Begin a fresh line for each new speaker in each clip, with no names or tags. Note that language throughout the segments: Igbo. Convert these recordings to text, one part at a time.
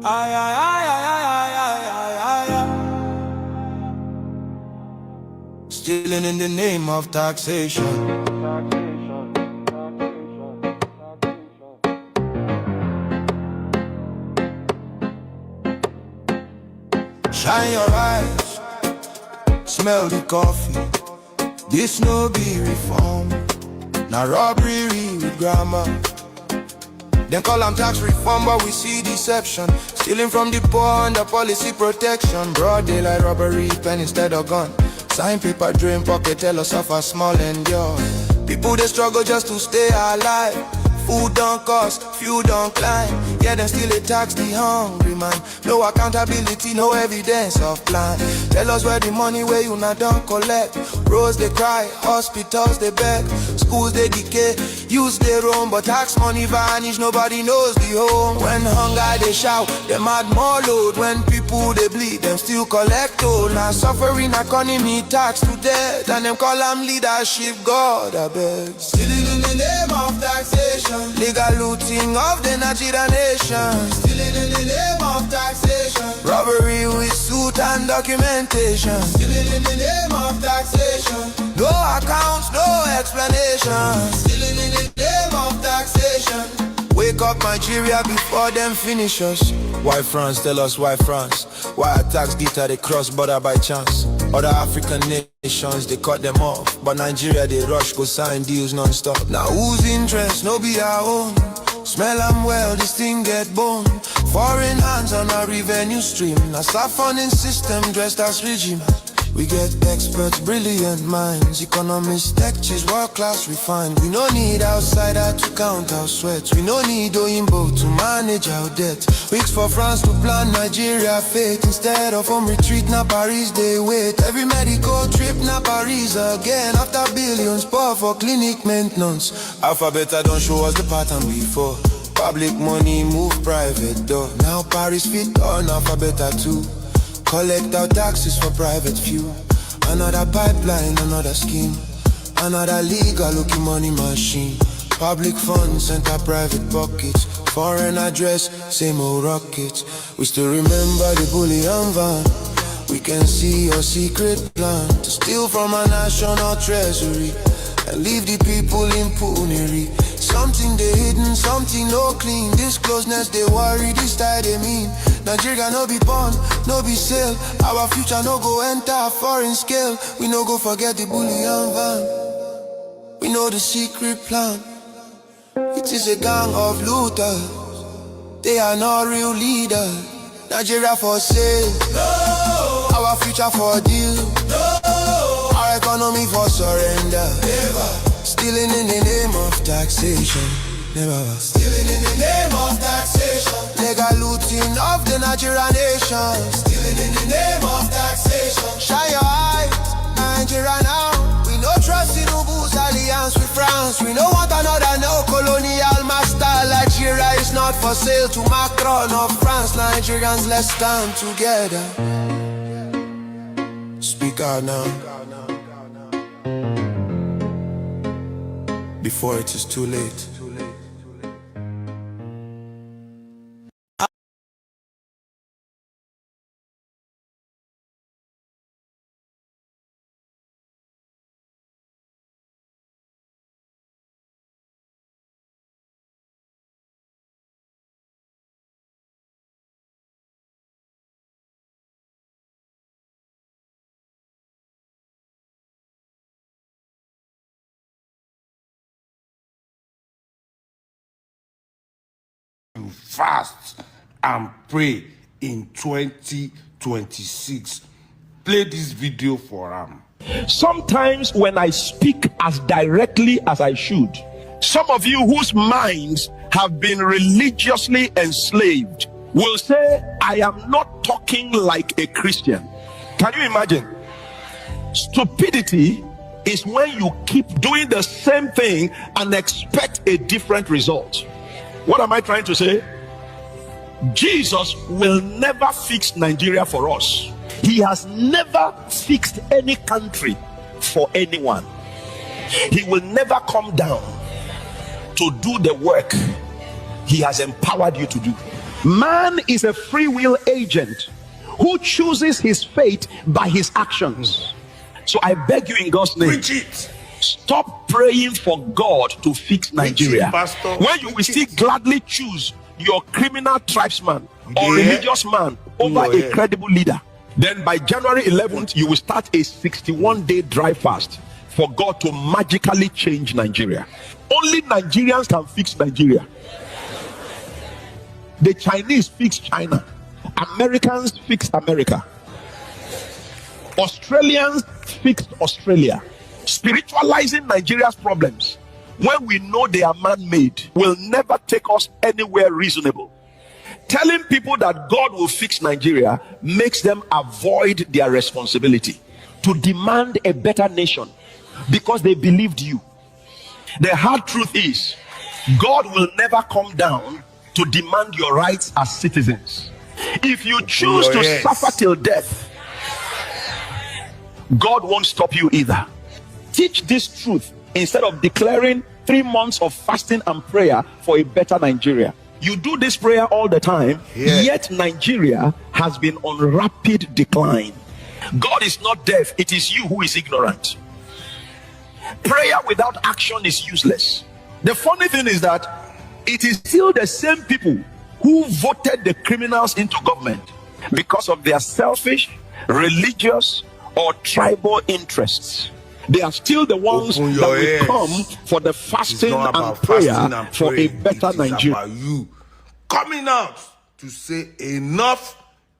Ay, ay, ay, ay, ay, ay, ay, ay, ay. Stealing in the name of taxation. Shine your eyes, smell the coffee. This no be reform, now robbery with grammar. Then call them tax reform, but we see deception. Stealing from the poor under policy protection. Broad daylight robbery, pen instead of gun. Sign paper, drain pocket, tell us of a small endure. People they struggle just to stay alive. Food don't cost, fuel don't climb. Yeah, then still they tax the hungry man. No accountability, no evidence of plan. Tell us where the money where you not don't collect. Roads they cry, hospitals they beg. Schools they decay, use they roam. But tax money vanish, nobody knows the home. When hunger they shout, them add more load. When people they bleed, them still collect toll. Now suffering economy tax to death. And them call them leadership, God I beg. Stealing in the name of taxation. Legal looting of the Nigerian nation. Stealing in the name of taxation. Robbery with suit and documentation. Stealing in the name of taxation. No accounts, no explanation. Stealing in the name of taxation. Wake up Nigeria before them finish us. Why France? Tell us why France. Why attacks deter they cross border by chance? Other African nations, they cut them off. But Nigeria, they rush, go sign deals non-stop. Now whose interest? No be our own. Smell them well, this thing get bone. Foreign hands on our revenue stream. Now start funding system dressed as regime. We get experts, brilliant minds. Economists, tech cheese, world class refined. We no need outsider to count our sweats. We no need Oyinbo to manage our debt. Weeks for France to plan Nigeria fate. Instead of home retreat, now Paris they wait. Every medical trip, now Paris again. After billions pour for clinic maintenance. Alphabet don't show us the pattern before. Public money move private door. Now Paris fit on Alphabet too. Collect our taxes for private fuel. Another pipeline, another scheme. Another legal looking money machine. Public funds enter private pockets. Foreign address, same old rockets. We still remember the bullion van. We can see your secret plan to steal from our national treasury and leave the people in penury. Something they hidden, something no clean. This closeness they worry, this time they mean. Nigeria no be born, no be sale. Our future no go enter foreign scale. We no go forget the bullion van. We know the secret plan. It is a gang of looters. They are not real leaders. Nigeria for sale, no. Our future for deal, no. Our economy for surrender, never. Stealing in the name of taxation, never. Stealing in the name of taxation. Legal looting of the Nigerian nation. Stealing in the name of taxation. Shine your eyes, Nigeria now. We no trust in Ubu's alliance with France. We no want another neo-colonial master. Nigeria is not for sale to Macron of France. Nigerians, let's stand together. Speak out now, before it is too late.
Fast and pray in 2026. Play this video for him.
Sometimes when I speak as directly as I should, some of you whose minds have been religiously enslaved will say, I am not talking like a Christian. Can you imagine? Stupidity is when you keep doing the same thing and expect a different result. What am I trying to say? Jesus will never fix Nigeria for us. He has never fixed any country for anyone. He will never come down to do the work he has empowered you to do. Man is a free will agent who chooses his fate by his actions. So I beg you in God's name,
Preach it.
stop praying for God to fix Nigeria.
Pastor.
When you will still gladly choose your criminal tribesman or
Yeah.
religious man over a credible leader, then by January 11th, you will start a 61-day dry fast for God to magically change Nigeria. Only Nigerians can fix Nigeria. The Chinese fix China. Americans fix America. Australians fixed Australia. Spiritualizing Nigeria's problems when we know they are man-made will never take us anywhere reasonable. Telling people that God will fix Nigeria makes them avoid their responsibility to demand a better nation because they believed you. The hard truth is, God will never come down to demand your rights as citizens. If you choose to suffer till death, God won't stop you either. Teach this truth instead of declaring 3 months of fasting and prayer for a better Nigeria. You do this prayer all the time, yet Nigeria has been on rapid decline. God is not deaf, it is you who is ignorant. Prayer without action is useless. The funny thing is that it is still the same people who voted the criminals into government because of their selfish, religious, or tribal interests. They are still the ones that will come for the fasting and prayer for a better Nigeria.
About you coming out to say enough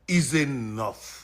is enough.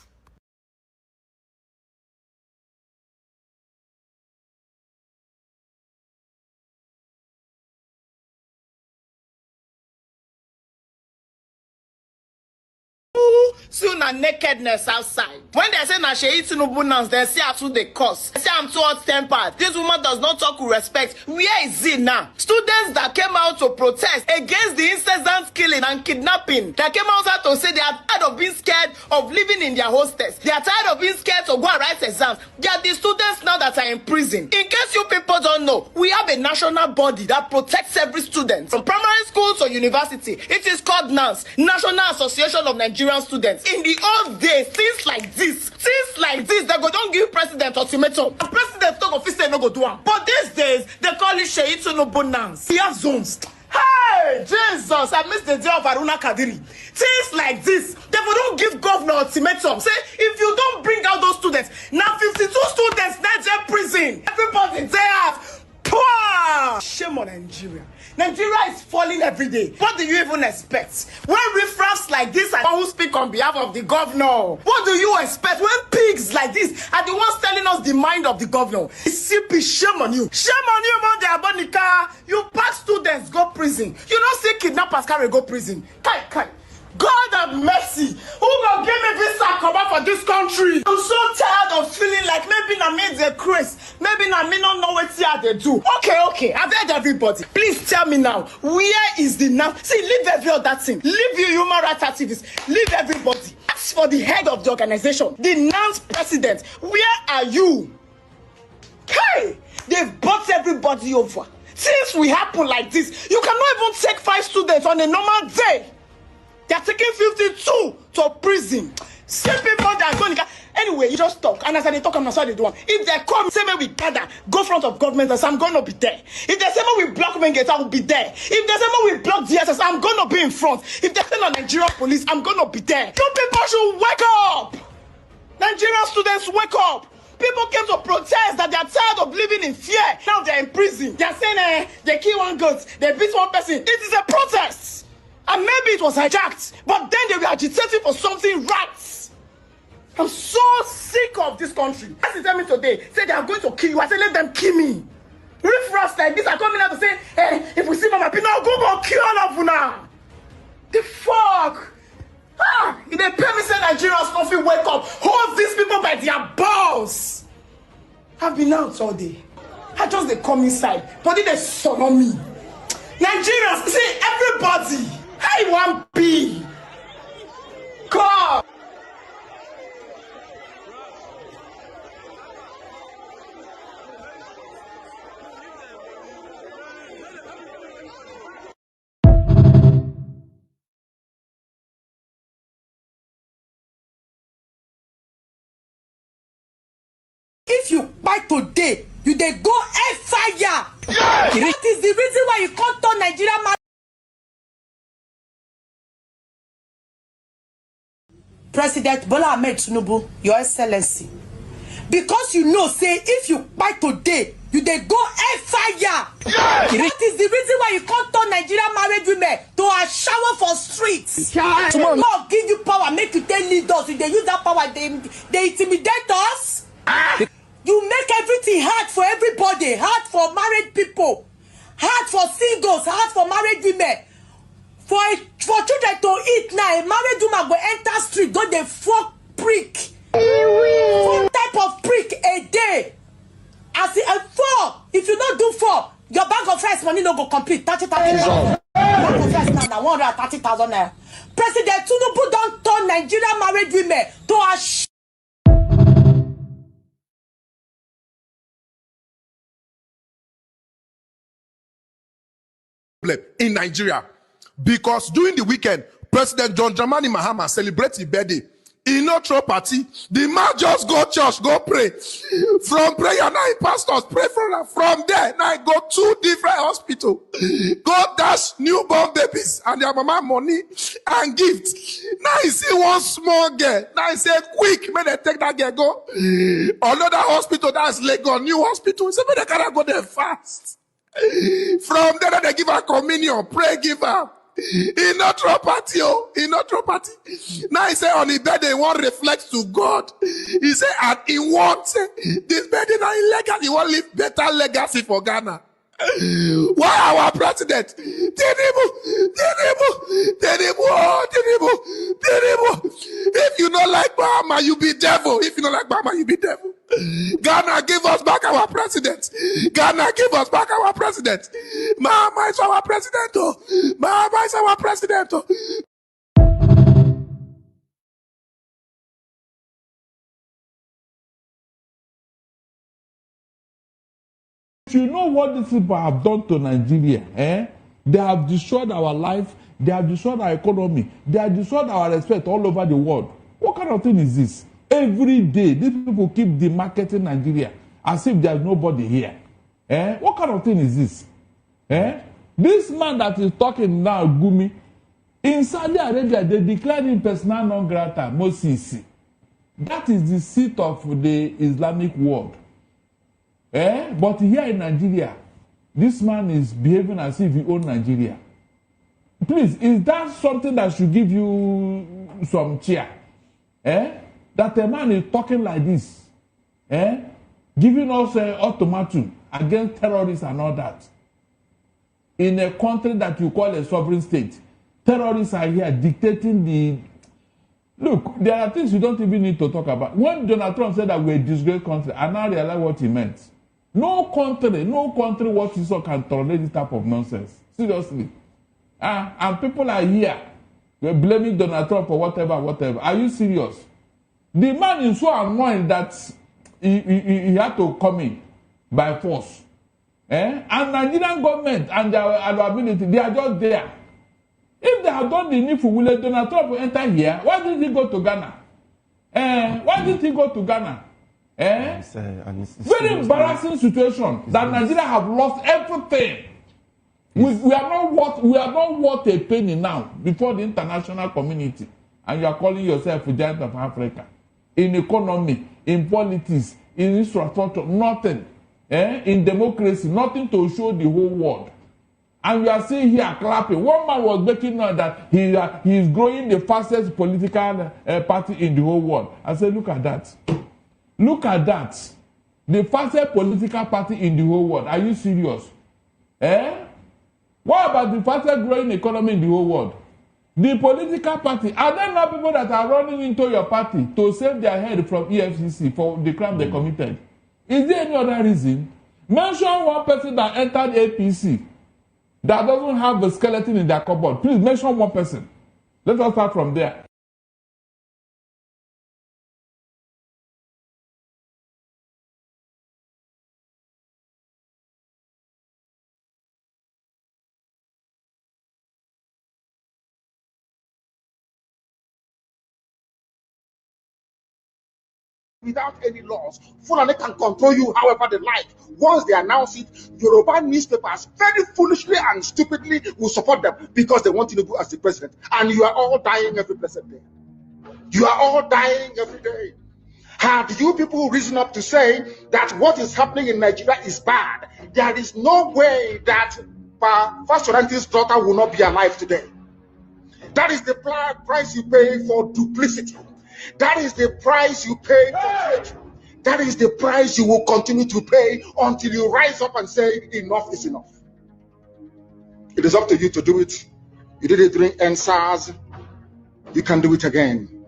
See na nakedness outside. When they say na Sheyi Tinubu nouns, they say to the cause. They say I'm too hot-tempered. This woman does not talk with respect. Where is it now? Students that came out to protest against the incessant killing and kidnapping, that came out to say they are tired of being scared of living in their hostels. They are tired of being scared to go and write exams. They are the students now that are in prison. In case you people don't know, we have a national body that protects every student from primary school to university. It is called NANS, National Association of Nigerian Students. In the old days, things like this, they go don't give president ultimatum. The president don't officially no go do one. But these days, they call it Sheyi Tinubu nouns. He has zones. Hey, Jesus, I missed the day of Aruna Kadiri. Things like this, they don't give governor ultimatum. Say, if you don't bring out those students, now 52 students, not in prison. Everybody there. Poor! Shame on Nigeria. Nigeria is falling every day. What do you even expect? When riffraffs like this are the ones who speak on behalf of the governor, what do you expect? When pigs like this are the ones telling us the mind of the governor? CP, shame on you. Shame on you, man, the Abonika. You pack students, go prison. You don't see kidnappers carry go prison. Kai. God have mercy. Who will give me visa cover for this country? I'm so tired of feeling like maybe I made the craze. Maybe I may not know what they do. Okay. I've heard everybody. Please tell me now. Where is the now? See, leave every other thing. Leave you human rights activists. Leave everybody. Ask for the head of the organization, the NANS president. Where are you? Hey, they've bought everybody over. Things will happen like this. You cannot even take 5 students on a normal day. They are taking 52 to prison. Same people that are going to... Anyway, you just talk. And as I talk, I'm not sorry they do one. If they come, say me we gather, go front of government, and say I'm going to be there. If they say me we block main gate, I will be there. If they say me we block DSS, I'm going to be in front. If they say no Nigerian police, I'm going to be there. You people should wake up! Nigerian students, wake up! People came to protest that they are tired of living in fear. Now they're in prison. They're saying they kill one goat, they beat one person. It is a protest. And maybe it was hijacked, but then they were agitating for something right. I'm so sick of this country. As they tell me today, say they are going to kill you. I say, let them kill me. Riffraffs like this are coming out to say, hey, if we see Mama Pino, go kill all of you now. The fuck? If they pay me say Nigerians don't feel wake up, hold these people by their balls. I've been out all day. I just they come inside, but they son on me. Nigerians, see everybody. How you want be? God. today, you dey go fire. Yeah. That is the reason why you can't turn Nigeria marriage. President Bola Ahmed Tinubu, Your Excellency, because you know, say if you fight today, you dey go fire. Yeah. That is the reason why you can't turn Nigerian married women to a shower for streets. God give you power, make you tell leaders. If they use that power, they intimidate us. You make everything hard for everybody, hard for married people, hard for singles, hard for married women. For children to eat now, a married woman go enter street, go dey fuck prick. 4 type of prick a day. As a 4, if you don't do 4, your bag of rice money no go complete. 30,000. Bag of rice now 130,000 naira. President Tinubu don't turn Nigerian married women to a
in Nigeria, because during the weekend, President John Dramani Mahama celebrates his birthday. He no throw party. The man just go church, go pray. From prayer, now pastors pray from there. Now go 2 different hospitals. Go dash newborn babies and their mama money and gifts. Now he see one small girl. Now he say, quick, may they take that girl go. Another hospital, that's Lagos, new hospital. He say, may they gotta go there fast. From there, they give her communion, pray, give her. He not throw party, oh. He not throw party. Now he say on his birthday, he want reflect to God. He say, and he wants this birthday now illegal. He want leave better legacy for Ghana. Why our president? Tinubu. If you don't like Bahama, you be devil. If you don't like Bahama, you be devil. Ghana, give us back our president. Ghana, give us back our president. Mama is our president. Oh. Mama is our president. Oh.
You know what these people have done to Nigeria? They have destroyed our life. They have destroyed our economy. They have destroyed our respect all over the world. What kind of thing is this? Every day, these people keep demarketing Nigeria as if there's nobody here. What kind of thing is this? This man that is talking now, Gumi, in Saudi Arabia, they declared him persona non grata, Moses. That is the seat of the Islamic world. But here in Nigeria, this man is behaving as if he owns Nigeria. Please, is that something that should give you some cheer? That a man is talking like this, giving us an ultimatum against terrorists and all that. In a country that you call a sovereign state, terrorists are here dictating the... Look, there are things you don't even need to talk about. When Donald Trump said that we're a disgraced country, I now realize what he meant. No country what you saw can tolerate this type of nonsense. Seriously. And people are here. We're blaming Donald Trump for whatever. Are you serious? The man is so annoyed that he had to come in by force. And Nigerian government and their ability, they are just there. If they had done the needful, will Donald Trump enter here? Why did he go to Ghana? Why did he go to Ghana? Very embarrassing situation that Nigeria have lost everything. We are not worth a penny now before the international community, and you are calling yourself a giant of Africa. In economy, in politics, in infrastructure, nothing. In democracy, nothing to show the whole world. And you are seeing here clapping. One man was making noise that he is growing the fastest political party in the whole world. I said, look at that. Look at that. The fastest political party in the whole world. Are you serious? What about the fastest growing economy in the whole world? The political party. Are there not people that are running into your party to save their head from EFCC for the crime they committed? Is there any other reason? Mention one person that entered APC that doesn't have a skeleton in their cupboard. Please mention one person. Let us start from there.
without any laws. Fulani can control you however they like. Once they announce it, Yoruba newspapers very foolishly and stupidly will support them because they want Tinubu as the president. And you are all dying every blessed day. You are all dying every day. Have you people risen up to say that what is happening in Nigeria is bad? There is no way that First Oranti's daughter will not be alive today. That is the price you pay for duplicity. That is the price you pay for treachery. That is the price you will continue to pay until you rise up and say, enough is enough. It is up to you to do it. You did it during NSAS. You can do it again.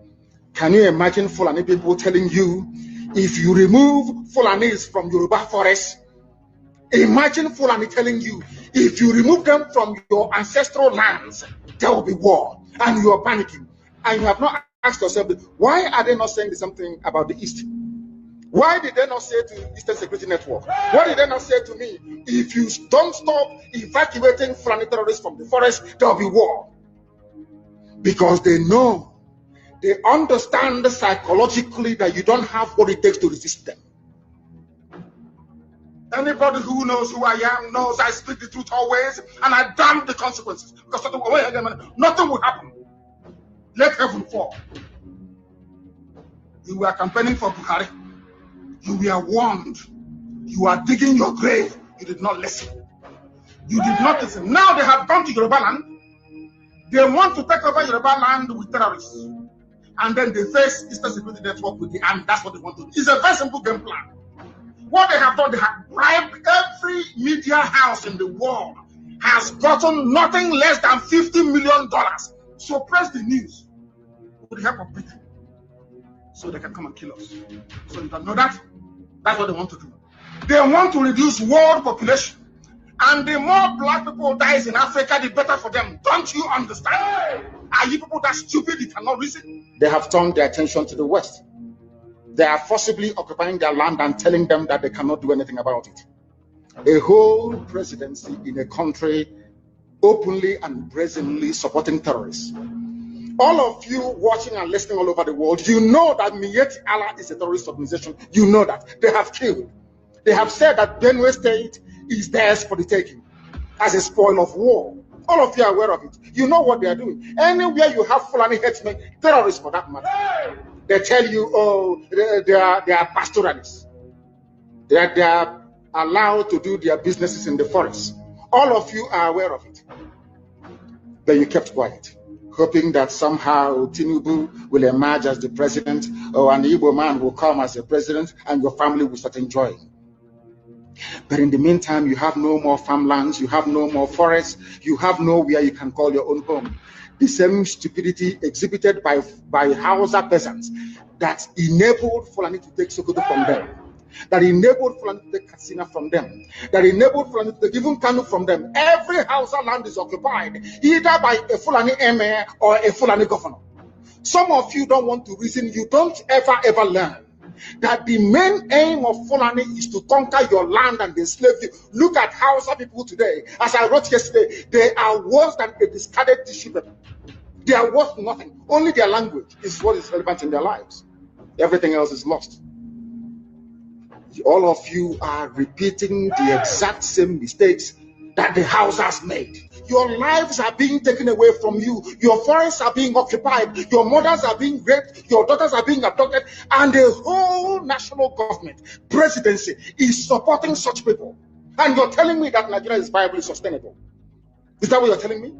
Can you imagine Fulani people telling you, if you remove Fulanis from Yoruba forest, imagine Fulani telling you, if you remove them from your ancestral lands, there will be war, and you are panicking. And you have not asked yourself, why are they not saying something about the East? Why did they not say to Eastern Security Network? Why did they not say to me, if you don't stop evacuating Fulani terrorists from the forest, there will be war? Because they know, they understand psychologically that you don't have what it takes to resist them. Anybody who knows who I am knows I speak the truth always, and I damn the consequences. Because nothing will happen. Let heaven fall. You were campaigning for Buhari. You were warned. You are digging your grave. You did not listen. You did not listen. Now they have gone to Yoruba land. They want to take over Yoruba land with terrorists. And then they face Eastern Security Network with the army. That's what they want to do. It's a very simple game plan. What they have done, they have bribed every media house in the world, has gotten nothing less than $50 million. So press the news with the help of Britain, so they can come and kill us. So you don't know that? That's what they want to do. They want to reduce world population. And the more black people dies in Africa, the better for them. Don't you understand? Are you people that stupid you cannot reason? They have turned their attention to the West. They are forcibly occupying their land and telling them that they cannot do anything about it. A whole presidency in a country openly and brazenly supporting terrorists. All of you watching and listening all over the world, you know that Miyetti Allah is a terrorist organization. You know that. They have killed. They have said that Benue State is theirs for the taking as a spoil of war. All of you are aware of it. You know what they are doing. Anywhere you have Fulani headsmen, terrorists for that matter, they tell you, oh, they are pastoralists. They are allowed to do their businesses in the forest. All of you are aware of it. But you kept quiet, hoping that somehow Tinubu will emerge as the president, or an Igbo man will come as the president, and your family will start enjoying. But in the meantime, you have no more farmlands, you have no more forests, you have nowhere you can call your own home. The same stupidity exhibited by Hausa peasants that enabled Fulani to take Sokoto from them, that enabled Fulani to take Katsina from them, that enabled Fulani to take even Kanu from them. Every Hausa land is occupied either by a Fulani emir or a Fulani governor. Some of you don't want to reason. You don't ever learn that the main aim of Fulani is to conquer your land and enslave you. Look at Hausa people today. As I wrote yesterday, they are worse than a discarded tissue paper. They are worth nothing. Only their language is what is relevant in their lives. Everything else is lost. All of you are repeating the exact same mistakes that the Hausas made. Your lives are being taken away from you. Your forests are being occupied. Your mothers are being raped. Your daughters are being abducted. And the whole national government, presidency, is supporting such people. And you're telling me that Nigeria is viably sustainable. Is that what you're telling me?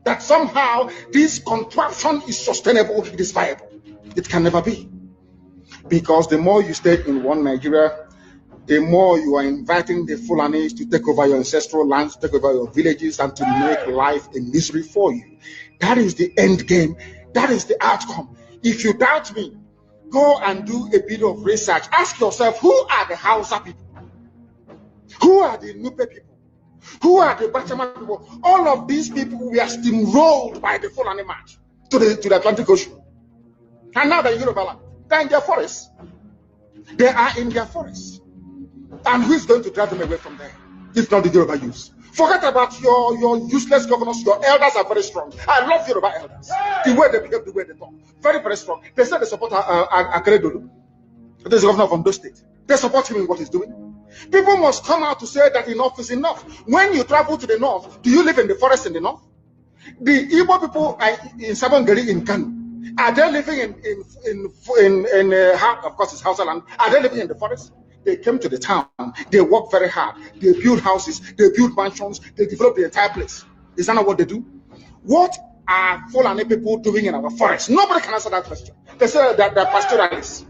That somehow this contraption is sustainable, it is viable. It can never be. Because the more you stay in one Nigeria, the more you are inviting the Fulanis to take over your ancestral lands, to take over your villages, and to make life a misery for you. That is the end game. That is the outcome. If you doubt me, go and do a bit of research. Ask yourself, who are the Hausa people? Who are the Nupe people? Who are the Bachama people? All of these people were steamrolled by the Fulani march to the Atlantic Ocean. And now they're in Yoruba land. They're in their forests. They are in their forests. And who is going to drive them away from there? If not the Yoruba youths. Forget about your useless governors. Your elders are very strong. I love Yoruba elders. The way they behave, the way they talk. Very, very strong. They say they support Akeredolu. This is the governor of Ondo State. They support him in what he's doing. People must come out to say that enough is enough. When you travel to the north, do you live in the forest in the north? The Igbo people in Sabongari in Kano, are they living in of course, it's Hausa land? Are they living in the forest? They came to the town. They work very hard. They build houses. They build mansions. They develop the entire place. Is that not what they do? What are Fulani people doing in our forest? Nobody can answer that question. They say that they're pastoralists.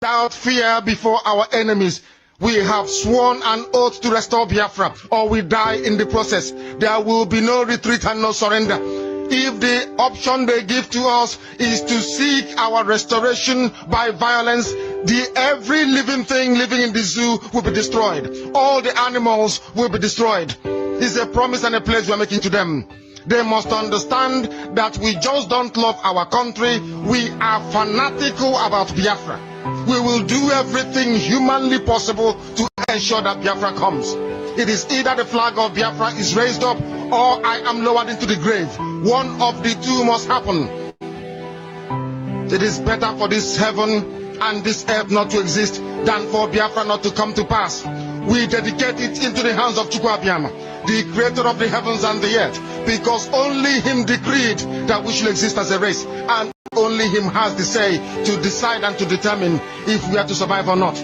Without fear before our enemies, we have sworn an oath to restore Biafra, or we die in the process. There will be no retreat and no surrender. If the option they give to us is to seek our restoration by violence, every living thing living in the zoo will be destroyed. All the animals will be destroyed. It's a promise and a pledge we're making to them. They must understand that we just don't love our country. We are fanatical about Biafra. We will do everything humanly possible to ensure that Biafra comes. It is either the flag of Biafra is raised up or I am lowered into the grave. One of the two must happen. It is better for this heaven and this earth not to exist than for Biafra not to come to pass. We dedicate it into the hands of Chukwu Abiyama, the creator of the heavens and the earth, because only him decreed that we should exist as a race, and only him has the say to decide and to determine if we are to survive or not.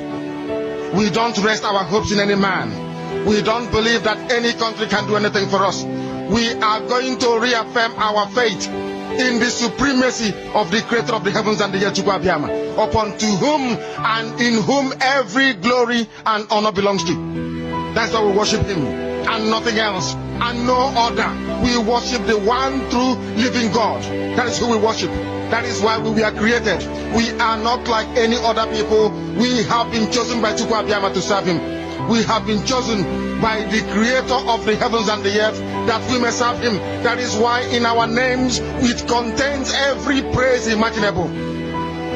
We don't rest our hopes in any man. We don't believe that any country can do anything for us. We are going to reaffirm our faith in the supremacy of the creator of the heavens and the earth, Chukwu Abiyama, upon to whom and in whom every glory and honor belongs to. That's why we worship him and nothing else and no other. We worship the one true living God. That is who we worship. That is why we were created. We are not like any other people. We have been chosen by Chukwu Abiyama to serve him. We have been chosen by the creator of the heavens and the earth that we may serve him. That is why in our names it contains every praise imaginable.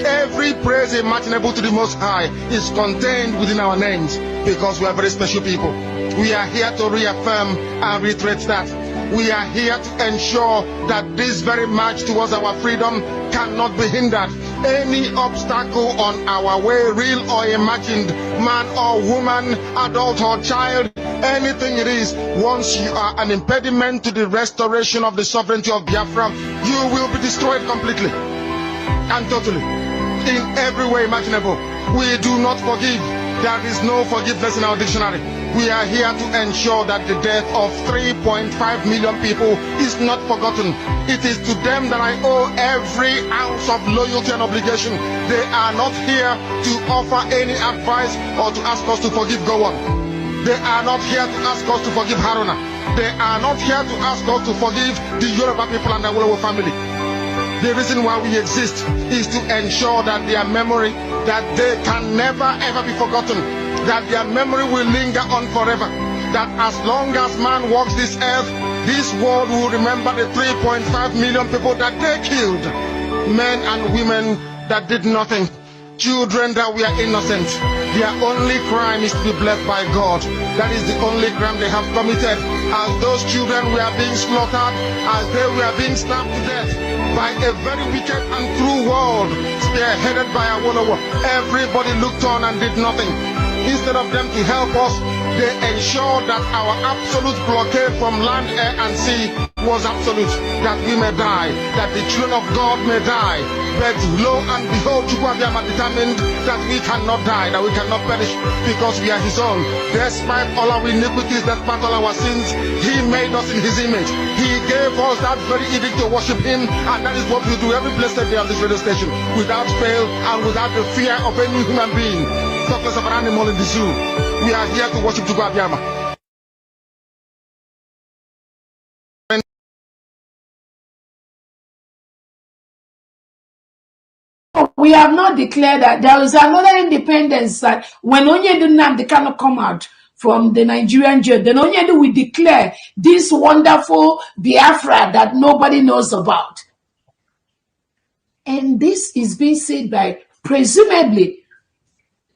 Every praise imaginable to the Most High is contained within our names, because we are very special people. We are here to reaffirm and reiterate that. We are here to ensure that this very march towards our freedom cannot be hindered. Any obstacle on our way, real or imagined, man or woman, adult or child, anything it is, once you are an impediment to the restoration of the sovereignty of Biafra, you will be destroyed completely and totally, in every way imaginable. We do not forgive. There is no forgiveness in our dictionary. We are here to ensure that the death of 3.5 million people is not forgotten. It is to them that I owe every ounce of loyalty and obligation. They are not here to offer any advice or to ask us to forgive Gowon. They are not here to ask us to forgive Haruna. They are not here to ask us to forgive the Yoruba people and the Awolowo family. The reason why we exist is to ensure that their memory, that they can never ever be forgotten, that their memory will linger on forever, that as long as man walks this earth, this world will remember the 3.5 million people that they killed, men and women that did nothing, children that were innocent. Their only crime is to be blessed by God. That is the only crime they have committed. As those children were being slaughtered, as they were being stabbed to death by a very wicked and cruel world, spearheaded by Awolowo, everybody looked on and did nothing. Instead of them to help us, they ensured that our absolute blockade from land, air, and sea was absolute, that we may die, that the children of God may die. But lo and behold, Chukwu Abiyama determined that we cannot die, that we cannot perish, because we are his own. Despite all our iniquities, despite all our sins, he made us in his image. He gave us that very edict to worship him, and that is what we do every blessed day on this radio station, without fail and without the fear of any human being. Talk less of an animal in the zoo. We are here to worship Chukwu Abiyama.
We have not declared that there is another independence that when Onyedunam they cannot come out from the Nigerian jail, then only do we declare this wonderful Biafra that nobody knows about. And this is being said by presumably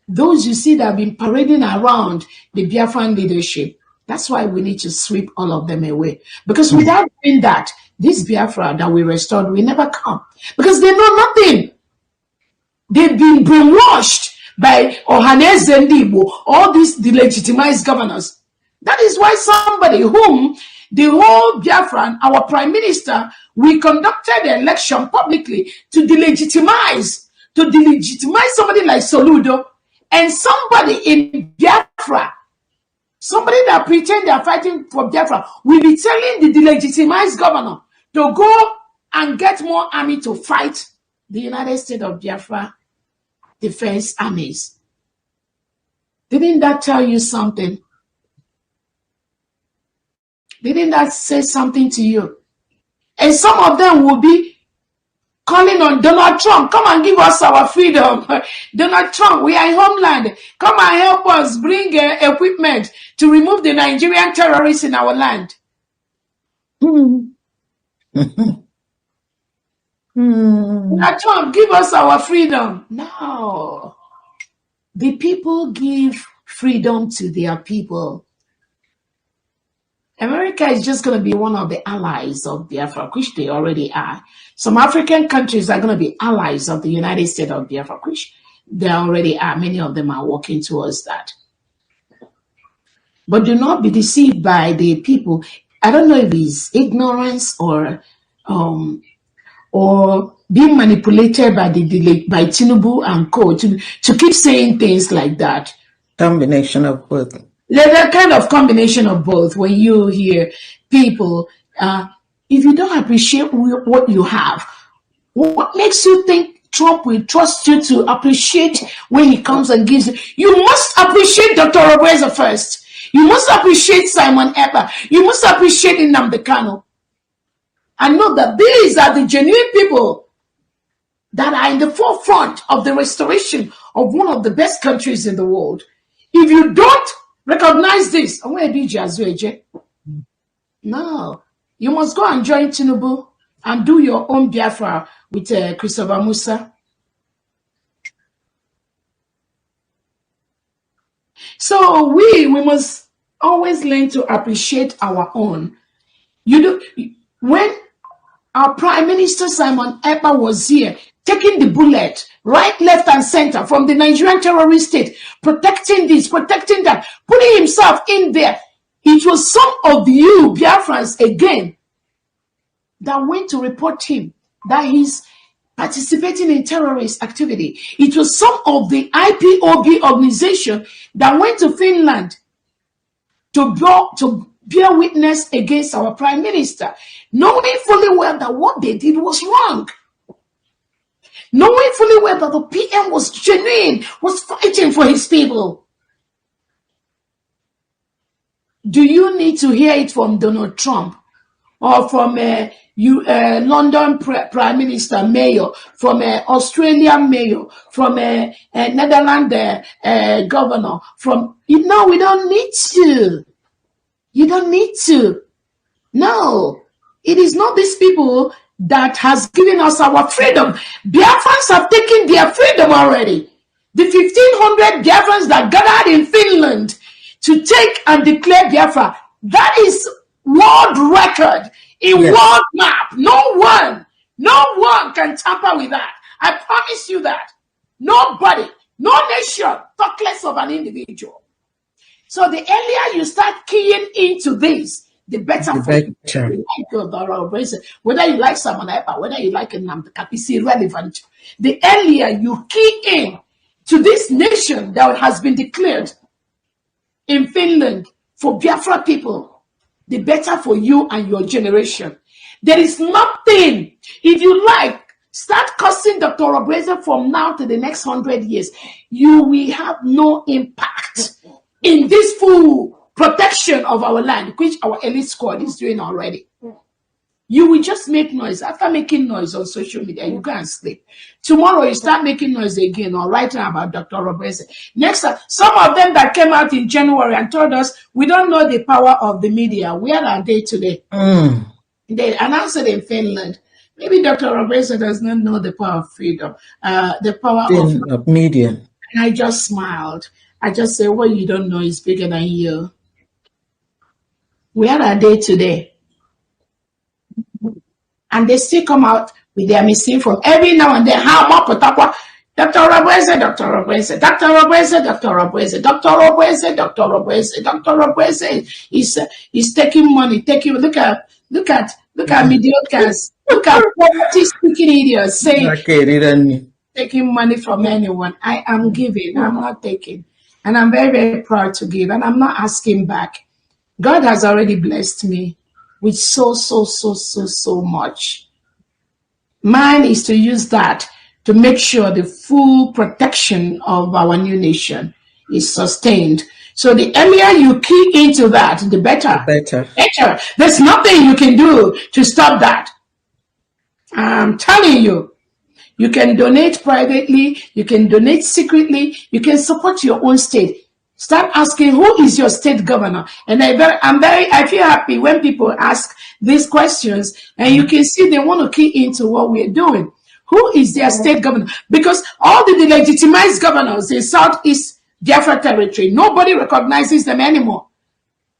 those you see that have been parading around the Biafran leadership. That's why we need to sweep all of them away. Because without doing that, this Biafra that we restored will never come. Because they know nothing. They've been brainwashed by Ohanes Zendibo, all these delegitimized governors. That is why somebody whom the whole Biafran, our prime minister, we conducted the election publicly to delegitimize somebody like Soludo, and somebody in Biafra, somebody that pretend they are fighting for Biafra, will be telling the delegitimized governor to go and get more army to fight the United States of Biafra defense armies. Didn't that tell you something? Didn't that say something to you? And some of them will be calling on Donald Trump, come and give us our freedom. Donald Trump, we are in homeland. Come and help us bring equipment to remove the Nigerian terrorists in our land. Donald Trump, give us our freedom. No. The people give freedom to their people. America is just going to be one of the allies of Biafra, which they already are. Some African countries are going to be allies of the United States of Biafra, which they already are. Many of them are working towards that. But do not be deceived by the people. I don't know if it's ignorance or being manipulated by by Tinubu and co to keep saying things like that.
Combination of both.
There's a kind of combination of both. When you hear people, if you don't appreciate what you have, what makes you think Trump will trust you to appreciate when he comes and gives you? You must appreciate Dr. Roberza first. You must appreciate Simon Eber. You must appreciate Nnamdi Kanu. And know that these are the genuine people that are in the forefront of the restoration of one of the best countries in the world. If you don't recognize this, no, you must go and join Tinubu and do your own Biafra with Christopher Musa. So we must always learn to appreciate our own. When our Prime Minister Simon Eber was here, taking the bullet, right, left, and center from the Nigerian terrorist state, protecting this, protecting that, putting himself in there. It was some of you Biafrans again that went to report him that he's participating in terrorist activity. It was some of the IPOB organization that went to Finland to bear witness against our Prime Minister, knowing fully well that what they did was wrong. Knowing fully well that the PM was genuine, was fighting for his people. Do you need to hear it from Donald Trump or from London Prime Minister Mayor, from Australian Mayor, from Netherlands Governor? No, we don't need to. You don't need to. No, it is not these people that has given us our freedom. Biafrans have taken their freedom already. The 1,500 Biafrans that gathered in Finland to take and declare Biafra, that is world record, world map. No one can tamper with that. I promise you that. Nobody, no nation, talk less of an individual. So the earlier you start keying into this, the better for you. Whether you like Simon Eber, whether you like Nnamdi Kanu, it's irrelevant. The earlier you key in to this nation that has been declared in Finland for Biafra people, the better for you and your generation. There is nothing, if you like, start cursing Dr. Roberza from now to the next 100 years. You will have no impact in this full protection of our land, which our elite squad is doing already. You will just make noise. After making noise on social media, you go and sleep. Tomorrow, you start making noise again or writing about Dr. Robertson. Next time, some of them that came out in January and told us, we don't know the power of the media. Where are they today? They announced it in Finland. Maybe Dr. Robertson does not know the power of freedom, the power of
media.
And I just smiled. I just said, what you don't know is bigger than you. Where are they today? And they still come out with their misinformation every now and then. How much Potakwa? Dr. Robertson, Dr. Robertson, Dr. Robertson, Dr. Robertson, Dr. Robertson, Dr. Robertson, Dr. Robertson is taking money. Look at mediocres. Look at poverty speaking idiots saying taking money from anyone. I am giving. I'm not taking. And I'm very, very proud to give. And I'm not asking back. God has already blessed me with so much. Mine is to use that to make sure the full protection of our new nation is sustained. So the earlier you key into that, the better. Better. There's nothing you can do to stop that. I'm telling you. You can donate privately, you can donate secretly, you can support your own state. Start asking, who is your state governor? And I feel happy when people ask these questions, and you can see they want to key into what we're doing. Who is their state governor? Because all the legitimized governors in Southeast Biafra territory, nobody recognizes them anymore.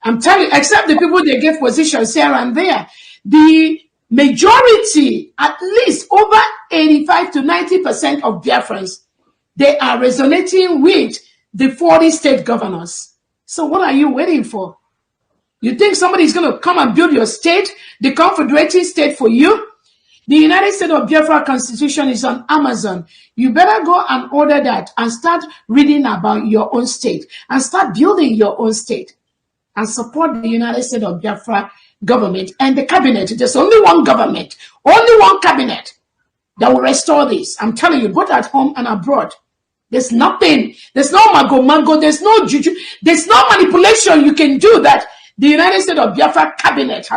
I'm telling you, except the people they give positions here and there. The majority, at least over 85 to 90% of Biafrans, they are resonating with the 40 state governors. So what are you waiting for? You think somebody is going to come and build your state, the confederating state for you? The United States of Biafra Constitution is on Amazon. You better go and order that and start reading about your own state and start building your own state and support the United States of Biafra government and the cabinet. There's only one government, only one cabinet that will restore this. I'm telling you, both at home and abroad. There's nothing, there's no mago, there's no juju, there's no manipulation you can do that the United States of Biafra cabinet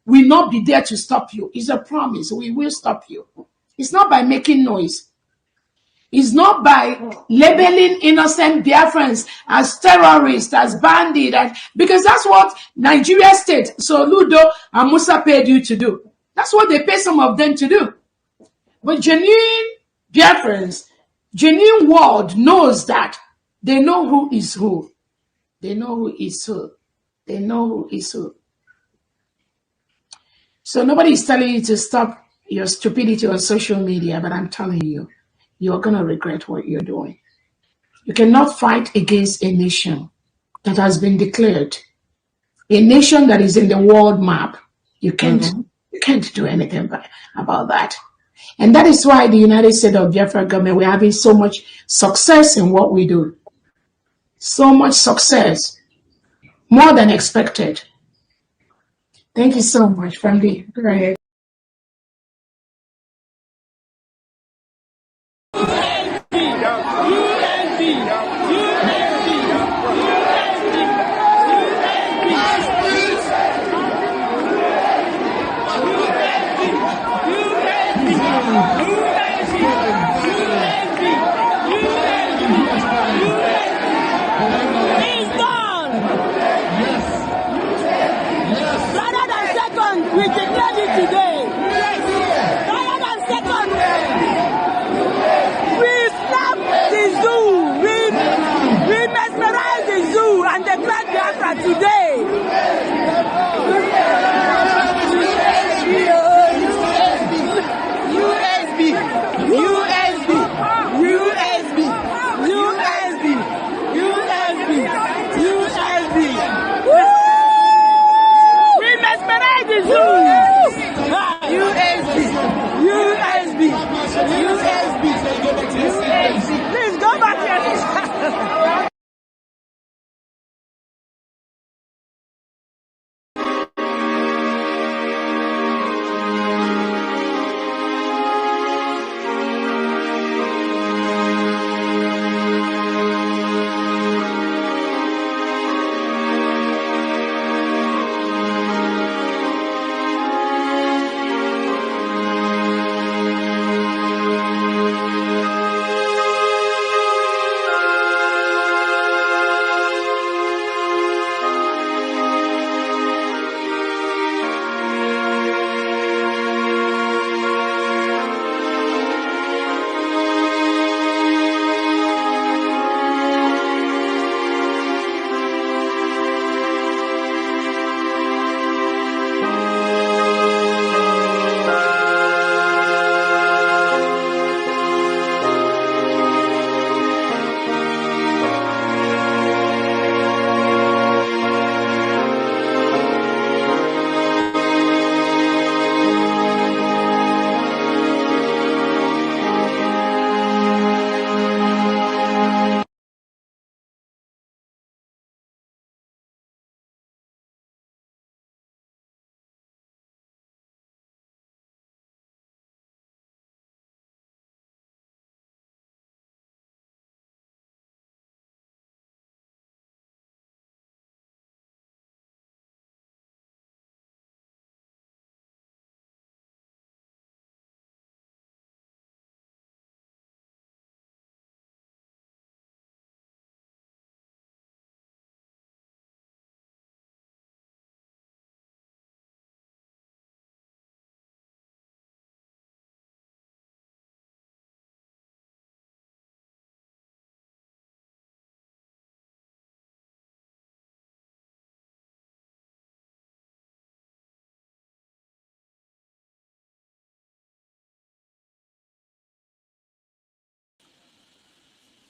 will not be there to stop you. It's a promise. We will stop you. It's not by making noise. It's not by labeling innocent Biafrans as terrorists, as bandits, because that's what Nigeria state, so Ludo and Musa paid you to do. That's what they pay some of them to do. But genuine Biafrans, genuine world knows that they know who is who. They know who is who. They know who is who. So nobody is telling you to stop your stupidity on social media, but I'm telling you, you're going to regret what you're doing. You cannot fight against a nation that has been declared, a nation that is in the world map. You can't do anything about that. And that is why the United States of Biafra government, we're having so much success in what we do. So much success. More than expected. Thank you so much, family. Go ahead.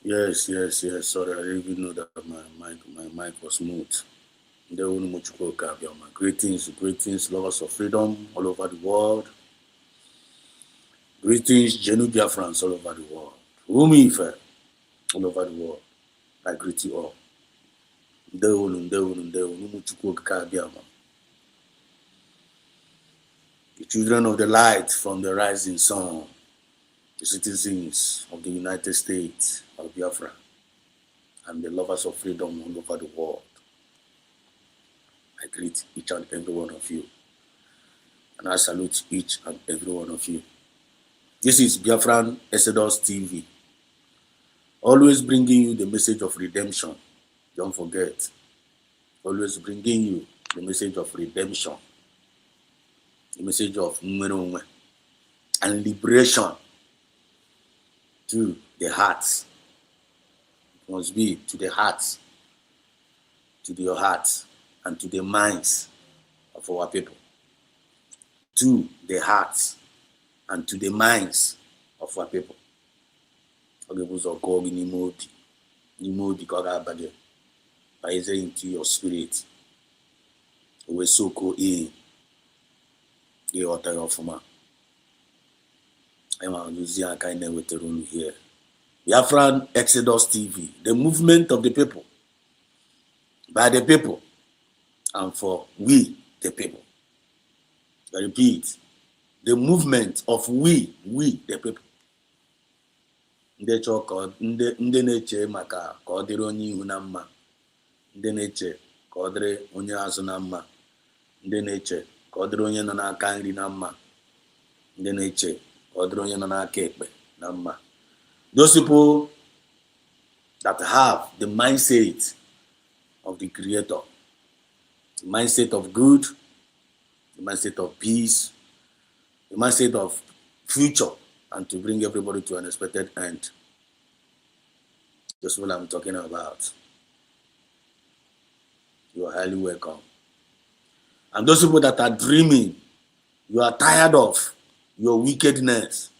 Yes. Sorry, I didn't even know that my mic was mute. Greetings, lovers of freedom all over the world. Greetings, Genu Biafrans all over the world. Rumi Ife all over the world. I greet you all. The children of the light from the rising sun, the citizens of the United States of Biafra, and the lovers of freedom all over the world. I greet each and every one of you. And I salute each and every one of you. This is Biafran Exodus TV. Always bringing you the message of redemption. Don't forget. Always bringing you the message of redemption. The message of and liberation to the hearts. It must be to the hearts, to your hearts, and to the minds of our people. To the hearts and to the minds of our people. Into your spirit. We so go in the altar of Fuma. I'm using a kind of here. Biafran Exodus TV, the movement of the people, by the people, and for we, the people. I repeat, the movement of we, the people. Ndị chọọ ka ndị na-eche maka ka ọ dịrị onye ihu na mma, ndị na-eche ka ọ dịrị onye azụ na mma, ndị na-eche ka ọ dịrị onye nọ n'aka nri na mma, ndị na-eche ka ọ dịrị onye nọ n'aka ekpe na mma. Those people that have the mindset of the Creator, the mindset of good, the mindset of peace, the mindset of future, and to bring everybody to an expected end. That's what I'm talking about. You are highly welcome. And those people that are dreaming, you are tired of your wickedness.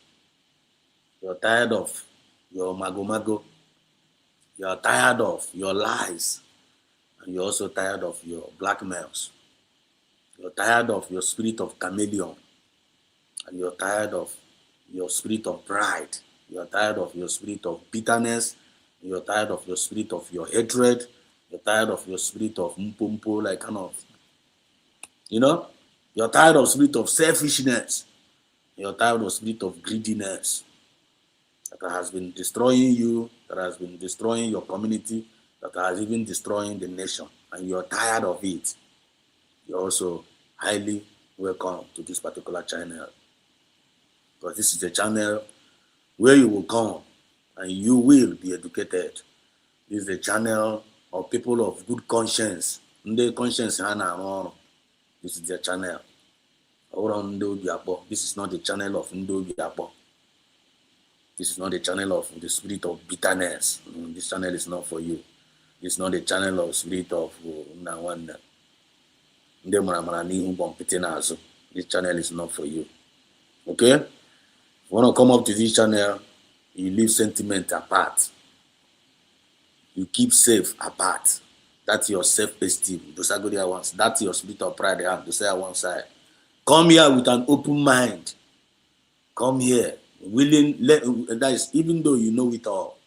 You are tired of your mago. You are tired of your lies. And you're also tired of your blackmails. You're tired of your spirit of chameleon. And you're tired of your spirit of pride. You're tired of your spirit of bitterness. You're tired of your spirit of your hatred. You're tired of your spirit of mpompo, like kind of, you're tired of spirit of selfishness. You're tired of spirit of greediness that has been destroying you, that has been destroying your community, that has even destroying the nation. And you're tired of it. You're also highly welcome to this particular channel. Because this is the channel where you will come and you will be educated. This is the channel of people of good conscience. This is the channel. This is not the channel of Ndobiapo. This is not the channel of the spirit of bitterness. This channel is not for you. This is not the channel of spirit of Nawanda. This channel is not for you. Okay? If you want to come up to this channel, you leave sentiment apart. You keep safe apart. That's your self-esteem. That's your spirit of pride. To say one side. Come here with an open mind. Come here. That is, even though you know it all,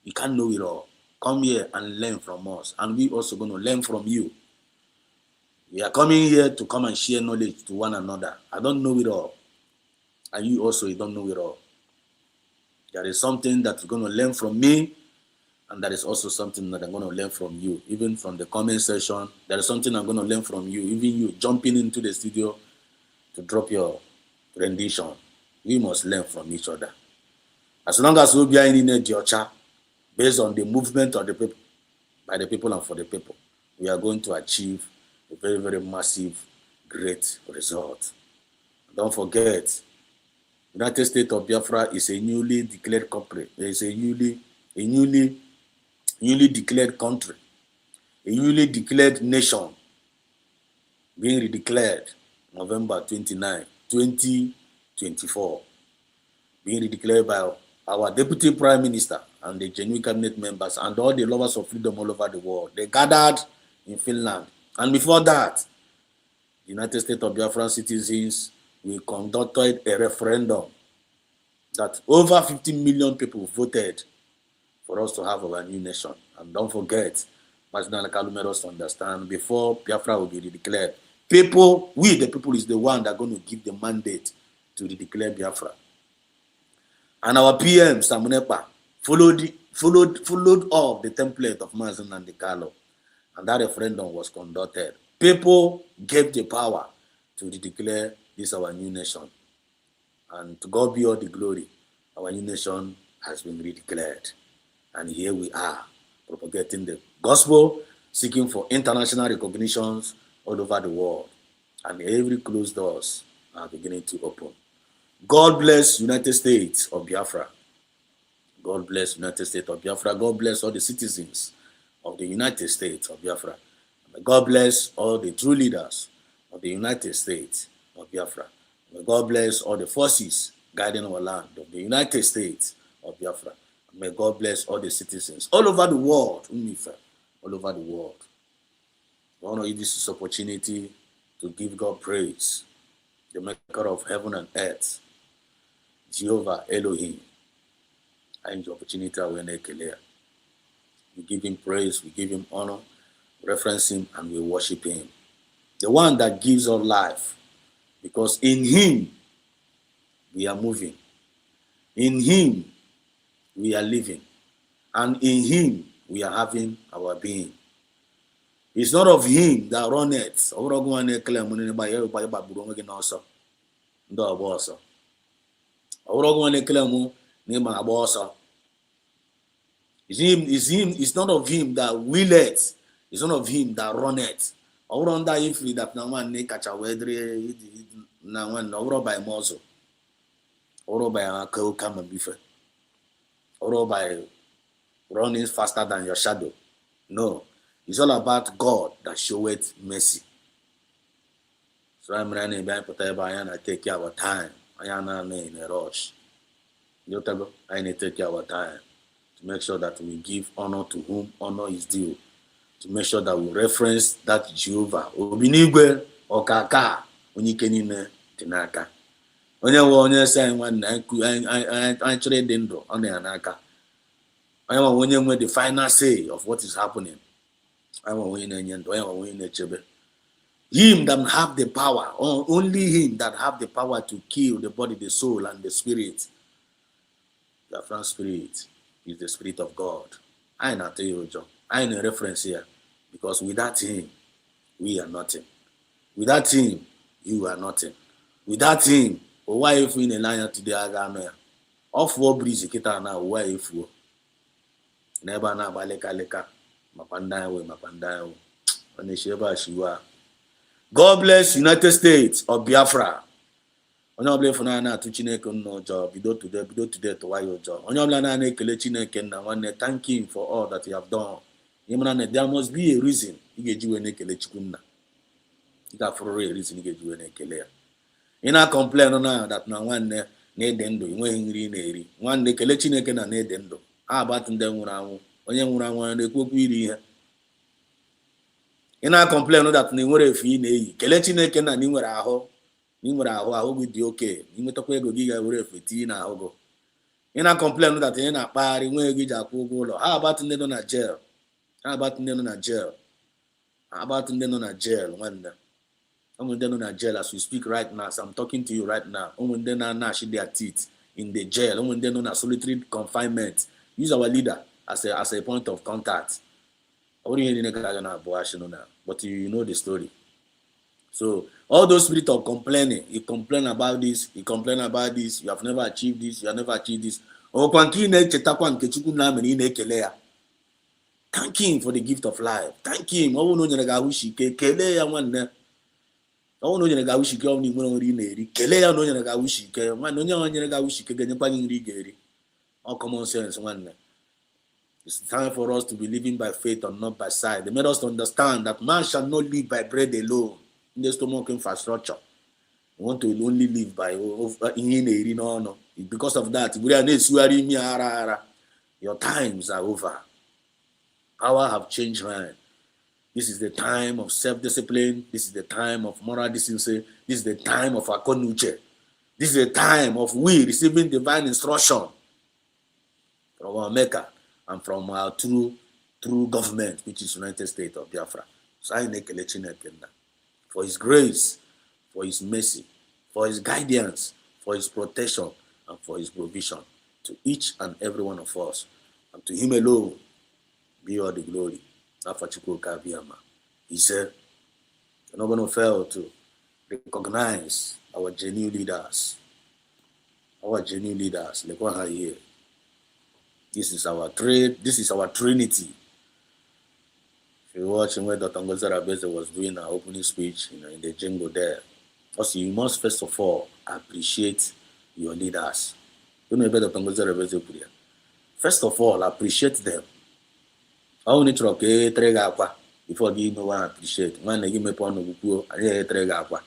you can't know it all. Come here and learn from us. And we also going to learn from you. We are coming here to come and share knowledge to one another. I don't know it all. And you also, you don't know it all. There is something that you're going to learn from me. And that is also something that I'm going to learn from you. Even from the comment section, there is something I'm going to learn from you. Even you jumping into the studio to drop your rendition. We must learn from each other. As long as we are in Georgia, based on the movement of the people, by the people and for the people, we are going to achieve a very, very massive, great result. Don't forget, United States of Biafra is a newly declared country. It is a newly declared country, a newly declared nation, being redeclared November 29, 2024, being redeclared by our deputy prime minister and the genuine cabinet members and all the lovers of freedom all over the world, they gathered in Finland. And before that, the United States of Biafra citizens, we conducted a referendum that over 50 million people voted for us to have our new nation. And don't forget, Martinal Kalu made us understand, before Biafra will be declared, people, we the people is the one that are going to give the mandate to declare Biafra. And our PM, Samunepa, followed all the template of Mazin and the Kalo. And that referendum was conducted. People gave the power to declare this our new nation. And to God be all the glory, our new nation has been redeclared. And here we are, propagating the gospel, seeking for international recognitions all over the world. And every closed doors are beginning to open. God bless United States of Biafra. God bless United States of Biafra. God bless all the citizens of the United States of Biafra. May God bless all the true leaders of the United States of Biafra. May God bless all the forces guiding our land of the United States of Biafra. May God bless all the citizens all over the world, all over the world. I want to use this opportunity to give God praise, the maker of heaven and earth, Jehovah Elohim. And the opportunity we give him praise, we give him honor, reference him, and we worship him. The one that gives us life, because in him we are moving, in him we are living, and in him we are having our being. It's not of him that runneth. It's not of him that willeth. It's not of him that runneth. Or that if that no one catch a weather now one over by muzzle, or by a cow come and before, or by running faster than your shadow. No, it's all about God that showeth mercy. So I'm running back and I take care of our time. I am not in a rush. I need to take care of our time to make sure that we give honor to whom honor is due, to make sure that we reference that Jehovah. Obinigwe okaka onyikenine tinaka. Onye wo onye say one I trade dendo on the anaka. I want onye the final say of what is happening. I want onye him that have the power, only him that have the power to kill the body, the soul, and the spirit. The Biafran spirit is the spirit of God. I not tell you, John. I in a reference here, because without him, we are nothing. Without him, you are nothing. Without him, why if we in a line today, I got no. Off war breeze, kita na why if you never na baleka mapandai. God bless United States of Biafra. Onye ọbụla ịfụnanya na-atụ Chineke n'ụjọ bido today tụwa ya ụjọ. Onye ọbụla na-ekele Chineke na nwanne, thank him for all that you have done. There must be a reason ị ga-eji wee na-ekele Chukwu nna. Ị ga-afụrịrị a reason ị ga-eji wee na-ekele ya. Ị na-complain na that na nwanne na-ede ndụ enweghị nri na-eri. Nwanne kele Chineke na na-ede ndụ. Abatụ ndị nwụrụ anwụ. Onye nwụrụ anwụ na-ekwu okwu iri ihe. Ị na-complain that na ị nwere efe ị na-eyi. Kele Chineke na ị nwere ahụ. Ị nwere ahụ gị dị oke. Ị nwetakwa ego gị ga-ewere efe tii na ahụ gị. Ị na-complain that ị na-akpagharị nwee ego iji akwụ ụgwọ ụlọ. Ha abatụ ndị nọ na jail. Ha abatụ ndị nọ na jail. Ha abatụ ndị nọ na jail nwanne. Ụmụ ndị nọ na jail as we speak right now, as I'm talking to you right now. Ụmụ ndị na-gnash their teeth in the jail. Ụmụ ndị nọ na solitary confinement. Use our leader as a point of contact. But you know the story. So all those spirit of complaining, you complain about this, you have never achieved this, you have never achieved this. Thank him for the gift of life. Thank him. All common sense, one. It's time for us to be living by faith and not by sight. They made us to understand that man shall not live by bread alone in the stomach infrastructure. We want to only live by because of that. Your times are over. Power have changed hand. This is the time of self-discipline. This is the time of moral decency. This is the time of akonuche. This is the time of we receiving divine instruction from our Maker and from our true government, which is United States of Biafra. So I make a for his grace, for his mercy, for his guidance, for his protection, and for his provision to each and every one of us. And to him alone be all the glory. He said, we're not going to fail to recognize our genuine leaders. Our genuine leaders. Here. This is our Trinity. If you're watching where Dr. Ngozara was doing her opening speech, in the jingle there, also you must first of all appreciate your leaders. You know Dr. Ngozara put here. First of all, appreciate them. I only try to trade before you know one appreciate. When they give me pound of poor, I need trade aqua.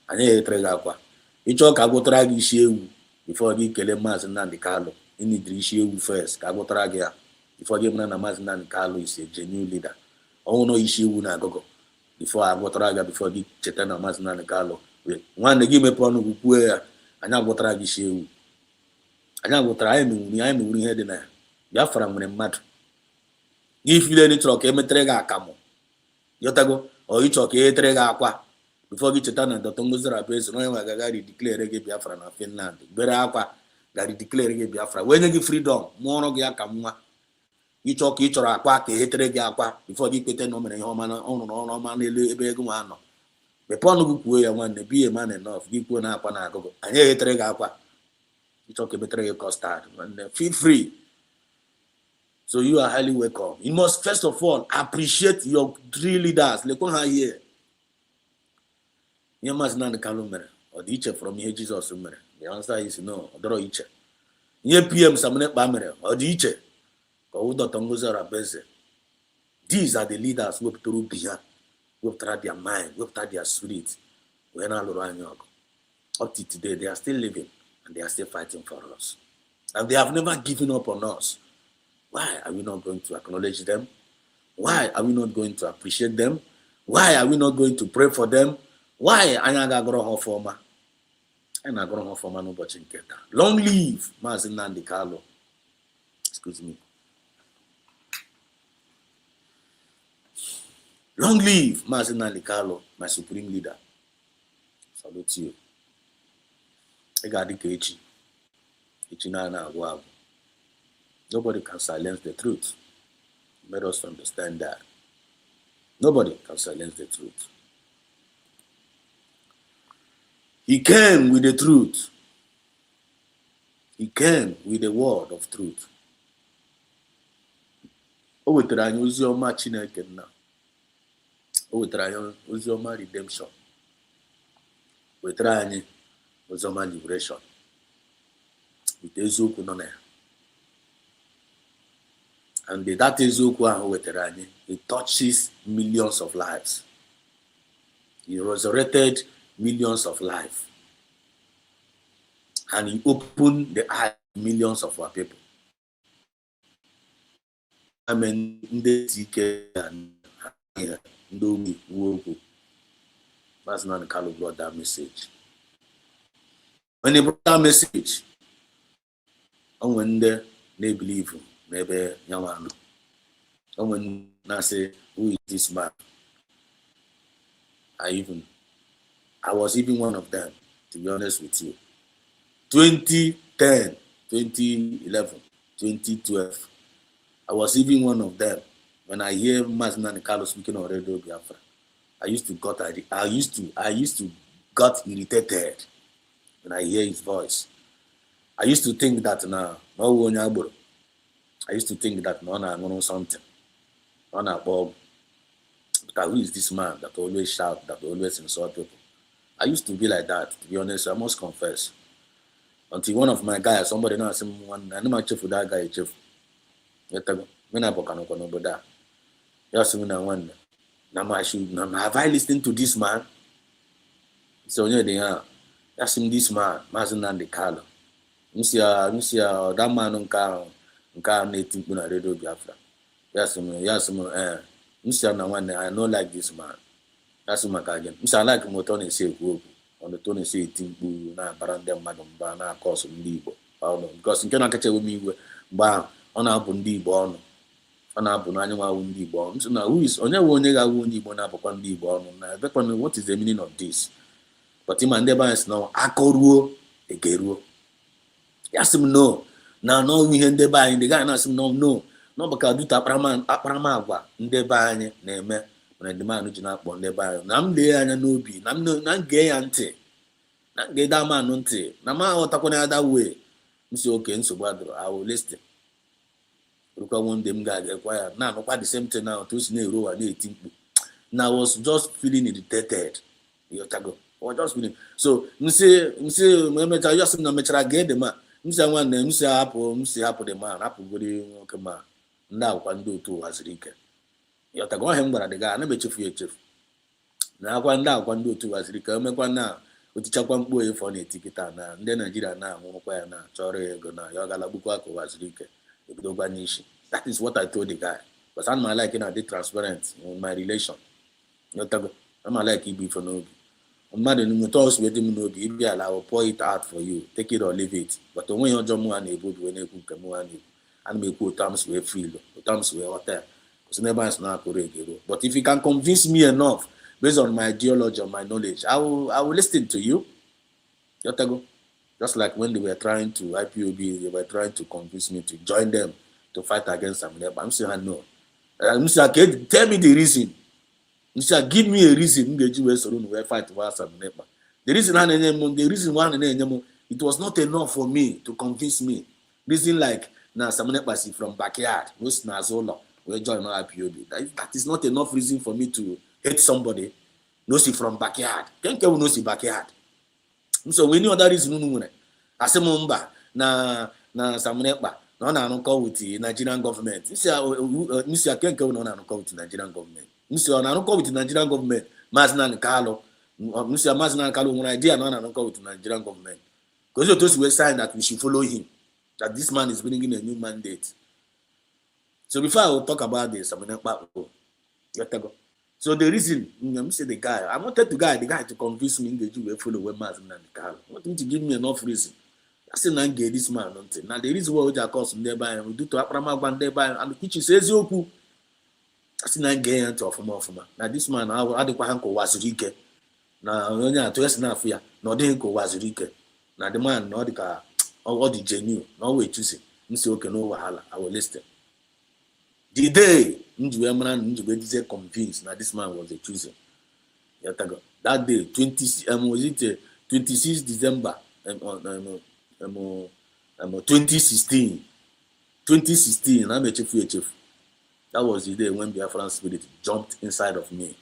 I need trade aqua. You talk about drag issue before you kill a mass and the Carlo. You need the issue first. Cabotragia. Before you na mass and Carlo is a genuine leader. Oh no issue na go. Before I got raga before the Chetana mass and Carlo. One they give me pound of poor, and I got drag issue. And I got try me, I'm moving head in there. Biafra when I'm mad. If you let it talk, trega camo. Yotago, or you talk a trega aqua. Before you chetana, the Tongozara base, no Gagari declare reggae Biafra na Finland. Better aqua, Gary declare reggae Biafra. When you give freedom, mono giacamua. You talk each or aqua, a trega aqua, before you put a nominee homan on man, beguano. The Ponogu way I want to be a man enough, give one up on a go. And a trega aqua. You talk a better costard, and feel free. So you are highly welcome. You must first of all appreciate your three leaders. Here. You must not the or the teacher from here Jesus. The answer is no. Draw each. You PM Samnet Bamere or the teacher. These are the leaders who have to be who have tried their mind, who have tried their spirit. Up to today, they are still living and they are still fighting for us. And they have never given up on us. Why are we not going to acknowledge them? Why are we not going to appreciate them? Why are we not going to pray for them? Why? Long live Mazin Nandi Carlo. Excuse me. Long live Mazin Nandi Carlo, my supreme leader. Salute you. Nobody can silence the truth. Let us understand that. Nobody can silence the truth. He came with the truth. He came with the word of truth. O wetara anyị ozi ọma Chineke nna. O wetara anyị ozi ọma redemption. Wetara anyị ozi ọma liberation. Wete eziokwu nọ na ya. And that eziokwu ahụ wetara anyị. It touches millions of lives. He resurrected millions of lives. And he opened the eyes of millions of our people. I mean, that's not the kind of brought that message. When they brought that message, and when they believe him, maybe Yamano. And when I say, who is this man? I was even one of them, to be honest with you. 2010, 2011, 2012. I was even one of them. When I hear Mazin and Carlos speaking on Radio Biafra, I used to got irritated when I hear his voice. I used to think that I used to think that no, something. But who is this man that always shout, that always insult people? I used to be like that, to be honest. I must confess. Until one of my guys, somebody now said, "I know my chief with that guy, chief." When I book on that, yes, when I wonder, now have I listened to this man? So ask him this man, Mazinandi Kalo. That man nka native na radio Biafra. Yes, na one I know like this man. That's my again. I like Motoni say on the Tony say Timbu na Barandem Madam Bana cause Libo. Because you cannot catch with me ba on our Bundi born. On our Bunanima Wundi born. So now who is on your one Wundi Bonapandi born? What is the meaning of this? But him and the is now Akoruo Egeruo. Yes, no. Now no we in the buying the guy asked him no because do Aparamagua in the buying name when the man which not born the buy. Nam de anya no be nam gay ante. Not gay that man nunte. Nama or takona that way. Mr. Okay, so I will listen. Look at one them guy acquire now quite the same thing now to snake row and 18. Now I was just feeling irritated. I was just feeling so Mr. Just na metra get the man. Mr. One Mr. Apple the man, Apple body man. Now can do two as Rika. You have to go him but the guy, never chief. Now one now can do two as Rika, make one now. With the Chapan boy for the ticket and then Nigeria now, Mokoyana, Chore, Gona, Yagala Bukwako was Rika. That is what I told the guy. Because I'm not like I did transparent in my relation. I'm not like be for no. I'm not in the talks with him no be. I will pour it out for you. Take it or leave it. But when you're John Moan able to when you come on and make good terms with free, terms with hotel. Because never is not correct. But if you can convince me enough based on my ideology or my knowledge, I will listen to you. Just like when they were trying to IPOB, they were trying to convince me to join them to fight against them. I'm saying no. Mr. Tell me the reason. Mr. Give me a reason. The reason why it was not enough for me to convince me. Reason like now Samunepa from backyard, most Nazola will join my IPOB. That is not enough reason for me to hate somebody. No see from backyard. Can't no see backyard. So we knew that reason. I say Mumba na Samunepa. No, call with the Nigerian government. Mr. Kenko no call with the Nigerian government. Mr. No call with the Nigerian government. Maznan Carlo. Mr. Maznan Carlo, one idea no call with the Nigerian government. Because you those were signed that we should follow him. That this man is bringing a new mandate. So before I will talk about this, Samunepa. So the reason, I'm say the guy, I wanted the guy to convince me that you will follow where Maznan Carlo. I want him to give me enough reason. I still not get this man. Now there is what I call some nearby and we do to Apramagan thereby and which is says Yoku. I still not get into a form. Now this man, I do Pahanko was Rike. Now only at West Nafia, no Denko was Rike. Now the man, no the car, or the genuine, no way choosing. Mr. Okeno Wahala, I will listen. The day Njueman convinced that this man was a chooser. That day, 26 December. 2016, I'm a chief. That was the day when Biafran spirit jumped inside of me.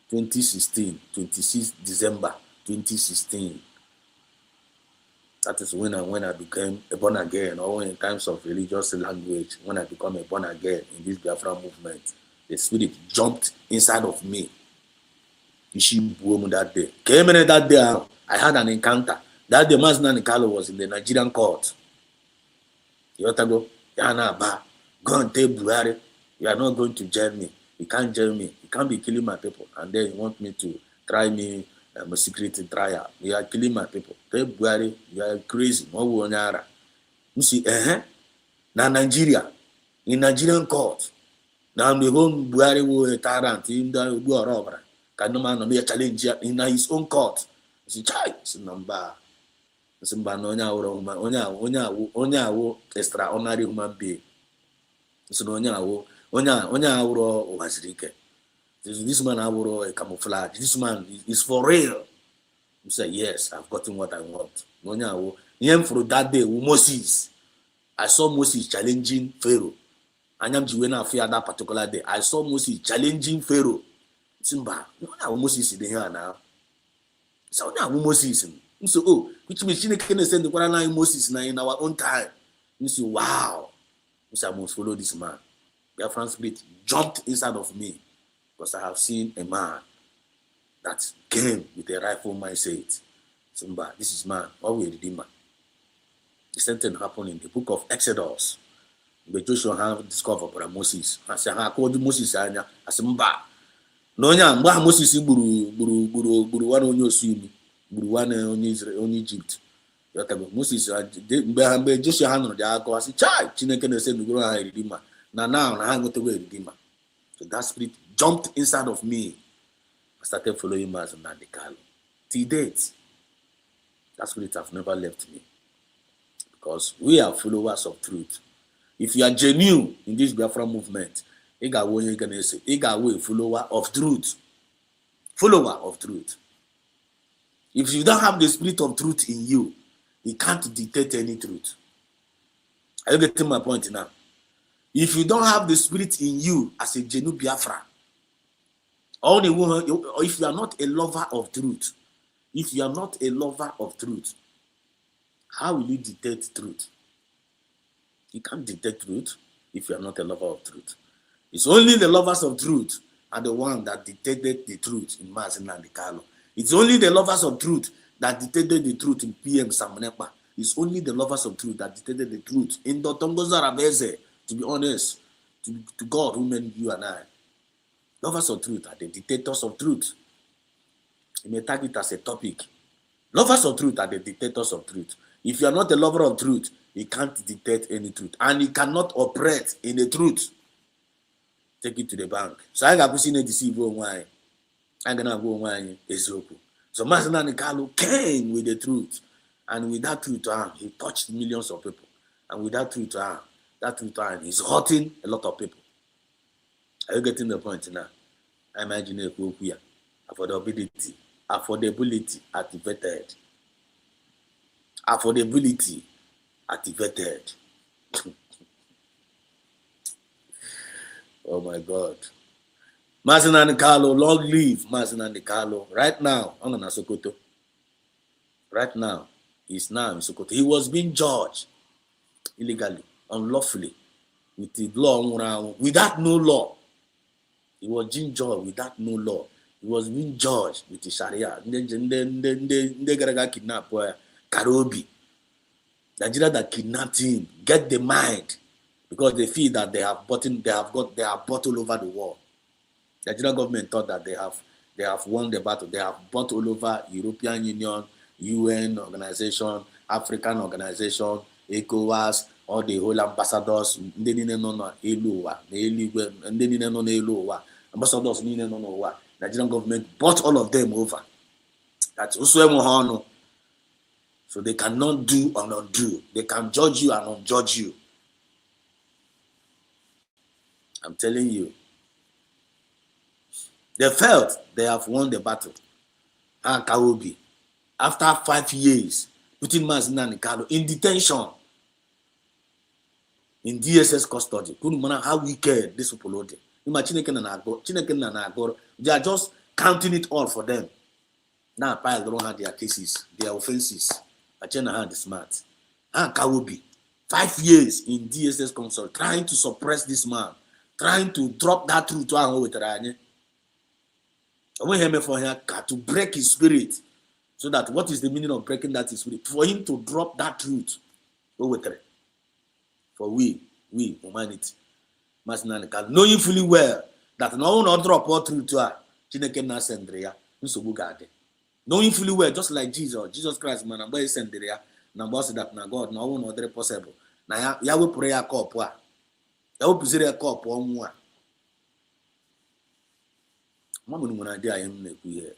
2016, 26 December 2016. That is when I became a born again, or in terms of religious language, when I become a born again in this Biafran movement, the spirit jumped inside of me. That day. Came in that day, I had an encounter. That the Maznan Kalo was in the Nigerian court. You have to go, Yana Ba, go and tell Buhari, you are not going to jail me. You can't jail me. You can't be killing my people. And then you want me to try me a secret trial. You are killing my people. Tell Buhari, you are crazy. You see, now Nigeria, in Nigerian court, now the home Buhari was a tyrant, in the robber. Can no man be a challenge in his own court. You see, child, number. Onya extraordinary human being. So onya wazirike. This man a camouflage. This man is for real. You say yes, I've gotten what I want. Onya even for that day Moses, I saw Moses challenging Pharaoh. Anyam jiwena fear that particular day. I saw Moses challenging Pharaoh. Simba, Moses is here now. So now Moses. So, which means you can send the Quran Moses now in our own time. You say, wow, I must follow this man. Biafran spirit jumped inside of me because I have seen a man that came with a rifle mindset. Simba, this is man, what will redeemer? The same thing happened in the book of Exodus. But Joshua had discovered Moses. I said, I called Moses. I said, no, Moses buru one on your swim, buru one on Egypt. Moses, Joshua had the alcohol. I said, child, Chineke said, we go and redeemer. Now, I go to redeemer. So that spirit jumped inside of me. I started following Mass and Nandikalo. Till date, that spirit have never left me. Because we are followers of truth. If you are genuine in this Biafra movement, you got a follower of truth. Follower of truth. If you don't have the spirit of truth in you, you can't dictate any truth. Are you getting my point now? If you don't have the spirit in you as a genuine Biafra, or if you are not a lover of truth, if you are not a lover of truth, how will you dictate truth? You can't dictate truth if you are not a lover of truth. It's only the lovers of truth are the ones that dictated the truth in Mazin and Carlo. It's only the lovers of truth that dictated the truth in PM Samanepa. It's only the lovers of truth that dictated the truth in Dotongo Zarabeze, to be honest, to God who made you and I. Lovers of truth are the dictators of truth. You may tag it as a topic. Lovers of truth are the dictators of truth. If you are not a lover of truth, you can't dictate any truth. And you cannot operate in the truth. Take it to the bank. So I got to see deceive why. I'm gonna go why Ezoku. So Mazina Nikalo came with the truth. And with that truth, he touched millions of people. And with that truth, he's hurting a lot of people. Are you getting the point now? I imagine a quote here. Affordability activated. Affordability activated. Oh my God. Mazin and Carlo, long live Mazin and Carlo. Right now, I'm in Sokoto. Right now, he's now in Sokoto. He was being judged illegally, unlawfully, with the law, without no law. He was being judged without no law. He was being judged with the Sharia. They got kidnapped. Karobi. Nigeria that kidnapped him, get the mind, because they feel that they are bought all over the world. The Nigerian government thought that they have won the battle. They have bought all over European Union, UN organization, African organization, ECOWAS, all the whole ambassadors. Ambassadors. Nigerian government bought all of them over. That's also so they cannot do or not do. They can judge you and unjudge you. I'm telling you. They felt they have won the battle. And Kawobi, after 5 years, putting Mazina and Carlo in detention, in DSS custody. Couldn't matter how wicked this people are. They are just counting it all for them. Now, they don't have their cases, their offenses. Achena had the smart. And Kawobi, 5 years in DSS consult, trying to suppress this man, trying to drop that truth to our way. To break his spirit. So that what is the meaning of breaking that spirit? For him to drop that truth. For we, humanity, knowing fully well that no one will drop all truth to her. Knowing fully well, just like Jesus Christ, man, I'm send there. Number that na God, no one other possible. Now, ya will pray a cup. Ya will present a cup or more. Mama, idea I am here.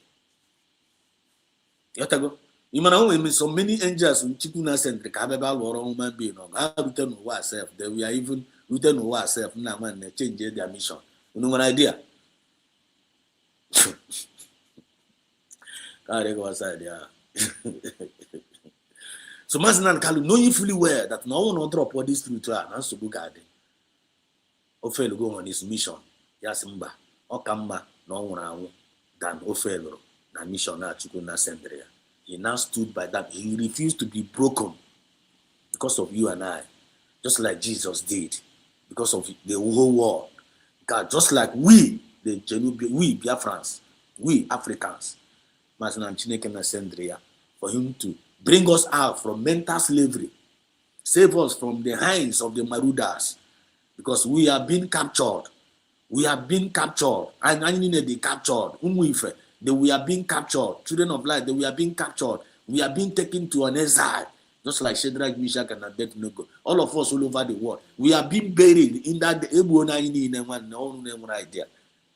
Yotago, you know, so many angels in Chikuna sent the Kababa or human being. I return to ourselves. That we are even return to ourselves now when they change their mission. You know what idea? God, go outside there. So, Mazinan Kalu, knowing fully well that no one will drop all this through to her, and so go garden. Ophel go on his mission. Yasimba, Okamba, no one than Ophel, the mission that Chukuna Sendria. He now stood by that. He refused to be broken because of you and I, just like Jesus did, because of the whole world. God, just like we Biafrans, We Africans, Mazinan Chineke na Sendria, for him to bring us out from mental slavery, save us from the hands of the marauders, because we are being captured. We have been captured. And I mean they captured. We are being captured. Children of light, we are being captured. We are being taken to an exile. Just like Shadrach, Meshach, and Abednego. All of us all over the world. We are being buried in that idea.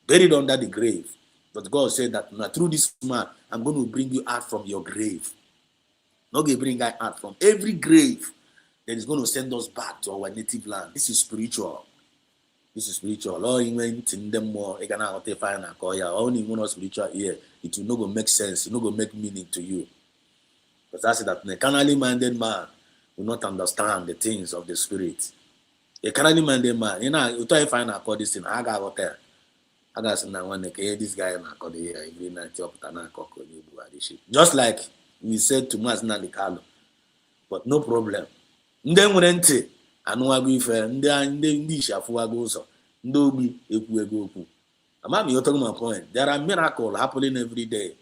Buried under the grave. But God said that through this man, I'm going to bring you out from your grave. Not going to bring you out from every grave that is going to send us back to our native land. This is spiritual. This is spiritual. All in them more, it cannot find a call. Only one spiritual here. It will not go make sense. It will not go make meaning to you. Because that's that the carnally minded man will not understand the things of the spirit. A carnally minded man, you try to find a call this thing. I got hotel. I got some one this guy and I call the here every night up just like we said to Mazna Nicalo. But no problem. Then when anụwago ife ndị isi afụwago ụzọ ndị ogbi ekwu ego okwu. Amami you're talking about point. There are miracles happening every day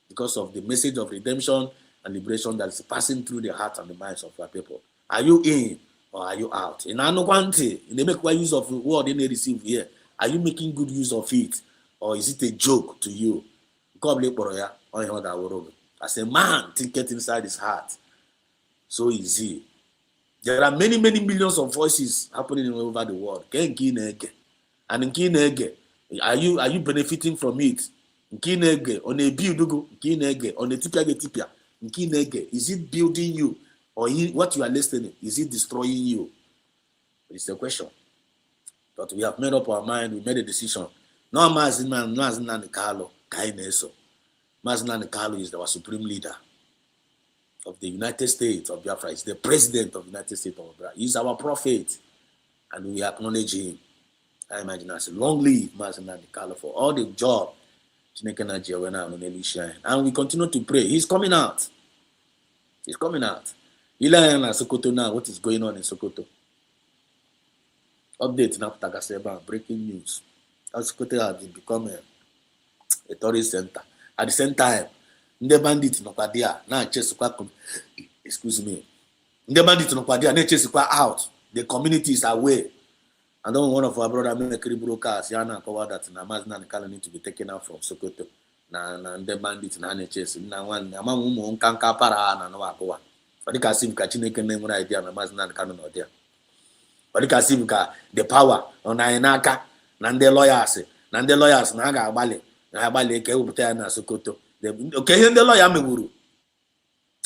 because of the message of redemption and liberation that is passing through the hearts and the minds of our people. Are you in or are you out? In Anokwanti, they make use of the word they receive here. Are you making good use of it, or is it a joke to you? As a man thinking inside his heart, so easy. There are many millions of voices happening all over the world. And in Kinege, are you benefiting from it? In Kinege, on a buildugo, Kinege, on a tipia, in Kinege, is it building you, or what you are listening, is it destroying you? It's a question. But we have made up our mind, we made a decision. No Mazinan Nikalo, Kaineso. Mazinan Nikalo is our supreme leader of the United States of Biafra. He's the president of the United States of Biafra. He's our prophet, and we acknowledge him. I imagine I say, long live Mazinan Nikalo for all the job. And we continue to pray. He's coming out. He's coming out. Ilayana Sokoto now, what is going on in Sokoto? Update now, Tagaseba, breaking news. Sokoto has become a tourist center. At the same time, the bandits no padia, na chesukwa, excuse me. The bandits no padia, na chesukwa out. The community is away. And then one of our brother military brokers, Yana, covered that Namazna and Kala need to be taken out from Sokoto. Na the bandits na chase. Na one, Amamu, Kanka Para, and Noakoa. But the Kasim Kachineke name idea, Namazna and Kala no there. But the Kasim the power on Nainaka, Nande lawyers, Naga Bale, Nabale, Keupta, Sokoto. Okay, and the lawyer Meguru.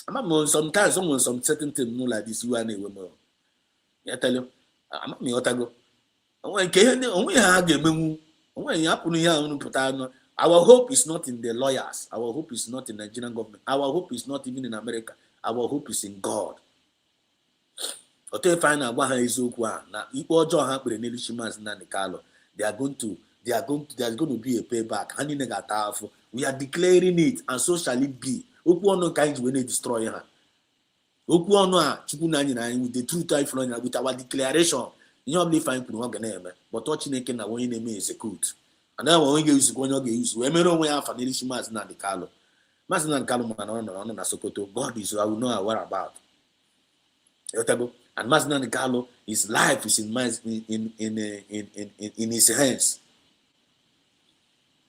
I'm sometimes someone some certain thing no like this, you and a woman. I tell you, I'm not me otago. Our hope is not in the lawyers. Our hope is not in the Nigerian government. Our hope is not even in America. Our hope is in God. There's going to be a payback. We are declaring it, and so shall it be. With the truth with our declaration. You know, fine but watching a na when name is a good. And then when you use when you use, we may know we have an issue as not the Carlo. Master and Carlo on Sokoto. God is I will know what about. And Master and Carlo, his life is in his hands.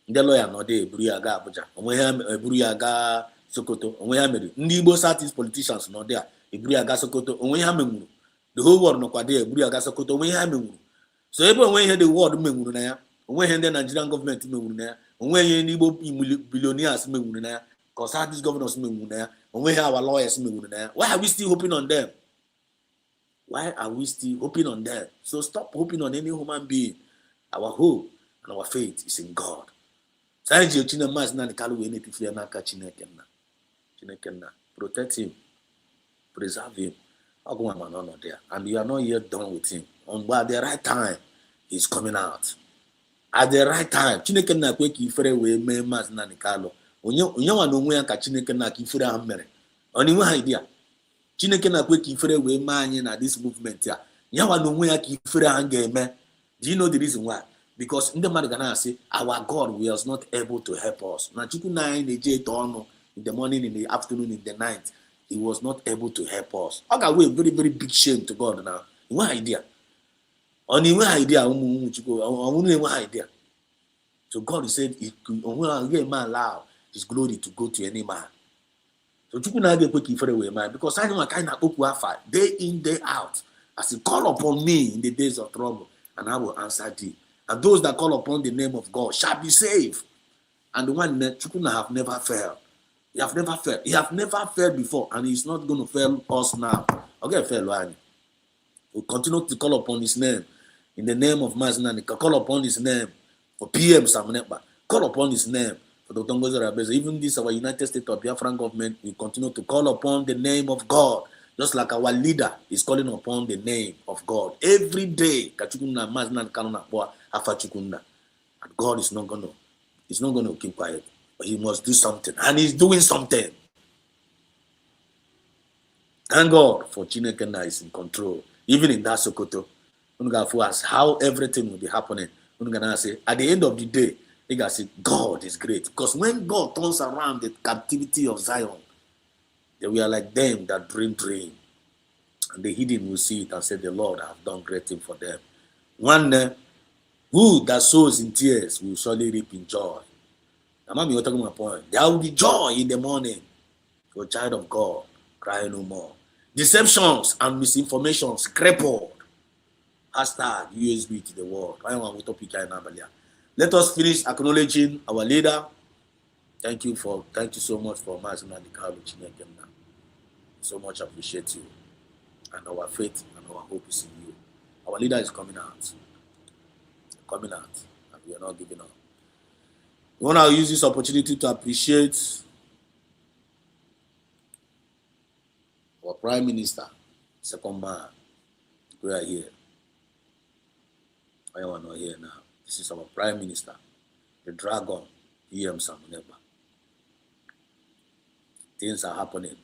The lawyer no dey Buriaga Abuja. Buriaga Sokoto. Nibo Satis politicians no there. Buriaga Sokoto. The whole world no kwade Buriaga Sokoto when you so everyone when hear the word memuru na ya, when the Nigerian government memuru na ya, when Nibo billionaires memuru na ya, cause these governors memuru na ya, when our lawyers memuru na ya. Why are we still hoping on them? Why are we still hoping on them? So stop hoping on any human being. Our hope and our faith is in God. Protect him, preserve him. And you are not yet done with him. At the right time, he's coming out. At the right time, Chineke na kwe ki ifere we me mas na nikalo. Onye wa no nwe ka Chineke na ki ifere ha mere. Oni nwe idea. Chineke na kwe ki ifere we ma anyi na this movement ya. Nya wa no nwe ka ifere ha ga eme. Do you know the reason why? Because in the man gonna say, our God was not able to help us. Now, in the morning, in the afternoon, in the night, he was not able to help us. Okay, we very, very big shame to God now. One idea. Only one idea. One idea. So God said, "He man allow His glory to go to any man." So you couldn't get quick for away, man, because I know I kind of up day in, day out. As He call upon me in the days of trouble, and I will answer thee. And those that call upon the name of God shall be saved. And the one that you couldn't have never failed. He have never failed. He have never failed before, and He's not going to fail us now. Okay, fail. We'll continue to call upon His name. In the name of Maznan, call upon His name for PM Samaneba. Call upon His name for the Tongozo Rabeza. Even this, our United States of Biafran government, we continue to call upon the name of God. Just like our leader is calling upon the name of God. Every day, Kachukuna Maznan Kanona Afachukunda. And God is not gonna keep quiet. But He must do something. And He's doing something. Thank God for Chinekena is in control. Even in that Sokoto, for us how everything will be happening. Say, at the end of the day, they gotta say, God is great. Because when God turns around the captivity of Zion, they were like them that dream. And the hidden will see it and say, the Lord have done great thing for them. One who that sows in tears will surely reap in joy. I'm talking my point. There will be joy in the morning for a child of God. Cry no more. Deceptions and misinformations crippled. Hashtag USB to the world. Let us finish acknowledging our leader. Thank you so much for Mazina Dikalu Chinekena. So much appreciate you. And our faith and our hope is in you. Our leader is coming out. And we are not giving up. We want to use this opportunity to appreciate our Prime Minister, second man. We are here. I am not here now. This is our Prime Minister, the Dragon, PM Samuneba. Things are happening.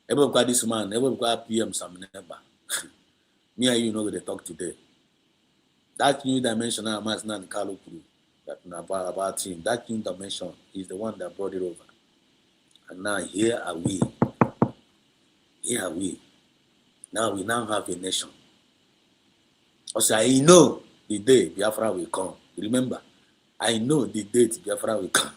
Everybody this man, everybody PM Samuneba. Me and you know what they talk today. That new dimension I'm asking the Carlo Crew about him. That new dimension is the one that brought it over. And now here are we. Now we have a nation. Also, I know the day Biafra will come. Remember, I know the date Biafra will come.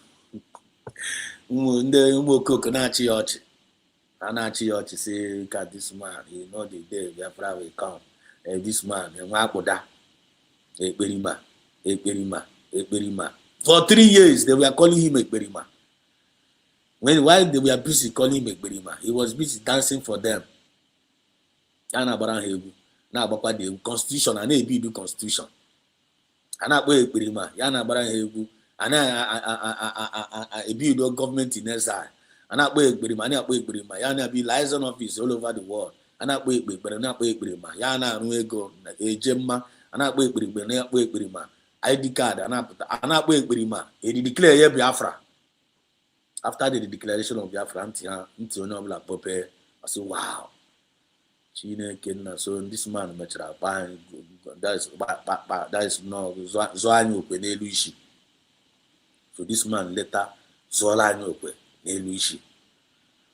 Anachi say, look at this man. You know the day Biafra will come. This man, Ekperima. For 3 years, they were calling him Ekperima. While they were busy calling him Ekperima, he was busy dancing for them. Now the constitution, and they do constitution. Ekperima, build government in exile. Ekperima, Yana be liaison office all over the world. Ekperima, Yana Nuego, Ejemma. Ekperima, ID card, Ekperima, he declare Biafra. After the declaration of Biafra, I say, wow. So this man, that is no Zoanyo Peneluishi. So this man later Zolanyo Peneluishi.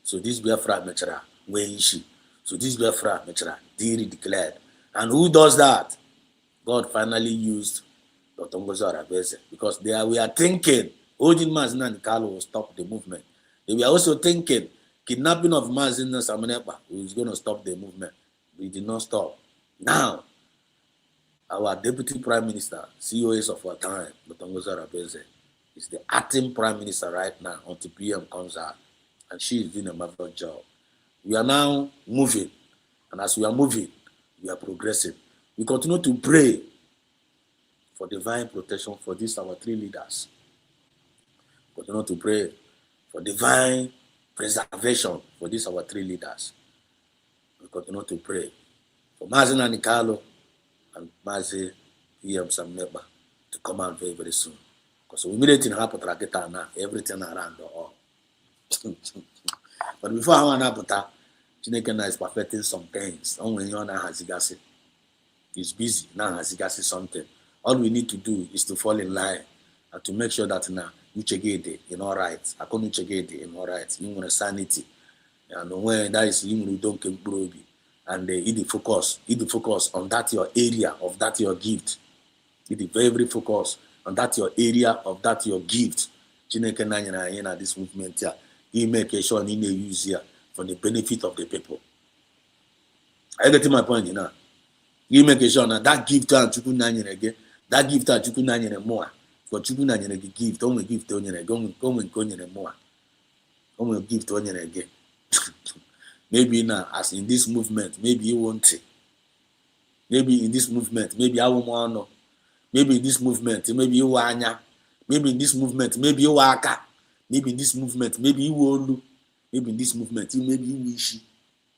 So this Biafra Metra, Weishi. So this Biafra Metra, Diri declared. And who does that? God finally used Tongozo Arabese because we are thinking holding Mazina and Carlo will stop the movement. They were also thinking kidnapping of Mazina Samanepa was going to stop the movement. We did not stop. Now, our Deputy Prime Minister, COS of our time, Tongozo Arabese, is the acting Prime Minister right now until PM comes out. And she is doing a marvelous job. We are now moving. And as we are moving, we are progressing. We continue to pray for divine protection for these our 3 leaders. We continue to pray for divine preservation for these our 3 leaders. We continue to pray for Mazina Nikalo and Mazi PM Samneba to come out very, very soon. Because we immediately happen to now, everything around the all. But before I want to happen, Chinekena is perfecting some things. Only you know has He's busy now. As he can see something, all we need to do is to fall in line and to make sure that now you check it in all right. I can't check it in all right. You want sanity, and when that is you don't can grow, and you focus on that your area of that your gift. You very focus on that your area of that your gift. Chineke na this movement here. You make sure you use here for the benefit of the people. I get to my point, you know. You make sure that gift and Chukwu nanyere again. That gift and Chukwu nanyere more. For Chukwu nanyere gift, only gift onyere again. Only more. Only gift onyere again. Maybe now, as in this movement, maybe you want it. Maybe in this movement, maybe I won't want to. Maybe in this movement, maybe you wanya. Maybe in this movement, maybe you waka. Maybe in this movement, maybe you olu. Maybe in this movement, maybe you wishy.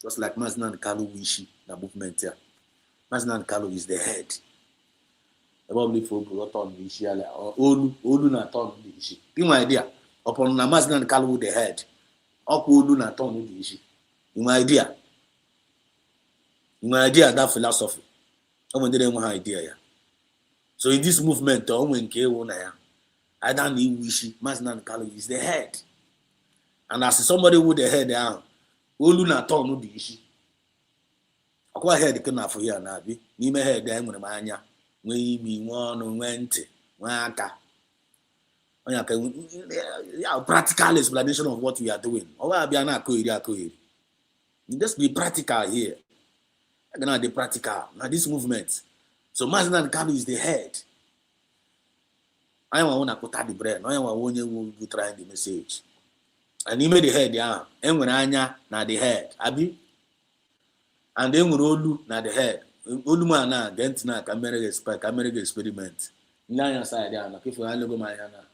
Just like Maznan Kalu wishy, the movement here. Maznan Kalu is the head. Probably for Broton wishy or olu na ton wishy. Give my idea. Upon Maznan Kalu the head. Up olu na ton wishy. In my idea. In my idea, that philosophy. I didn't have idea. So in this movement, I don't need wishy. Maznan Kalu is the head. And as somebody with the head down, olu na ton no the issue. Akwa head can for here na bi. Ni me head there nwere anya. Nwe imi nwe ntị, nwe aka. Onya ka practical explanation of what we are doing. Owa bia na akoiri. Just be practical here. I gonna be practical. Now this movement. So Maznan Kalu is the head. I want to put the brain. I want to try the message. And he made the head, yeah. And when Anya na the head, Abi. And then when Olu na the head. Olu na gent na camera experiment. Nanya side ya na kifu halogo mayana.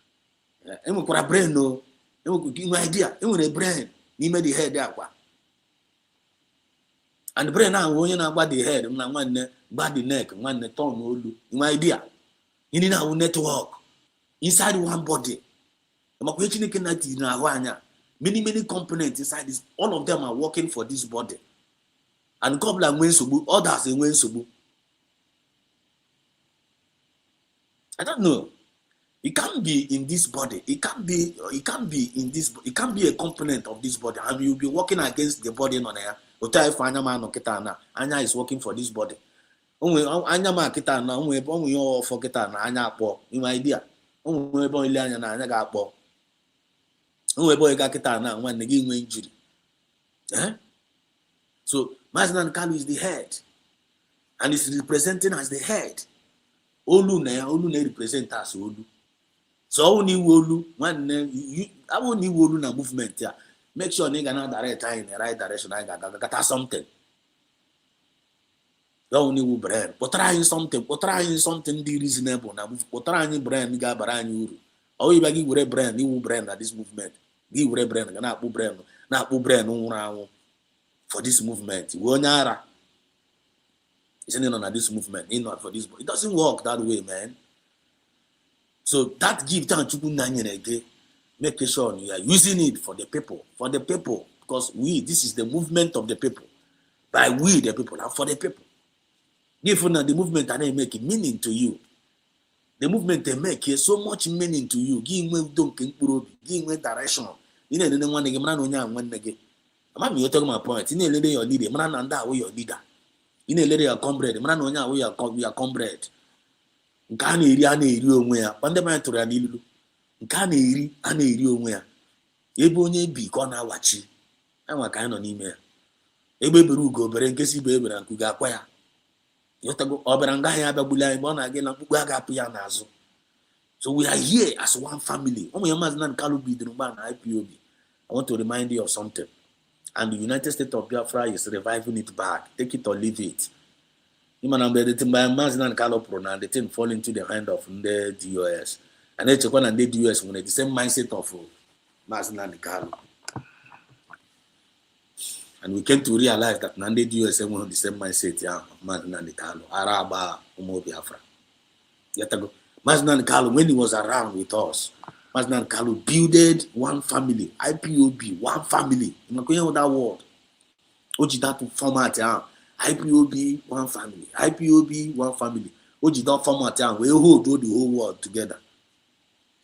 Emu kwa brain no. Emu give my idea. Emu the brain. He made the head ya kwa. And the brain na wonye na gba the head. Na nwanne gba the neck. Nwanne turn Olu. My idea. You need a network inside one body. Many components inside this. All of them are working for this body. And couple and others in Wensubu. I don't know. It can't be in this body. It can't be in this. It can't be a component of this body. And you'll be working against the body on air. Anya is working for this body. Anya ma kita na onwe yo for kita na anya akpo. In my idea. Onwe bo ile anya na anya ga akpo. Onwe bo ga kita na nwanne gi nwe injury. So Maznan Kalu is the head. And is representing as the head. Olu na represent as Olu. So only Olu nwanne I won't need Olu na movement here. Make sure nigga na direct in the right direction. I got something. You only will brand. But trying something the reasonable. Now, but trying brand, nigga, brand you. Or you bagi with a brand, you brand at this movement. Give a brand, not put brand for this movement. Wonyara. Isn't it on this movement? Not for this. It doesn't work that way, man. So that gift and Chukwu again. Make sure you are using it for the people. Because this is the movement of the people. By we, the people, and for the people. If the movement are making meaning to you, the movement they make is so much meaning to you. Give me direction. You know, the one again, man, one again. I'm talking my point. You know, your leader, man, and that way your leader. You know, your comrade, man, on your comrade. Can you where? Fundamental and ilu. Can you where? Ebonye be corner watching. I'm a kind of email. Ebe Berugo, Berenkesi Baby and Kugakwaya. Yotago Oberangaya Babula, one again, and Kugapianazo. So we are here as one family. Only a man Kalu be the Ruban IPOB. I want to remind you of something. And the United States of Biafra is reviving it back. Take it or leave it. You man, the thing by Maznan Kalu Prona, the thing fall into the hand of the DOS. And they check on the DOS when the same mindset of Maznan Kalu. And we came to realize that Nande US have the same mindset, yeah, Maznan Kalu, Araba, Umo Biafra. Yetago. Maznan Kalu, when he was around with us, Maznan Kalu builded one family, IPOB, one family. You know that word. Oji that format, yeah. IPOB one family, IPOB one family. Oji don't format and we hold the whole world together.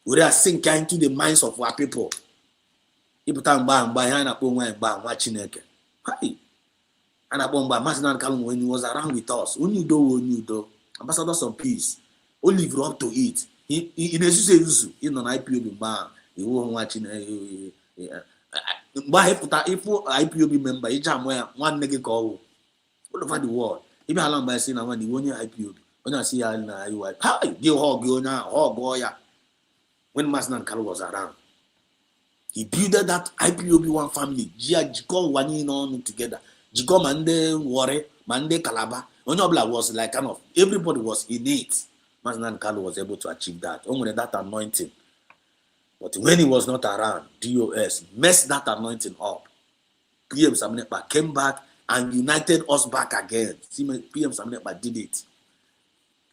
We are sinking into the minds of our people. People talk about and Chineke. Hi. And about Mazinan Kalum when he was around with us. When you do, ambassadors of peace. All live up to it. He is in an IPOB man. He won't watching if IPOB member, each time one nigga call all over the world. Even along by saying, I want the one IPOB. When I see how you are, hi, you hog, you now, hog, boy. When Masnan Kalu was around, he built that IPOB one family. Jiko one in on together. Jiko Mande, Ware, Mande, Kalaba. Onyobla was like kind of everybody was in it. Masnan Kalu was able to achieve that. Only that anointing. But when he was not around, DOS messed that anointing up. PM Samenepa came back and united us back again. See, PM Samenepa did it.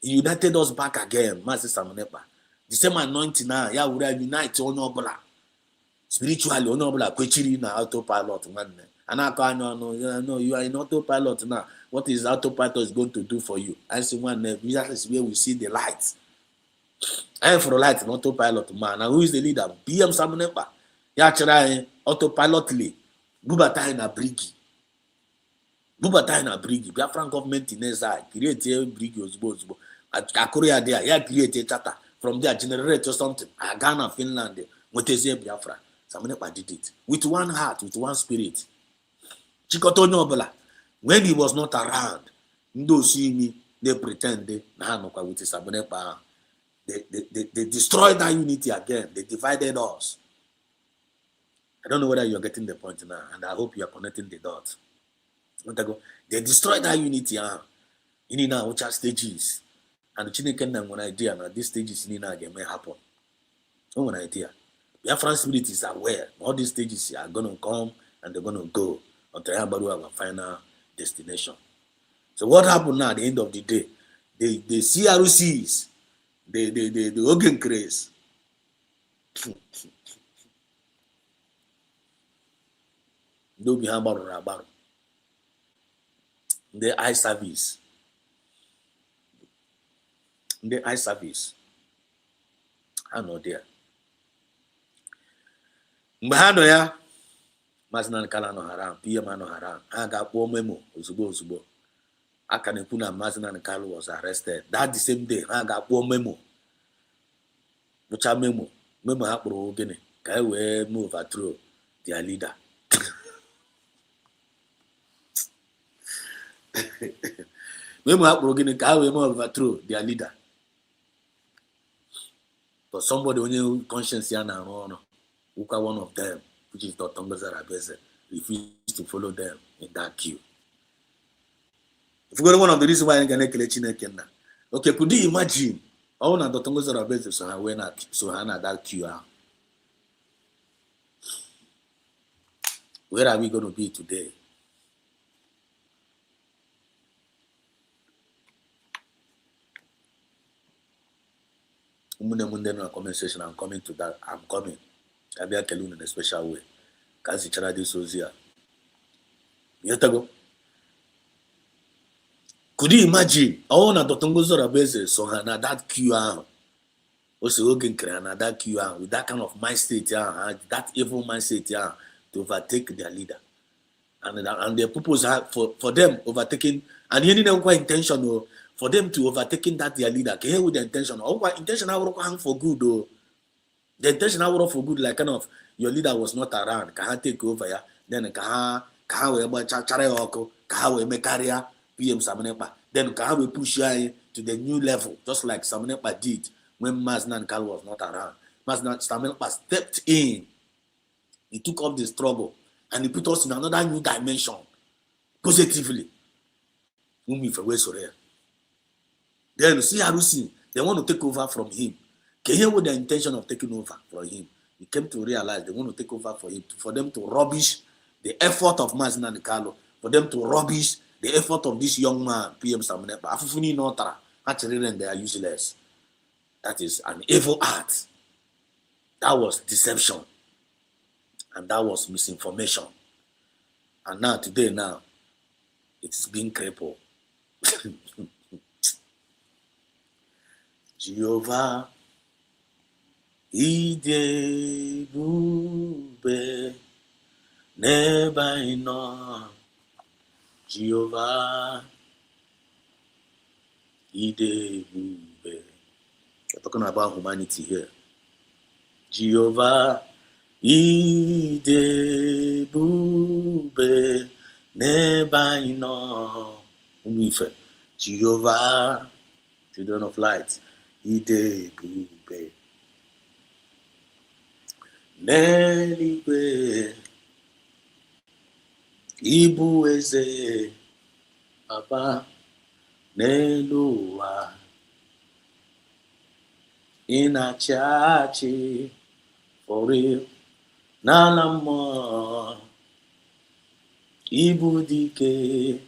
He united us back again, Master Samenepa. The same anointing now, yeah, we are united Onobla. Spiritually, Onobla, Kwechiri na autopilot, man. And I can't know, you are in autopilot now. What is autopilot is going to do for you? I see one, that is where we see the light. I am for light in autopilot, man. Now, who is the leader? PM Samenepa. Yeah, try autopilotly. Bubata na Brigi. Bubata na Brigi. Biafran government in Ezai. Create a Brigi Ozbo. At Korea there. Yeah, create a charter. From there, generate or something. Ghana, Finland. What is here, Biafra? Samenepa did it. With one heart, with one spirit. Chikoto Nobela. When he was not around, those see me, they pretend they with Samenepa. They destroyed that unity again. They divided us. I don't know whether you're getting the point now, and I hope you are connecting the dots. They destroyed that unity. In now, which are stages. And the Chineke one idea, and these stages in again may happen. One idea. Biafran spirit is aware. All these stages are going to come and they're going to go until everybody have a final destination. So what happened now at the end of the day? The CROCs, the organ craze. No be about the eye service. The eye service. I know there. Mbahano ya Masnan Kala no haram, PM no haram. I got one memo, Uzubo. I can put a Masnan Kala was arrested. That the same day, I got one memo. Which a memo happen again. Can we move through their leader? Memo happen again. Can we move through their leader? But somebody on your conscience here now, one of them, which is Dr. Ngozarabeze, refused to follow them in that queue. If you go to one of the reasons why I'm going to kill Chineke, okay, could you imagine? I want Dr. Ngozarabeze so Hannah that queue. Where are we going to be today? No comment section. I'm coming to that. I'm coming. I'll be telling in a special way. Because it's already so here. Could you imagine? I want to Dr. Ngozarabeze so Hannah that QR. Also, Hogan Krana that QR with that kind of mind state, that evil mind state, to overtake their leader. And their purpose for them overtaking, and you didn't quite intentional for them to overtaking that their leader. Can you with the intention? Or intention I work for good though. The intention I work for good, like kind of your leader was not around. Can take over ya? Then can we make career PM Samenepa? Then can we push you to the new level, just like Samenepa did when Masnan Kal was not around. Samenepa stepped in. He took up the struggle and he put us in another new dimension positively. Then CRC, they want to take over from him. Can you hear with the intention of taking over from him? He came to realize they want to take over for him, for them to rubbish the effort of Masnan Kalo, for them to rubbish the effort of this young man, PM Samenepa. Afufuni Notara, actually, they are useless. That is an evil act. That was deception. And that was misinformation. And now, today, It's been crippled. Jehovah, idebube never enough. Jehovah, idebube. We're talking about humanity here. Jehovah, idebube never enough. Jehovah, children of light, idebube. N'eluigwe, ibu eze, Papa, n'elu ụwa, ị na-achị achị, for real, n'ala mmụọ, ibu dike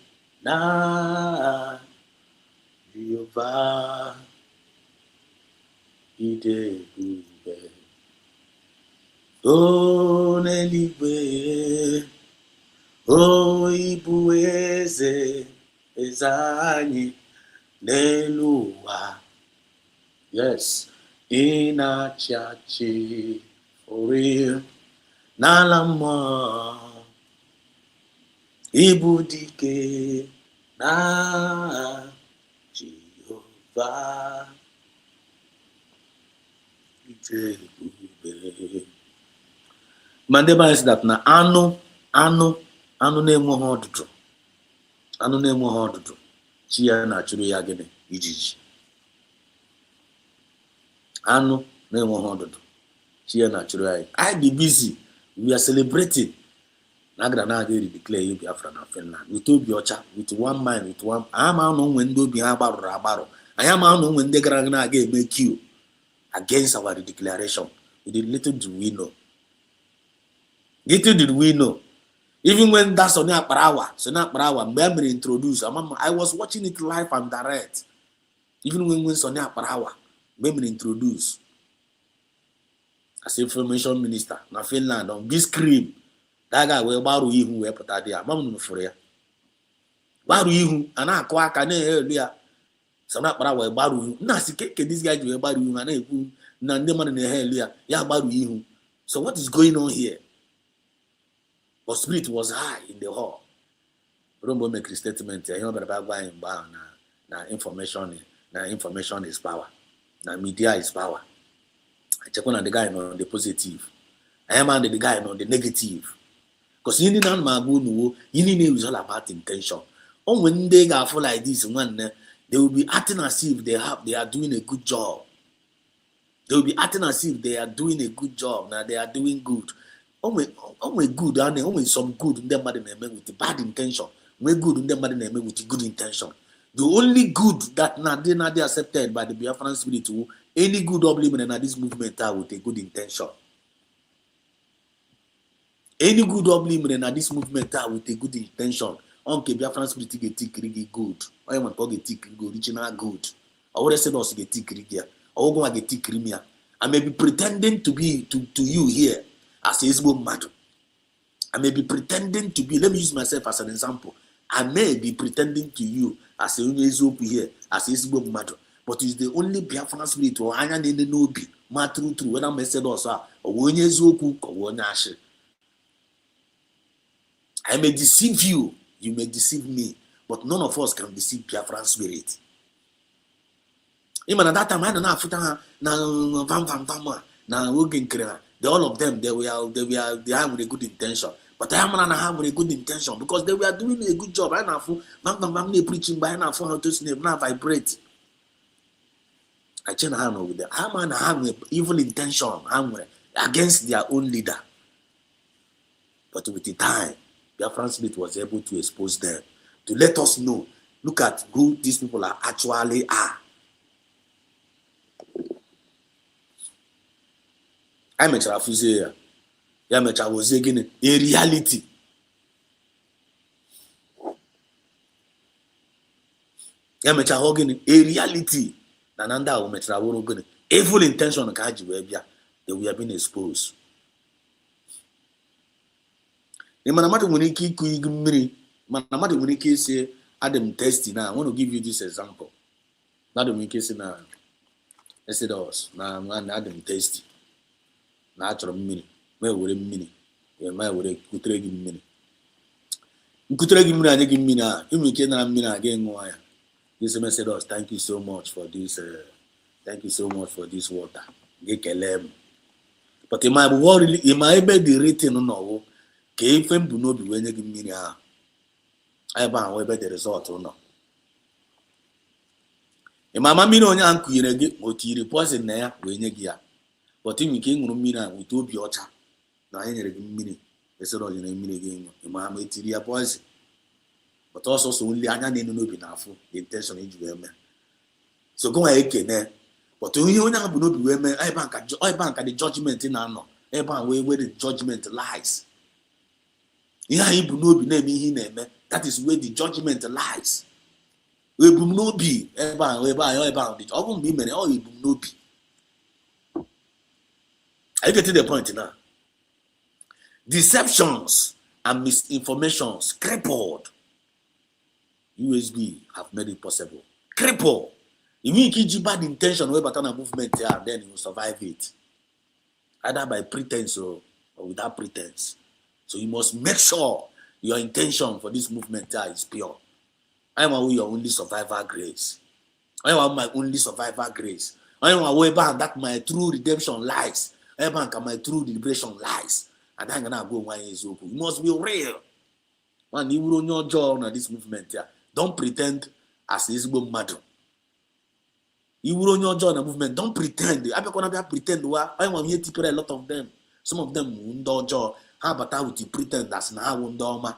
na Jehova, idebube. O n'eluigwe, o ibu eze, eze anyị n'elu ụwa. Yes, ị na-achị achị, for real, n'ala mmụọ, ibu dike na Jehova, idebube. Ma ndị be anyị sị that na anụ na-enweghị ọdụdụ, anụ na-enweghị ọdụdụ, chi ya na-achụrụ ya gịnị? Ijiji. Anụ na-enweghị ọdụdụ, chi ya na-achụrụ ya. I be busy, we are celebrating. Na-agara na-aga declare Biafra na Finland with obi ọcha, with one mind, with one. Anyị ma na onwe ndị obi ha gbarụrụ agbarụ. Anyị ma na onwe ndị gara na-aga eme queue against our declaration. Little did we know. Little did we know. Even when that Sonia Parawa, mgbe I introduce, I was watching it live and direct. Even when Sonia Parawa, mgbe introduce as information minister na Finland on this screen, that guy wee gbarụ ihu wee pụta dị ya, mamụ nụfụrụ ya. Gbarụ ihu, a na-akụ aka na-elu ya. Sonia Parawa gbarụ ihu. Nna si keke this guy ji wee gbarụ ihu, a na-ekwu na ndị mmadụ na-ehe elu ya, ya gbarụ ihu. So what is going on here? But spirit was high in the hall. Rumbo make a statement here. Na information is power. Na media is power. I check on the guy on the positive. I am on the guy on the negative. Because you need not know, you need to all about intention. Oh, when they are full like this, one they will be acting as if they are doing a good job. They will be acting as if they are doing a good job. Now they are doing good. Only good, and only some good in them with bad intention. We good in them with good intention. The only good that they accepted by the Biafran spirit, any good obligation in this movement are with a good intention. Any good obligation in this movement are with a good intention. Okay, Biafran spirit get really good. I want to get good, original good. I would say also get here. I will go get crimia. I may be pretending to be to you here as a Isbo madu. I may be pretending to be, let me use myself as an example. I may be pretending to you as a Isbo here, as a Isbo madu. But it's the only Biafran spirit or I need to know be ma true when I'm said also or when you zoku or one ash. I may deceive you, you may deceive me, but none of us can deceive Biafran spirit. Even at that time, I don't know if all of them they are with a good intention. But I am not have a good intention because they were doing a good job. I know preaching by now for how to now vibrate. I change hand with them. I am have an evil intention against their own leader. But with the time, Biafran spirit was able to expose them, to let us know, look at who these people are actually are. I met a fuzzy. I met a was again a reality. I met a hogan a reality. Nananda will met a wogan. Evil intention of Kaji they we have been exposed. The manamata when he keep miri Man, nobody will say Adam testing now. I want to give you this example. Adam will say now. Exodus na man Adam testing. Na achọrọ mmiri. Ma were mmiri. Ma were kutere gị mmiri. Nkutere gị mmiri anye gị mmiri a. Ime ike na mmiri a ga ṅụọ ya. This Exodus, thank you so much for this. Thank you so much for this water. Gị kelee m. But in my world, in my ebe written no. Ka ife mbụ n'obi wee nye gị mmiri ahụ. Ebe ahụ ebe the result nọ. Ịmama mmiri onye ahụ kụnyere gị ma o tiri poison na ya wee nye gị ya. But ime ike ịṅụrụ mmiri ahụ wite obi ọcha na anyị nyere gị mmiri esoro nyere mmiri gị ịṅụ. Ịmama etiri ya poison. But ọsọsọ nli anya na-enu n'obi na afụ the intention iji wee mee. So go ahead ekene. But ihe onye ahụ bụ n'obi wee mee ebe anka the judgment na-anọ. Ebe ahụ where the judgment lies. Ihe anyị bụ n'obi na-eme ihe ị na-eme. That is where the judgment lies. Ebum n'obi ebe ahụ dị. Ọ bụ mgbe ị mere ọ ebum n'obi. I get to the point now. Deceptions and misinformations crippled. USB have made it possible. Cripple. If you keep bad intention way but on a movement there, then you will survive it. Either by pretense or without pretense. So you must make sure your intention for this movement there is pure. I am your only survivor grace. I am my only survivor grace. I am aware that my true redemption lies. I am my true liberation lies. And I'm gonna go one is open. You must be real. Man, you will know your job on this movement here. Don't pretend as this go mad. You will know your job on the movement. Don't pretend. I'm not gonna pretend. I want here to a lot of them. Some of them won't do job. How about how would you pretend that's now won't do ma?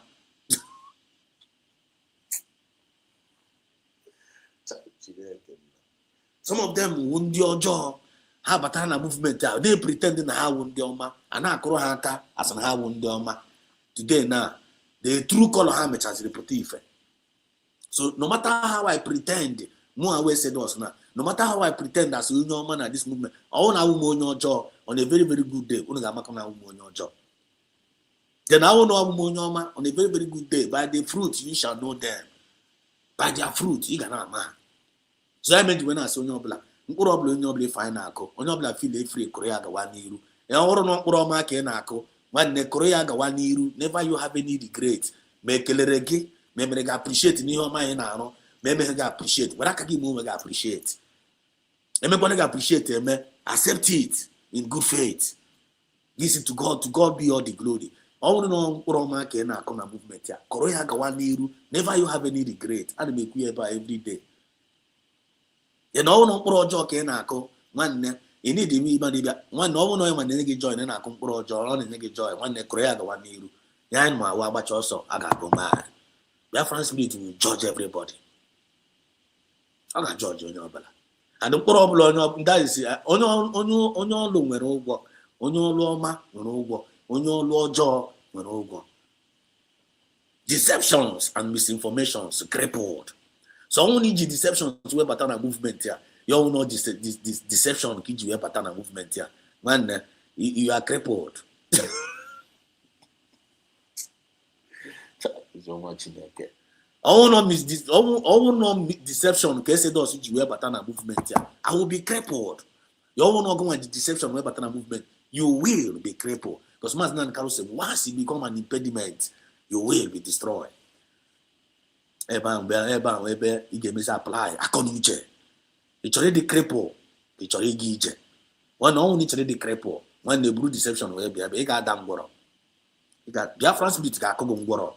Some of them won't do your job. How about how movement? They pretending how won't do ma? And I call her as an how won't do ma. Today now, the true color hammer as repetitive. So no matter how I pretend, more always said us now. No matter how I pretend as you know man at this movement, I want to know your job on a very, very good day. Only I'm on your job. Then I will know man on a very, very good day. By the fruit you shall know them. By their fruit, you cannot man. So I meant when I saw your black. Probably on your fine ako. On your black feel free Korea ga 1 year. And all no Kuroma can ako. When the Korea ga 1 year, never you have any regret. Make a reggae. Maybe I appreciate in your mind now. Maybe I appreciate. But I can give more appreciate. I'm going to appreciate it, accept it in good faith. Listen to God be all the glory. I want to know Kuroma can come a movement here. Korea ga 1 year, never you have any regret. And make we every day. You know, no project can ako. One, you need to be one no one nigga join and I come project on a nigga join. One Korea ga 1 year. Yan ma wabaч also I got go mad. Biafra spirit will judge everybody. I got judge on your bella. And the problem on that is on your loom when over, on your loma when over, on your law jaw when over. Deceptions and misinformations crippled. So only the deceptions to a pattern movement here. You all know this deception kids you a pattern movement here. Man, you are crippled. So much in there. I will not deception. Case does you wear pattern movement here. I will be crippled. You all not go the deception wear pattern movement. You will be crippled because Maznan Carlos said once you become an impediment, you will be destroyed. Ebe you get me apply. I can't use it. It's already crippled. It's already gije. One only already crippled. When the blue deception will be a got damn goro. You got Biafra spirit got goro.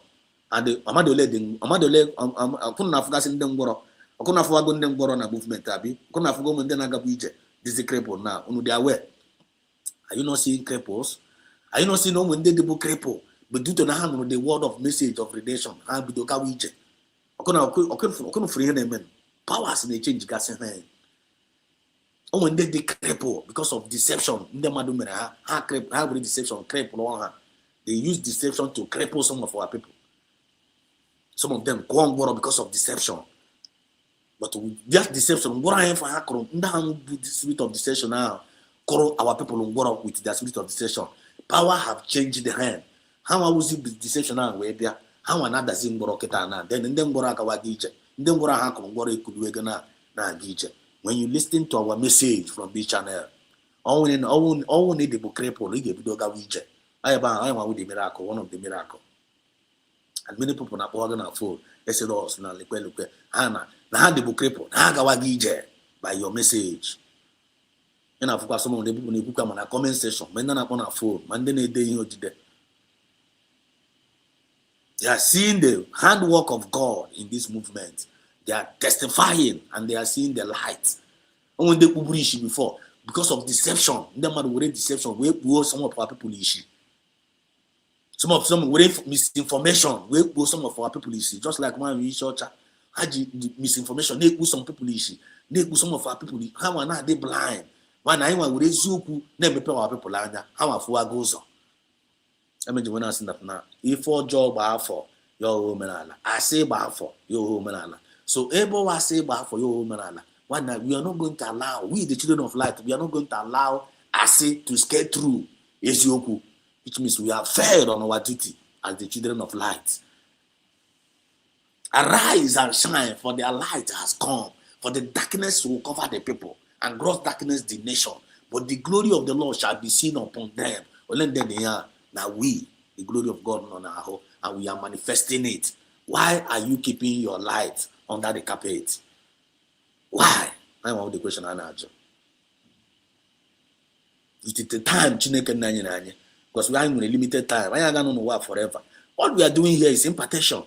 And the Amadole, I couldn't have gas in them goro. I couldn't have wagon them goro on a movement. Abi, couldn't have gone and then I got bije. This is cripple now. They are aware. Are you not seeing cripples? Are you not seeing no when they do cripple? But due to the word of message of redemption, I'll be the Kawije. I couldn't free them. Powers in the change gas in hand. Oh, when they cripple because of deception, the madumera, how deception cripple on her. They use deception to cripple some of our people. Some of them go on water because of deception. But that deception, what I am for her, down with the spirit of deception now, call our people on water with the spirit of deception. Power have changed the hand. How was it deception now? ha nwa na-adazi mgbọrọ kịta na then ndị mgbọrọ akawaga ije ndị mgbọrọ ha kụrụ mgbọrọ ekuruego na-aga ije. When you listen to our message from this channel, ọnwụ na ịdị bụ crippled, ị ga-ebido gawa ije. Anyị nwa the miracle, one of the miracle. And many people na-akpọ gị na phone esedos na lekwe ha na ha dị bụ crippled, ha agawaga ije by your message. Ị na-afụkwa some of the people na-ekwukwa ma na comment section ma ndị na-akpọ na phone ma ndị na-ede ihe odide. They are seeing the handwork of God in this movement. They are testifying and they are seeing the light. And when they publish before, because of deception, the man with deception, we go some of our people issue. Some with misinformation, we go some of our people issue. Just like when we church, had misinformation, they go some people issue. They go some of our people. How are they blind? When I want with Zuku, never pay our people anya. How our goes on. I mean, when I say that now, if for job are for your woman, I say bar for your woman. So, able I say bar for your woman. One night we are not going to allow, we the children of light, we are not going to allow Ase to skate through Ezioku, which means we are failed on our duty as the children of light. Arise and shine, for their light has come, for the darkness will cover the people, and gross darkness the nation. But the glory of the Lord shall be seen upon them. Well, then they are. Now we, the glory of God on our whole, and we are manifesting it. Why are you keeping your light under the carpet? Why? I want the question I answer. It is the time because we are in a limited time. I am going to work forever. All we are doing here is impartation,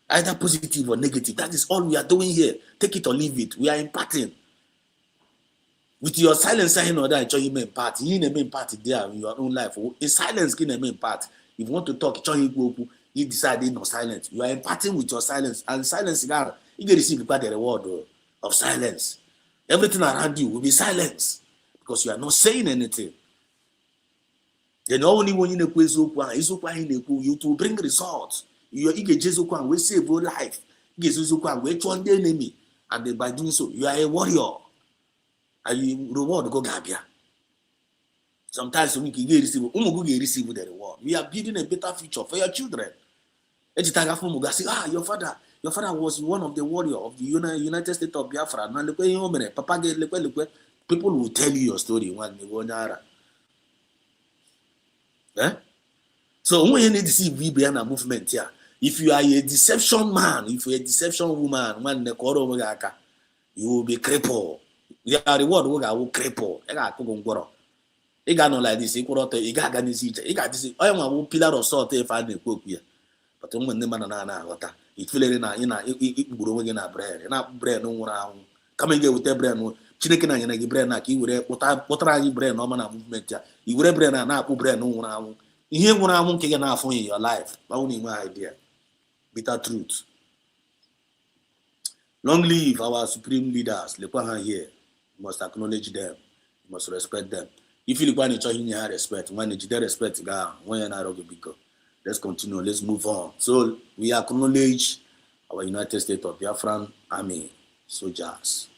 either positive or negative. That is all we are doing here. Take it or leave it. We are imparting. With your silence saying or that, you may impart. You may impart there in your own life. In silence, you may impart. If you want to talk, you decide in silence. You are imparting with your silence, and silence, you can receive the reward of silence. Everything around you will be silence because you are not saying anything. Then only when you you to bring results. You will save your life. You will the enemy, and then by doing so, you are a warrior. And you reward go Gabia. Sometimes we can receive the reward. We are building a better future for your children. Your father was one of the warriors of the United States of Biafra. People will tell you your story one. So when you need to see VBN movement here, if you are a deception man, if you are a deception woman, you will be crippled. Your reward will cripple. You got no like this. You got this. You got this. I am a pillar of salt if I didn't cook here. But when the man water, it feel in a bread, and not bread no round. Come and get with the bread. Chicken and a bread, you would what are you bread no man movement? You would have bread and apple bread no round. You hear what I won't get enough in your life. Only my idea. Bitter truth. Long live our supreme leaders. Lepahan here. You must acknowledge them. You must respect them. If you want to have respect, when you respect, when you're not a big go. Let's continue. Let's move on. So we acknowledge our United States of Biafran Army soldiers.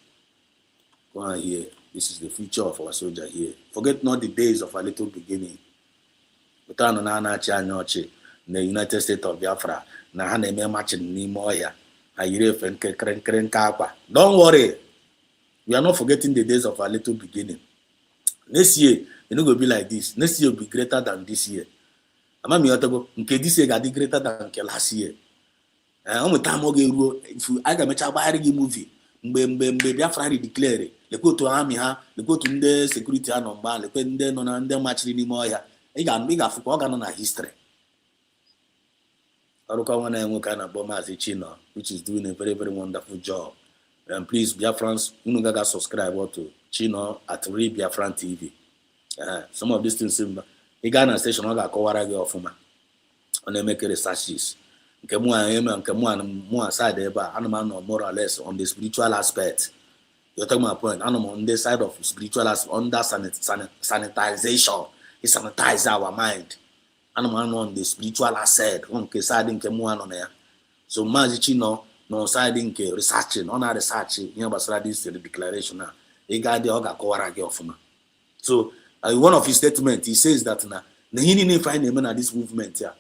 Go on here. This is the future of our soldier here. Forget not the days of our little beginning. The United States of Biafra. Don't worry. We are not forgetting the days of our little beginning. Next year, it's not going to be like this. Next year will be greater than this year. This year will be greater than last year. I can make a movie. Biafra declare, they go to army, they go to the security number, they go to the match anymore. They can make a history. Which is doing a very, very wonderful job. And please, Biafrans, you subscribe to Chino at Real Biafran TV. Some of these things, the Ghana station, I got covered on they make researches. More side more or less on the spiritual aspect. You're talking about point. I'm on the side of spiritual aspect, under sanitization. It sanitizes our mind. I'm on the spiritual asset. So, Majichino. No side researching, on our researching, this declaration now. So, one of his statements, he says that now, the find him at this movement here.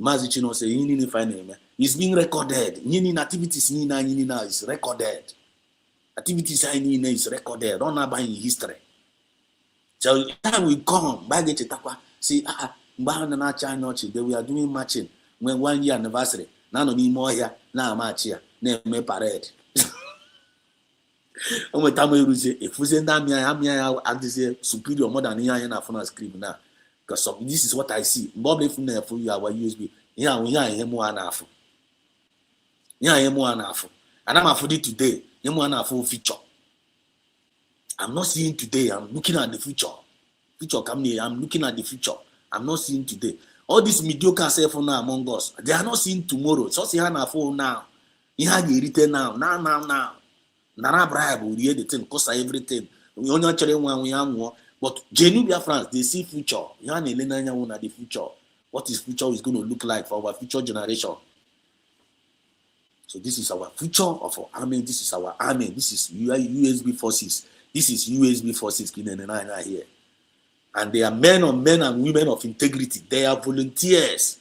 Mazichino say, he didn't find him. It's being recorded. Any activities is recorded. Activities is recorded. Don't about in history. So time will come. By the chetakwa, see, they were doing matching when 1 year anniversary. Now no more here. Now match here. Name parade. Omo time you say if we send am here, superior more than here na phone screen now. Because this is what I see. Bob if na for you our USB. Here mo anafu. Here mo anafu. And I'm after today. Here mo anafu future. I'm not seeing today. I'm looking at the future. Future coming. I'm looking at the future. I'm not seeing today. All these mediocre self now among us, they are not seeing tomorrow. So see how now. You have the written now. Nara bribe will hear the thing, cost everything. We only actually one we have more. But genuine Biafrans, they see future. You have the future. What is future is going to look like for our future generation. So this is our future of our army. This is our army. This is USB forces. This is USB forces here. And they are men and women of integrity. They are volunteers.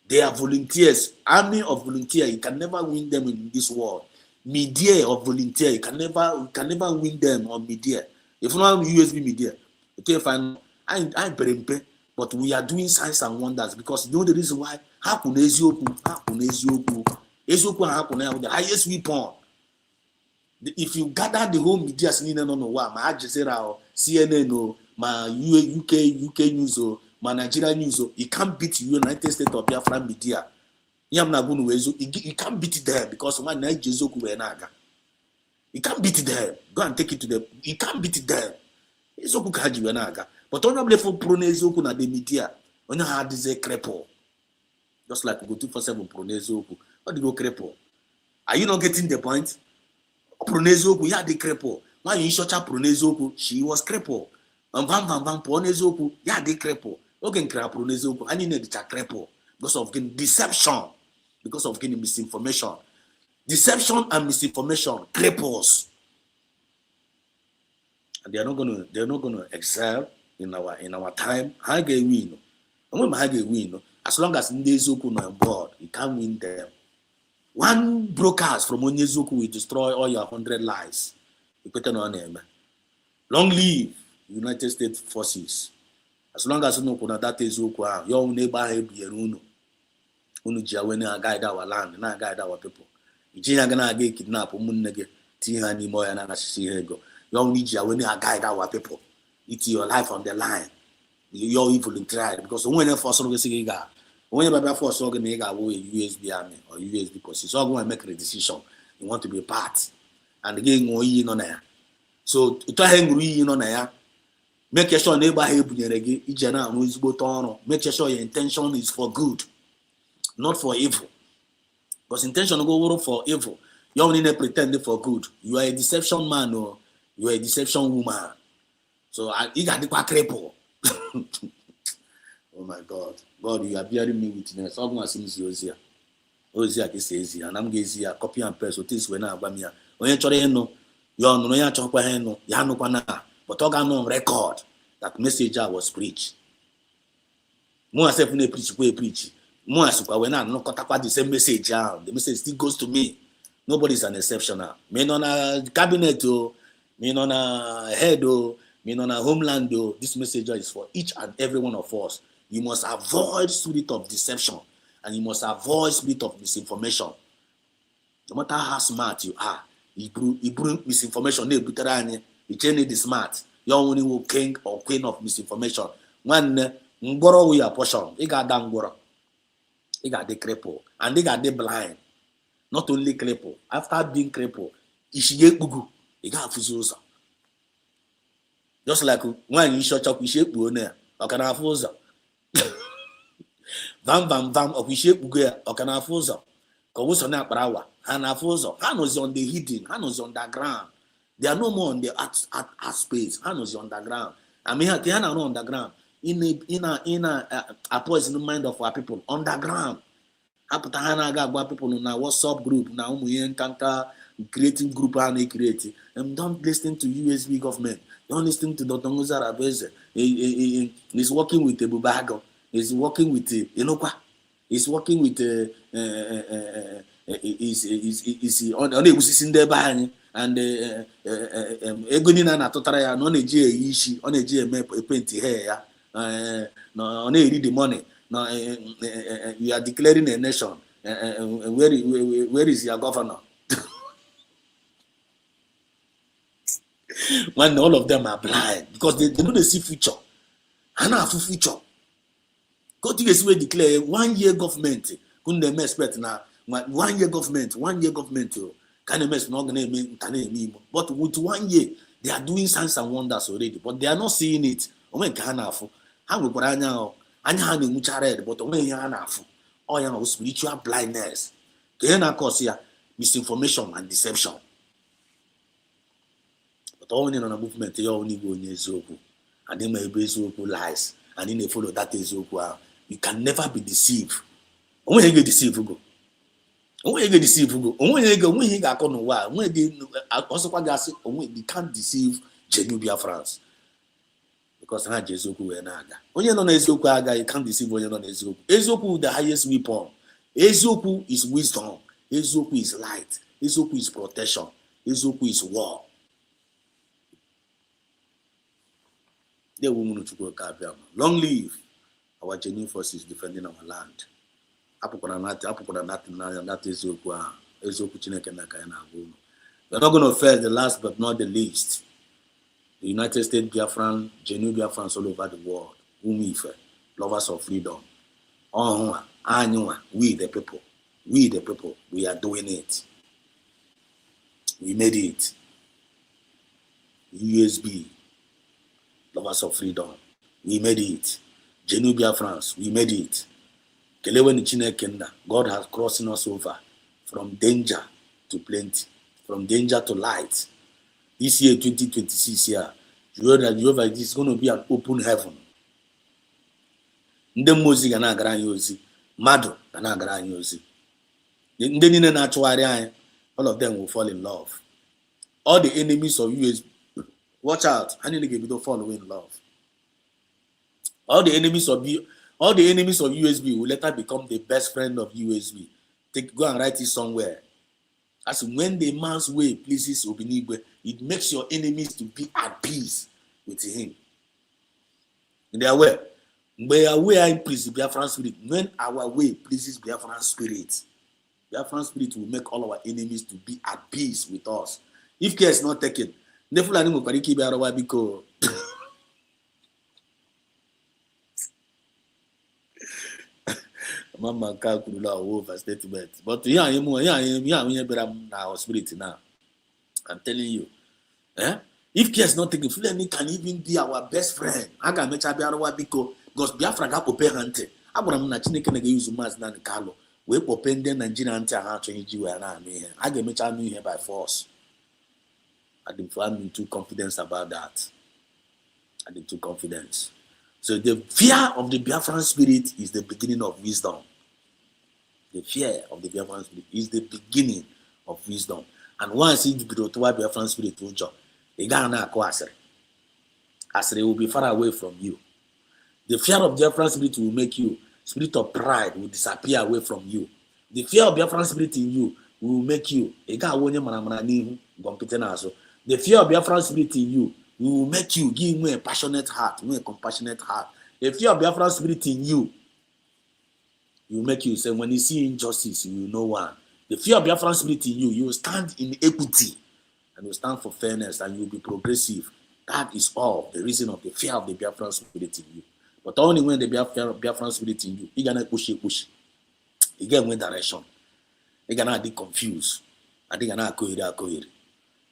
They are volunteers. Army of volunteers. You can never win them in this world. Media of volunteer, you can never win them on media. If you don't have USB media, okay, fine. I berempe, but we are doing signs and wonders because you know the reason why. Happen Ezioku, the highest weapon. If you gather the whole media, my Jazeera, CNN, my UK news, my Nigeria news, you can't beat the United States of Biafra media. You can't beat them because man you can't beat them. Go and take it to them. You can't beat them. But on your level pronezoku na the media, on your hard is a cripple. Just like we go 247 pronezoku. What do you go cripple? Are you not getting the point? Pronezoku, yeah, the cripple. When you shot up pronezoku, she was cripple. And van pronezoku, yeah, the cripple. Okay, pronezoku, I need the cripple because of deception. Because of getting misinformation. Deception and misinformation cripples. And they're not gonna excel in our time. How they win? As long as Ndezoku are on board, you can't win them. One broadcast from Onyezoku will destroy all your 100 lives. You put it on them. Long live United States forces. As long as you know that Ezoku, your neighbor unu ji when I guide our land, na guide our people. Iji ya gana aga kidnap ụmụnne gị tinye ha n'ime ọya na anasisi ihe ego. You only ji when I guide our people. It's your life on the line. You're volunteer because when you force gị ga when you force na ị ga-awụ USB army or USB forces. So go and make a decision. You want to be a part. And again ṅụọ iyi nọ na ya. So ụtọ ha ṅụrụ iyi nọ na ya. Make sure na ịgba ha ebunyere gị ije na arụ ezigbo ọrụ. Make sure your intention is for good. Not for evil. Because intention go for evil. You only pretend for good. You are a deception man or you are a deception woman. So you got the cripple. Oh my God. God, you are bearing me witness. I'm going to see you. Ozia ka esi and I'm gezi ya copy and paste otis we na agba m ya onye chọrọ ịnụ ya ọnụrụ ya chọkwa ha ịnụ ya nụkwa na but ọ ga nọ record that message was preached. Mo asef na preach mo asukwa we na anụkọtakwa the same message the message still goes to me. Nobody is an exceptional. Me no na cabinet me no na head me no na homeland this message is for each and every one of us. You must avoid spirit of deception. And you must avoid spirit of misinformation. No matter how smart you are, you bring misinformation. You change the smart. You're only king or queen of misinformation. When ngoro we are portion, you got that ngoro, you got the cripple, and they got the blind. Not only cripple. After being cripple, you got fuzuza. Just like when you shut up, you shape bone, or can have fuzuza. Vam appreciate Buga or can have fuzo. Kawusana Brawa, Hana Fuzo, Hanos on the hidden, Hanos on the ground. They are no more on the art space, Hanos on the ground. I mean, Hana on the ground. In a poison mind of our people on the ground. Hapatahana Gagwa people in our WhatsApp group now, we Kanka creating group and creating. And don't listen to USB government. Don't listen to Dr. Muzara Beze. He's working with the Bubago. Is working with Inokwa. is working with is on na-egwusisi ndị ebe anyị and ego niile na-atụtara ya na ọ na-eji eyi isi, ọ na-eji eme epenti hair ya, ọ na-eri the money. You are declaring a nation. Where is your governor? When all of them are blind because they know they see future. And have future. Go to the way declare 1 year government. Couldn't they expect now 1 year government? Can they not gonna mean? But with 1 year, they are doing signs and wonders already, but they are not seeing it. How we put anya red, but spiritual blindness. Can cause here misinformation and deception. But all in on a movement, you only go in Ezoku, and then maybe Ezoku lies, and then they follow that Ezoku. You can never be deceived. When you get deceived, go. When you get deceived, go. When you get on when you also you can't deceive genuine Biafrans. Because now Ezoku and Naga. When you're not Ezoku Aga, you can't deceive when you're not Ezoku. Ezoku the highest weapon. Ezoku is wisdom. Ezoku is light. Ezoku is protection. Ezoku is war. The woman who long live our genuine forces defending our land. We're not going to fail the last but not the least. The United States Biafran, genuine Biafrans all over the world, lovers of freedom. We the people, we are doing it. We made it. USB, lovers of freedom, we made it. Genuine Biafrans, we made it. God has crossing us over from danger to plenty, from danger to light. This year, 2026 year, it's going to be an open heaven. Ndị mmụọ ga-agara anyị ozi, mmadụ ga-agara anyị ozi. Ndị niile na-achụgharị anyị, all of them will fall in love. All the enemies of USB, watch out, I need to get to follow in love. All the enemies of USB will later become the best friend of USB. Go and write it somewhere. As when the man's way pleases Obinigwe, it makes your enemies to be at peace with him. In their way, we are in peace, Biafran spirit. When our way pleases Biafran spirit will make all our enemies to be at peace with us. If care is not taken, because Mama Kakurula over statement. But yeah, our spirit now. I'm telling you. If care is not taken, Fulani can even be our best friend. I can make Biafra because Biafra got open hunting. I want to Chineke use Mas Nan Carlo. We open the Nigerian hunter how to you and I can make you here by force. I didn't find too confidence about that. I didn't too confidence. So the fear of the Biafran spirit is the beginning of wisdom. The fear of the Biafran spirit is the beginning of wisdom. And once you go to what Biafran spirit will join, Asre will be far away from you. The fear of Biafran spirit will make you, spirit of pride will disappear away from you. The fear of Biafran spirit in you will make you, the fear of Biafran spirit in you will make you give me a passionate heart, a compassionate heart. The fear of Biafran spirit in you will make you say, when you see injustice, you will know one. The fear of Biafran spirit in you will stand in equity and you stand for fairness and you will be progressive. That is all the reason of the fear of the Biafran spirit in you. But only when the Biafran spirit in you, you're gonna push. You get one direction. You're gonna be confused. I think gonna go.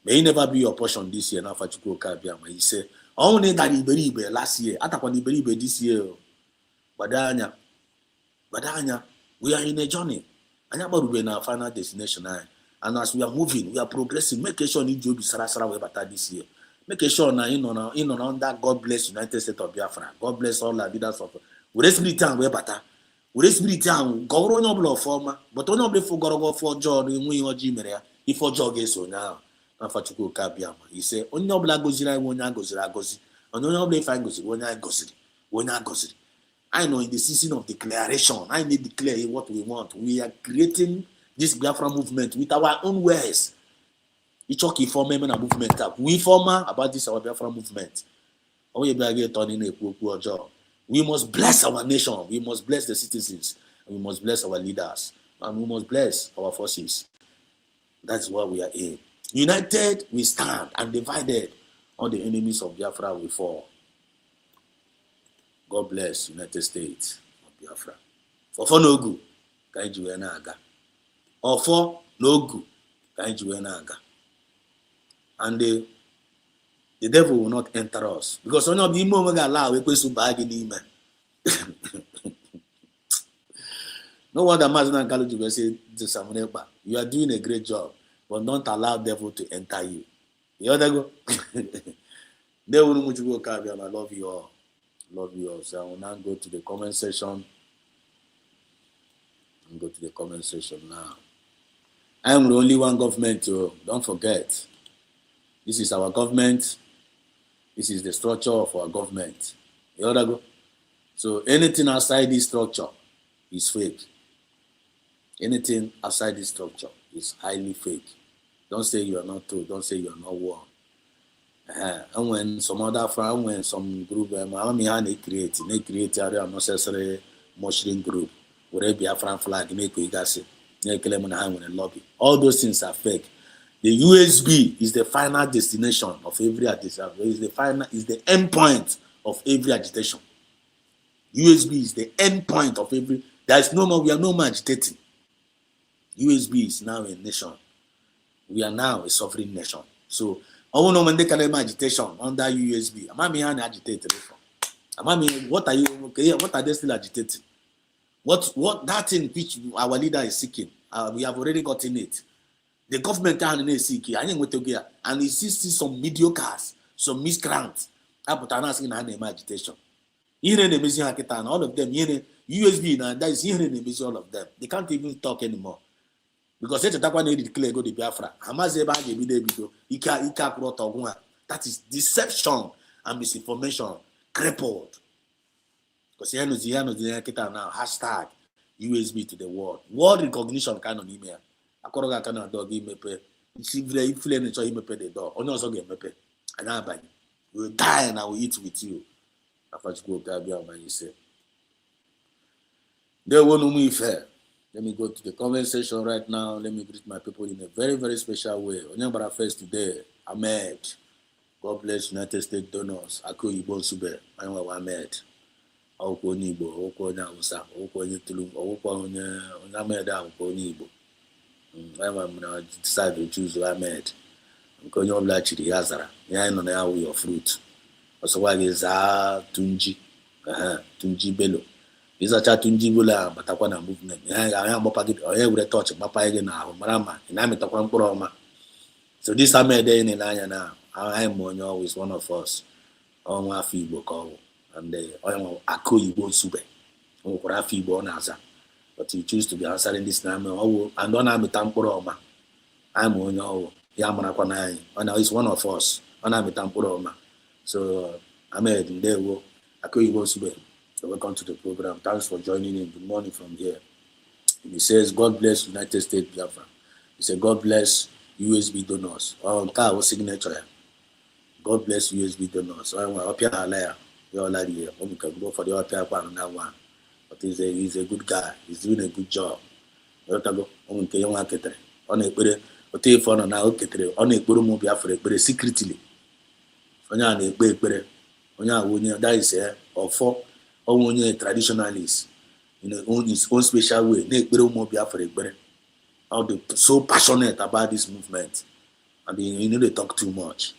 May it never be your portion this year. Now for you go he say, only that Iberibe last year. Atakwa Iberibe this year. Badanya, we are in a journey. And about we our final destination. And as we are moving, we are progressing. Make sure you do be Sarasara Webata this year. Make sure now in on that God bless United States of Biafra. God bless all the leaders of we spirit and Webata. We spirit and go noble former, but only for Gorogo for John in Wing or Jimeria. If for Jog so now. Afachuko Kabiama. He said, only no black goes in, I won't go to Agosi. Only no black fine goes, when I gossip. I know in the season of declaration, I may declare what we want. We are creating this Biafra movement with our own words. It's okay for me and movement up. We former about this our Biafra movement. We must bless our nation. We must bless the citizens. And we must bless our leaders. And we must bless our forces. That's what we are in. United we stand, and divided all the enemies of Biafra will fall. God bless United States of Biafra. For no good, can you aga? Or for no good, can you aga? And the devil will not enter us because one of the moment allow we to bag in him. No wonder Mazina Kaluji will say to Samuneba, you are doing a great job, but don't allow devil to enter you. You other go. They will not go carry on. I love you all. Love you all. So I will now go to the comment section. I'll go to the comment section now. I am the only one government, so don't forget. This is our government. This is the structure of our government. You other go. So anything outside this structure is fake. Anything outside this structure is highly fake. Don't say you are not true. Don't say you are not one. And when some other friend, when some group, they create a unnecessary mushroom group, where Biafra flag, lobby. All those things are fake. The USB is the final destination of every agitation. Is the end point of every agitation. USB is the end point of every. There is no more. We are no more agitating. USB is now a nation. We are now a sovereign nation. So, I want to know when they can have agitation under USB. Am I agitated? What are you? Okay, what are they still agitating? What that thing which our leader is seeking? We have already gotten it. The government is seeking. And he sees some mediocres, some miscreants. But I'm asking agitation. All of them, USB, that is all of them. They can't even talk anymore. Because they declare go to Biafra. That is deception and misinformation. Crippled. Because here knows now hashtag USB to the world. World recognition kind of email. Akoroga kind of dog mepe. If you mepe the door, only also get mepe. And I buy. You will die and I will eat with you. After you go to you say. They won't me fair. Let me go to the comment section right now. Let me greet my people in a very, very special way. Onyambara first today, Ahmed. God bless United States donors. Ako Igbo Sube. Anwa Ahmed. Akwụkwọ onye Igbo, akwụkwọ onye Hausa, akwụkwọ onye Tulum, akwụkwọ onye Ahmed, akwụkwọ onye Igbo. I'm going to decide to choose Ahmed. Nke onye ọbụla chiri ya zara. Ya nọ na ya wụ your fruit. Ọsọ gwa gị zaa Tunji. Tunji Bello. Izacha Tunji Bello batakwa na movement. Ya agbapa gị, onye were touch gbapa gị n'ahụ mara ma ị na-amịtakwa mkpụrụ ọma. So this Ahmed ị na-anya na I am always one of us. Ọnwa afọ Igbo ka ọ bụ. And onye Ako Igbo Sube. Nwekwara afọ Igbo ọ na-aza. But you choose to be answering this name. And ọ na-amịta mkpụrụ ọma. I'm onye ọwụ. Ya marakwa na anyị. Ọ is one of us. Ọ na-amịta mkpụrụ ọma. So Ahmed Ndewo, Ako Igbo Sube. Welcome to the program. Thanks for joining in. Good morning from here. And he says, God bless United States Biafra. He said, God bless USB donors. Nke was signature. God bless USB donors. So I'm up here alaya. You're like here. We can go for the other one that one. But he's a good guy. He's doing a good job. You go. On ke yon aketere. On ekpere. Ote phone na oketere. On ekpere mo Biafra ekpere secretly. Onya na ekpere. Onya wonye that is ofo. Onye traditionalist. In his own special way. Na ekpere mo Biafra ekpere. How they so passionate about this movement. I mean, you know they talk too much.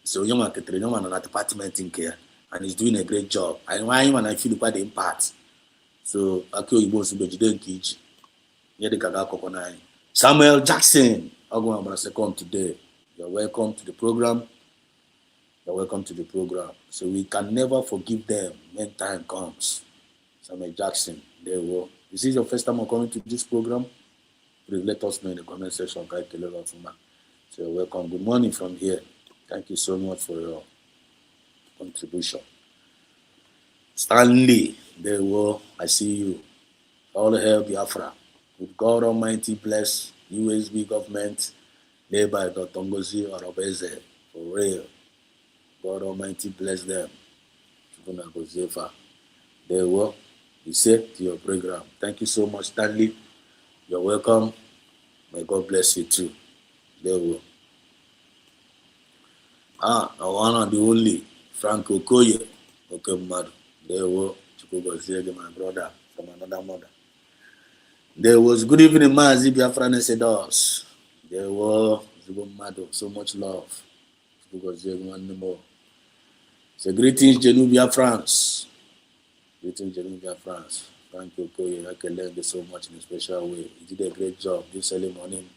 So young marketer, young man on that department in care, and he's doing a great job. And why him and I feel quite the impact. So Akio Igbo Sube Jiden Kiji. Here the Kaga Kokonai. Samuel Jackson. I'm going to second today. You're welcome to the program. You're welcome to the program. So we can never forgive them when time comes. Samuel Jackson, there we go. Is this your first time coming to this program? Please let us know in the comment section. So welcome. Good morning from here. Thank you so much for your contribution. Stanley, There will, I see you. All hail Biafra. With God Almighty bless USB government, led by Dr. Ngozi Orobeze. For real. God Almighty bless them. There will. You say to your program. Thank you so much, Stanley. You're welcome. May God bless you too. There will. The one and the only Frank Okoye. Okay, mad. There will. My brother from another mother. There was good evening, Mazi Biafra Nesedos. There was so much love. So greetings, Genuvia France. Greetings, Genuvia France. Thank you, Koye. I can learn so much in a special way. You did a great job this early morning.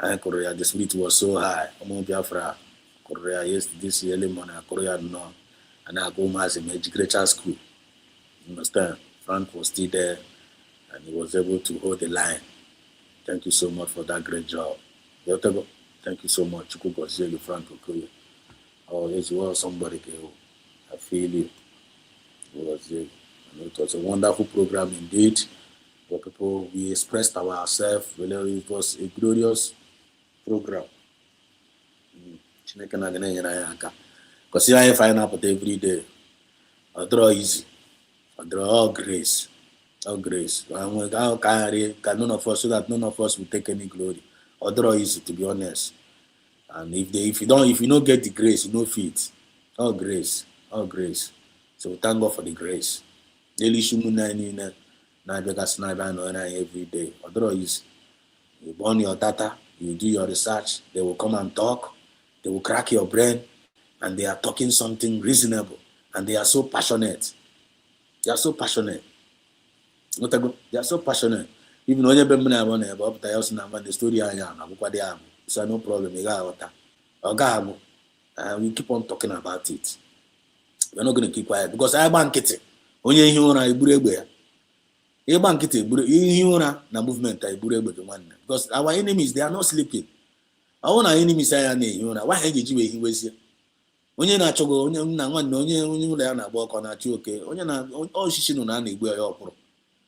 And Korea, the spirit was so high. I'm Biafra. Korea, yes, this early morning, Korea, no. And I go as a great school. You understand? Frank was still there. And he was able to hold the line. Thank you so much for that great job. Thank you so much. Frank Okoye. Oh, yes, you are somebody. I feel you. It was a wonderful program indeed. For people, we expressed ourselves. It was a glorious program. Because here I find out every day. I draw easy. I draw all grace. Oh, grace. How can none of us, so that none of us will take any glory? Or draw easy, to be honest. And if you don't get the grace, you know fit. Oh, grace. Oh, grace. So thank God for the grace. Daily shumuna every day. Or draw easy. You burn your data, you do your research, they will come and talk, they will crack your brain, and they are talking something reasonable. And they are so passionate. They are so passionate. They are so passionate. Even when you're about the story, I am. So no problem. We keep on talking about it. We're not going to keep quiet because I bank it. Only you and I bank it. You na movement. Because our enemies, they are not sleeping. Our enemies are why did you was onye na-achọgo onye nna nwanne onye ụlọ ya na-agba ọkọ na-achị oke onye na osisi nọ na na-egbu ya ọkpụrụ.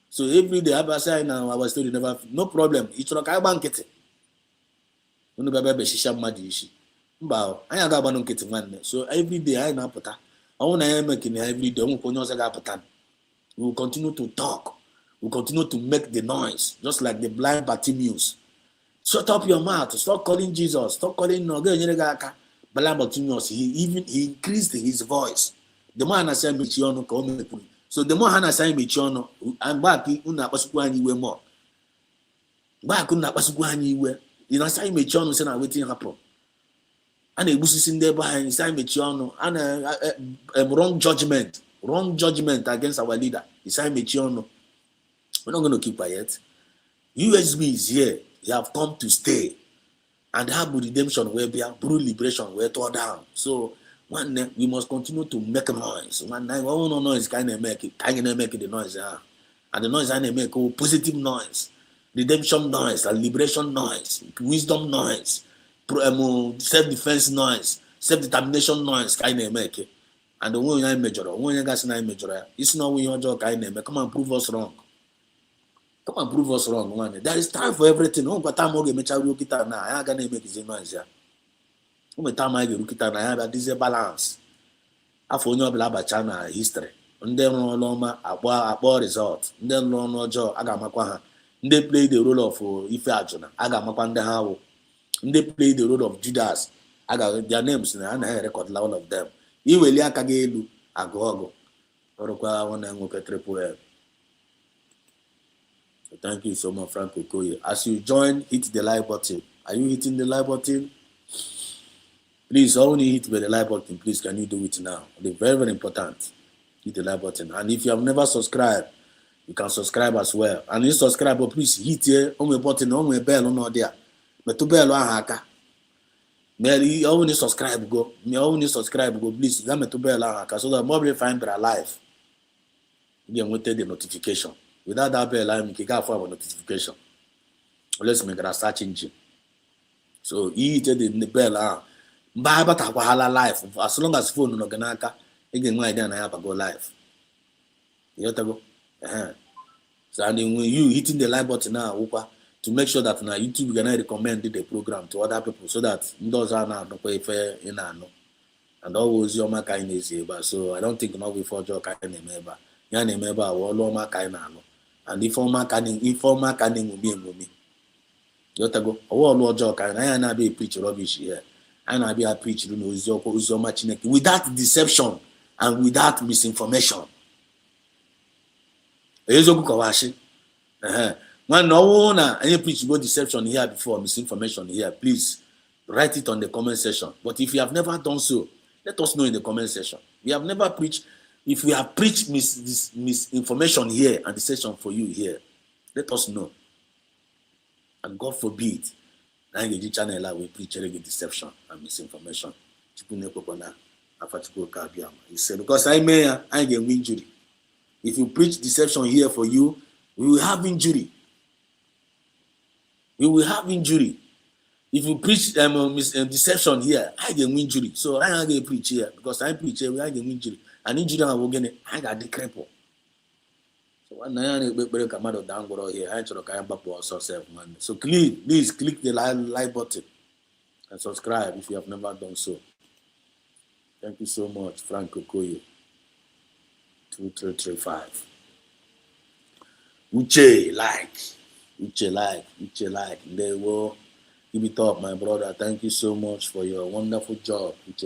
So every day abasị anyị na our story never no problem. Ị chọrọ ka anyị gba nkịtị unu bịa beshisha mmadụ isi mba anyị aga-agbanụ nkịtị nwanne. So every day anyị na-apụta ọnwụ na ya emekina every day onwekwa onye ọzọ ga-apụta. We will continue to talk. We will continue to make the noise just like the blind Bartimaeus. Shut up your mouth. Stop calling Jesus. Stop calling Noga. Bartimaeus, he increased his voice. The more I say Michiono, so the more I say Michiono, I'm back in Unapasuani way more. Back Unapasuani way. You know, say Michiono, say, I'm waiting happen. And a business in there behind, say Michiono, and a wrong judgment against our leader. He say Michiono. We're not going to keep quiet. USB is here. They have come to stay. And have redemption where be brutal liberation where tore down. So one day we must continue to make a noise. One night, no noise kind of make it the noise. And the noise I make positive noise, redemption noise, liberation noise, wisdom noise, self-defense noise, self-determination noise kind of make it. And the one I measure, it's not when you're joke kind of make. Come and prove us wrong. Come and prove us wrong, man. There is time for everything. No, but time again, make now. I gonna make it noise here. No, time I get now. This is a balance. I phone you about China history. And then no loma about result. Then no job. I got my they play the role of Ife Ajuna. I got my panda how. They play the role of Judas. I got their names and I record all of them. You will ya kagelu. I go. Orokwa wana ngoke triple. Thank you so much, Frank Okoye. As you join, hit the like button. Are you hitting the like button? Please, only hit the like button. Please, can you do it now? It's very, very important. Hit the like button. And if you have never subscribed, you can subscribe as well. And you subscribe, but please hit here on the button, on the bell, on there. But to bell, haka. Me only subscribe go. Please. Let me to bell, haka. So that more find their life. You can the notification. Without that bell, I can't find a notification. Let's make a search engine. So he did the bell. Life. As long as phone no ganaka, you can idea I have to go live. You go. So and then when you hitting the like button now, to make sure that now YouTube can recommend the program to other people so that those are now no pay fair in no. And always your ma kindness here. So I don't think no before your kind member. Yan member all my kind no. And if former canning will be in me. You go. All your kind. I na be preach rubbish here. I na be a preach without deception and without misinformation. When no one any preach about deception here before, misinformation here, please write it on the comment section. But if you have never done so, let us know in the comment section. We have never preached. If we have preached misinformation here and deception for you here, let us know. And God forbid, I get channel we preach deception and misinformation. He said, because I get injury. If you preach deception here for you, we will have injury. We will have injury. If you preach deception here, I get injury. So I get preach here because I preach here, I get injury. And injury I will get it. I got the cripple. So when I break a matter down here, I try to come back to ourselves, man. So please click the like button and subscribe if you have never done so. Thank you so much, Frank Okoye. 2335. Uche like. They will give it up, my brother. Thank you so much for your wonderful job. Uche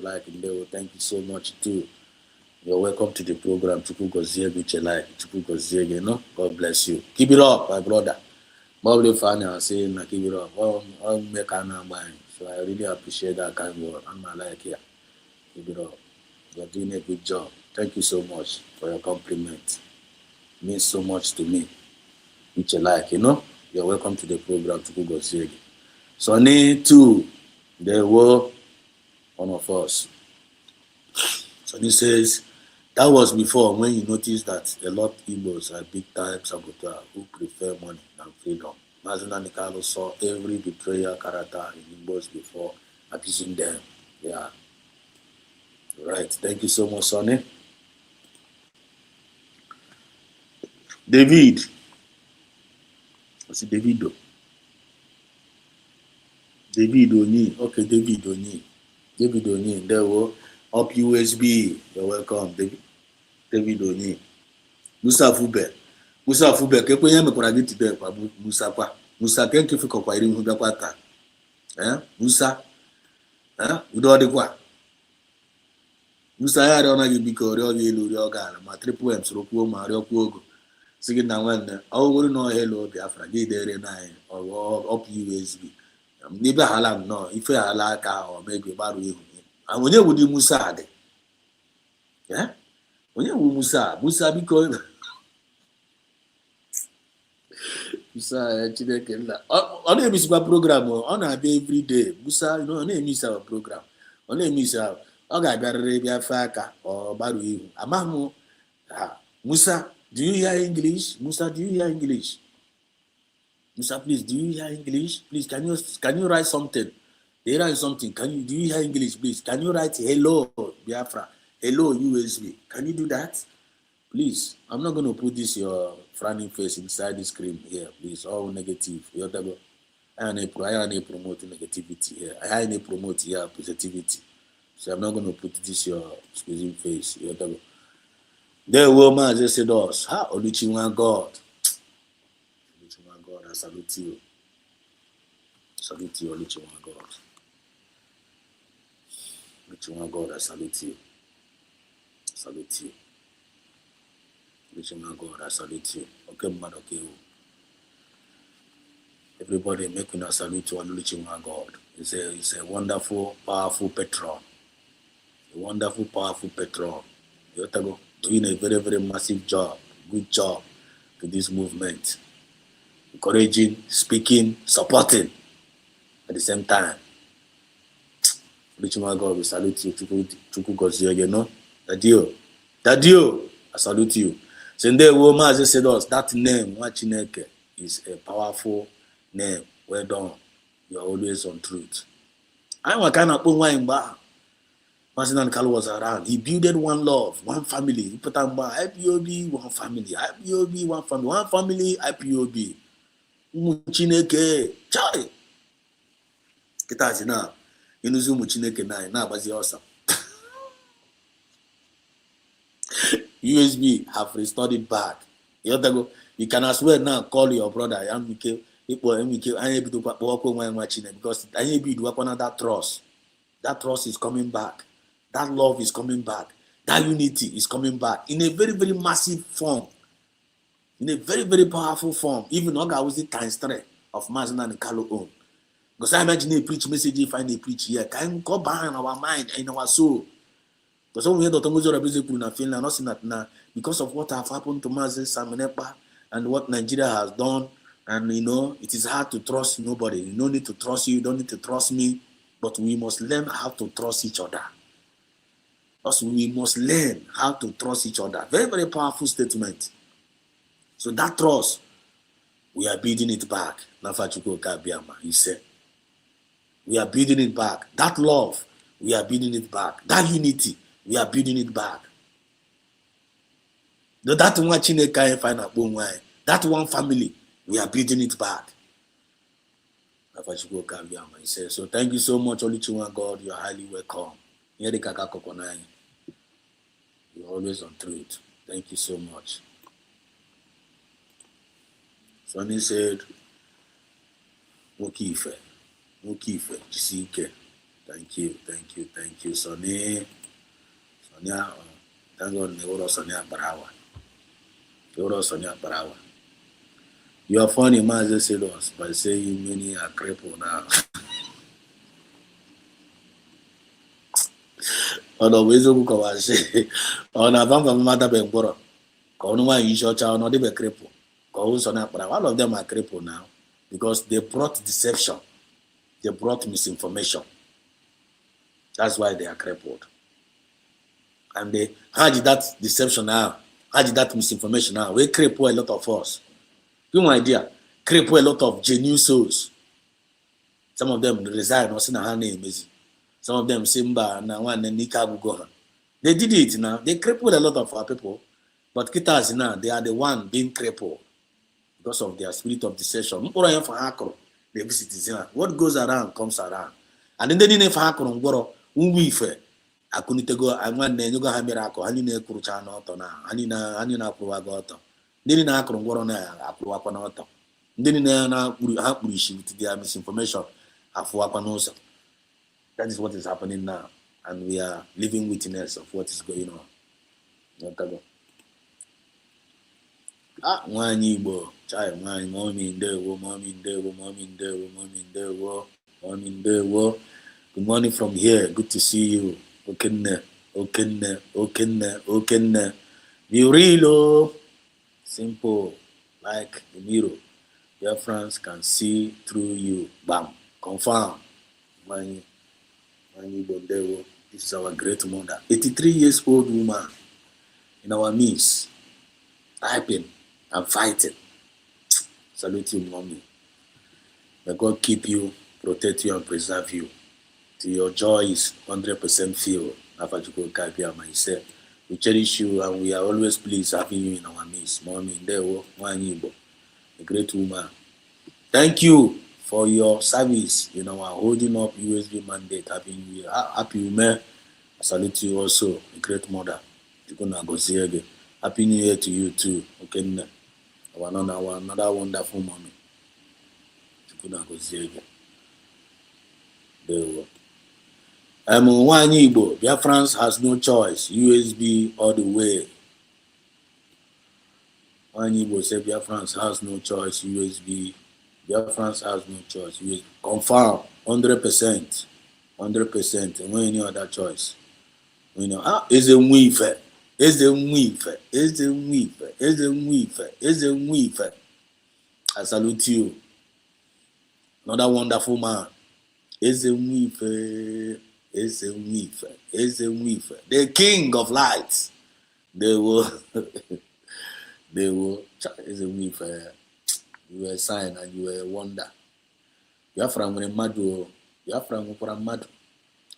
like. They will thank you so much too. You're welcome to the program. Uche like. You know. God bless you. Keep it up, my brother. Bobby Fanny, I'm saying, keep it up. I'll make a number. So I really appreciate that kind of work. I'm not like here. Keep it up. You're doing a good job. Thank you so much for your compliment. It means so much to me. Which you like, you know. You're welcome to the program to Google Siri. Sonny too. They were one of us. Sonny says that was before when you noticed that a lot of Igbos are big time saboteurs who prefer money than freedom. Mazina Nikalo saw every betrayal character in Igbos before accusing them. Yeah. Right. Thank you so much, Sonny. David. I see David Oni. Okay, David Oni. There were up USB. You're welcome, David Oni. Musa Fube. Kepo yeme kwa giti be kwa Musa kwa. Musa kenki fiko kwa iri huda kwa ta. Musa. Udo de kwa. Musa ya ona yibiko ri oge ilu ri oga ma triple M soro kuo ma ri okuogo. Sige na nwanne ọwụrụ na hello Biafra gị dere na up USB n'ebe hala no ife hala aka o mege gbaru ihu onye wudi Musa dị onye wu Musa biko Musa Chineke nna ọ na-emisikwa program ọ na-abịa everyday Musa ọ na-emisi our program ọ na-emisi ọ ga-abịarịrị Biafra aka ọ gbaru ihu amaghị Musa. Do you hear English? Musa, do you hear English? Musa, please, do you hear English? Please, can you write something? They write something. Do you hear English, please? Can you write hello, Biafra? Hello, USB. Can you do that? Please, I'm not going to put this your frowning face inside the screen here, please. All negative. I don't promote negativity here. I don't promote here positivity. So I'm not going to put this your squeezing face. The woman just said us, Oluchiwan God. Oluchiwan God, I salute you. Salute you, Oluchiwan God. Oluchiwan God, I salute you. Salute you. Oluchiwan God, I salute you. Okay, man, okay. Everybody making a salute to Oluchiwan God. It's a wonderful, powerful patron. A wonderful, powerful patron. You doing a very, very massive job, good job to this movement. Encouraging, speaking, supporting at the same time. My God, we salute you. Chuku Gozie, you know. Dadio, I salute you. Sende woman, as I said us, that name, Wachineke, is a powerful name. Well done. You are always on truth. I want kind of put wine bar. Mazinan Kalu was around. He builded one love, one family. He put on IPOB, one family, IPOB, one family, IPOB. Chineke, chai. Kita na inuzu Chineke na bazi awesome. USB have restored it back. You can as well now call your brother because that trust. That trust is coming back. That love is coming back. That unity is coming back in a very, very massive form. In a very, very powerful form. Even Oga was the times 3 of Mazina and Kalu own. Because I imagine a preach message, if I preach here, can go behind our mind and our soul. Because when we hear Dr. Muzo Rabizi na Finland, not that now, because of what have happened to Mazen Samenepa and what Nigeria has done, and it is hard to trust nobody. You don't need to trust you, you don't need to trust me, but we must learn how to trust each other. Also, we must learn how to trust each other. Very, very powerful statement. So that trust, we are building it back. Nafachuko Kabiama, he said. We are building it back. That love, we are building it back. That unity, we are building it back. That one Chineke find a bone wine. That one family, we are building it back. Nafachuko Kabiama, he said. So thank you so much, Olichiwan God. You are highly welcome. You're always on truth. Thank you so much. Sonny said, Mukife, Jisike. Thank you, Sonny. Sonia, thank God, Neuro Sonia Barawa. You are funny, Master Silos, by saying many are crippled now. Ono wezo kwa say ona vanga mata bengoro ko onu wa yisho cha ono de be cripple ko so na para all of them are crippled now because they brought deception, they brought misinformation. That's why they are crippled. And they had that deception now, had that misinformation now. We cripple a lot of us. You know idea, cripple a lot of genuine souls. Some of them reside in her name is. Some of them Simba and one and Nika Bugoha. They did it now. They crippled a lot of our people. But Kitas now, they are the one being crippled because of their spirit of deception. What goes around comes around. And then they didn't have Hakoro, Umwife. I couldn't go. I want to go Hamirako, Hanina Kuruchano, Hanina Kuwagoto. Didn't Hakoro, Akuakonoto. Didn't have with their misinformation. Afuapanosa. That is what is happening now, and we are living witness of what is going on. Mwani Igbo, chai mwani, mommy ndewo. Good morning from here. Good to see you. Okenne. Be real, simple, like the mirror. Your friends can see through you. Bam, confirm. Mwani. This is our great mother, 83 years old woman in our midst, typing and fighting. Salute you, mommy. May God keep you, protect you, and preserve you. Till your joy is 100% filled. We cherish you and we are always pleased having you in our midst. Mommy, a great woman. Thank you for your service, holding up USB mandate. Happy New Year. Happy Ume. I salute you also, a great mother. Happy New Year to you too. Okay, another wonderful mommy. Wanyi Igbo, Biafrans has no choice. USB all the way. Wanyi Igbo said Biafrans has no choice. USB. Biafrans has no choice. We confirm 100%. And when any other choice. Is a weaver. I salute you. Another wonderful man. Is a weaver. The king of lights. They will. Is a weaver. You were a sign and you were a wonder. Biafra nwere mmadụ. Biafra nwekwara mmadụ.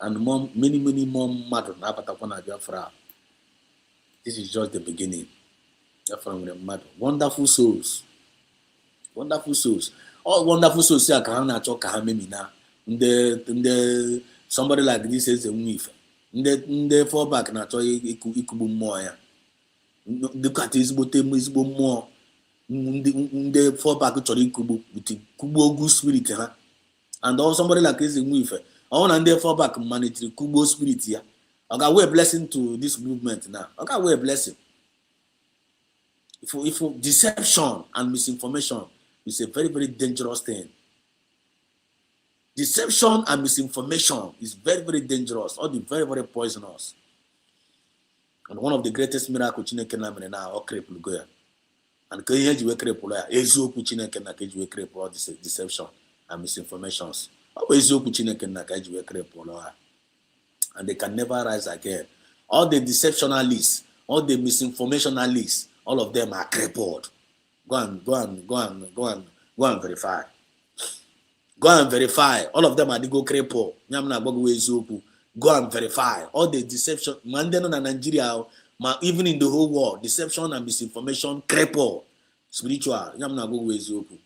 and more, many more mad na abatakwana Biafra. This is just the beginning. Biafra with mad, wonderful souls, all wonderful souls. See, I can't talk kahame na. The somebody like this is a wife. The fallback na to ikubu more ya. Look at his izbo more. The fallback to ikubu with kubo good spirit, huh? And also somebody like this in wife. I want to fall back manage the kubo spirit here. I got a blessing to this movement now. I got a blessing. If deception and misinformation is a very, very dangerous thing. Deception and misinformation is very, very dangerous, or the very, very poisonous. And one of the greatest miracles Chineke na mere now, or crippled go. And can you hear crippled? Ezoku Chineke na keji we crippled all this deception and misinformations. Always Ezoku Chineke na keji we crippled, and they can never rise again. All the deceptionalists, all the misinformationalists, all of them are crippled. Go and verify. Go and verify. All of them are go cripple. Go and verify. All the deception. Mandela and Nigeria, even in the whole world, deception and misinformation cripple. Spiritual. The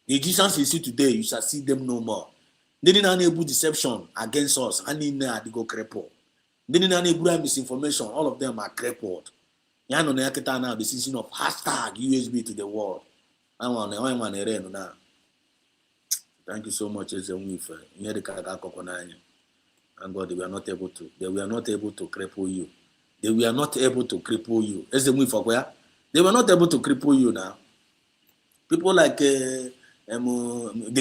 Egyptians you see today, you shall see them no more. They didn't enable deception against us. And in there they go cripple. They didn't enable misinformation. All of them are crippled. Now the season of hashtag USB to the world. Thank you so much, as a wife. And God, they were not able to. They were not able to cripple you. They were not able to cripple you. As a wife, where they were not able to cripple you now. People like the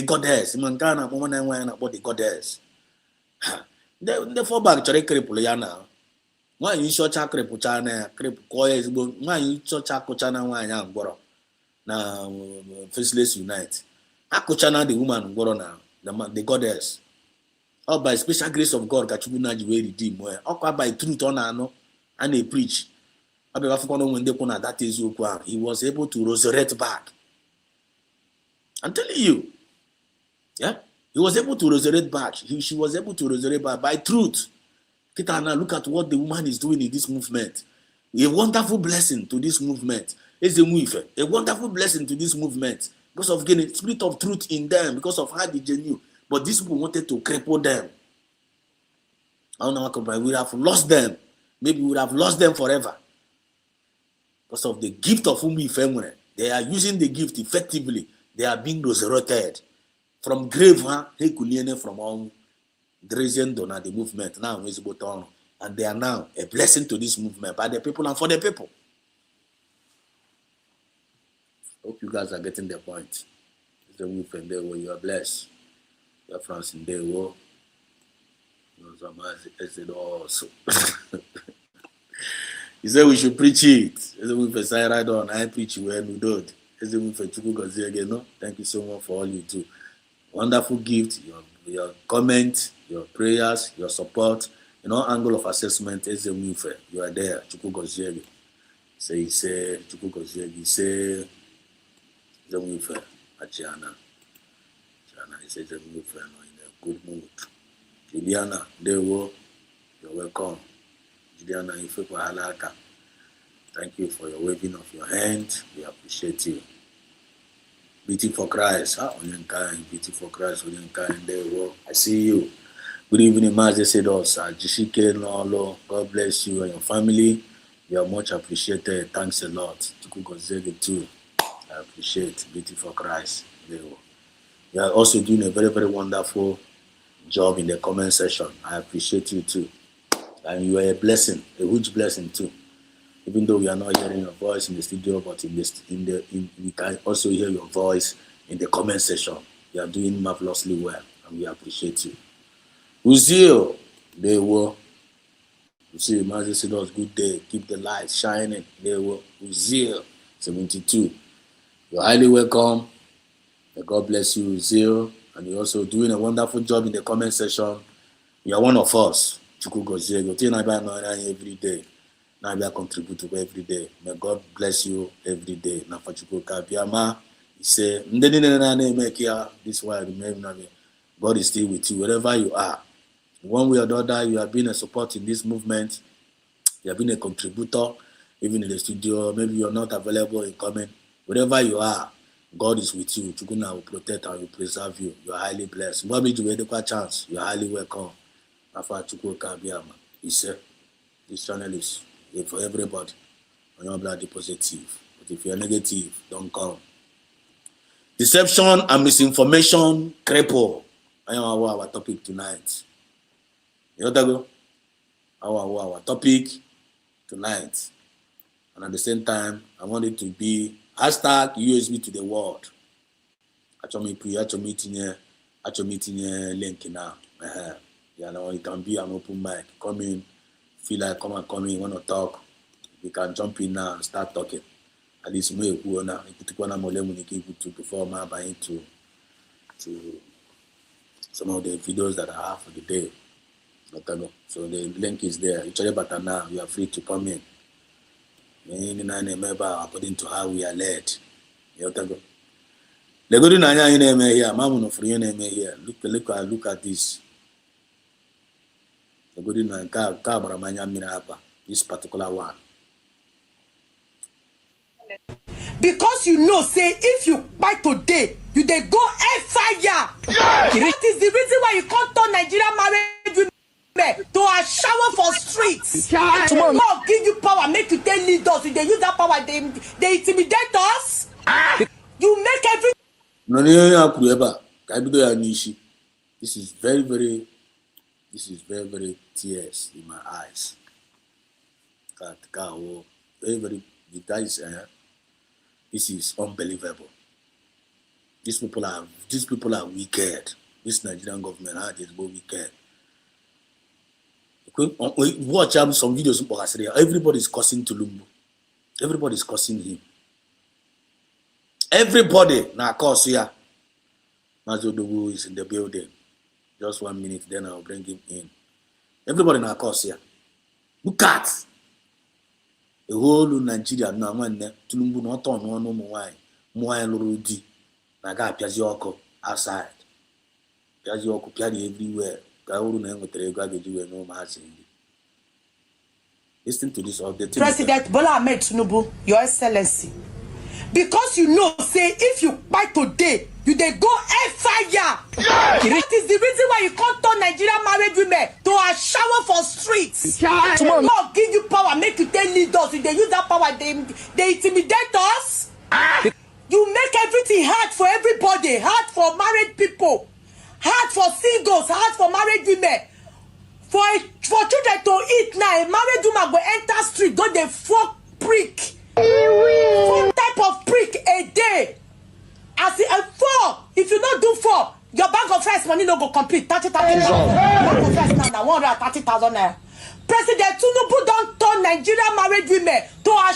goddess, Montana, woman and about the goddess. They fall back to cripple ya now. Why you short cripple china, cripple coils, why you short china wine and borrow now, faceless unite. Akochana the woman go now, the goddess. Or by special grace of God, Kachubuna will redeem where, or by truth on ano, and they preach. When they that is he was able to resurrect back. I'm telling you, yeah, he was able to resurrect back. She was able to resurrect back by truth. Kitana, look at what the woman is doing in this movement. A wonderful blessing to this movement. A wonderful blessing to this movement. Because of getting spirit of truth in them, because of how they genuine. But these people wanted to cripple them. I don't know how we would have lost them. Maybe we would have lost them forever. Because of the gift of whom we family. They are using the gift effectively. They are being resurrected. From grave, from all Drazen Dona, the movement, now visible town. And they are now a blessing to this movement by the people and for the people. Hope you guys are getting the point. It's the movement there where you are blessed. You are France in there where also. He said we should preach it. It's the movement say right on. I preach when we don't. It's the movement to go again. No, thank you so much for all you do. Wonderful gift, your comment, your prayers, your support, angle of assessment is the movement. You are there. Chukwugoziege. Say Chukwugoziege. Say the movement. Achiana. He says the movement in a good mood. Juliana, you're welcome. Juliana, Halaka. Thank you for your waving of your hand. We appreciate you. Beating for Christ, beating for Christ, I see you. Good evening, Master Sedos, Jishike Nolo. God bless you and your family. You are much appreciated. Thanks a lot. Chukwugoziege too. I appreciate beating for Christ. You are also doing a very, very wonderful job in the comment section. I appreciate you too. And you are a blessing, a huge blessing too. Even though we are not hearing your voice in the studio, but we can also hear your voice in the comment section. You are doing marvelously well, and we appreciate you. Uzio, they were. You see, Master Sidos, good day. Keep the light shining. They were. Uzio, 72. You're highly welcome. May God bless you, Uzio. And you're also doing a wonderful job in the comment section. You are one of us. Chukwugoziege. Every day. Now we are contributing every day. May God bless you every day. Now for Chukwuka he say, this why remember God is still with you wherever you are. One way or the other, you have been a support in this movement. You have been a contributor, even in the studio. Maybe you're not available in comment. Wherever you are, God is with you. Chukuna will protect and will preserve you. You are highly blessed. Maybe you have a chance. You are highly welcome. Afa Chukwu Kabiama. He said, this channel is for everybody. On your blood positive. But if you're negative, don't come. Deception and misinformation cripple. I know our topic tonight. You know our topic tonight. And at the same time, I want it to be hashtag USB to the world. Actually meeting link now. You know, it can be an open mic. Come in, feel like come in, want to talk. We can jump in now and start talking. At least we wanna before my buying to some of the videos that I have for the day. So the link is there. But now you are free to come in. According to how we are led. The good in here, Mamuno for your name here. Look at this. The good in this particular one.
Because you know, say if you buy today, you they go fire. Yeah. That is the reason why you can't turn Nigerian married women to a shower for streets. Yeah. God give you power, make you tell leaders. If they use that power, they intimidate us. You make every.
This is very tears in my eyes. This is unbelievable. These people are wicked. This Nigerian government is more wicked. Watch some videos. Everybody is cursing Tulumbu. Everybody is cursing him. Everybody now curse here. Mazodogu is in the building. Just 1 minute, then I'll bring him in. Everybody now curse here. Look at the whole Nigeria now. Tulumbu not on no more wine lorudi. Naga Piazioko outside. Piazioko Piadi everywhere. Listen to this update.
President Bola Ahmed Tinubu, Your Excellency. Because you know, say if you buy today, you they go fire. Yeah. That is the reason why you can't turn Nigerian married women to a shower for streets. Yeah. God give you power, make you tell leaders. If they use that power, they intimidate us. You make everything hard for everybody, hard for married people, hard for singles, hard for married women. For children to eat now, a married woman go enter street, go they fuck prick. 4 type of prick a day. As a 4, if you don't do 4, your bank of first money no go complete 30,000. Bank of first now 130,000 naira. President Tinubu don't turn Nigerian married women to a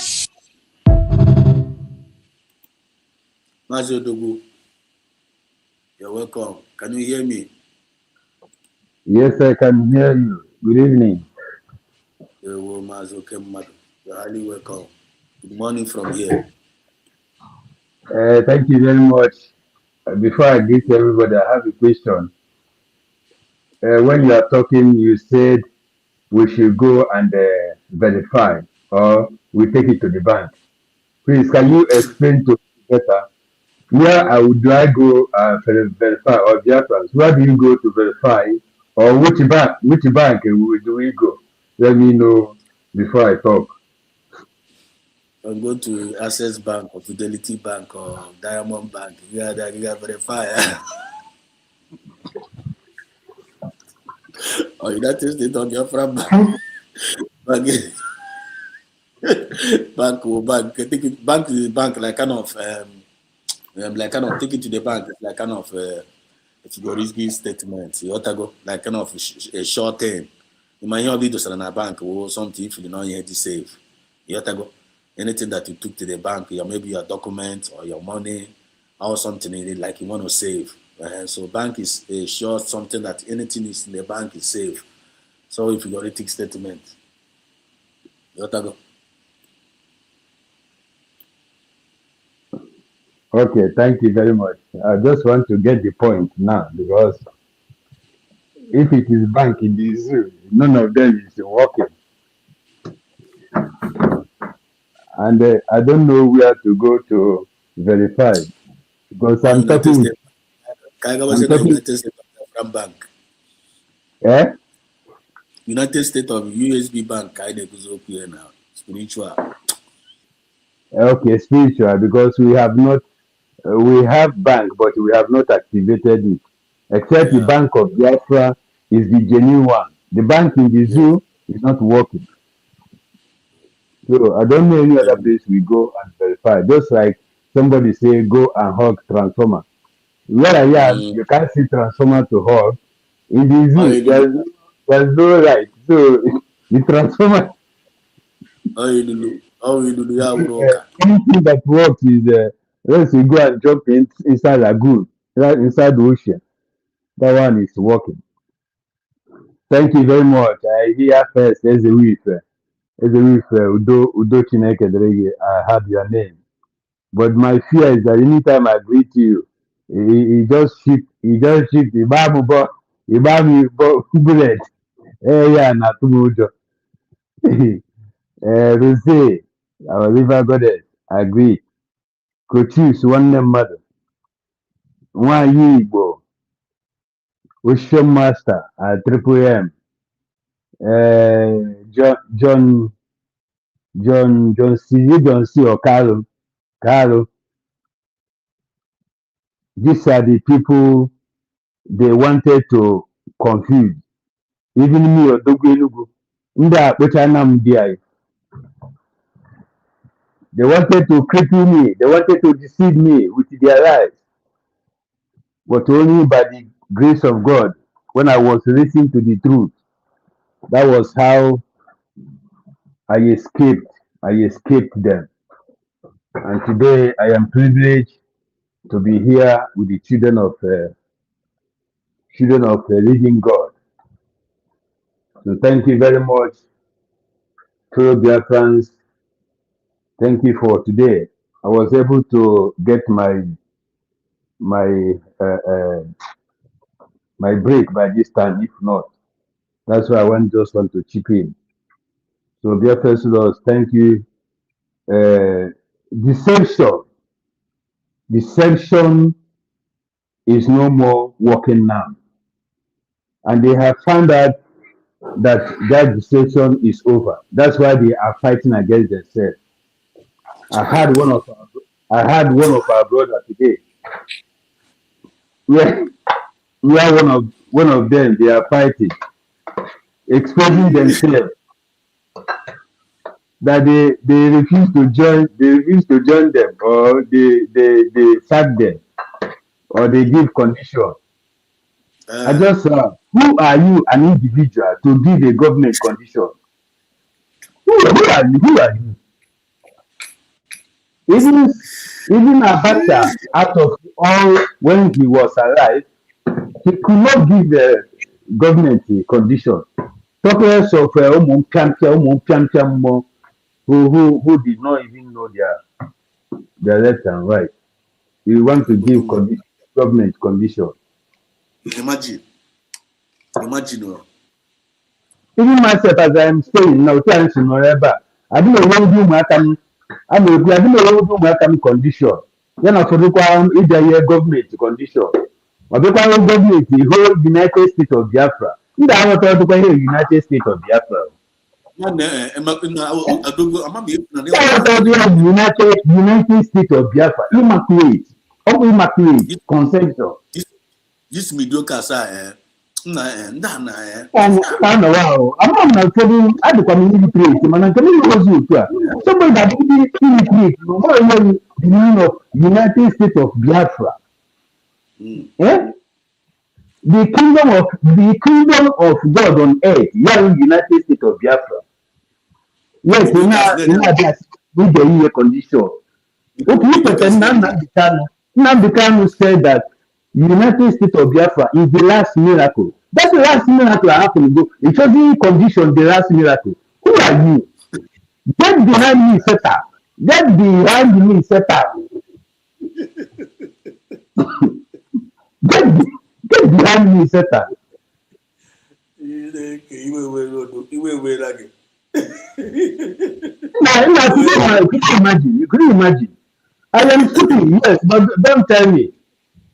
Mazodogu, you're welcome. Can you hear me?
Yes, I can hear you. Good evening.
You're highly welcome. Good morning from here.
Thank you very much. Before I greet everybody, I have a question. When you are talking, you said we should go and verify, or we take it to the bank. Please, can you explain to me better? Where do I go verify, or Biafrans? Where do you go to verify, or which bank do we go? Let me know before I talk.
I'll go to Access Bank or Fidelity Bank or Diamond Bank. You got verify. Or United States of Biafra Bank. Bank like kind of take it to the bank like kind of it's your risky statement. You ought to go like kind of a short term. You might have videos in a bank or something if you don't hear to save. You ought to go anything that you took to the bank, maybe your document or your money or something like you want to save. So bank is a short something that anything is in the bank is safe. So if you already take statement, you ought to go.
Okay, thank you very much. I just want to get the point now because If it is bank in the zoo, none of them is working. And I don't know where to go to verify because
One United States. Kaiga was
I'm
in the
talking,
United States of African Bank.
eh?
United States of USB Bank. Kaiga was okay now. Spiritual.
Okay, spiritual because we have not, we have bank, but we have not activated it. Except the
Yeah.
Bank of Biafra is the genuine one. The bank in the
Yeah.
zoo is not working. So I don't know any other place we go and verify. Just like somebody say, go and hug transformer. Where I am,
Mm.
you can't see transformer to hug. In the
How
zoo,
you do?
there's no right. So the transformer,
How you do? How you do? Yeah, broker.
anything that works is once you go and jump inside lagoon, inside the ocean, that one is working. Thank you very much. I hear first as a week. As a week, Udo Chineke Derege, I have your name. But my fear is that anytime I greet you, he just shift, Ibamu bullet. Yeah, na tumujo. Rose, our river goddess, agree. Could choose one mother, one Igbo, Ocean Master at Triple M, John C. John C. or Carlo. These are the people they wanted to confuse. Even me or Dogu Nda Bochanam Di. They wanted to cripple me, they wanted to deceive me with their lies. But only by the grace of God, when I was listening to the truth, that was how I escaped. I escaped them. And today I am privileged to be here with the children of living God. So thank you very much, fellow Biafrans. Thank you for today. I was able to get my uh, uh, my break by this time. If not, that's why just want to chip in. So, dear Festivals, thank you. Deception, deception is no more working now, and they have found out that deception is over. That's why they are fighting against themselves. I had one of our brothers today. Where one of them they are fighting, exposing themselves that they refuse to join them, or they sack them, or they give condition. I just who are you an individual to give a government condition? Who are you? Who are you? Even Abacha, out of all when he was alive, he could not give the government a condition. Talk less of who did not even know their left and right. You want to give government condition.
Imagine.
Even myself, as I am saying now, thanks to Noreba, I didn't know do my time. I didn't know do my time condition. Then I forgot if there is government condition. Or the government, the whole United States of Biafra. I want to go here, United States of Biafra. United States of Biafra, immaculate, immaculate conception.
This mediocre side,
I'm not telling I become illiterate, man. I'm telling you what somebody that is illiterate, the meaning of United States of Biafra. Eh? The kingdom of God on earth, yeah, United States of Biafra. Yes, with the condition. Okay, Nambikanu said that United States of Biafra is the last miracle. That's the last miracle I have to do. It wasn't condition the last miracle. Who are you? Get behind me, Satan. Get behind me, Satan. Get behind me, Satan. You couldn't imagine. I am stupid, yes, but don't tell me.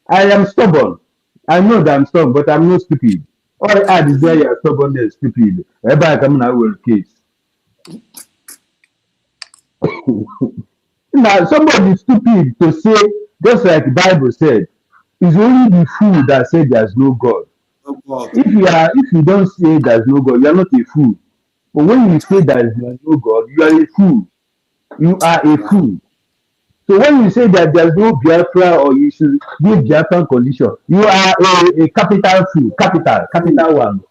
I am stubborn. I know that I'm stubborn, but I'm not stupid. All I add is there you are stubborn and stupid. Everybody coming out with case. Now, somebody is stupid to say, just like the Bible said, it's only the fool that said there's no God.
Oh God.
If you don't say there's no God, you are not a fool. But when you say there is no God, you are a fool. You are a fool. So when you say that there's no Biafra or you should give Biafran condition, you are a capital fool. Capital one.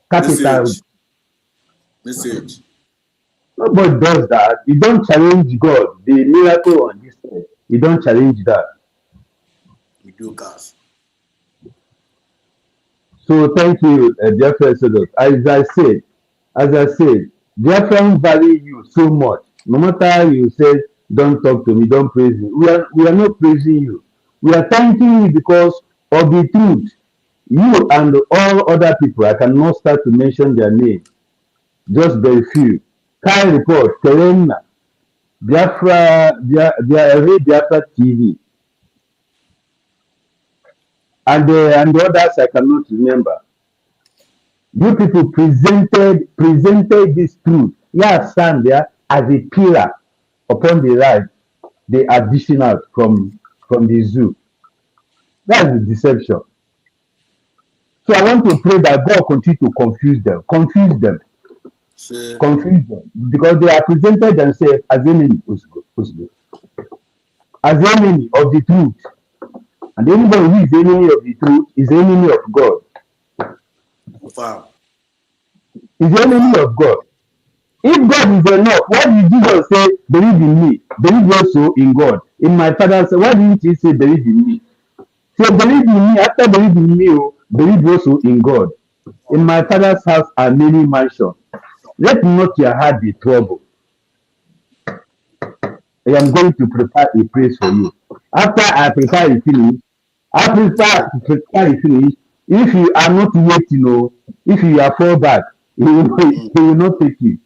Capital.
Message.
Nobody does that. You don't challenge God. The miracle on this earth. You don't challenge that.
We do cast.
So thank you, Biafra Exodus. As I said, Biafran value you so much. No matter how you say, don't talk to me, don't praise me. We are not praising you. We are thanking you because of the truth. You and all other people, I cannot start to mention their name. Just very few. Kai Report, Terena, Biafra, Biafra TV, and the others I cannot remember. You people presented this truth. You stand there as a pillar upon the right, the additional from the zoo. That's the deception. So I want to pray that God continue to confuse them, because they are presented themselves as enemy, as enemy of the truth. And anybody who is enemy of the truth is enemy of God.
Wow.
Is enemy of God. If God is enough, why did Jesus say, believe in me, believe also in God? In my father's, why didn't he say, believe in me? Say, believe in me, after believe in me, believe also in God. In my father's house are many mansions. Let not your heart be troubled. I am going to prepare a place for you. After I prepare a finish, if you are not waiting, if you are fall back, he will not take you.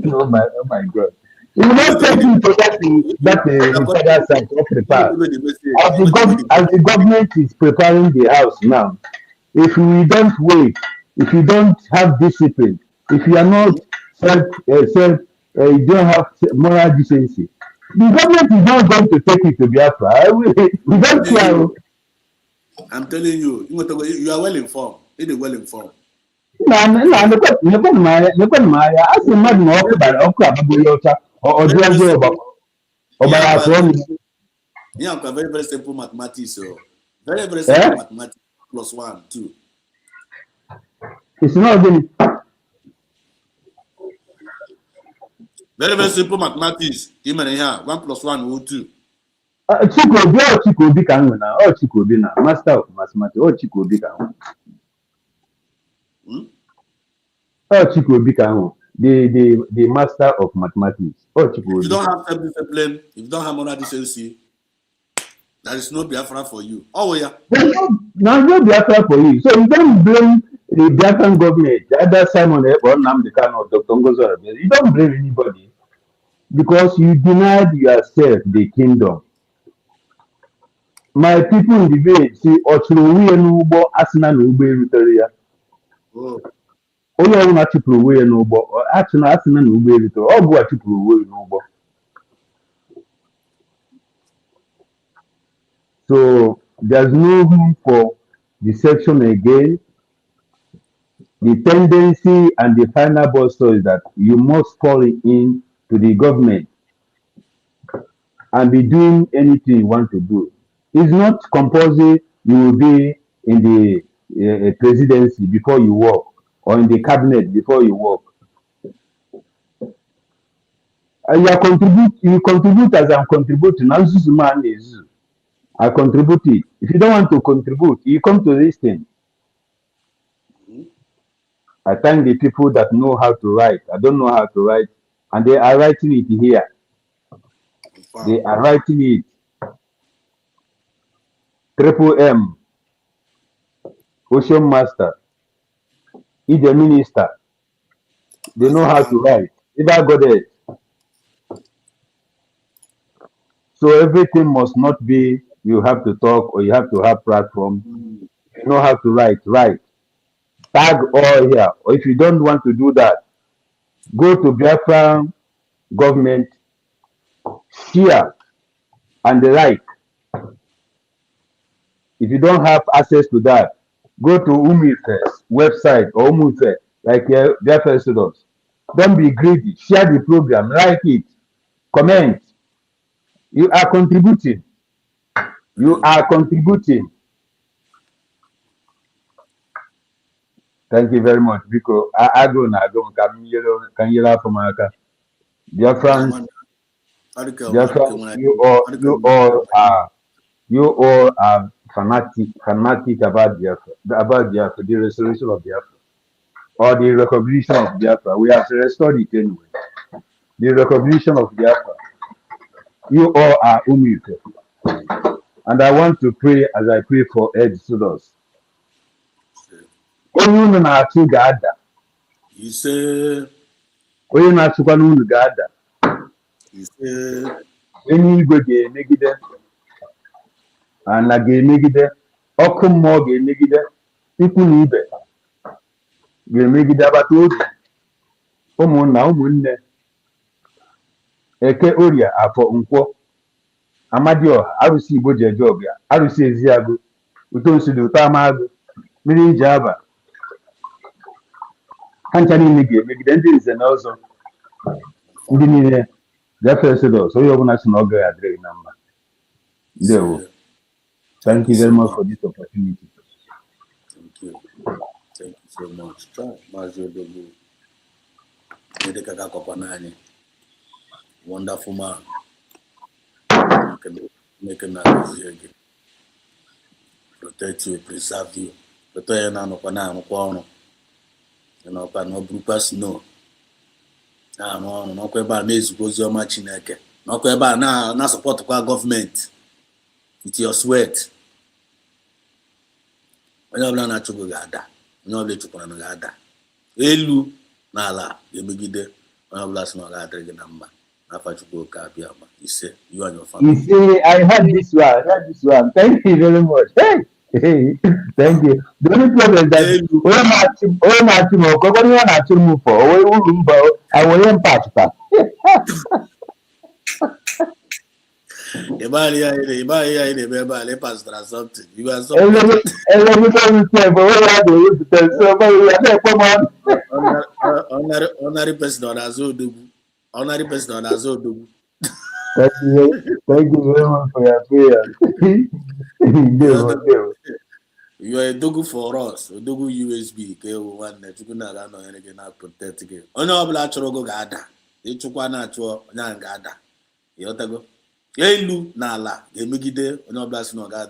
Oh my God. He will not take you to that father side or prepare. As the government is preparing the house now, if we don't wait, if you don't have discipline, if you are not you don't have moral decency, the government is not going to take you to Biafra. We don't care.
I'm telling you, you are well informed. It is well informed.
Nekwe maya asị mmadụ na ọkụ bara ọkụ agbagoro ọcha ọjọọ ọgbara atọ ọnụ.
Yeah, very, very simple mathematics. So very, very simple mathematics. Plus 1, 2.
It's not really.
Very, very simple mathematics. 1 plus 1 2.
Chikobi ka nwe na Chikobi na master of mathematics. Chikobi ka nwe. Chikobi ka nwe. The master of mathematics. Chikobi.
If you don't have self-discipline, if you don't have moral decency, there is no Biafra for you. Oh yeah.
No Biafra for you. So you don't blame the Biafran government, the other Simon or Nnamdi Kanu or Dr. Ngozo. You don't blame anybody because you denied yourself the kingdom. My people in the village see Ochuruwe n'ugbo asịna na ugbo erutere ya. Onye ọbụla chụpụrụ onwe ya n'ugbo asịna na ugbo erutere ọ bụ achụpụrụ onwe ya n'ugbo. So there's no room for deception again. The tendency and the final boss is that you must fall in to the government and be doing anything you want to do. It's not compulsory you will be in the presidency before you work or in the cabinet before you work. You contribute as I'm contributing. I contribute it. If you don't want to contribute, you come to this thing. I thank the people that know how to write. I don't know how to write, and they are writing it here. Wow. They are writing it. Triple M. ocean master, he's a minister. They know how to write. If I got it. So everything must not be you have to talk or you have to have platform. You know how to write, write. Tag all here. Or if you don't want to do that, go to Biafra government, share and the like. If you don't have access to that, go to Umife's website or Umife, like Biafra students. Don't be greedy. Share the program, like it, comment. You are contributing. You are contributing. Thank you very much, because I go now. Go can you laugh from America? Dear friends, you all are fanatic about Biafra, the restoration of Biafra, or the recognition of Biafra. We have to restore it anyway. The recognition of Biafra. You all are Umite. And I want to pray as I pray for Exodus. Onye na-achụ ga-ada. Onye na-achụkwa n'unu ga-ada. Eluigwe ga-emegide, ala ga-emegide, ọkụ mmụọ ga-emegide, ikwu na ibe ga-emegide, agbata obi, ụmụnna, ụmụnne, eke, orie, afọ, nkwọ, amadioha, arụsị Igbo ji eje ọbịa, arụsị Eziagụ, ụtọ nsudi, ụtọ amagụ, mmiri iji aba, ha ncha niile ga-emegide, ndị nze na ọzọ, ndị niile Biafra Exodus, onye ọbụla si na ọ gaghị adịrị na mma. Ndewo. Thank you very much for this opportunity.
Thank you. Thank you so much. Try Mazodogo. Wonderful man. Make a nice again. Protect you, preserve you. Protect you no kwano. You know, no brupas no. No kweba na-ezugozi ọma Chineke. No kweba na support kwa government with your sweat. Onye ọbụla na-achụgo ga-ada. Onye ọbụla echukwara na ga-ada. Elu na ala ga-emegide onye ọbụla sị na ọ ga-adịrị gị na mma. N'afa Chukwu oke abịa ma ise, you and your family.
You see, I heard this one. Thank you very much. Hey, thank you. The only problem is that when I achieve for, I will impact that.
Something. You are honorary person on Azodogu. Honorary person on Azodogu.
Thank you very much for your prayers.
You are a dogu for us, a dogu USB. One that you can not protect again. Honorable Achorogo Gada. You took one at your Nangada. Yotago. Elu Nala, Gemigide, Honorable Snoga,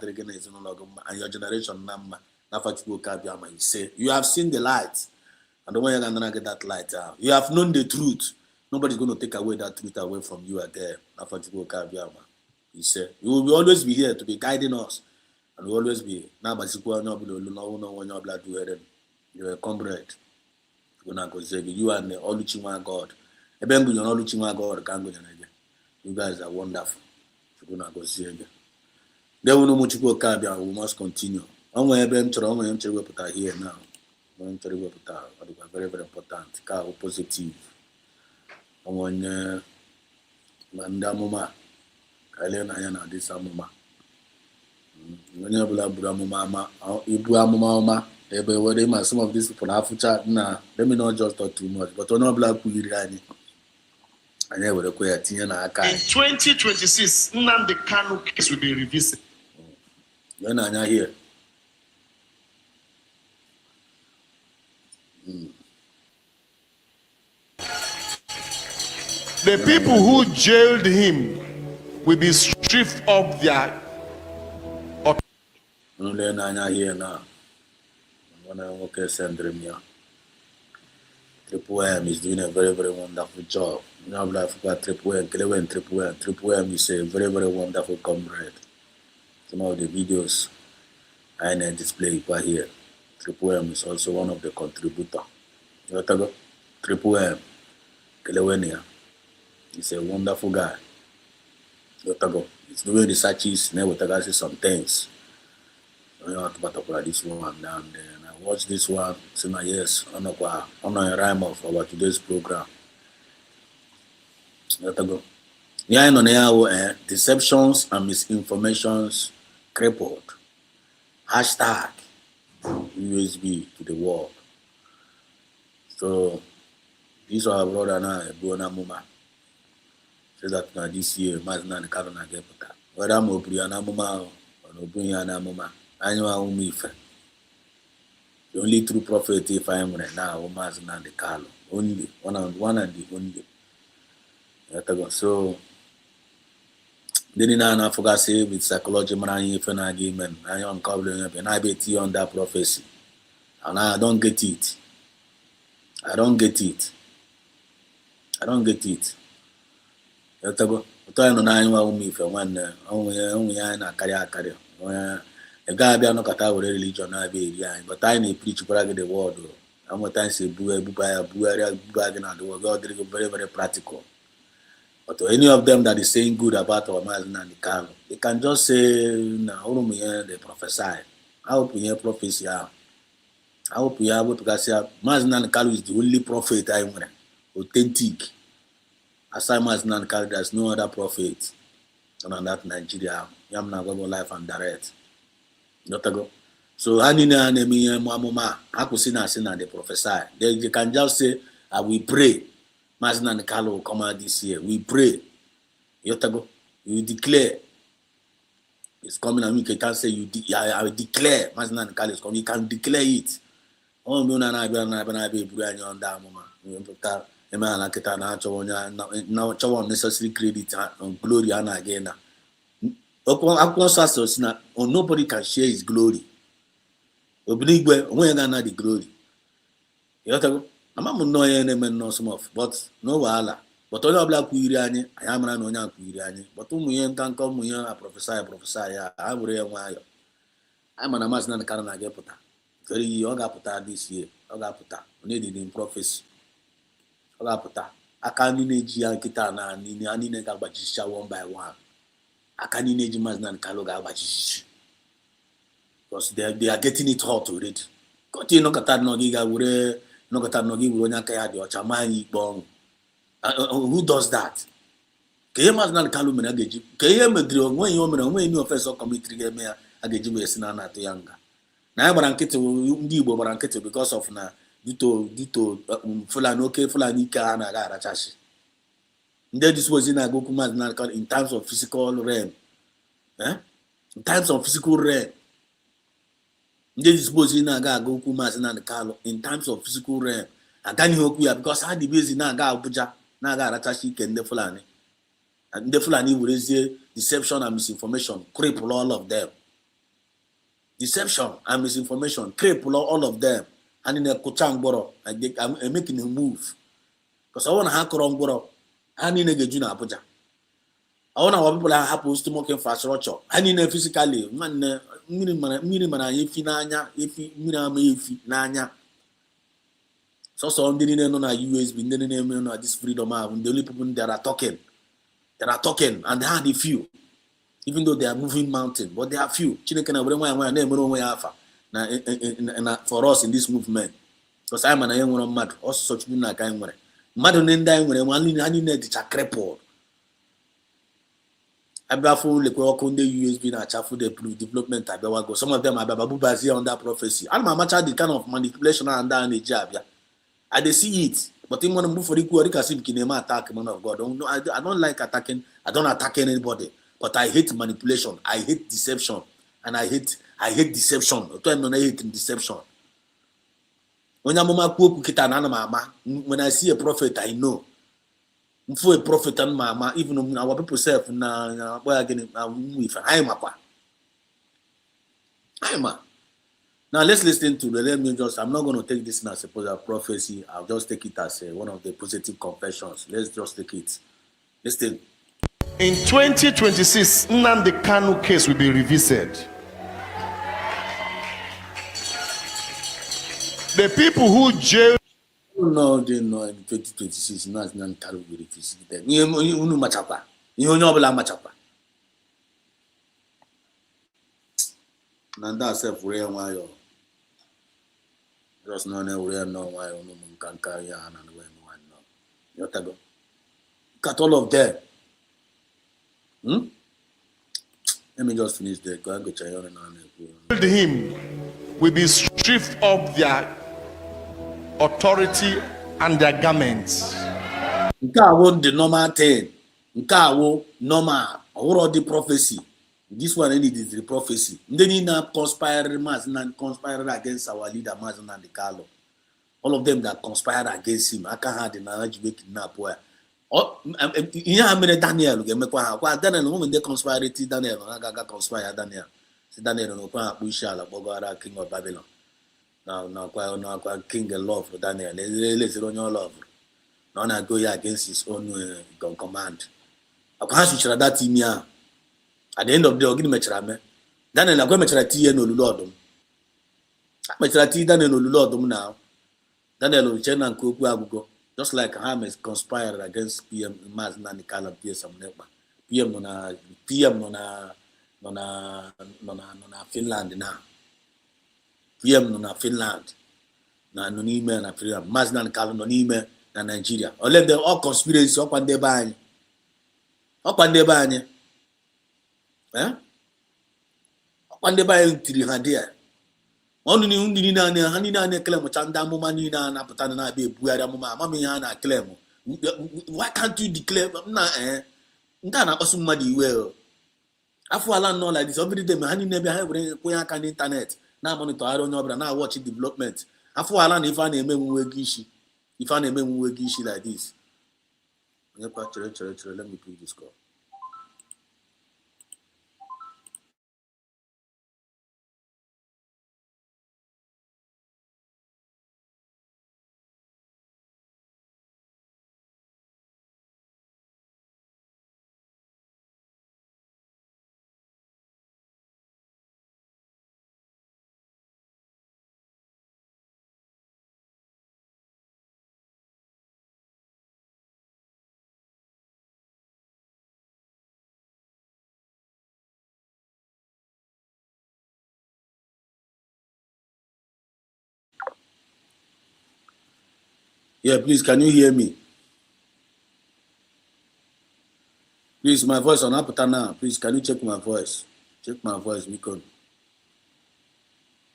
and your generation number. Nafachu Kabiama, you say, you have seen the light, and the way you're gonna get that light out. You have known the truth. Nobody's going to take away that truth away from you again. He said, you will always be here to be guiding us. And we will always be. You're a comrade. You and the Oluchiwa God. You guys are wonderful. We must continue. Here now. Very, very important. Positive. Onye manda mama kale na ya na disa mama onye ọbụla buru amụma ama ibu amụma ọma ebe were ma some of these people afucha na let me not just talk too much but onye ọbụla kwuliri anyị were kwe ya tinye na aka
in 2026 Nnamdi Kanu case will be revisited.
Ya na anya here.
The people who jailed him will be stripped of their
here now. Triple M is doing a very, very wonderful job. Now, Triple M is a very, very wonderful comrade. Some of the videos I display here. Triple M is also one of the contributors. Triple M, Kelewenia, he's a wonderful guy. He's doing researches, never see some things. I know about this one down there. And I watched this one, say my yes, on a rhyme of about today's program. Yeah, no, deceptions and misinformations crippled. Hashtag USB to the world. So this our brother now, Buona Muma. Say that now this year, Mazna and Karana get put. Whether I'm Obriana Muma or Obriana Muma, I know how me. The only true prophet if I am right now, Mazna and the Carlo. Only one and the only. So then I forgot say with psychology man if an argument I am covering up and I bet you on that prophecy. And I don't get it. I don't get it. But I know I know me for one only I carry. A guy be no kata with religion I be but I need preach brag the word. I'm what I say boo bag na the word God very very practical. But to any of them that is saying good about our Mazin and the Carlo, they can just say, no, they prophesy. I hope we hear prophecy. I hope we are able to say, Mazin and the Carlo is the only prophet I want. Authentic. Aside Mazin and the Carlo, there's no other prophet on that Nigeria. I'm not going to life and direct. Not to go. So, I need an enemy, Mamma. I could see nothing and they prophesy. They can just say, I will pray. Mazin and Carlo will come out this year. We pray. Yotago, you declare it's coming, and you can't say I will declare Mazin and Carlo is coming. You can declare it. Oh, no, I be on that moment. Now, necessary credit and glory and again. Nobody can share his glory. Obligwe, when the glory. Yotago. I'm no enemy no some but no wala. But all black Iriani, I am no young Iriani. But you can come here, I prophesy, I will read why. I'm an Amazon and Karana Gepota. Very young Apota this year. Ogapota, needed in prophecy. Ogapota. I can't need Giankitana and Nini Gabajisha one by one. I can't need Maznan and Kaloga Bajish. Because they are getting it hot to read. Continue Katan no giga no got no give when who does that? Kayema's not Kalum and Agaji. Kayem when you offense or commit game Agaji Sinana to younger. Now Baranketo because of na dito Fulani and Agarachashi. This was in a Gokumas in terms of physical realm. In terms of physical realm. This was in a go Kumas and Carlo in terms of physical realm. And then you because I the busy Naga Abuja, Naga Ratashi and the Fulani. And the Fulani will raise deception and misinformation, cripple all of them. Deception and misinformation, cripple all of them. And in a Kuchang Boro, I'm making a move. Because I want to hack around Boro, and in a Gejuna Abuja. I want our people are happy to make infrastructure. And in a physically, man. If nanya. So on the name on USB, the name on this freedom the only people that are talking. And they are the few. Even though they are moving mountain, but they are few. For us in this movement. Because I'm an young mad, also such people like I'm mad on dying when one in a crippled. Abafu le kwa konde USB na chafu the development abawa go. Some of them are babubazi on that prophecy. And my the kind of manipulation and down the job. I they see it, but in one move for the Kurikasib kinema attack man of God. I don't like attacking. I don't attack anybody, but I hate manipulation. I hate deception, and I hate deception. I hate deception. When I see a prophet, I know. For a prophet and mama, even our people self now now let's listen to I'm not going to take this as a prophecy. I'll just take it as one of the positive confessions. Let's just take it. Listen.
In 2026, Nnamdi Kanu case will be revisited. The people who jailed.
No, they know in 2026, not Nantaro will refuse them. You know, Machapa. You know, Machapa. Nanda self real why just no real no why no can carry on and when one no. You know, cut all of them. Let me just finish there. Go and go check on
him will be stripped of their authority and their garments.
Nka won the normal thing. Nka wo normal. Or the prophecy. This one only is the prophecy. Then in conspire mass and conspire against our leader Mazen and the Carlo. All of them that conspired against him. I can't have the knowledge making up where. Oh, yeah, I mean Daniel. Daniel, the moment they conspired, Daniel, I got conspire Daniel. Daniel, no Bushala, Bogara, king of Babylon. Now, quite king of love for Daniel. Let's run your love. Now, go against his own command. I can't switch that team here. At the end of the day, I'll give me a Daniel, I'm going to tea and Lordum. I'm going to Daniel Lordum now. Daniel will change and cook go. Just like Hamas conspired against PM Mazen and the Carlo PM nona Finland now. PM nona Finland. Na nonime na PM Mazen and Carlo nonime na Nigeria. All of them all conspiracy up and they bang. Up and they bang. Eh? Up and they bang 300. Only ni na hani na claim chanda mama ni na putana na be buara mama mama ya na claim. Why can't you declare na nka na asu mmadi well. Afu ala no like this every day me hani na be ha bring ko aka na internet na monitor aro nyo obra na watch development. Afu ala na ifa na eme nwe gishi. Ifa na eme nwe gishi like this. Let me put this call. Yeah, please, can you hear me? Please, my voice on Apata now. Please, can you check my voice? Check my voice, Mikon.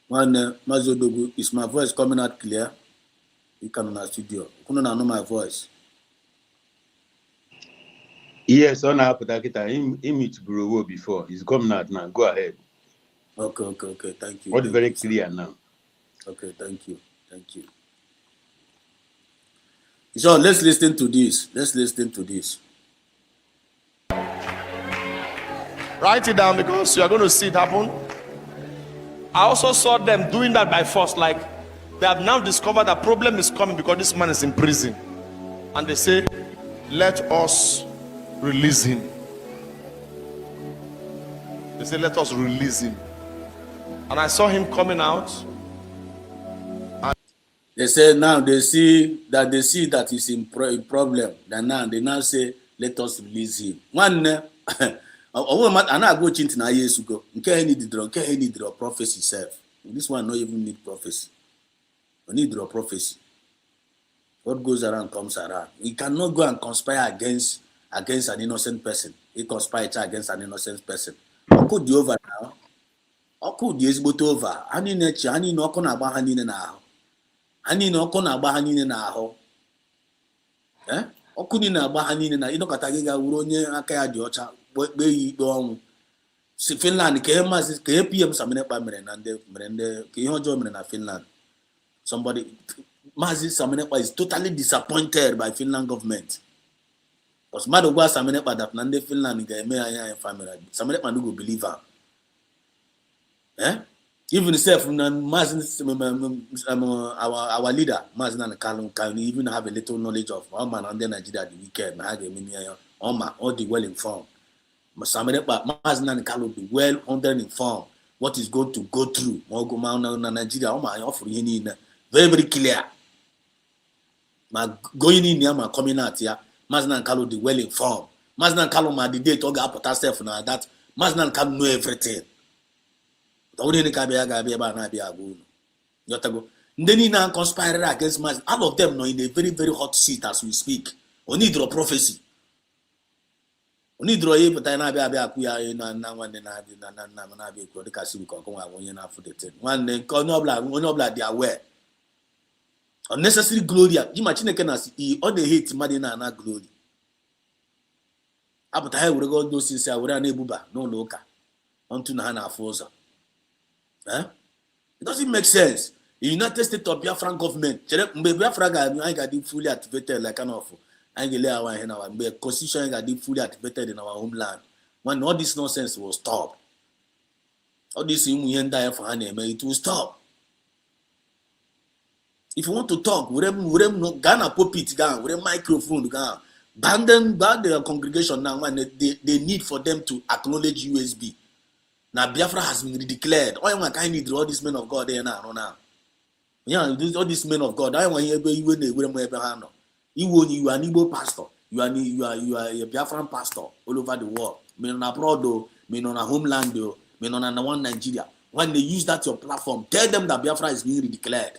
One, Mazodogu, is my voice coming out clear? You can on our studio. You know my voice.
Yes, on Apata, image grow before. It's coming out now. Go ahead.
Okay. Thank you.
What is very clear now?
Okay, thank you. So let's listen to this.
Write it down because you are going to see it happen. I also saw them doing that by force. Like they have now discovered that problem is coming because this man is in prison. And they say, let us release him. They say, let us release him. And I saw him coming out.
They say now they see that he's in problem. Then now they now say, let us release him. One, I now go into na years ago. Nke need draw prophecy self. This one not even need prophecy. We need draw prophecy. What goes around comes around. We cannot go and conspire against an innocent person. He conspire against an innocent person. How could you over now? How could you is over? Ani no kona agba hanine na ahụ. Ani no kona agba hanine na ahụ. Ọkụ ni na agba hanine na ịnọkọta gị ga wuru onye aka ya dị ọcha kpee ya ikpe ọnwụ. Si Finland ka PM Saminekpa mere na ndị ka ihe ọjọọ mere na Finland. Somebody Mazi Saminekpa is totally disappointed by Finland government. Because Madogwa Saminekpa that na ndị Finland ga-eme anya family. Saminekpa no go believe her. Even self our leader, Mazin Kalun, can even have a little knowledge of man under Nigeria the weekend. All the well informed. Mazin Kalun be well informed what is going to go through. Nigeria, offering Very, very clear. My going in here, my coming out here. Maznan Kalu the well informed. Maznan Kalu ma the date or got herself now that Maznan Kalu know everything. The only Kabia Gabia Banabia Goon. Yotago. Then now conspire against Maz. All of them know in a very, very hot seat as we speak. Only draw prophecy. Only draw a but I kuya in one and I be the Casico when you're not for the 10. One day, Conobla, they are aware. Unnecessary glory. Imagine can see all the hate Madina and glory. But I would go those since I would an ebuba, no loca. Unto Nana Fosa. It doesn't make sense. The United States of Biafran government, Biafra I got fully activated like an awful. I get our hand our constitution got fully activated in our homeland. When all this nonsense will stop. All this in die for it will stop. If you want to talk, we no Ghana pulpit down, with a microphone down. Ban the congregation now when they need for them to acknowledge USB. Now Biafra has been declared. Why am I kind of all these men of God there now? Yeah, all these men of God. I want you you are an Igbo pastor. You are a Biafran pastor all over the world. Me on abroad though, me on a homeland though, me on a one Nigeria. When they use that your platform, tell them that Biafra is being declared.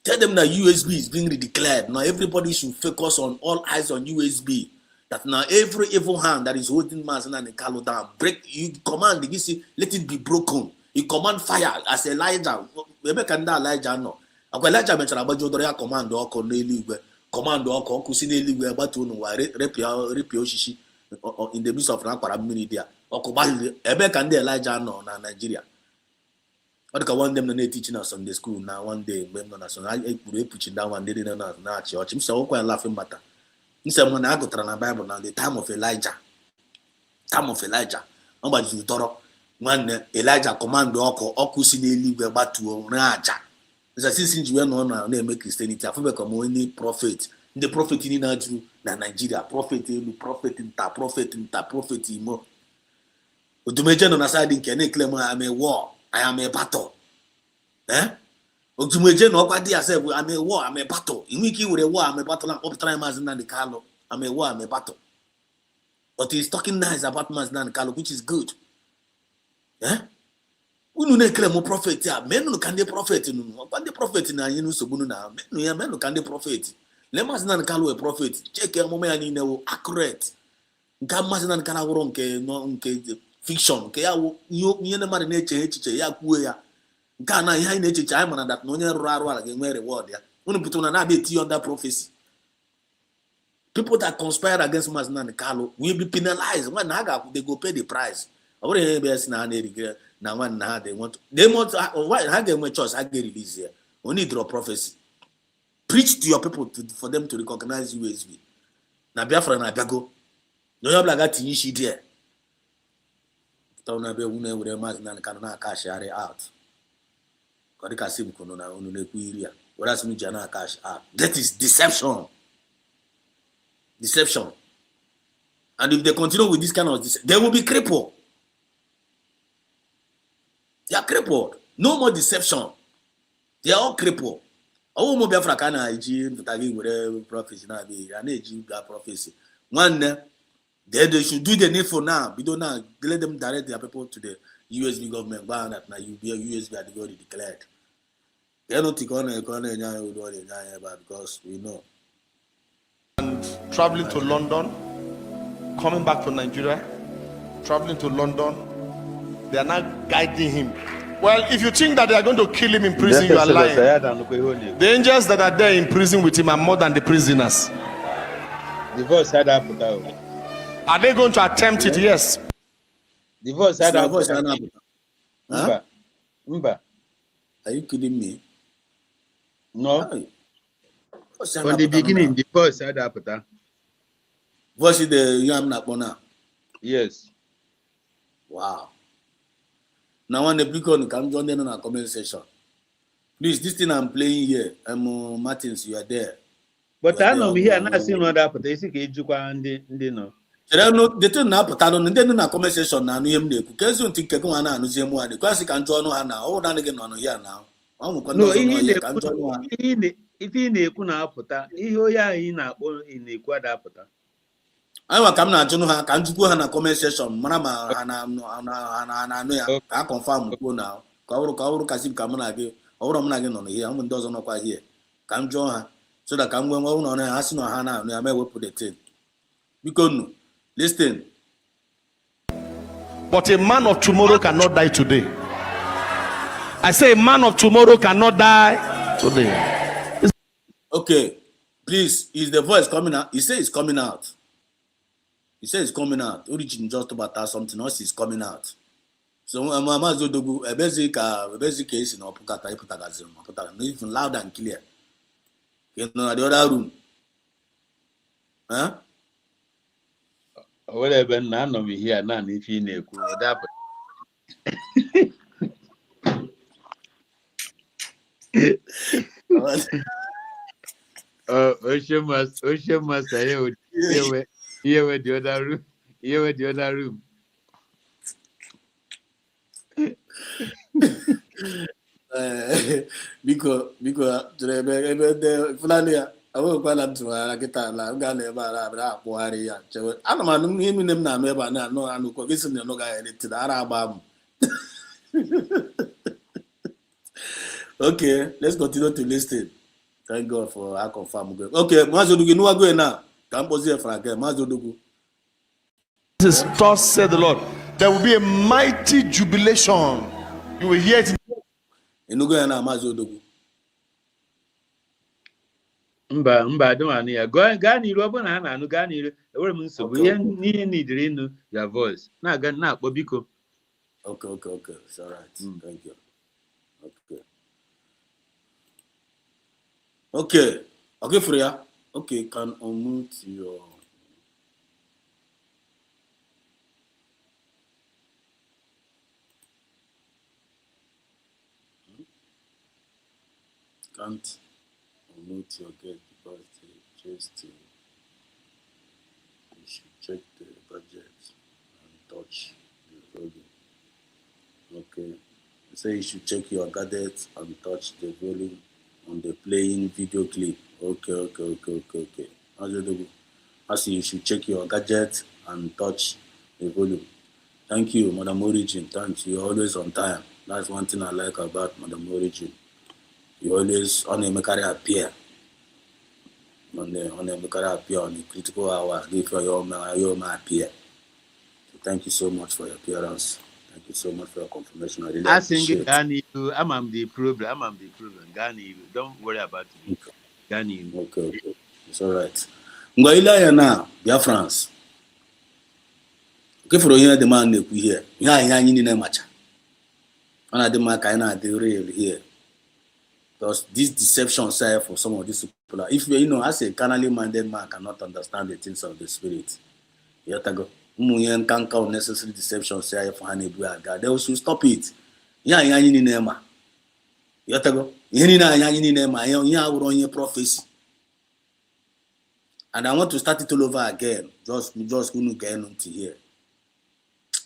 Tell them that USB is being declared. Now everybody should focus on all eyes on USB. That now every evil hand that is holding Mazina and Kalu down, break. You command, you see, let it be broken. You command fire as Elijah. Elijah no. Elijah mentioned about Jodoria command or command or Kusineli, but to Repio in the midst of Nakara Media or command Ebekande Elijah no Nigeria. I want them to teaching us on the school now. One day, I put preaching down one day in a church. I'm so quite laughing matter. He said, when I go to the Bible now, the time of Elijah. Nobody will talk. When Elijah command the Okusini were about to Raja. As I see, since you are known, they make Christianity. I feel like I'm only prophet. The prophet in Nigeria, prophet in more. But to mention on a side in Kenya, claim I am a war. I am a battle. Otumeje no kwadi yourself. I'm a war. I'm a battle. In wiki with a war. I'm a battle. I'm up trying Mazina the Carlo. I'm a war. I'm a battle. But he's talking nice about Mazina and Carlo, which is good. We no claim prophet. Yeah, men no can the prophet. No, but the prophet na you know so bunu na. Men no can the prophet. Let Mazina and Carlo a prophet. Check your moment and you accurate. Nka Mazina and Carlo wrong ke no nke fiction ke ya you na mari na eche ya kwuo ya nka na ihe na eche ai mana that no onye ruru aru ala ga-enwe reward ya unu putuna na be tii under prophecy. People that conspire against Mazina and Carlo will be penalized when they go pay the price. Over here be na regret na one na they want why how they choice I get release here only draw prophecy. Preach to your people for them to recognize USB. Na Biafra na Biago no you blaga tinyishi there. Tauna be une with Mazina and Carlo na cash out. Kodika sim kono na onu na area. Whereas me jana cash out. That is deception. Deception. And if they continue with this kind of they will be crippled. They are crippled. No more deception. They are all crippled. Oh, mo Biafra kana iji mtagi with prophecy na be and iji prophecy. One they should do the needful now. We don't now let them direct their people to the USB government. That now you be a USB are already declared. They are not because we know.
And traveling to London, coming back to Nigeria, traveling to London, they are not guiding him. Well, if you think that they are going to kill him in prison, you are lying. The angels that are there in prison with him are more than the prisoners. Are they going to attempt it? Yes.
Huh? Are you kidding me?
No. From the beginning, the first had happened.
Was it the Yam Napona?
Yes.
Wow. Now, when the people come join in our comment section, please, this thing I'm playing here, Martins, you are there.
But I know here, I'm not seeing what happened. They say, no.
The thing now, but I don't know in a comment section now. You can't think one and the same one. The classic and John Hannah, all done again on here now.
No, ife ị na-ekwu na-apụta ihe onye ahụ ị na-akpọ ị na-ekwu adapụta.
Anyị ka m na-ajụ ha ka m jikwa ha na comment section mara ma ha na-anụ ya ka a confirm kwuo na ka ọ bụrụ kasị ka mụ na gị ọ bụrụ m na gị nọ n'ihe ụmụ ndị ọzọ nọkwa ihe ka m jụọ ha so that ka m nwee nwe ụlọ ha sị na ha na-anụ ya ma ewepụ the thing. Biko nụ listen.
But a man of tomorrow cannot die today. I say a man of tomorrow cannot die today.
Okay, please, is the voice coming out? He says it's coming out. He says it's coming out. Origin just about something else is coming out. So Mazi Odogwu, a basic case in Opukata, even loud and clear. You know, the other room. Huh?
Whatever, none of you here, none if you know what happened. Ocean must say, here with the other room. Here with the other room.
Because the Fulania, I will call them to a guitar, Gana, Poaria. I don't know him them now, never know, and no guy to the Arab. Okay, let's continue to listen. Thank God for our confirm. Okay, Mazodugu, you know what going now? Campus here for again, Mazodugu.
This is thus said the Lord. There will be a mighty jubilation. You will hear it.
You know going now, Mazodugu.
Mba don't want ya. Gani robo na na no gani. Ewere m nsogbu. Ihe niile neediri inu your voice. Na ga na akpọ biko.
Okay. It's all right. Thank you. Okay, Freya. Okay, can unmute your. Can't unmute your gate because they just you should check the budget and touch the volume. Okay, say you should check your gadget and touch the volume on the playing video clip. Okay. As you should check your gadget and touch the volume. Thank you, Madam Origin. Thanks. You're always on time. That's one thing I like about Madam Origin. You always on a career appear. On the critical hour. Give your appear. So thank you so much for your appearance. Thank you so much for your confirmation. I really appreciate it.
Gani, I'm the problem. Gani, don't worry about it. Gani.
Okay. It's all right. Ngoila na Biafrans. Okay, for here the man we here. Ya nyini na macha. Ana the man kaina the real here. Because this deception side for some of these people. If you as a carnally minded man cannot understand the things of the spirit. You have to go. Can't count necessary deception say for God. They should stop it. Nyini nema. You have to go. Nyini nema. Ya prophecy. And I want to start it all over again. Just going to get into here.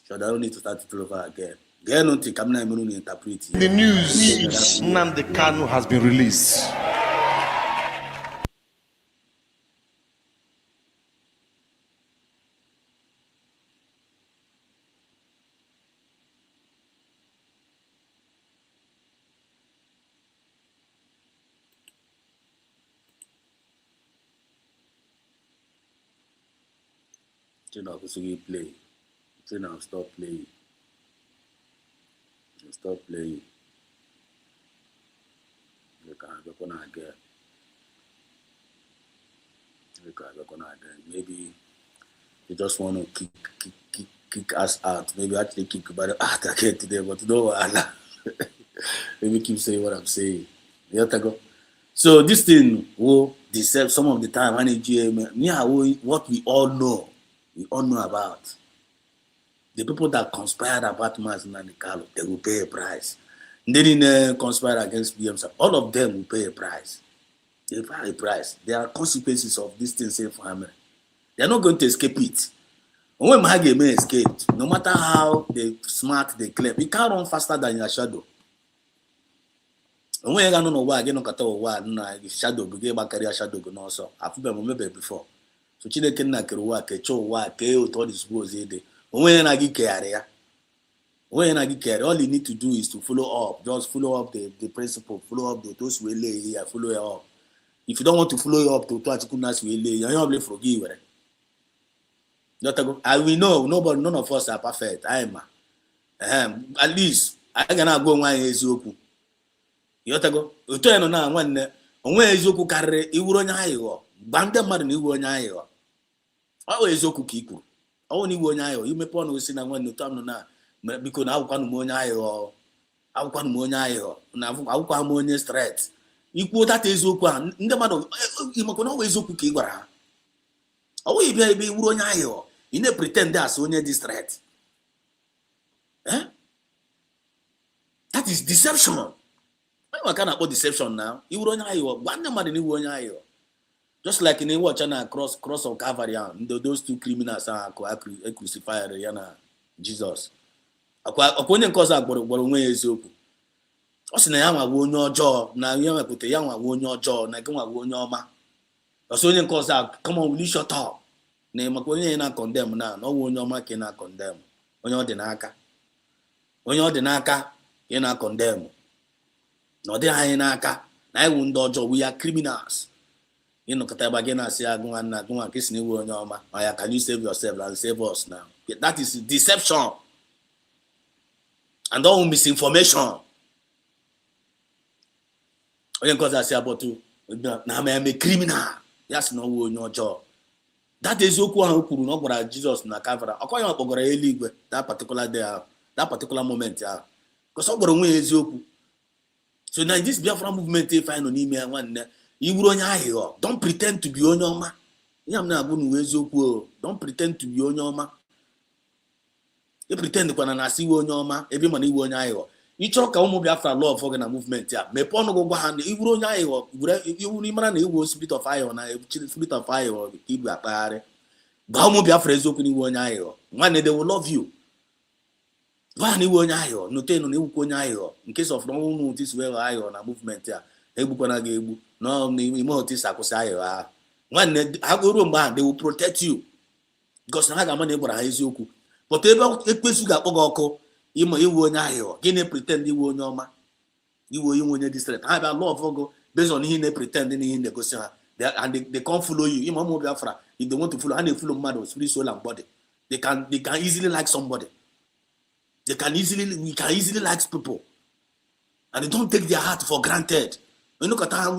So I don't need to start it all over again. Get into Kamina Imunu interpret.
The news, Nnamdi Kanu has been released.
Play. Now stop playing. Stop playing. Maybe you just want to kick us out. Maybe actually kick about out again today, but no, maybe keep saying what I'm saying. You have to go. So this thing will deceive some of the time. What we all know about. The people that conspired about Mazi Nnamdi Kanu, they will pay a price. They didn't conspire against BMC. All of them will pay a price. They pay a price. There are consequences of this thing, say for America. They are not going to escape it. When Mahage may escape, no matter how smart they claim, you can't run faster than your shadow. onwe ya ga-anọ n'ụwa gị nọkọta ụwa na shadow gị gbakarịa shadow gị n'ọsọ afụbe m mebe before. So Chineke nna kere ụwa kechie ụwa kee otu ọ dị suppose ịdị. Onwe ya na gị kegharị ya. Onwe ya na gị kegharị. All you need to do is to follow up. Just follow up the principle. Follow up those way lay here. Follow it up. If you don't want to follow it up to Atukunas way lay, you're not forgive. I will know none of us are perfect. I am. At least I gonna go nwa eziokwu. Yotago. Oto ya no na nwanne onwe eziokwu karịrị iwuru onye aghụghọ. Gba ndị mmadụ na iwu onye aghụghọ. Ọ bụ eziokwu ka ikwu. Ọ bụ na iwu onye aghụghọ imepe ọnụ osi na nwanne otu amụ na biko na akwụkwanụ m onye aghụghọ. Akwụkwanụ m onye aghụghọ na akwụkwa m onye straight. Ikwu data eziokwu a ndị mmadụ ịmakwa na ọ bụ eziokwu ka ị gwara ha. Ọ bụ ịbịa ebe iwuru onye aghụghọ ị na-pretend as onye dị straight. That is deception. Why can I call deception now? You will only one man in you. Just like in a watch and a cross of Calvary, those two criminals are crucified Jesus. According cause I got away is open. Also, I won your jaw. Now you have put a young one won your jaw, and I come out won your ma. Also, cause I come on, will you shut up? Name a coin not condemn now. No one your ma cannot condemn. On your denaka. On your denaka, you're not condemned. No, they are in Aka. I won't dodge. We are criminals. You know, Katabagena say, "I go and kiss you on your ma." Can you save yourself and save us now? That is deception and all misinformation. Because I say about you, now I am a criminal. Yes, no one your job. That is who could not go at Jesus na Calvary. According to that particular day, that particular moment, yeah. Because I'm going to is you. So now this Biafra movement, if I know email one, you will don't pretend to be on your ma. Don't pretend to be on your ma. You pretend to see on your ma. Every money will on you talk a woman Biafra law of organ movement. Yeah, me pono go hand. You will on you will remember you will split of fire on a split of fire or keep your party. Gaumo Biafra is opening one eye. One day they will love you. Why you won't ayo? No ten on you won't ayo. In case of no one this way ayo on a movement here. Ebukwana gebu. No, me more this akosayo. One I go room man, they will protect you. Because I got money for Izoku. But a place you got Ogoko, you won't ayo. Guinea pretend you won't know ma. You won't district. I have a law of Ogo based on him pretending in the Gosia. And they can't follow you. You move Biafra. If they want to follow, and they follow mad spirit, soul, and body. They can easily like somebody. We can easily like people, and they don't take their heart for granted. You look at how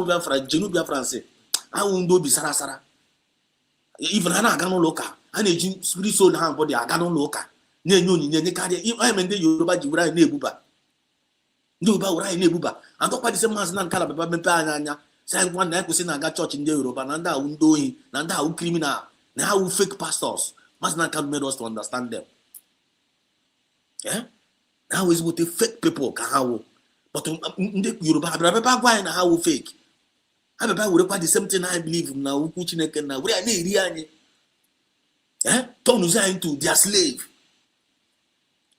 Biafra say, I won't do be Sarasara. Even I got no local. I need spirit, soul, and body. I got no local. If I am in the Yoruba, you write Nebuba. Nuba, write Nebuba. And talk about the same man's non Calababa. Say one night we say I got church in the Europe, and now we doing, and now criminal, now we fake pastors. Must not come made us to understand them. Yeah? Now is with the fake people, but Yoruba, how we fake. I would the same thing I believe now. We are near turn into their slave.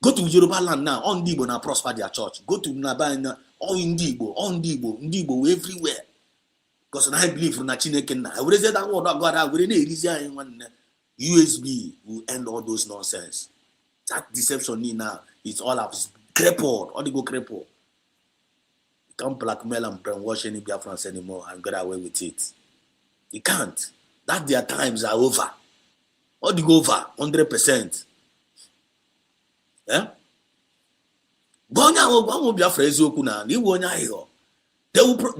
Go to Yoruba land now, on Dibo now prosper their church. Go to Nabana, all in Dibo, everywhere. Because I believe from Chineke. I would say that word of God, I would in one USB will end all those nonsense. That deception now is all of crippled. All they go crippled. You can't blackmail and brainwash any Biafrans anymore and get away with it. You can't. That their times are over. All they go over 100%. Yeah? They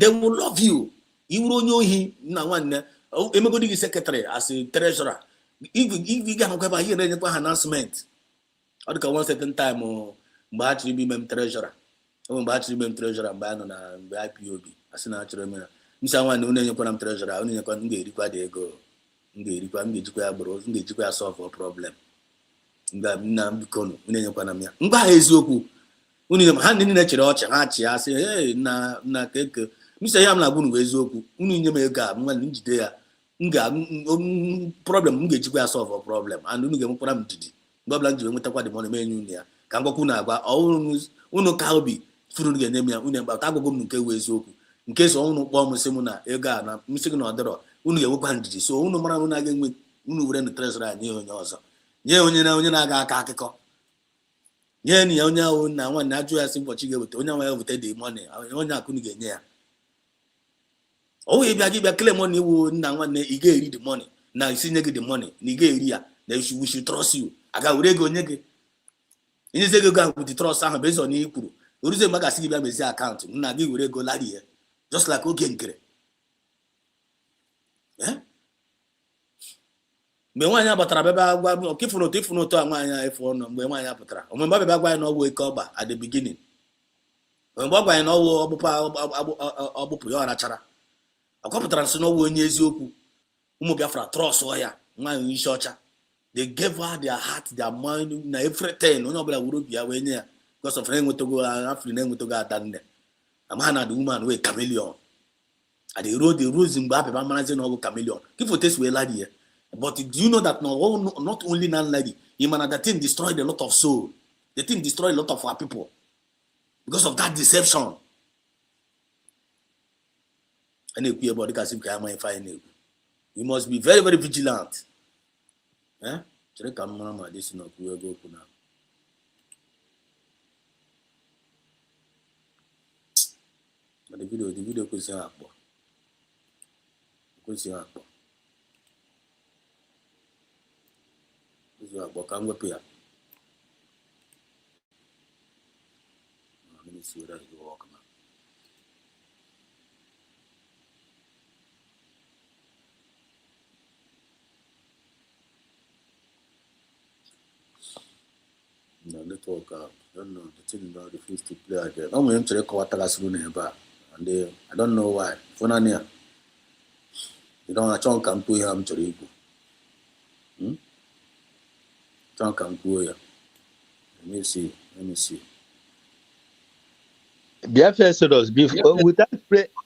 will love you. You will know him now one secretary as a treasurer. If you can go here, then you announcement. I think one certain time actually be treasurer. Battery be treasurer and ban on a IPOB. As an actual man. Mr. One, only you can treasurer, only you can require the go. They require me to go abroad, they require solve a problem. Mba eziokwu unu ha ndị na-echere ọchị ha chi ya sị na keke misa ya m na bunu eziokwu unu nye m ego a nwa njide ya problem m ga-ejikwa ya solve a problem and unu ga-enwekwara m ndidi mgbe ọbụla m ji nwetakwa dị mọnụ menye unu ya ka ngwakwu na-agwa unu ka obi furu ga-enye m ya unu gbata agwụgwọ m nke wee eziokwu nke so unu kpọọ m sị m na ego a na msị gị na ọdịrọ unu ga-enwekwa ndidi so unu mara unu aga enwe unu were na trezọra nye onye ọzọ nye onye na-aga aka akụkọ nye na ya onye ahụ na nwanne ajụ ya sị ụbọchị ga-eweta onye ahụ ya weta the money onye akụnụ ga-enye ya ọ wee bịa gị bịa kele money iwu nna nwanne ị ga-eri the money na isi nye gị the money na ị ga-eri ya na we should trust you aga were ego onye gị inyezi ego ahụ with trust ahụ bụ ịzọ na ị kwuru oruzie mgbe gasị gị bịa mezie akaụntụ nna gị were ego lari ya just like oge nkere mgbe nwaanyị batara bịa gwa ọkịfụrụ otu ịfụrụ ụtọ a nwaanyị ịfụ ọnụ mgbe nwaanyị pụtara mgbe ọ bịa gwa ya na ọgwụ eke ọgba at the beginning mgbe ọ gwa ya na ọgwụ ọgbụpụ ya ọrachara ọ kọpụtara nsị n'ọgwụ onye eziokwu ụmụ Biafra trọsụọ ya nwaanyị isi ọcha they gave her their heart their mind na everything onye ọbụla wuru obi ya wee nye ya because of na-enwetago afri na-enwetago ada nne amaha na the woman wee chameleon at the rose mgbe apịba marazi na ọgwụ chameleon kifotes wee ladi ya. But do you know that not only non-lady, the thing destroyed a lot of soul. The thing destroyed a lot of our people because of that deception. We must be very, very vigilant. The video could say let me see whether it will work now. No, network out. I don't know. The thing now refuse to play again. I'm going to record and I don't know why. For now, you don't have to come to him to read. Let me see.
Biafra Exodus,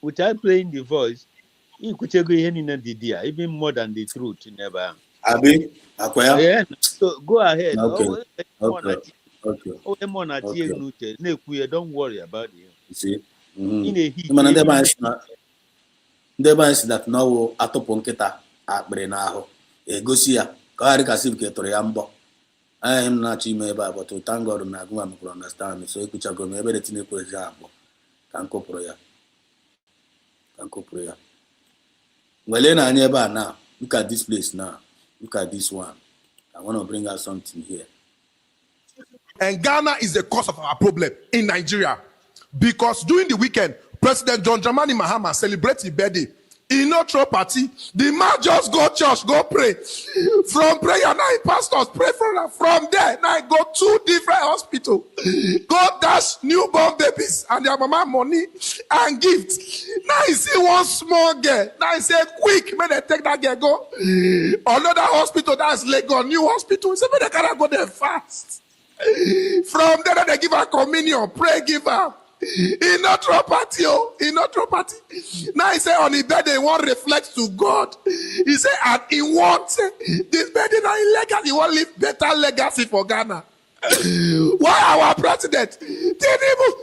without playing the voice, you could take even more than the truth. Never.
Abi,
yeah, so go ahead.
Okay.
Don't worry about it.
You see?
In a heat.
Ndeba is that now atopo nkita akpere na ahụ egosi ya ka ọ dịka sip ketụrụ ya mbọ I am not ime ebe a but thank God na agụma m kwuru understand so ekwuchago m ebe detinye kwezi akpọ ka nkopụrụ ya nwele na anya ebe a now look at this place now look at this one I want to bring out something here.
And Ghana is the cause of our problem in Nigeria because during the weekend President John Dramani Mahama celebrated his birthday. In no throw party, the man just go church, go pray. From prayer, now pastors pray from there. Now go 2 different hospitals. Go dash newborn babies and their mama money and gifts. Now you see one small girl. Now you say, quick, may they take that girl go. Another hospital, that's Lagos, new hospital. So they cannot go there fast. From there, they give her communion, pray, give her. In not property. Now he said on his birthday, he won't reflect to God. He said, and he wants this birthday now illegal. He won't leave better legacy for Ghana. Why our president? Terrible.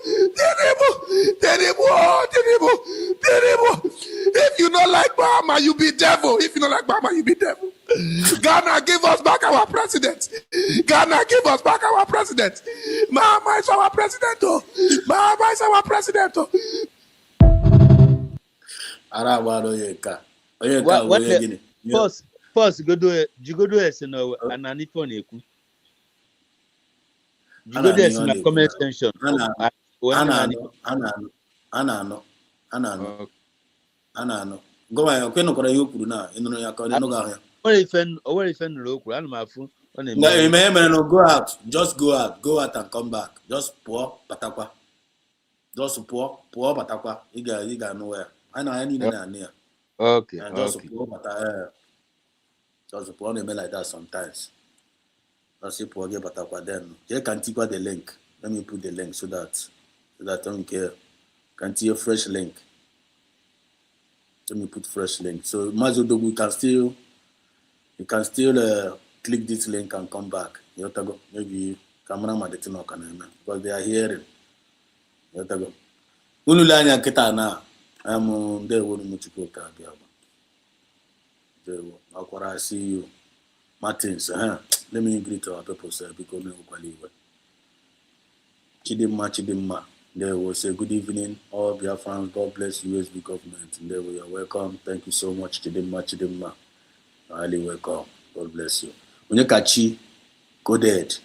If you don't like Bahama, you be devil. If you don't like Bahama, you be devil. Ghana, give us back our president. Ghana, give us back our president. Mama is our president. Mama is our president.
First, go do it. You go do it. No, and I need phone. You go do it in the comment section.
Anano. Go ahead. Okay, no, go ahead. Now, you know, you're
Or if local, I'm my phone.
No, go out. Just go out and come back. Just pour patakwa. Just pour patakwa. You got nowhere. I know I need an near.
Okay.
Just pour patakwa. Just pour them like that sometimes. Just pour get patakwa then. You can take the link. Let me put the link so that I don't care. Can see a fresh link. Let me put fresh link. So Mazodogu, you can still click this link and come back. Maybe cameraman because they are hearing. Unulanya Kitana, I'm there when Muchuko Kabiaba. I see you. Martins, let me greet our people, sir, because we will Chidimma. They will say good evening, all Biafrans. God bless USB government. And they will welcome. Thank you so much, Chidimma. Highly welcome. God bless you. Onyekachi coded.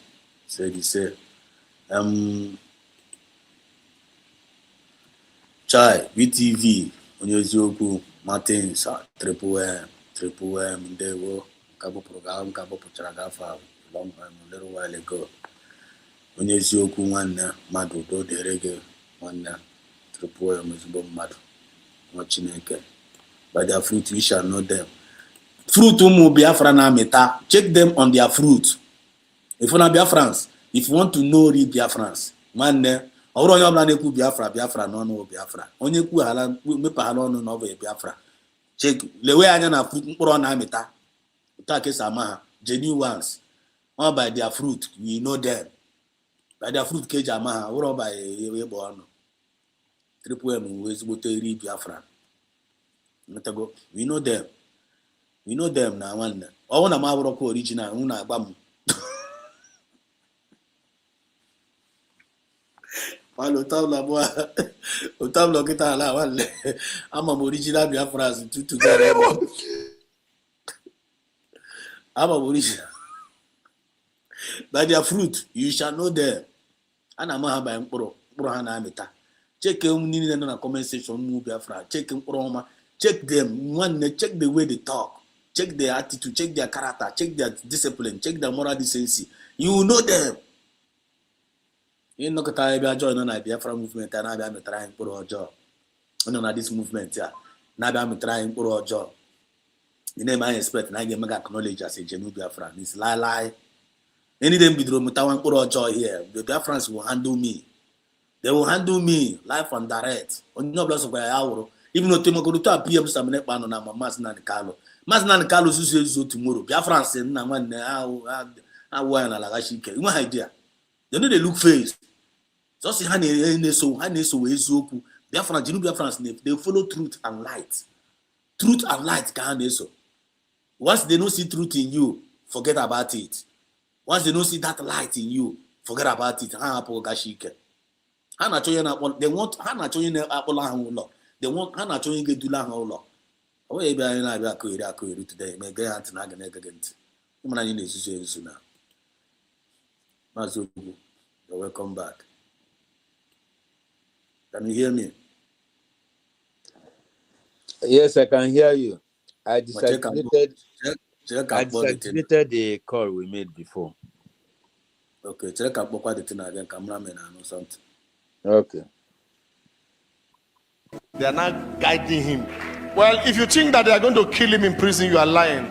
Said he said, Chai, VTV, Onyezoku, Martins, Triple M, they will Cabo program, Cabo Puchagafa, long time, a little while ago. Onyezoku one madu do the reggae one Triple M is bomb madu. Watching again. By their fruit we shall know them. Fruit Biafra na meta. Check them on their fruit. If you want Biafrans, if you want to know real Biafrans, man, ọrụ onye ọbụla na-ekwu Biafra n'ọnụ Biafra. Onye kwu hala mepa hala ọnụ n'ọbụ Biafra. Check lewe anya na fruit mkpụrụ ọ na-amịta. Ụta ka esi ama ha. Genuine ones. All by their fruit, we know them. By their fruit ka eji ama ha. Ọrụ by ebe ọnụ. Triple M wee ezigbote real Biafra. We know them. We know them na nwanne. Ọwụ na ma bụrụ kwa original, unu agba m. Malo tabla kita ala wale. I'm original Biafra to get I'm original. By their fruit, you shall know them. And I'm a by Mpurohana Meta. Check them in the comment section, Biafra. Check them, check them. One, check the way they talk. Check their attitude, check their character, check their discipline, check their moral decency. You know them. You know that I be joining the Biafra movement and I be trying to put a job. You know this movement here. Now I'm trying to put a job. You know my expert and I get mega acknowledge as a genuine Biafra. It's lie. Any them be doing mutawan put a job here. The Biafrans will handle me. They will handle me live and direct. On no bless of my hour. Even though Timo go to PM Samanet Pano na Mas Nancalo. Mas Nancalo says tomorrow. Biafrans and Naman how well Lagashike. One idea. They know they look face. Just see Hane so Ezoku. Biafran, Jinu Biafrans, they follow truth and light. Truth and light can so. Once they don't see truth in you, forget about it. Once they don't see that light in you, forget about it. They want Hana Choyin Apple. They want Hana Choyin get to Lang. Oh, maybe I could today. May get out and I can again. Human is now. Mazubu, you're welcome back. Can you hear me?
Yes, I can hear you. I disactivated the call we made before.
Okay, check out the thing again, cameraman and something.
Okay.
They are not guiding him. Well, if you think that they are going to kill him in prison, you are lying.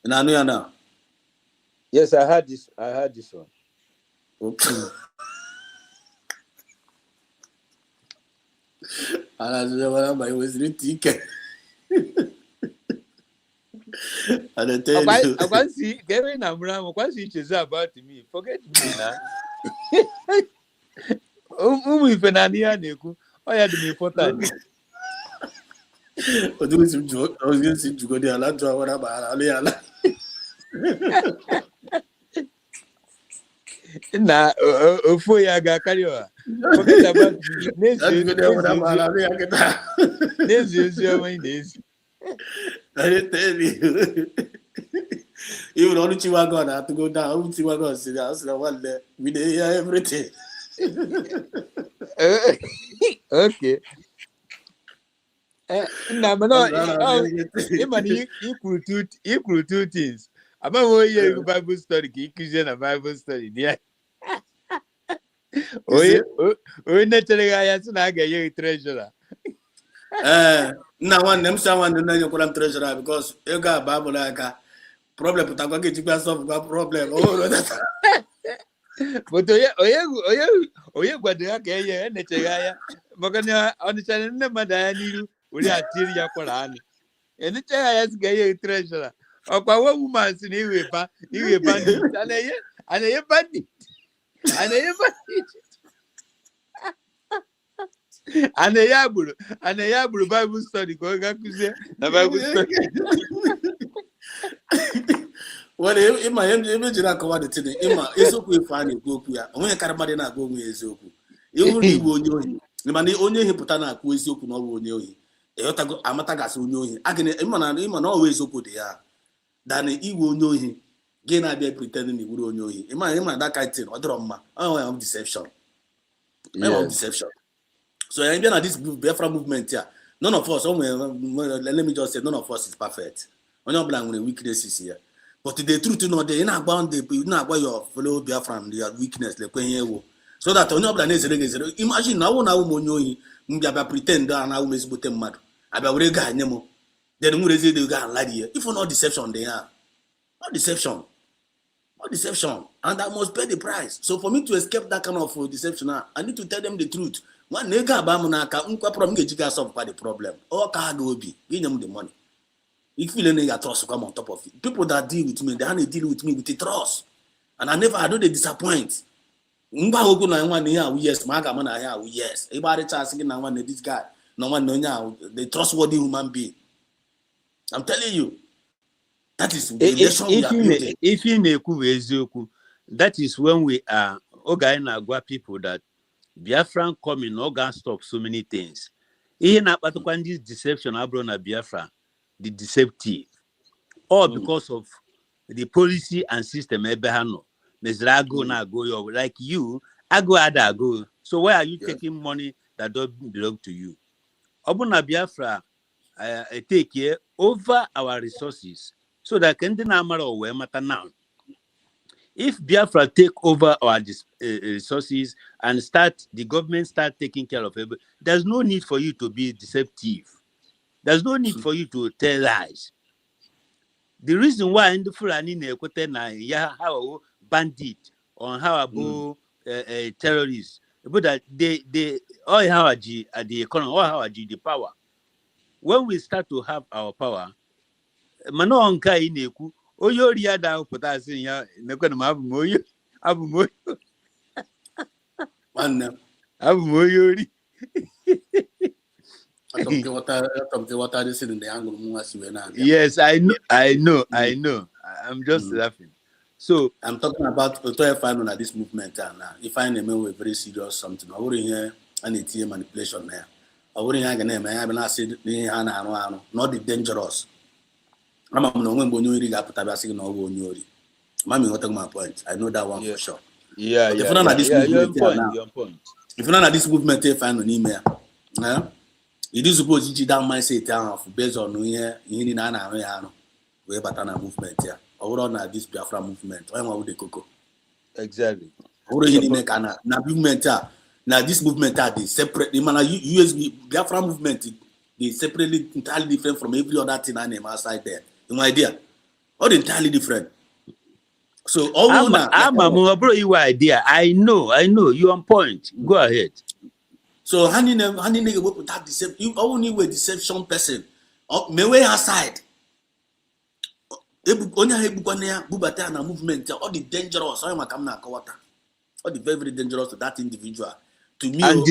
Now.
Yes, I heard this one.
Okay. I was rethinking. And I tell you,
I can't see Kevin Amram. I can't see Chesa about me. Forget me now. If an idea, Niku, I had to be important.
I was going to go there. I'll draw what about
Na Ofoyaga Kariwa. Forget about this.
I tell you. Even on Chiwagon, I have to go down. Chiwagon, see the house. We hear everything.
Okay. Equal two things. About 1 year Bible study, Christian and Bible study. Yeah. Oh, naturally, I have to get you treasurer.
Now one them someone don't know you treasurer because you got Bible like a problem, but I'm going to get you solve a problem. Oh, that.
But you got the okay, and the Chaya. Magana on the channel, Madani, we are Tiria Polani. And the Chaya has got you treasurer. Oh, power woman, you bandit, and a bandit. And a yaburu Bible study going the Bible study.
Well, Emma, image na akọwa the thing. Emma, eziokwu ife a na-ekwu okwu ya. Onye karịma dị na-agwa onwe eziokwu. Iwu na iwu onye ohi. Ịma na onye ohi pụta na-akwu eziokwu na ọ bụ onye ohi. Ịghọtago amatagasị onye ohi. Agịnị ịma na ọ eziokwu dị ya. Dani iwu onye ohi. Gị na-abịa pretending na iwuru onye ohi. Ịma that kind of thing. Ọ dịrọ mma. Ọ of deception. Of deception. So I na this Biafra movement here. None of us, let me just say, none of us is perfect. Onye ọbụla nwere weaknesses here. But the truth no dey na-agba your fellow Biafran their weakness lekwe ihe ewu. So that onye ọbụla na-ezere imagine na awụ na awụ onye ohi mbịa pretend na awụ mezigbote mmadụ abịa were ego anye m then nwere ezi ego alari ya. If not deception dey ha. Not deception and I must pay the price. So for me to escape that kind of deception I need to tell them the truth. Nwanne ego aba m n'aka nkwapụrụ m ga-eji ga solve the problem. Ọ ka ha ga-obi gị nye m the money. If you let trust come on top of it, people that deal with me, they deal with me with the trust, and I don't disappoint. Yes, yes. Everybody asking now one this guy, no one know the trustworthy human being. I'm telling you, that is the relation we are building.
If you make that is when we are people that Biafran coming, Oga stop so many things. Even about this deception, Abrona Biafra. The deceptive, all because of the policy and system. Like you, I go. So why are you taking money that don't belong to you? Obuna Biafra take care over our resources so that can matter now. If Biafra take over our resources and the government start taking care of it, there's no need for you to be deceptive. There's no need for you to tell lies. The reason why in the Fulani how bandit or how about terrorists, but that they all how the economy, all how the power. When we start to have our power, mano onka ineku oyori ada put in ya nekwana abu moyo moyori. Yes, I know. I'm just laughing. So
I'm talking about this movement now. If I name a very serious something, I wouldn't hear any manipulation there. I wouldn't hear name. I haven't said not the dangerous. I'm not going to got Mommy, what my point? I know that one for sure.
Yeah.
If you're not at this movement, if I'm on email, you do suppose you down mindset based on here in we batana movement here. Or on this Biafra movement. Why would the cocoa?
Exactly.
Now movement now this movement are the separate USB Biafra movement is separately entirely different from every other thing I name outside there. You know idea? All entirely different. So all
bro, your idea. I know. You on point. Go ahead.
So honey nigga work with that deception. You only were deception person. Me way outside. Only bubata na movement. All the dangerous. All the very dangerous to that individual. To me,
and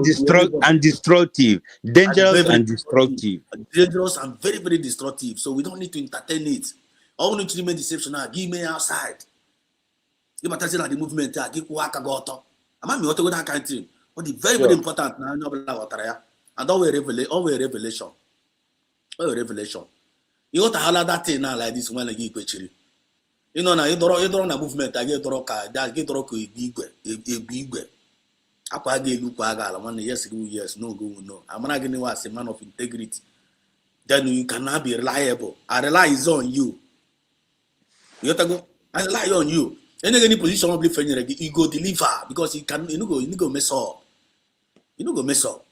destructive. Dangerous and destructive.
Dangerous and very, very destructive. So we don't need to entertain it. All we need to remain deception. Give me outside. You might say that the movement. Give work go. I'm not going to that kind of thing. But the very, very important now, and all revelation. You got to holler that thing now like this when I give you. You know, now you don't a movement, I get big. I look yes, no, I'm not getting was a man of integrity. Then you cannot be reliable. I rely on you. You have to go, I rely on you. Any position of the you go deliver because you go mess up. You know go mess up.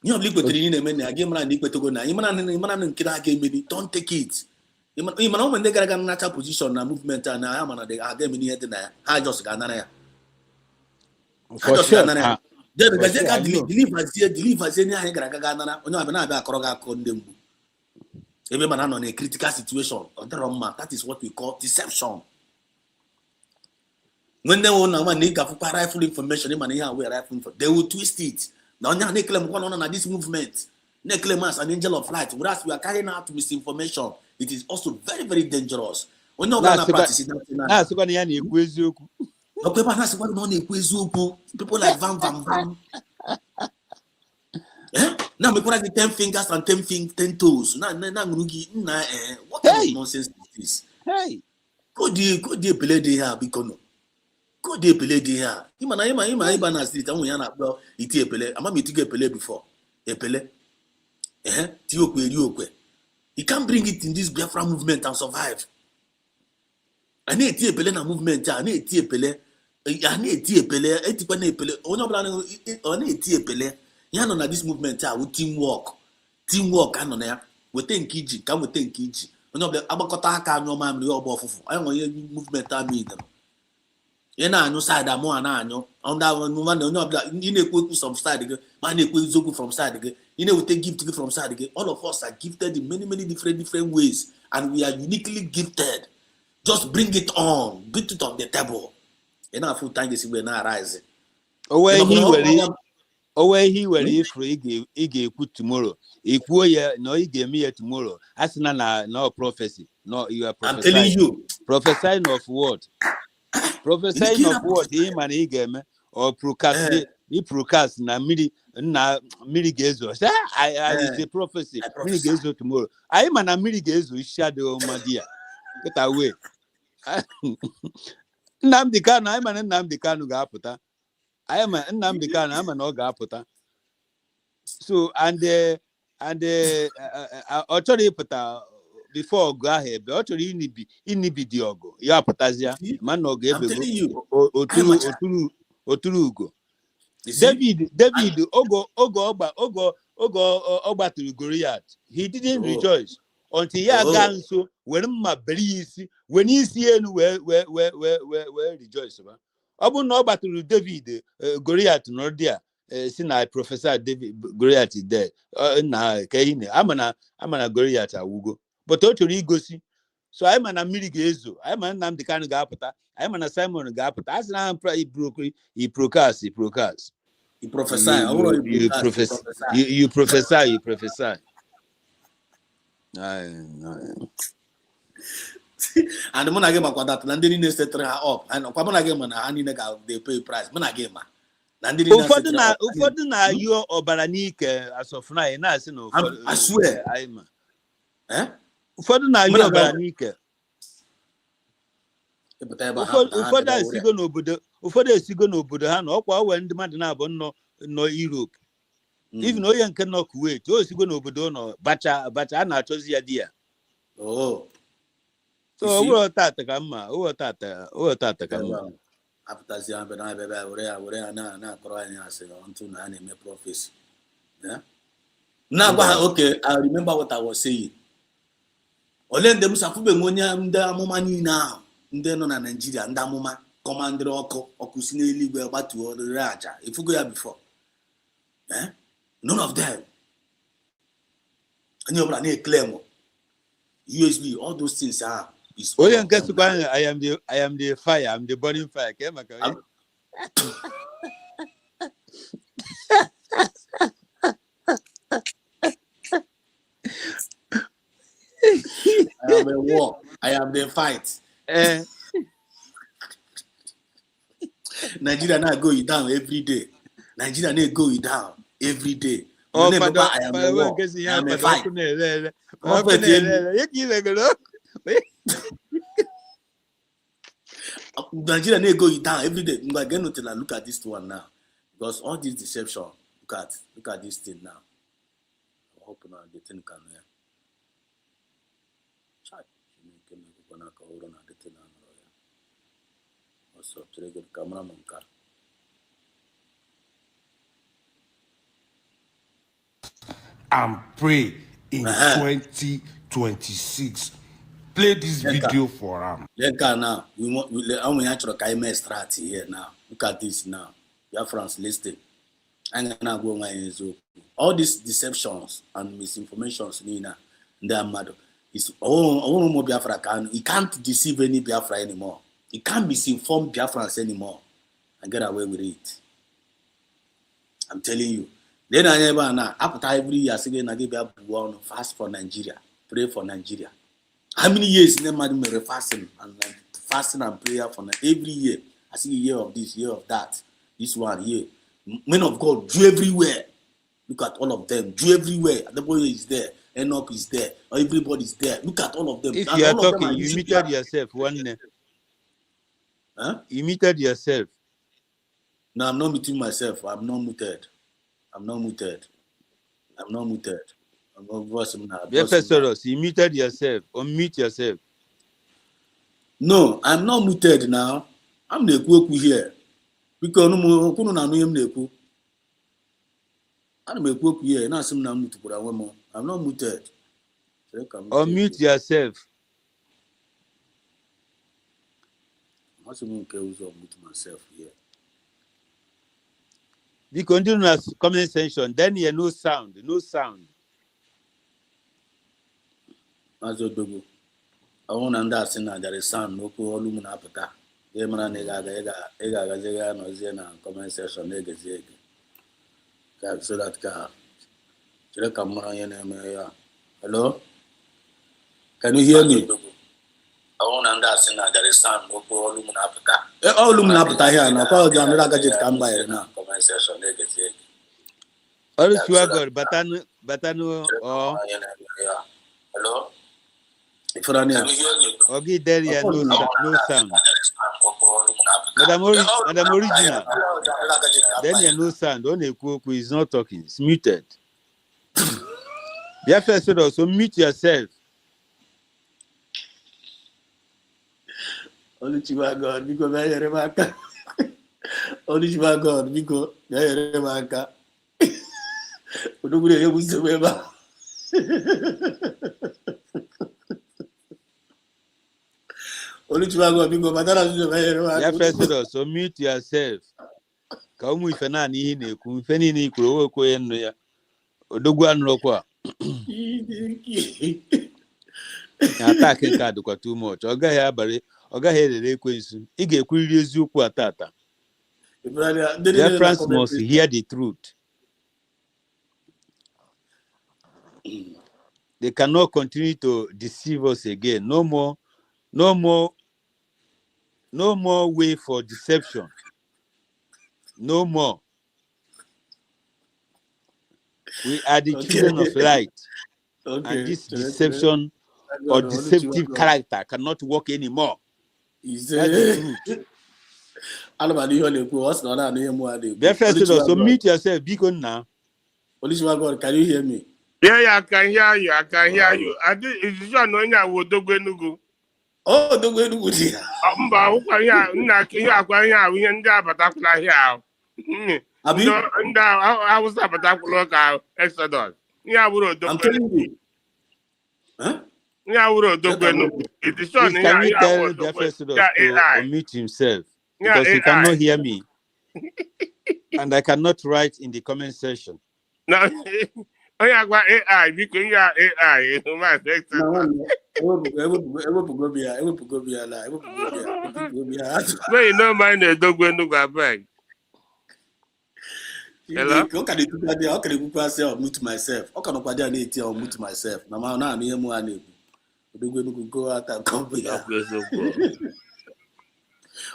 You have liquid in a minute, I give man liquid to go now. Don't take it. Even when they got a natural position and movement and I am they are getting in here. I just got there.
For sure.
Then because they got deliver any I got Ghana. No, I'm not a Kroga condemn. Every man on a critical situation. That is what we call deception. When they want one nigga for rifle information, they will twist it Now, they claim one on this movement. They claim us an angel of light. Whereas we are carrying out misinformation, it is also very, very dangerous. When you're going to practice it, people like Vam Vam Vam. Now we put 10 fingers and 10 toes. What kind of nonsense is this?
Hey,
Go there, play there, because go there, play there. Ima na street. I'm going to iti epele. I'm going to epele before. Epele. You can't bring it in this Biafra movement and survive. I need iti epele na movement. I need iti epele. I need iti epele. Iti kwa ne epele. I need iti epele. Yan on this movement with teamwork. Teamwork and on there. We think kiji. Can we think kiji? When you abakota ka no man you obo fufu. I want movement I mean them. You know no side am one anyo. On that one man no you know some side again. Man zoku from side again. You know we take gift from side again. All of us are gifted in many different ways, and we are uniquely gifted. Just bring it on. Put it on the table. You know full time you see we now rise.
He will if he put tomorrow. If we no he gave me tomorrow. As no prophecy. No, you are prophesying.
I'm telling you.
Prophesying of what? Prophesying of what? Him and he gave me or procrastinate. He procrastinate na miri gezo. I say prophecy. Miri gezo tomorrow. I man a miri gezo shadow my dear. Get away. Namdi Kanu. I man Namdi Kanu gaputa. I am Nnamdi Kanu. I'm an Ogapota. So and actually put before go ahead, but actually inibi diogo. Ya potazia man no gave Oturugo. David Ogo to Goliath. He didn't rejoice until ya ganso when my belisi when he see where rejoice. Obu no battle David Goliath no there. Since I Professor David Goliath is there. Na Kaine. I'm an Goliath awugo. But totally gosi. So I'm an Amirigezo. I'm an Namdi Kanu Gapata. I'm an Simon Gapata. As now he procast.
He prophesy.
You prophesy.
And the money again that Nandini needs to set her up. And Kwamana again, they pay price. Monagema.
Ufọdụ na yo obaranike as of now. Na say no.
I swear.
Ufọdụ na yo obaranike. Ụfọdụ esigo n'obodo ha na ọkwa owe ndị mmadụ na-abụ nọ Europe. Even onye nke nọ Kuwait, o esigo n'obodo nọ bacha a na-achọzi ya di ya.
Oh.
So we're tata kama,
After the na crying as until na name prophecy. Yeah. Now okay, I remember what I was saying. Ole ndem safube ngonya ndị amụma niile ahụ ndị nọ na Nigeria ndị amụma kọmandịrị ọkụ si n'eluigwe gbatuo rere aja ifugo ya before. None of them. Any of them claim USB, all those things are.
I am the fire. I'm the burning fire. Okay,
I am the war. I am the fight. Nigeria now going down every day. Nigeria now going down every day.
Oh,
I am the war. I am the fight. Nigeria need go down every day. I'm going to look at this one now, because all this deception. Look at this thing now. I hope now the thing can hear. What's up? Today the cameraman car.
And pray in 2026. Play this video for him.
Now we want actually Kaime strat here now. Look at this now. Your friends listening. I'm gonna go my all these deceptions and misinformations Nina they are mad. It's more Biafra can he can't deceive any Biafra anymore. He can't misinform Biafrans anymore and get away with it. I'm telling you. Then I never now. After every year, again, I give up one fast for Nigeria, pray for Nigeria. How many years in the fasting and prayer for every year? I see a year of this, year of that, this one year. Men of God, do everywhere. Look at all of them. Do everywhere. The boy is there. Enoch is there. Everybody is there. Look at all of them.
If
And
you are
all of them
talking,
are
you
using
muted
their...
yourself. One,
Huh?
you muted yourself.
No, I'm not muting myself. I'm not muted. I'm not muted. I'm not muted. I'm not voicing now.
You muted yourself. Unmute yourself.
No, I'm not muted now. I'm the ekwu here. Because no kunu na anu yem na ekwu. I'm ekwu here. Na sim na mutukura wemo. I'm not muted.
Unmute yourself.
I'm not even care who's mute myself here.
We continue as comment section. Then you no sound. No sound.
As you do. I want to understand that there is sound. No volume na apata. Ye mana ega gaziga no zena comment section ega zega. So that ka. Chile kamera yene me ya. Hello? Can you hear me? I want to understand that there is sound. No volume na apata. All volume na apata here na. Kwa jam na gadget kan buy na comment section ega zega.
All you are good. Batanu or.
Hello?
Okay, there is no sound. Madam Original. Then you no sound. Only Kuku is not talking. It's muted. Biafra said also mute yourself.
Only God, because I hear Rebecca. Only God, because I hear Rebecca. Only God, because
Biafra said also mute yourself. Kaumu ifena ni hine ku ifeni ni kuro ko yenno ya. Odogwa nrokwa. Attacking card kwa too much. Oga ya bare, oga here ekwensu. I ga-ekwuriri eziokwu atata. Biafrans must hear the truth. They cannot continue to deceive us again. No more way for deception. No more. We are the children of light. And this deception or deceptive character cannot work anymore. That's the truth. Biafra said also mute yourself. Be good now.
God, can you hear me?
Yeah, I can hear you. I can hear you. I think it's just knowing I would do go.
Oh, the way to go here.
I was a particular Exodus. Yeah, I would do.
I'm telling you. Huh?
Yeah, I would do. It is
Please, can we tell Biafra to unmute himself? Because he cannot hear me. And I cannot write in the comment section.
No. Oh, yeah, AI, because you are AI. Well, you don't mind the dog when you go back. Hello?
How can I say mute myself? How can I mute myself? Now, I'm here more than go out and come here.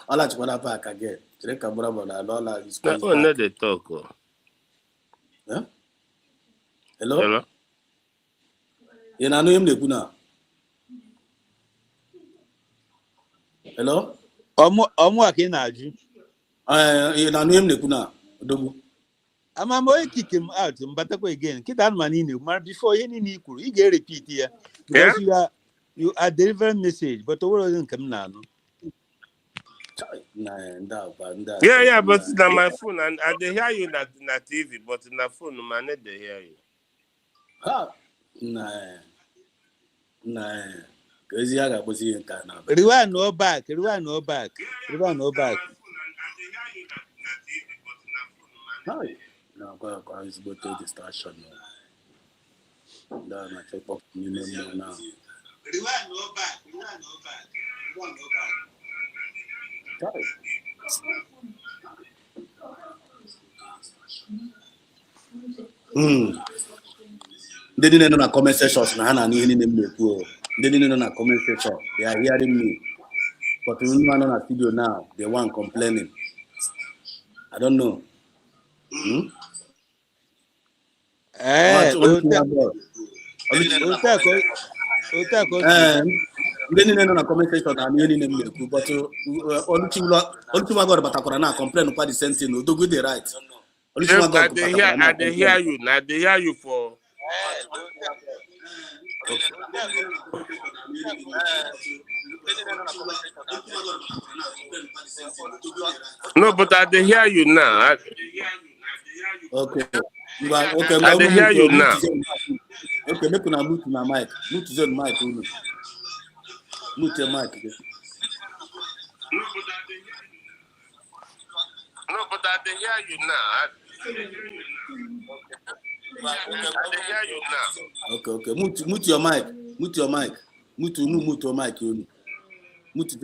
All that what back again. Today, Camera, is
not the talk.
Huh? Hello? You know him the kuna. Hello?
Omo akinaju.
You know him the kuna. Dogu.
I'm going to kick him out. But again, keep that man in you. Before any equal, you get repeat here because you are delivering message, but the world doesn't come now.
Yeah, but it's on my phone and they hear you not TV, but in the phone, man, they hear you.
Nah. Crazy, I got pussy in Canada.
Rewind no back.
Hi. Now, I'm going to take the station now. Now. Rewind no back. Hi. They didn't know na comment section na ha na ihe niile m na-ekwu. They didn't know na comment section. They are hearing me. But when you are on a studio now, they want complaining. I don't know. Ndị niile nọ na comment section na ihe niile m na-ekwu, but Oluchimago batakwara na complain kwa the same thing. Odogwu dey right.
I dey hear you. Now they hear you for. No, but I dey hear you now.
Okay.
I dey hear you now.
Okay, make una mute my mic. Mute your mic. Mute your mic.
No, but I dey hear you now. I dey hear you now.
Okay. Mute your mic. Mute your mic. Mute your mic. Mute your mic. Mute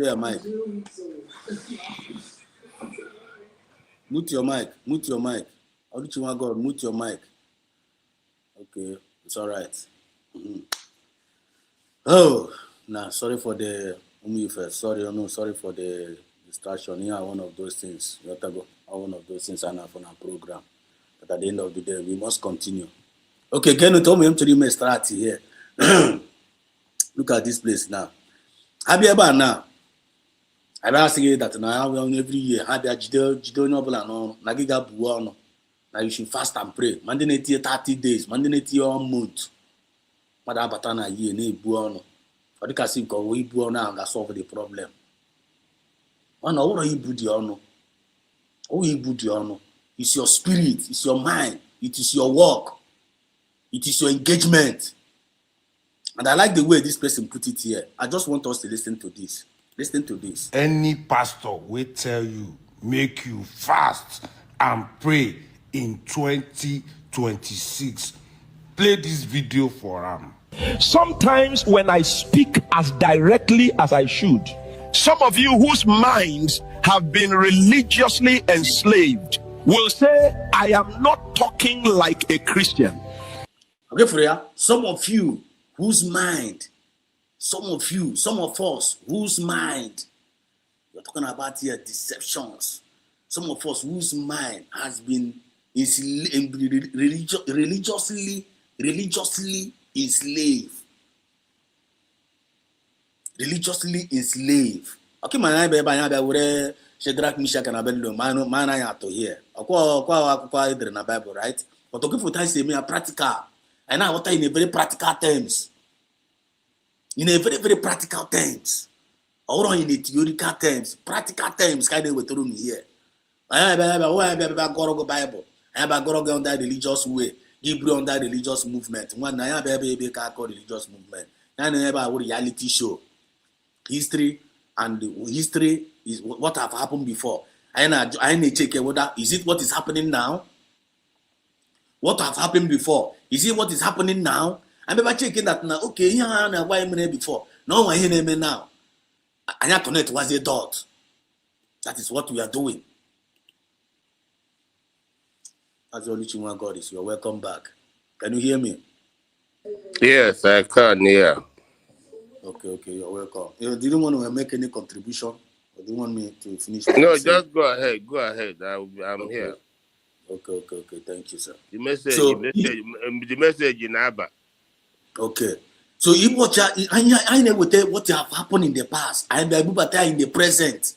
your mic. Mute your mic. Oluchimago, mute your mic. Okay, it's all right. Oh, nah, sorry for the sorry for the distraction. Yeah, one of those things. One of those things I have on our program. But at the end of the day, we must continue. Okay, again, told me to start here. Look at this place now. Have you ever now? I ask you that now every year. Have you Jideo Nobla no? Nagiga Buono. Now you should fast and pray. Mandinate 30 days. Mandinate 1 month. Madabatana year ne Buono. For the case of we Buono and solve the problem. Oh no, what are you Budiono? Oh, you Budiono. It's your spirit. It's your mind. It is your work. It is your engagement. And I like the way this person put it here. I just want us to listen to this. Listen to this.
Any pastor will tell you, make you fast and pray in 2026. Play this video for him.
Sometimes when I speak as directly as I should, some of you whose minds have been religiously enslaved will say, I am not talking like a Christian.
Okay, Freya, some of you whose mind, some of us whose mind, you're talking about here deceptions. Some of us whose mind has been religiously enslaved. Okay, my name is Shadrach, Meshach, and Abednego. Man, I have to hear. Akwa in the Bible, right? But okay, for time say me a practical. And now what in a very practical terms. In a very, very practical terms. Or in a theoretical terms. Practical terms kind of with room here. I have go Bible. I have go on that religious way. Give on that religious movement. One I have called religious movement. And I have a reality show. History is what have happened before. I need to check whether is it what is happening now? What have happened before? Is it what is happening now? I'm never checking that now. Okay, yeah, why before? No, I hear me now. And connect was a dot. That is what we are doing. That's the only thing one God is. You're welcome back. Can you hear me?
Yes, I can. Yeah.
Okay, you're welcome. You didn't want to make any contribution, or do you want me to finish?
No, just go ahead. Go ahead. I'm okay. Here.
Okay. Thank you, sir.
The message in Abba.
Okay. So if I know what have happened in the past, I am able to in the present.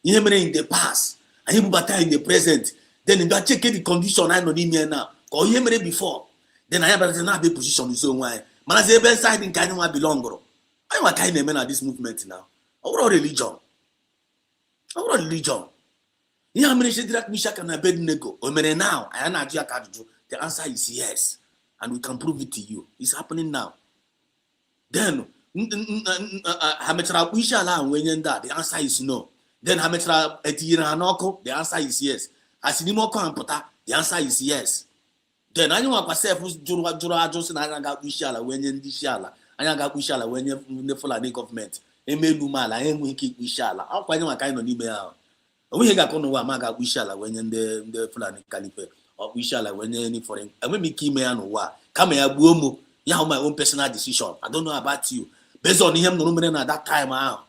You know in the past, I am able to in the present. Then if I check the condition I know in here now, or you know before, then I have a position in so why. Man, I say best side in kind of belong, bro. I want kind of men at this movement now. Our religion. Yeah, I'm Shadrach, Meshach, and Abednego. Now, I am the answer is yes, and we can prove it to you. It's happening now. Then, the answer is no. Then, the answer is yes. The answer is yes. Then, I know myself who's Jura Johnson. I got Wishala when you Dishala. I got Wishala when you the full government. Emelumala, Emwiki Wishala. I'll find my kind of email. We got Kono Maga Wishala when the Fulani Calipe. official like when any foreign. I mean, me key me and what? Come here, buomo. Yeah, my own personal decision. I don't know about you. Based on him, no man at that time. I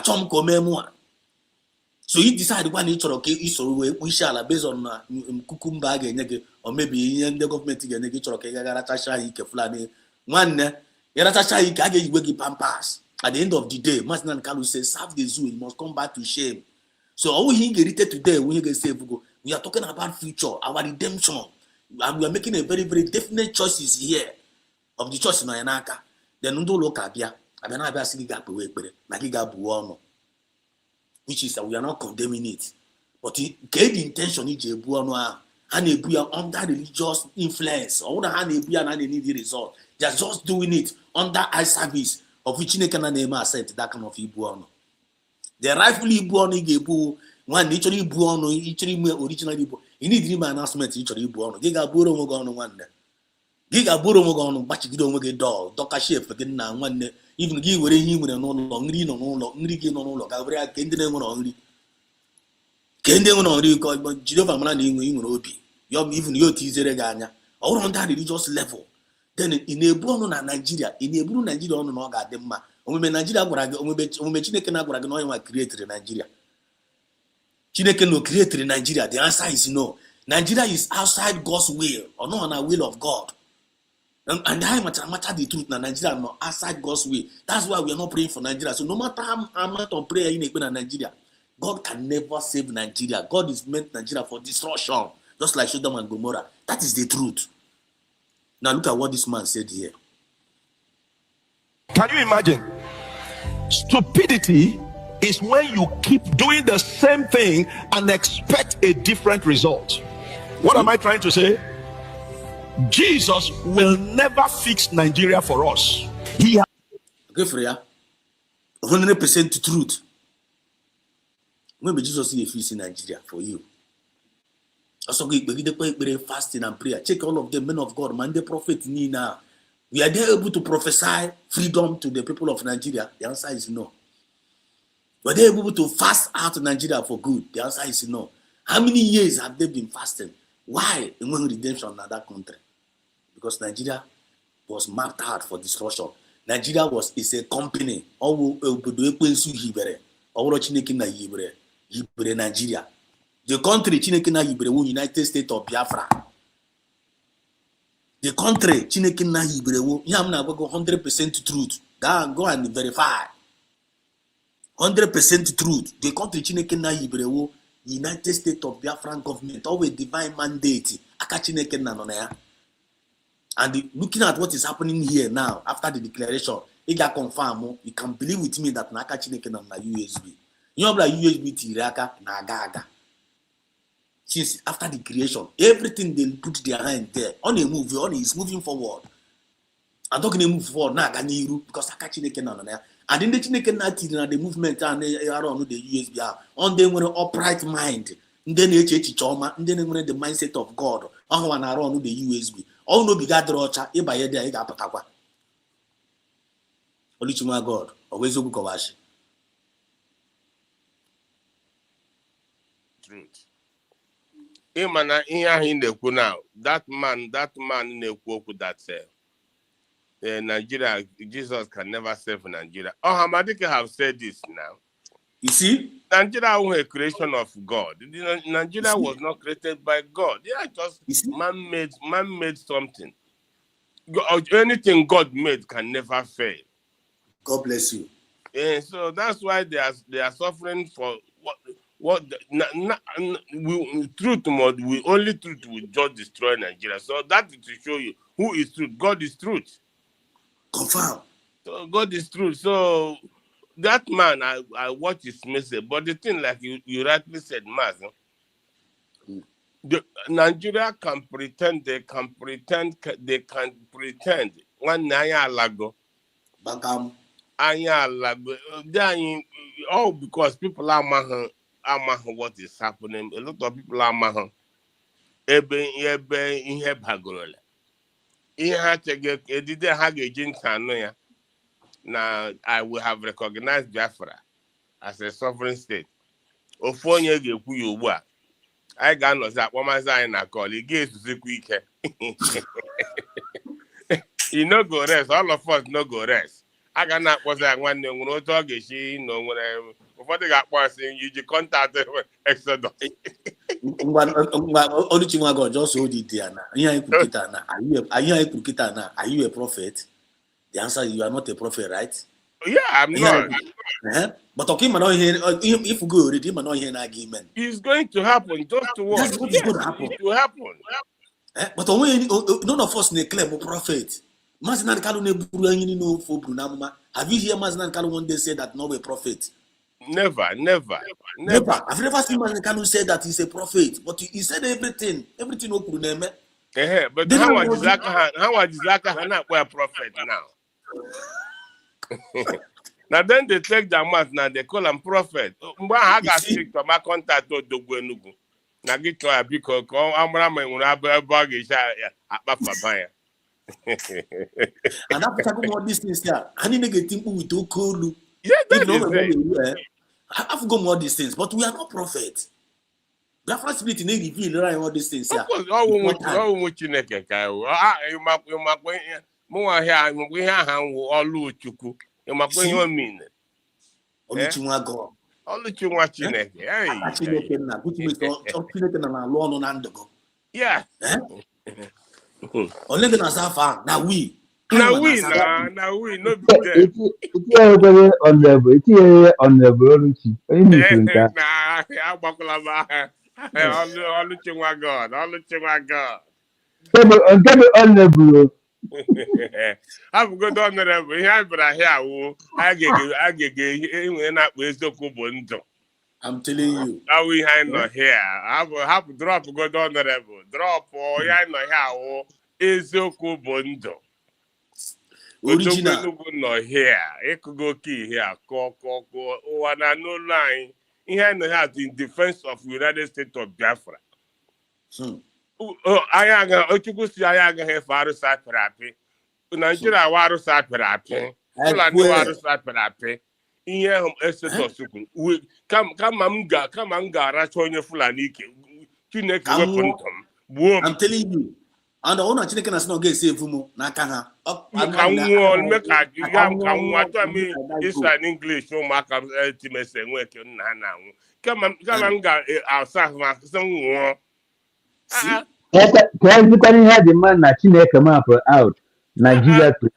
told him come more. So he decided when he told okay, we shall based on cucumber again, or maybe the government again, okay, Garatasha, Keflani, one, Yaratasha, Kage, Wiki Pampas. At the end of the day, Masnan Kalu says, serve the zoo, he must come back to shame. So all we get today, we get saved, we are talking about future, our redemption. And we are making a very, very definite choices here of the church in Oyanaka. Then Undo Lokabia, and then I have seen gap away, Nagiga Buono. Which is that we are not condemning it. But it gave the intention in Jebuano and we are under religious influence, or the hand and they need the result. They are just doing it under eye service of which they can name said that kind of Ibuano. The rightfully born Igebu, one literally born, literally originally born. You need dream announcement, literally born. Giga Buro Mogon one day. Giga Buro Mogon, but you don't get dog, Doka Chef again now one day. Even give away him with a no longer, no longer, no longer. I can't name only. Can't name only because Jehovah Manning in Rodi. Even your teaser Ganya, all on that religious level. Then in a Bruno Nigeria, in a Bruno Nigeria on Noga Dema, when Nigeria Chineke created in Nigeria. Chineke no created in Nigeria. The answer is no. Nigeria is outside God's will or not on the will of God. And I matter the truth now. Nigeria are not outside God's way. That's why we are not praying for Nigeria. So no matter how much of prayer in Nigeria, God can never save Nigeria. God is meant Nigeria for destruction, just like Sodom and Gomorrah. That is the truth. Now look at what this man said here.
Can you imagine? Stupidity is when you keep doing the same thing and expect a different result. What am I trying to say? Jesus will never fix Nigeria for us.
Okay, Freya. 100% truth. Maybe Jesus is fix in Nigeria for you. Also, we fasting and prayer. Check all of the men of God, man, the prophet Nina. We are there able to prophesy freedom to the people of Nigeria. The answer is no. Were they able to fast out Nigeria for good? The answer is no. How many years have they been fasting? Why? In redemption in that country? Because Nigeria was mapped out for destruction. Nigeria is a company. Nigeria. The country United States of Biafra. The country 100% truth. Go and verify. 100% truth. The country United States of Biafran government, always divine mandate. And looking at what is happening here now, after the declaration, it got confirmed. You can believe with me that Naka Chineke na USB. You know like USB Tiraka na Gaga. Since after the creation, everything they put their hand there. On a movie, is moving forward. I'm talking to move forward now, because Naka Chineke na na. And in the Chineke na the movement and around the USB on them with an upright mind. Then choma, then the mindset of God. On around the USB. All no be gather ocha iba ye there ga patakwa. Olichuma God, always ogu kowashi.
Truth. Imana in the now. That man in the quote that said Nigeria, Jesus can never save Nigeria. Oh, Hamadike have said this now.
You see?
Nigeria was a creation of God. Nigeria was not created by God. They are just man-made something. Anything God made can never fail.
God bless you.
And so that's why they are suffering for truth mode. Only truth will just destroy Nigeria. So that is to show you who is truth. God is truth.
Confirm.
So God is truth. So that man, I watch his message, but the thing like you rightly said, Mas, Nigeria can pretend, they can pretend. One Anya Lago.
Bagam.
Anya Lago. All because people are mahan what is happening. A lot of people are mahan. Ebe ihe bagorola. Ihe ha chege edide ha ga-eji nta anụ ya. Now I will have recognized Biafra as a sovereign state. Ofu onye ga-ekwu ya ugbu a I got no that woman's eye na call. He gives the quick. You no go rest. All of us no go rest. I got not was that one day when we talk she no when before they got passing you contact Exodus.
Only thing I got just hold it there now. Are you a prophet? The answer is you are not a prophet, right?
Yeah, I'm not.
But okay, man, if you go already, man, not hear an argument.
It's going to happen. Just to watch.
That's what is going to happen.
It will happen.
But none of us claim a prophet. Mazinan Kalu no for Brunama. Have you heard Mazinan Kalu one day say that no a prophet?
Never.
I've never seen Mazinan Kalu say that he's a prophet, but he said everything okay name.
But how was Zaka not a prophet now? Now then they take their mouth now they call him prophet. I got speak to my contact to Dogwenugu. Now get to a big call. I'm when I baggage at Bafabaya.
And after talking about these things here, I need to get people with Okolu.
Yeah, that is it.
I've got more these things, but we are not prophets. Biafra spirit in reveal all these things here.
Of course, all what you make a guy. You might more here. We have all Luchuku. You might go your mean.
Only Chunga go.
Only you watching it. Yeah.
Only the Nazafa. Now we.
Now we, no be there.
It's very honorable. It's honorable.
Nah, I buckle about. All the my God.
Honorable.
I'm good honorable. Here, but I hear. I get not with the Kubundo.
I'm telling you.
Now we not here. I will have to drop good honorable. Drop or I know how is the Kubundo.
Original.
No here. It could go key here. Call. Oh, and I no line. He had in defense of United States of Biafra. I am going to see I have Faru Saperapi. Nigeria Waru Saperapi. Waru Saperapi. Here, Exodus. Come, Rachonia Fulaniki.
I'm telling you. And the owner chicken has not get saved from Nakaha.
It's an English no mark of ultimate and working now. Come on, outside someone.
Everybody had the man that come up out Nigeria to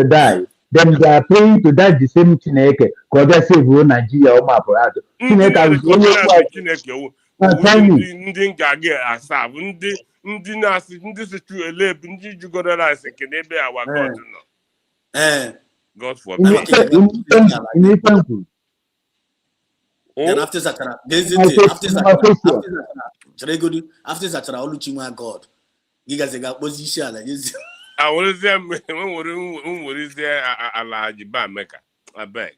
die. Then they are praying to that the same Chineke because they say we Nigeria or map out.
Ndị ga-aga asab ndị na-asị ndị situ elebi ndị jugoro rice nke n'ebe awa God nọ. God forbid.
Then after Zachara, after Zachara, Oluchimwa God. You guys got position like this.
I was there when we is there ala Jiba Mecca. I beg.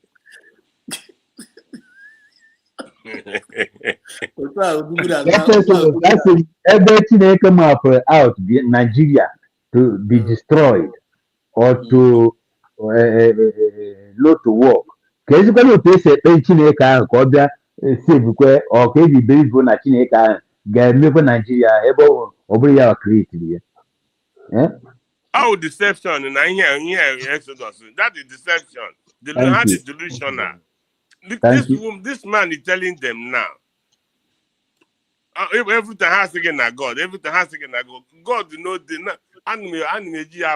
Everything they come up out Nigeria to be destroyed or to not to work. Because you can say Chineke or save or can be based on Chineke get Nigeria able over creative.
Oh, deception and I hear Exodus. That is deception. How is delusional. This man is telling them now. Everything has to get na God. Everything has to get na God. God know the anime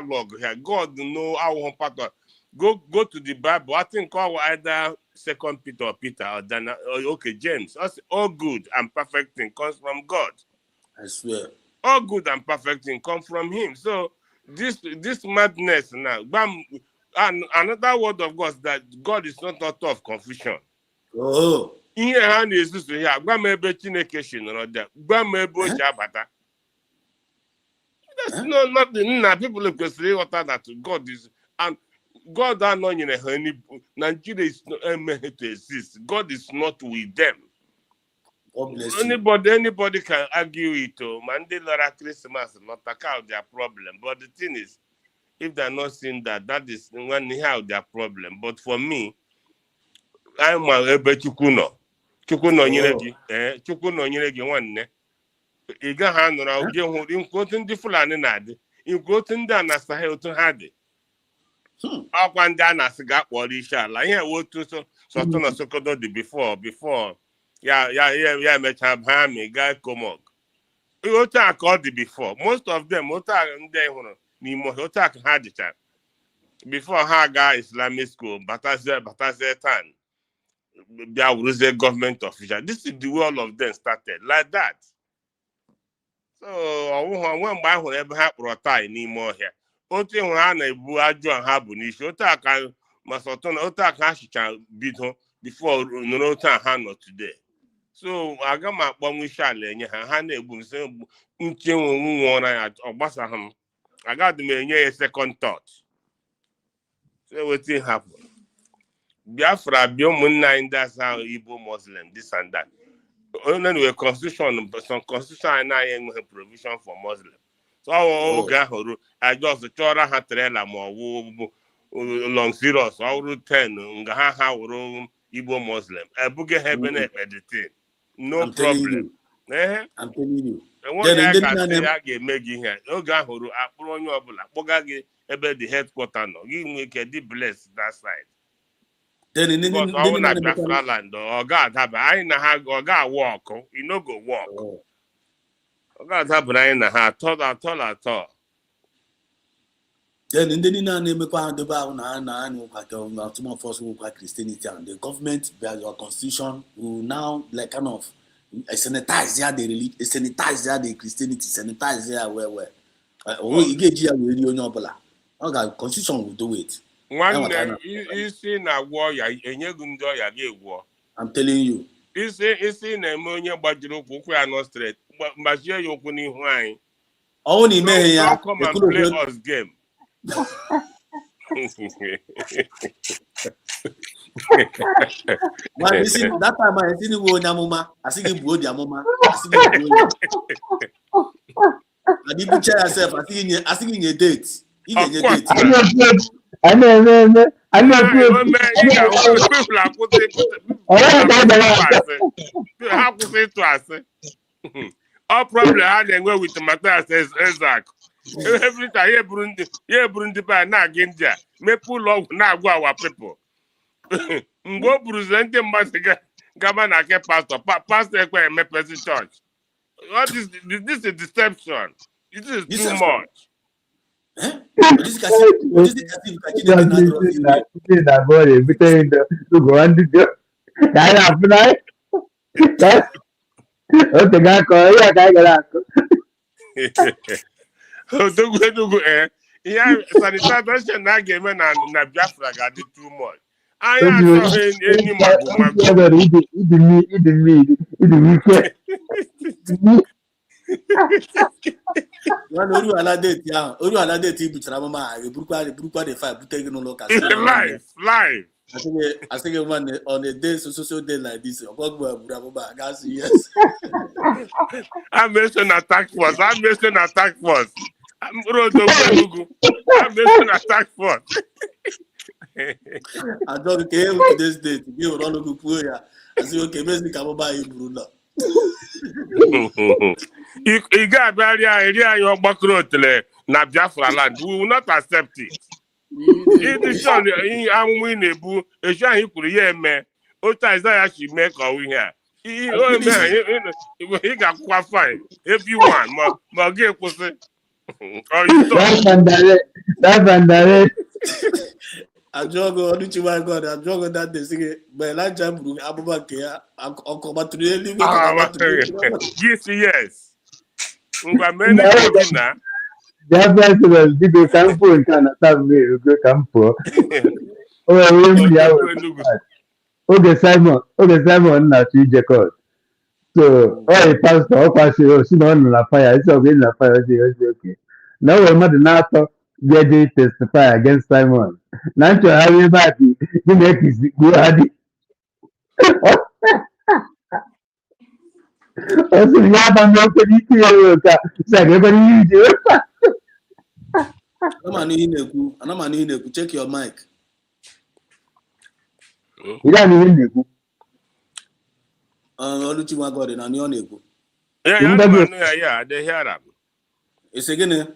log here. God know our one part of. Go to the Bible. I think either 2 Peter or Peter or then okay James. All good and perfect thing comes from God.
I swear.
All good and perfect thing come from Him. So this madness now. And another word of God is that God is not author of confusion.
Oh.
Ihe ha na-ezuzu ya gwa m ebe Chineke si nọrọ dị gwa m ebe o ji abata. That's nothing. Now people kwesịrị ịghọta that God is and God anọnyere ha Nigeria is not meant to exist. God is not with them.
God bless
anybody can argue it. Man, they love Christmas, not account their problem. But the thing is, if they're not seeing that is when they have their problem. But for me, I'm a Chukuno nyere gi. Chukuno nyere gi nwanne. ị gaghị anọrọ oge hụrụ nke otu ndị Fulani na-adị nke otu ndị a na-asaghị otu ha dị ọkwa ndị a na-asị ga kpọrọ isi ala ihe otu sọtọ na Sokoto dị before ya emechaa baa mi gaa Komok otu a ka ọ dị before most of them otu a ndị hụrụ n'ime ọhịa otu a ka ha dịcha before ha gaa Islamic school batazie tan bịa wuruzie gọọmenti official. This is the way all of them started like that. So onwe mgbe a hụrụ ebe ha kpọrọ tai n'ime ọhịa otu ịhụ ha na-ebu ajọ ha bụ n'isi otu aka masọtọ na otu aka ha chicha bido before nọrọ otu a ha nọ today. So aga m akpọnwụ isi ala enye ha na-egbu nse nchenwe nwụọ na ya ọ gbasaghị m agadị m enye ya second thought. So wetin happen Biafra bịa ụmụnna anyị ndị asa Igbo Muslim this and that. Anyway, constitution anyị enweghị provision for Muslim. So oge ahụ ruo ajọs chọrọ ha trela ma ọ bụ long serious ọ wụrụ 10 nga ha wụrụ Igbo Muslim ebuge ha ebe na-ekpedite no problem. Enweghị ya ka ya ga-eme gị ihe oge ahụ ruo akpụrụ onye ọbụla kpọga gị ebe the headquarter nọ gị nwee ike dị blessed that side. Ọ na Biafra land ọ ga-adaba anyị na ha ọ ga-awụ ọkụ inogo wọk ọ ga-adabara anyị na ha atọ.
Then ndị niile a na-emekwa ha dobe ahụ na anyị ụka ka atụmọfọs ụka Christianity and the government by your constitution will now like kind of sanitize the Christianity sanitize ya wee ị ga-eji ya wee rie onye ọbụla ọ ga constitution will do it.
Nwanne isi na-agwọ ọya enyeghị ndị ọya ga-egwọ.
I'm telling you.
Isi na-eme onye gbajiri ụkwụ ya nọ straight gbajie ya ụkwụ n'ihu anyị.
Ọnwụ na imeghe ya
come and play us game.
That time I seen you onye amụma asị gị bụ odi amụma asị gị bụ onye adibucha yourself asị gị nye date ị ga-enye date.
Ha kwụsị ịtụ asị ọ problem ha na-enwe with Matthias Ezak every time ya eburu ndị be na-aga India mepe ụlọ ọgwụ na-agwụ awa people mgbe o buruzie ndị mmadụ gaba na ke pastọ ekwe emepezi church. This is deception. This is too much. Ihe sanitization na ga-eme na Biafra ga-adị too much. Anyị achọghị enyi
oru ala date ibuchara mama ha burukwa the file bute gị n'ụlọ ụka
live
I think on a day so day like this yes.
I'm mentioning attack force. I'm mentioning attack force. I'm mentioning attack force.
I don't care with this date. You will not go ya. I say okay, basically I'm buy you Bruno.
You got area your backroad na Biafra land. We will not accept it. It is shown I'm winning boo. A shine he could hear me. Ota Isaiah she make or we here. He got quite fine. If you want, my game was it.
That's indirect.
I jogo on you my God. I jogo that they say by la jambru Abubakar on combat really.
Yes. Ngwa
That's why people campo in Canada we go campo. Okay, Simon na to Jacob. So, oh, pastor, pastor, she don't la fire. It's okay, la fire. Okay. Now we're not NATO get testify against Simon. Now to have him back, you make his go ahead. Also, you have a no political. So everybody use you.
Check your mic.
You don't even know.
Oluchi Magode na ni ọ na-ekwu.
Yeah, they hear them.
It's again.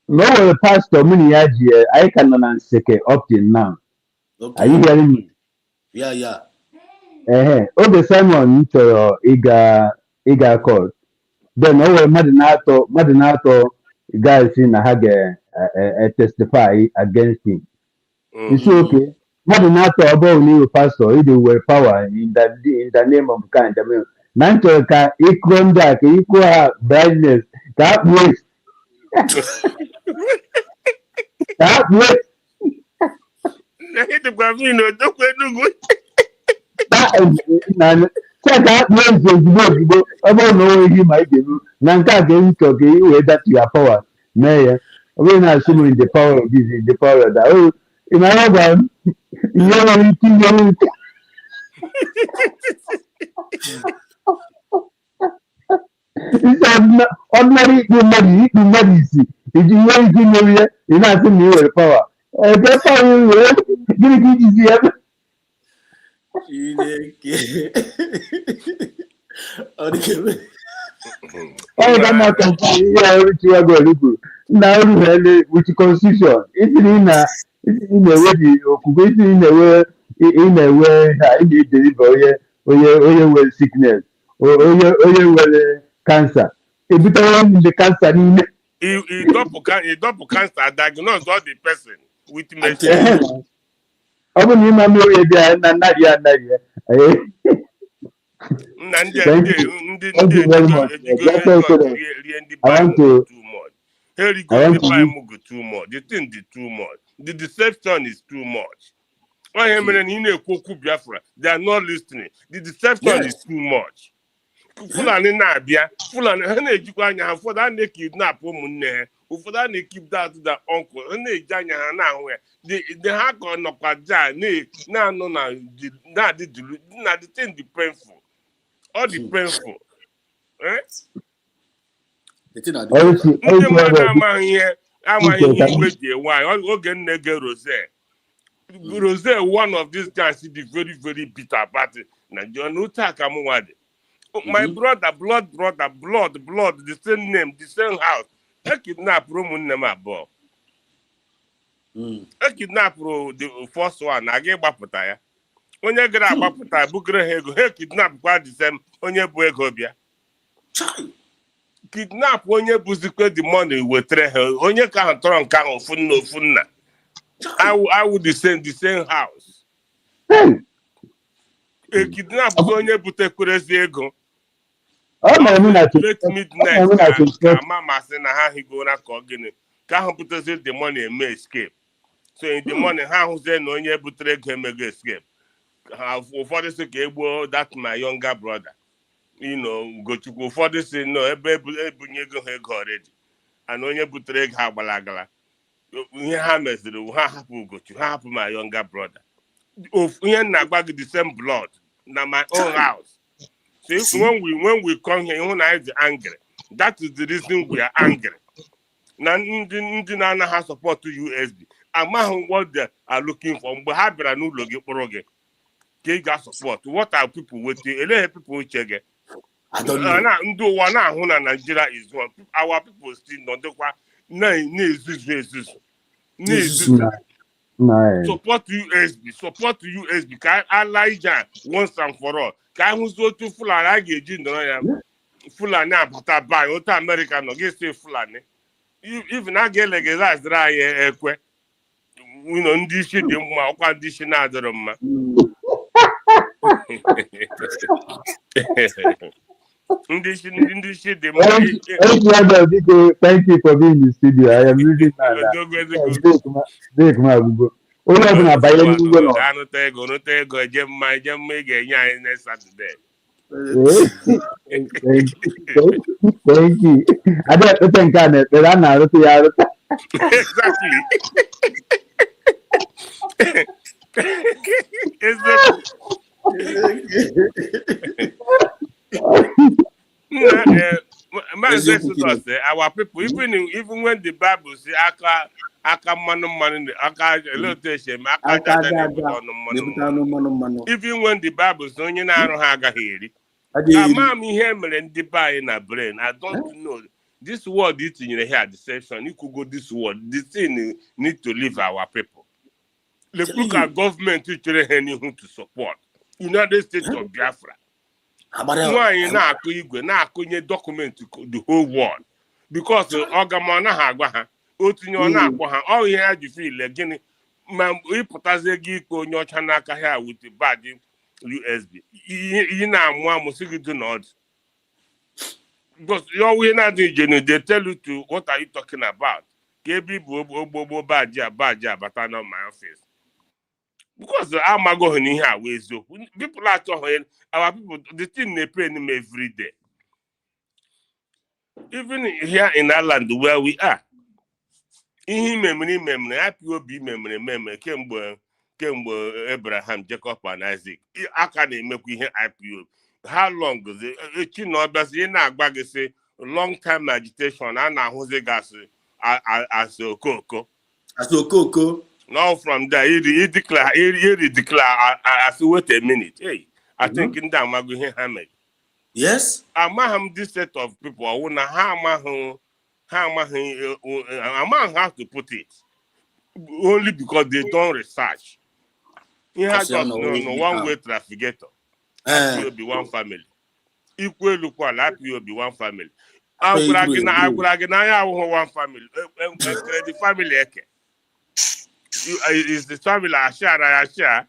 No, well, Pastor Muniaji, I cannot answer up till now. Are you
Okay.
hearing me?
Yeah.
Okay, Simon, to Iga call. Then, oh, Madinato, guys in Hage testify against him. It's okay. Madinato above new pastor, it will power in the name of kind. I mean, Nanto ka equal that equal brightness. That waste, that waste, that is check out waste is about knowing him. I do. Nanka against okay, you that your power. Mayor, we're not assuming the power of this, the power of that. Oh, in my one, you It's ordinary human isi. If you want to know here, you're not seeing me with power. The power will give it easy. Oh, that not yeah, which you are going to do. Now, with the constitution, it's in a way, in a way, I need to deliver, well, sickness, or well, cancer. If you don't the cancer,
He double cancer diagnose all the person with machine.
ọ bụ na ịma mmiri ebe a na anaghị thank you very much.
Rie ndị Bible too much. Herigo ndị Bible too much. The thing is too much. The deception is too much. Onye mere na ị na-ekwu okwu Biafra, they are not listening. The deception is too much. Fulani na-abịa, Fulani ha na-ejikwa anya ha, ụfọdụ a na-ekidnap ụmụnne ha, ụfọdụ a na-ekip that the uncle, ha na-eji anya ha na-ahụ ya. The ha ka nọkwa ja na-anọ na the thing dị painful. All the painful. Ndị mmadụ amaghị ihe iwe ji enwe anyị. Oge nne gị Rose, one of these guys is very, very bitter about it. Nigeria no talk among my brother, blood, the same name, the same house. I kidnap Roman name above. I kidnap the first one. I gave Baputaya. When you get a Baputa, Bukre Hego, he kidnap quite the same on your Buegobia. Kidnap when you busicate the money with Trehe, on your can't turn count for no funna. I would the same house. A kidnap on your Butekuresi ego. Late midnight, Mama said, how he go na cogine. Can't put us the money and may escape. So in the morning, how they no ye butrek him escape. For this cable, that's my younger brother. You know, go to go for this, no, a baby already. And when you butrek ha balagala. You hammers the happen go to happen my younger brother. Of the same blood. Now my own house. See, when we come here, when I is angry, that is the reason we are angry. Now, Nana has support to USB. Among what they are looking for, but have a new logo program. Got support. What are people waiting? A lot of people check it. I don't know. One Nigeria is one. Our people still not the one. Support USB. Can Elijah once and for all. Can who's go to Fulani again? No, Fulani abata buy. Ota America no get say Fulani. Even I get like a dry ekwe. We know this shit. Ma okwa this shit na adoro ma.
Thank you for being in the studio. I am really only having a biological no.
I no take go jem get nya next Saturday.
Thank you. I don't think but I know that
Exactly. Our people, even when the Bible say aka manu aka elotation aka even when the Bible say onye na aru ha agaghị eri Mom, here, and the buy in a brain. I don't know. This word it's in your head, the section. You could go this word. This thing need to leave our people. Look at government to support. United States of Biafra. Why you not document the whole world? Because Ogamana Hagwaha, Otinyona Kwaha, all you had you feel again. Man, we put as a geek on your Chanaka here with the bad USB. You know, one must do not. Because you're not doing, they tell you to what are you talking about? KB Bobo Baja, but I know my office. Because I'm going here ways people are talking our people the thing they pay them every day. Even here in Ireland where we are. In memory, IPOB memory, Kembo, Abraham, Jacob, and Isaac. I can't make we hear IPO. How long is it? You know, but you know, bag say long time agitation, and now who's the gas as a cocoa.
As a cocoa.
Now from there, he declare, as wait a minute. Hey, I think in that I'm going to
yes.
I'm this set of people. I wanna how a man has to put it only because they don't research. He has just no one way trafficator. It will be one family. Equal look one will be one family. I will one family. The family is the family I share.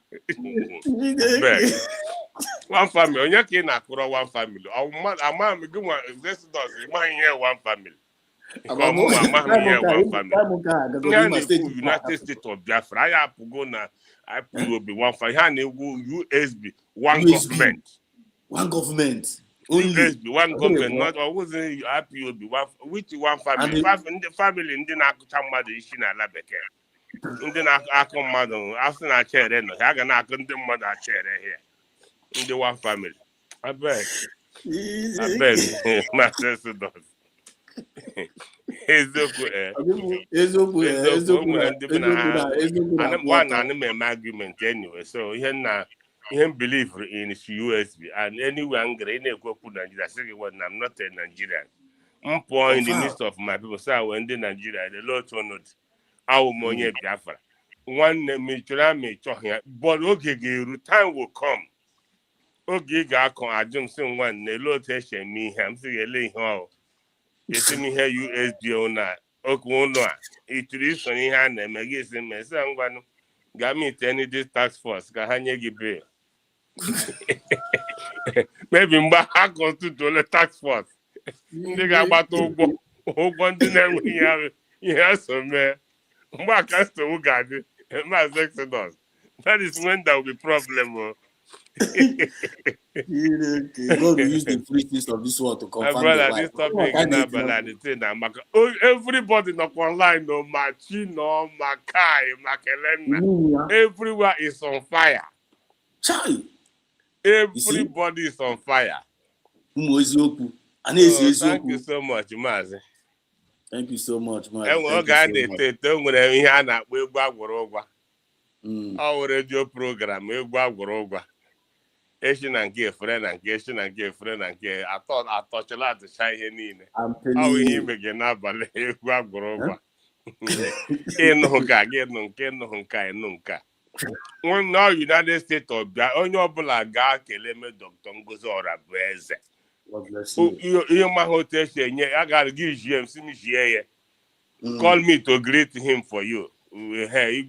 One family. On your kin one family. A man me go one this does man here one family. Come on, here one family. United States of Biafra. I have to go now. I will be one family. USB one government.
One government. Only
USB one government. Not always IPOB one which one family. The family in the Nakutamada is in a labeke. Ndị na-akụ mmadụ asị na chere nọ ha ga na-akụ ndị mmadụ achere here ndị one family abeg my sister does eziokwu ndị bụ na ha one na argument anyway so ihe m believe in USB and anyway I'm going na-ekwekwu Nigeria sị gị when I'm not a Nigerian m pụọ in the midst of my people say when ndị Nigeria the Lord honored our money Biafra. One me but okay, time will come. Okay, I don't see one lotation me him see a lay how. You see me here USD owner. Okay, no, it is on your hand and magazine. Me say I'm going got me any this task force. Kahanye give maybe I constitute the tax force. They got about to go. One dinner we have. Yes, man. That is when there will be problem.
God will use the freedoms of this world to confirm
brother, this topic everybody not online, no Machi, no Makai, Makelena. Everywhere is on fire. Everybody is on fire. Thank you so much, Mazi.
Thank you so much, man.
Nwere ihe a na-akpọ egwu agwụrụ ụgwa. Ọ were redio program egwu agwụrụ ụgwa. Echi na nke efere na nke echi na nke efere na nke atọchila atụcha ihe niile. Ọ bụ ihe ime gị n'abalị egwu agwụrụ ụgwa. Ịnụ ka gị nụ nke nụ nka ịnụ nka. Nwanne United States of Biafra onye ọbụla ga-akele me Dr. Ngozi Orabueze. You my hotel call me to greet him for you. Hey,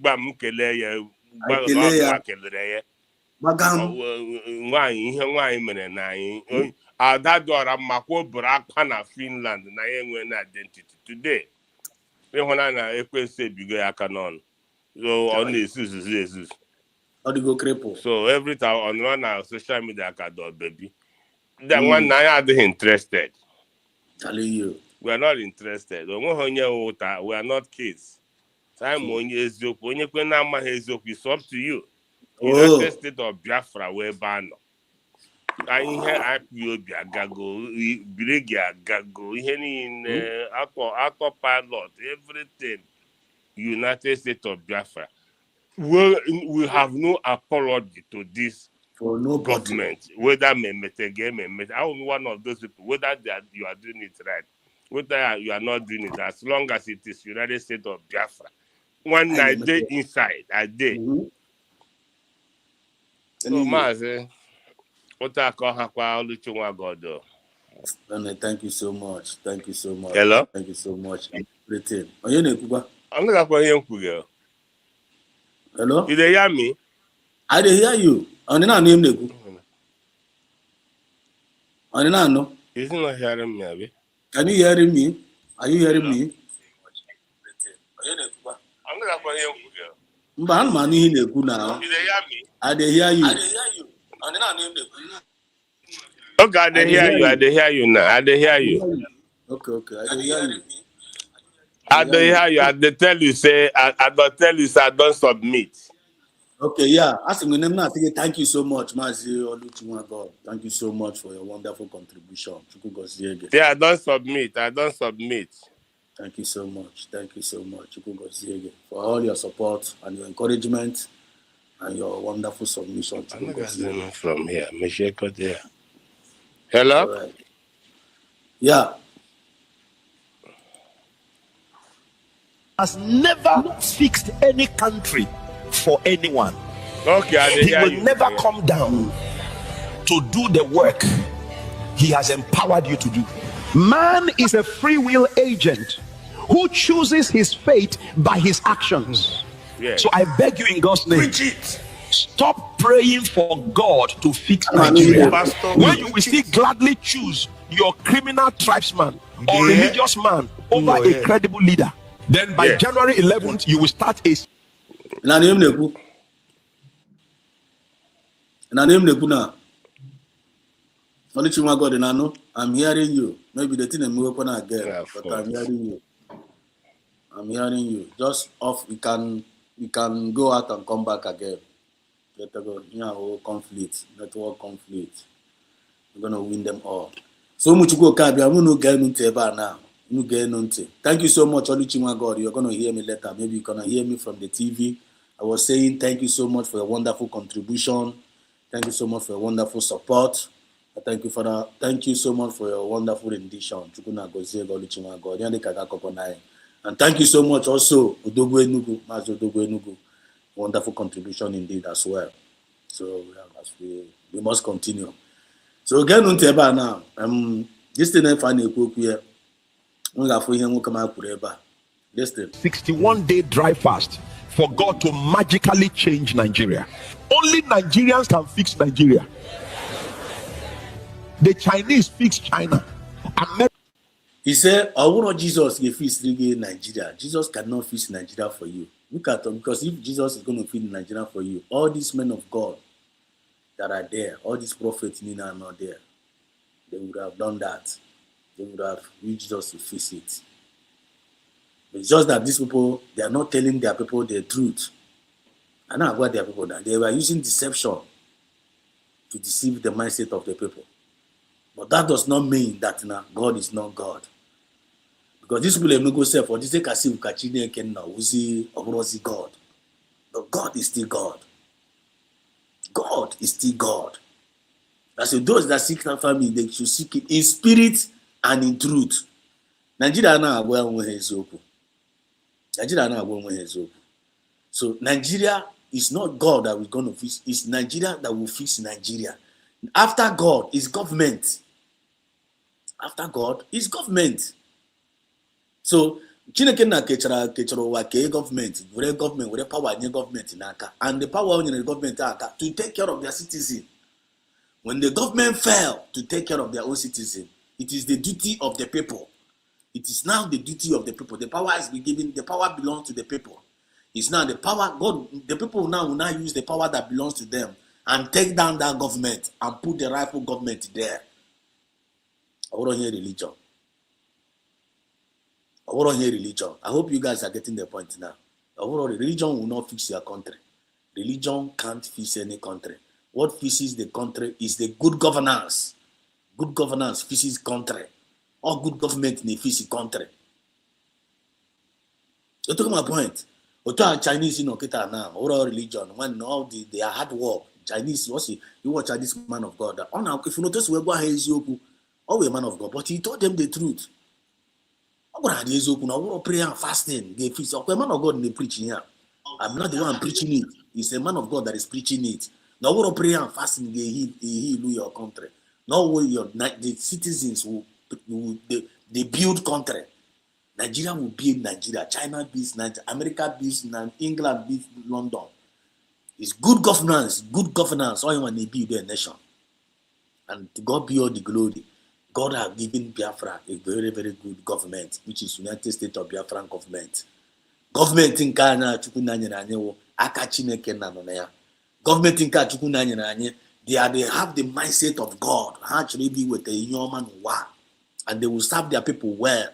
na Finland na identity today. So on so every time on our social media baby. That one I are interested.
Telling you.
We are not interested. We are not kids. Time when you is when you can now it's up to you. United States of Biafra where ban. I hear IPO Gago, Brigia Gago, in autopilot, everything. United States of Biafra. We have no apology to this
For nobody.
government, whether I will be one of those people, whether you are doing it right, whether you are not doing it, as long as it is United States of Biafra. When I did inside, I did. So, Mazi, what I call Hakwa Oluchunwa God.
Thank you so much. Thank you so much.
Hello?
Thank you so much. Everything. Are you in
I'm not going to hear you.
Hello?
You hear me?
I hear you. I'm not name Neku. I'm not know.
He's not hearing me, Abi.
Can you hear me? Are you hearing me?
I'm not going to hear you.
Mba, I'm not hearing you now.
You hear me?
I hear you.
I'm not name Neku. Okay, I hear you. I hear you now. I hear you.
Okay. I hear you.
I hear you. I tell you, say, I don't tell you, say, I don't submit.
Okay, yeah. As I'm going to say thank you so much, Mazi Oluchunwa God. Thank you so much for your wonderful contribution.
Yeah, I don't submit. I don't submit.
Thank you so much. Thank you so much, for all your support and your encouragement and your wonderful submission.
I'm not from here. There. Hello?
Right. Yeah.
Has never fixed any country for anyone.
Okay,
he will never come down to do the work he has empowered you to do. Man is a free will agent who chooses his fate by his actions.
Yes.
So I beg you in God's name, stop praying for God to fix Nigeria. When you will still gladly choose your criminal tribesman or religious man over a credible leader, then by January 11th, you will start a...
I'm hearing you. Maybe the thing I'm working on again, but I'm hearing you. I'm hearing you. Just off, we can go out and come back again. Let go. Conflict, network conflict. We're gonna win them all. So much go Kabi. I'm gonna get into now. Thank you so much, Oluchunwa God. You're gonna hear me later. Maybe you're gonna hear me from the TV. I was saying thank you so much for your wonderful contribution. Thank you so much for your wonderful support. Thank you for that. Thank you so much for your wonderful rendition. And thank you so much also, Odogwu Enugu, Mazi Odogwu Enugu. Wonderful contribution indeed as well. So we must continue. So again on table now. This thing I find a quick here. Listen.
61-day dry fast for God to magically change Nigeria. Only Nigerians can fix Nigeria. The Chinese fix China.
He said, I want Jesus to fix Nigeria. Jesus cannot fix Nigeria for you. Look at them, because if Jesus is going to fix Nigeria for you, all these men of God that are there, all these prophets are not there. They would have done that. They would have used Jesus to fix it. It's just that these people, they are not telling their people the truth. I know what their people done. They were using deception to deceive the mindset of the people. But that does not mean that God is not God. Because these people have no go say for this God. But God is still God. God is still God. That's so those that seek that family, they should seek it in spirit and in truth. Nigeria now So Nigeria is not God that we're going to fix. It's Nigeria that will fix Nigeria. After God is government. After God is government. So Chineke na kechara wa ke government, where power in government in aka, and the power in the government aka to take care of their citizen. When the government fail to take care of their own citizen, it is the duty of the people. It is now the duty of the people. The power is given. The power belongs to the people. It's now the power. God, the people now will now use the power that belongs to them and take down that government and put the rightful government there. I want to hear religion. I want to hear religion. I hope you guys are getting the point now. Religion will not fix your country. Religion can't fix any country. What fixes the country is the good governance. Good governance fixes country. All good government in a fix country. You took my point. Chinese, now, overall religion, when all their hard work Chinese, you watch this man of God. If you notice, we're going to a man of God, but he told them the truth. Prayer and fasting. A man of God in the preaching here. I'm not the one preaching it. It's a man of God that is preaching it. Now, what prayer and fasting they heal your country. Now, the citizens they build country. Nigeria will build Nigeria. China builds Nigeria. America builds England builds London. It's good governance. Good governance. All you want to build a nation. And to God be all the glory. God has given Biafra a very, very good government, which is United States of Biafran government. Government in Ghana, aka Chineke na no ya. Government in Ghana, they have the mindset of God. Actually, be with the human war, and they will serve their people well,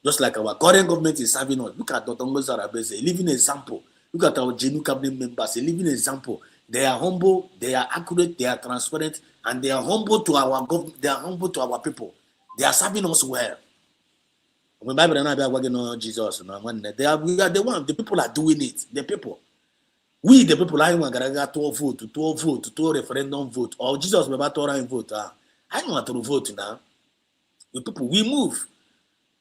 just like our current government is serving us. Look at Dr. Ngozarabese, a living example. Look at our Genu cabinet members, a living example. They are humble, they are accurate, they are transparent, and they are humble to our government. They are humble to our people. They are serving us well. When Bible and I are working on Jesus, we are the one. The people are doing it. The people, we the people, I want to 12 vote, to referendum vote, or Jesus will about to vote. I don't want to vote now. The people, we move.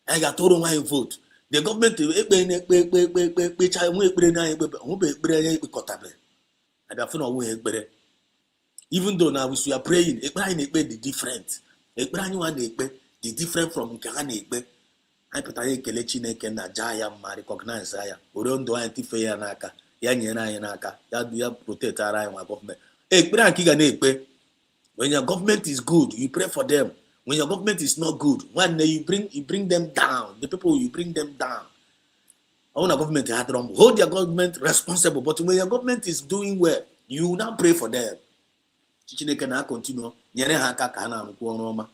I got told why vote. The government, even though now we are praying, the different. The different from Ghana. I put a Chineke na Jaya recognize Aya. Urondo anti-fair naka, Yanyana naka, ya protect our government. When your government is good, you pray for them. When your government is not good, one day you bring them down. The people you bring them down. Our government had wrong. Hold your government responsible. But when your government is doing well, you now pray for them. Chineke na continue. Nyere ha aka ka na amukwu ọrụ ọma.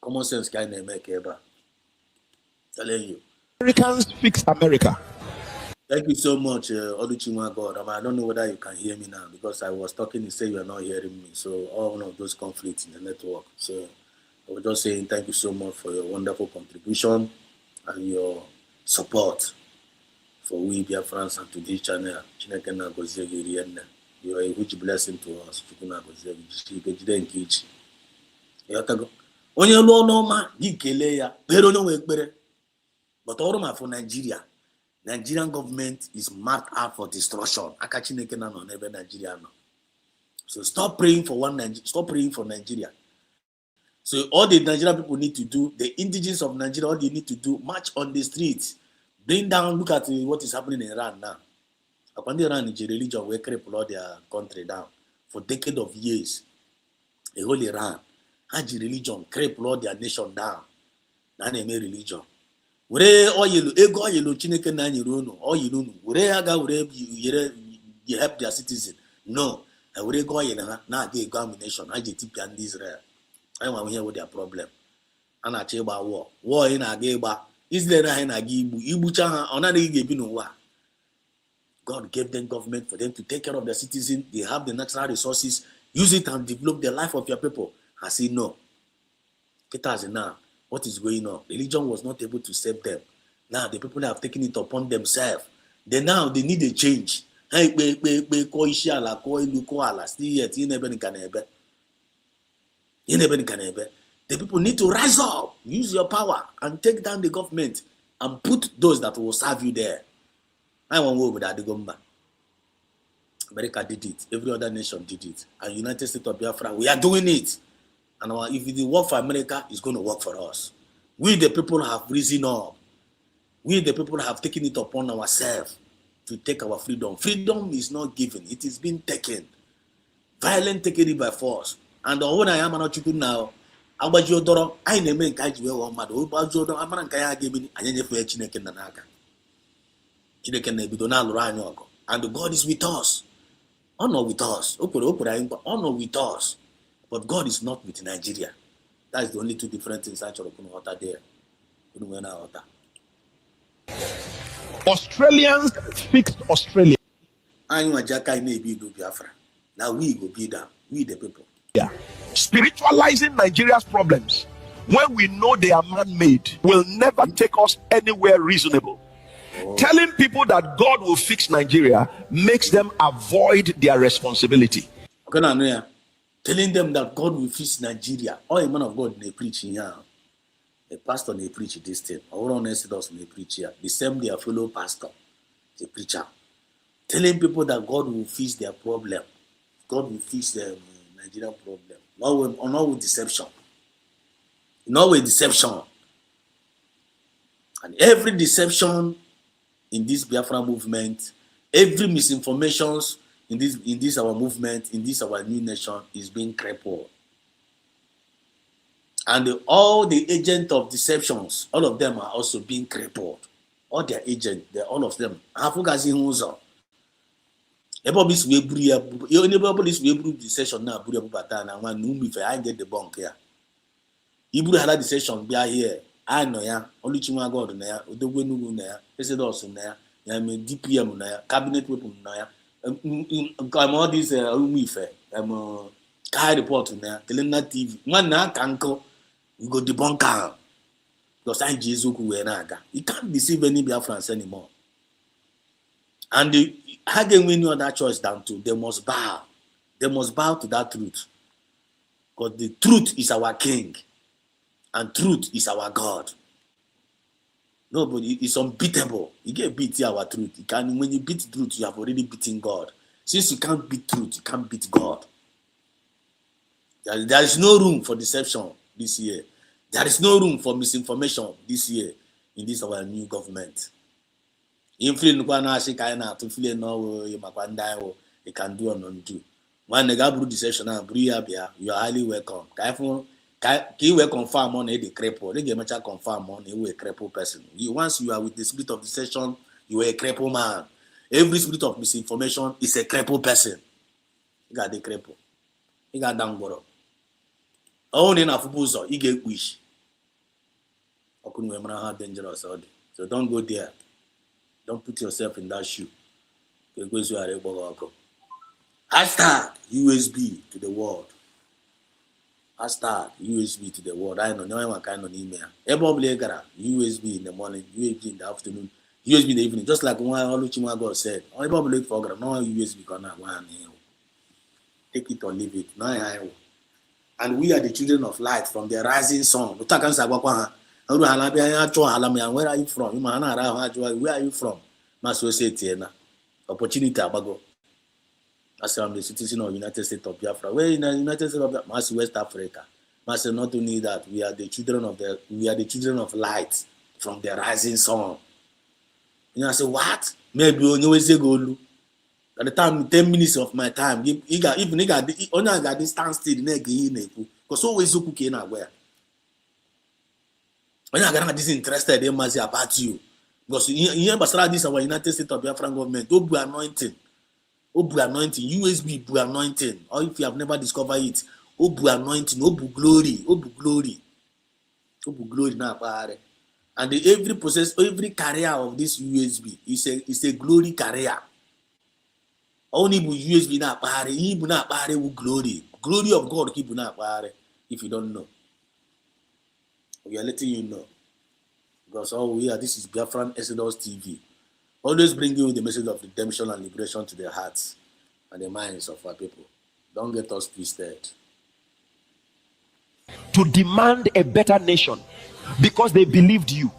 Common sense ka na make ebe. Telling you.
Americans fix America.
Thank you so much, Oluchimwa God. I don't know whether you can hear me now because I was talking, you say you are not hearing me. So all of those conflicts in the network. So I was just saying thank you so much for your wonderful contribution and your support for we Biafrans and to this channel. You are a huge blessing to us. But all for Nigeria. Nigerian government is marked out for destruction. So stop praying for stop praying for Nigeria. So all the Nigerian people need to do, the indigenous of Nigeria, all they need to do, march on the streets, bring down, look at what is happening in Iran now. Upon Iran is a religion where crippled their country down for decades of years. The whole Iran had a religion, crippled their nation down. Now they made religion. Where all you Chineke na nyiro all you where you help their citizens. No, I would go now they examination. I just tip and Israel. I want to hear what their problem. And I tell about war. War in a gaba. Israel in a gibu. Ibucha on a war. God gave them government for them to take care of their citizens. They have the natural resources. Use it and develop the life of your people. I say no. Now. What is going on? Religion was not able to save them. Now the people have taken it upon themselves. Now they need a change. The people need to rise up, use your power, and take down the government and put those that will serve you there. I won't go with that. America did it. Every other nation did it. And United States of Biafra, we are doing it. And if it work for America, it's going to work for us. We, the people, have risen up. We, the people, have taken it upon ourselves to take our freedom. Freedom is not given. It is being taken. Violent taken it by force. And when I am not now, I name it Kajiwa Mado, and God is with us. Honor with us. Honor with us. But God is not with Nigeria. That's the only two different things actually there.
Australians fixed Australia.
Now we go be down. We the people.
Yeah. Spiritualizing Nigeria's problems when we know they are man-made will never take us anywhere reasonable. Telling people that God will fix Nigeria makes them avoid their responsibility.
Okay, telling them that God will fix Nigeria. All a man of God they preach here. A pastor they preach this thing. Our own Exodus they preach here. The same their fellow pastor, the preacher. Telling people that God will fix their problem. God will fix the Nigerian problem. Not with deception. Not with deception. And every deception in this Biafra movement, every misinformations in this our movement, in this our new nation is being crippled. And all the agents of deceptions, all of them are also being crippled. All their agents, all of them. Everybody's way deception now. I get the bunk here. Iburu had decision be here. I know ya. Only Chima God na ya. Odogwe nugu na ya. Exodus na ya. Ya me DPM na ya. Cabinet people na ya. All these umife. Kai report na ya. Telena TV. Man na kanko. We go debunk am. Because I Jesus ku we na aga. You can't deceive any Biafrans anymore. And how can we know that choice down to? They must bow. They must bow to that truth. Because the truth is our king. And truth is our God. Nobody is unbeatable. You get beat our truth. When you beat truth, you have already beaten God. Since you can't beat truth, you can't beat God. There is no room for deception this year. There is no room for misinformation this year in this our new government. You can do or not do. When the guy deception you are highly welcome. He will confirm on the cripple. They get confirm on a cripple person. Once you are with the spirit of deception, you are a cripple man. Every spirit of misinformation is a cripple person. You got the cripple. You got down borough. Only in a football, you get wish. I couldn't remember how dangerous all day. So don't go there. Don't put yourself in that shoe. Because you are a bugger. Hashtag USB to the world. Hashtag USB to the world. I know no one kind of email. Everybody got USB in the morning, USB in the afternoon, USB in the evening. Just like one Oluchima God said. Everybody look for no USB gonna one. Take it or leave it. No, and we are the children of light from the rising sun. Where are you from? Where are you from? Opportunity abago. I say I'm the citizen of United States of Biafra. Where in the United States of Biafra? West Africa. I say not only that, we are the children of light from the rising sun. I say what? Maybe on your way go. At the time, 10 minutes of my time, only I got this stand still because always so cooking where. When I got disinterested, they must say about you. Because you understand this our United States of Biafra government, Obu anointing, USB Obu anointing, or if you have never discovered it, Obu anointing, Obu glory now. And every process, every carrier of this USB is a glory carrier. Only USB na pare, ibu na pare with glory of God keep na pare. If you don't know, we are letting you know. Because all we are, this is Biafran Exodus TV. Always bringing you the message of redemption and liberation to the hearts and the minds of our people. Don't get us twisted.
To demand a better nation because they believed you.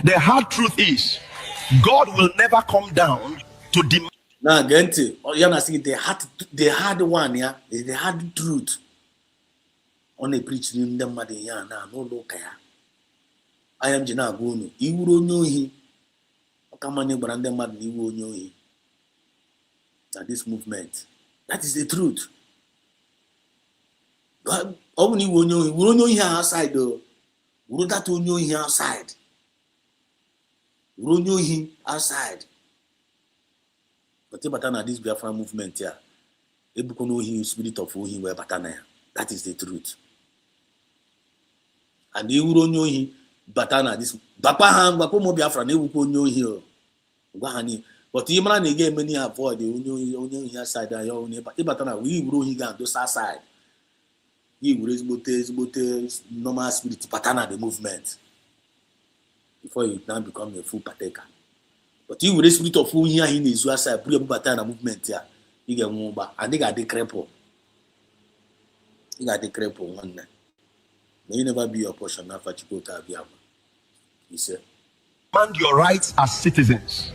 The hard truth is, God will never come down to demand.
Now, Gente, you understand the hard one, yeah, is the hard truth. Only preaching in them, no look. I am Jina Gunu. You will know him. Come on, Brandon Mad, you will know him. That this movement, that is the truth. God, only will know him. We don't know him outside, though. We don't know him outside. We don't know him outside. But Batana, this Biafra movement here, Ebuko know him, spirit of him, where Batana. That is the truth. And you don't know him. Batana, this Bapaham, Bapomo Biafra, they will know here. But you man again, many avoid the union here side, but Batana, we will he go to side. He will raise botes, normal spirit, Batana, the movement. Before you now become a full partaker. But you will raise spirit of who here in Israel side, Batana movement here. ị ga-enwe ụgba and ị ga-adị cripple. Ị ga-adị cripple nwanne. May you never be your portion n'afa Chukwu ka abịa. He said,
Demand your rights as citizens.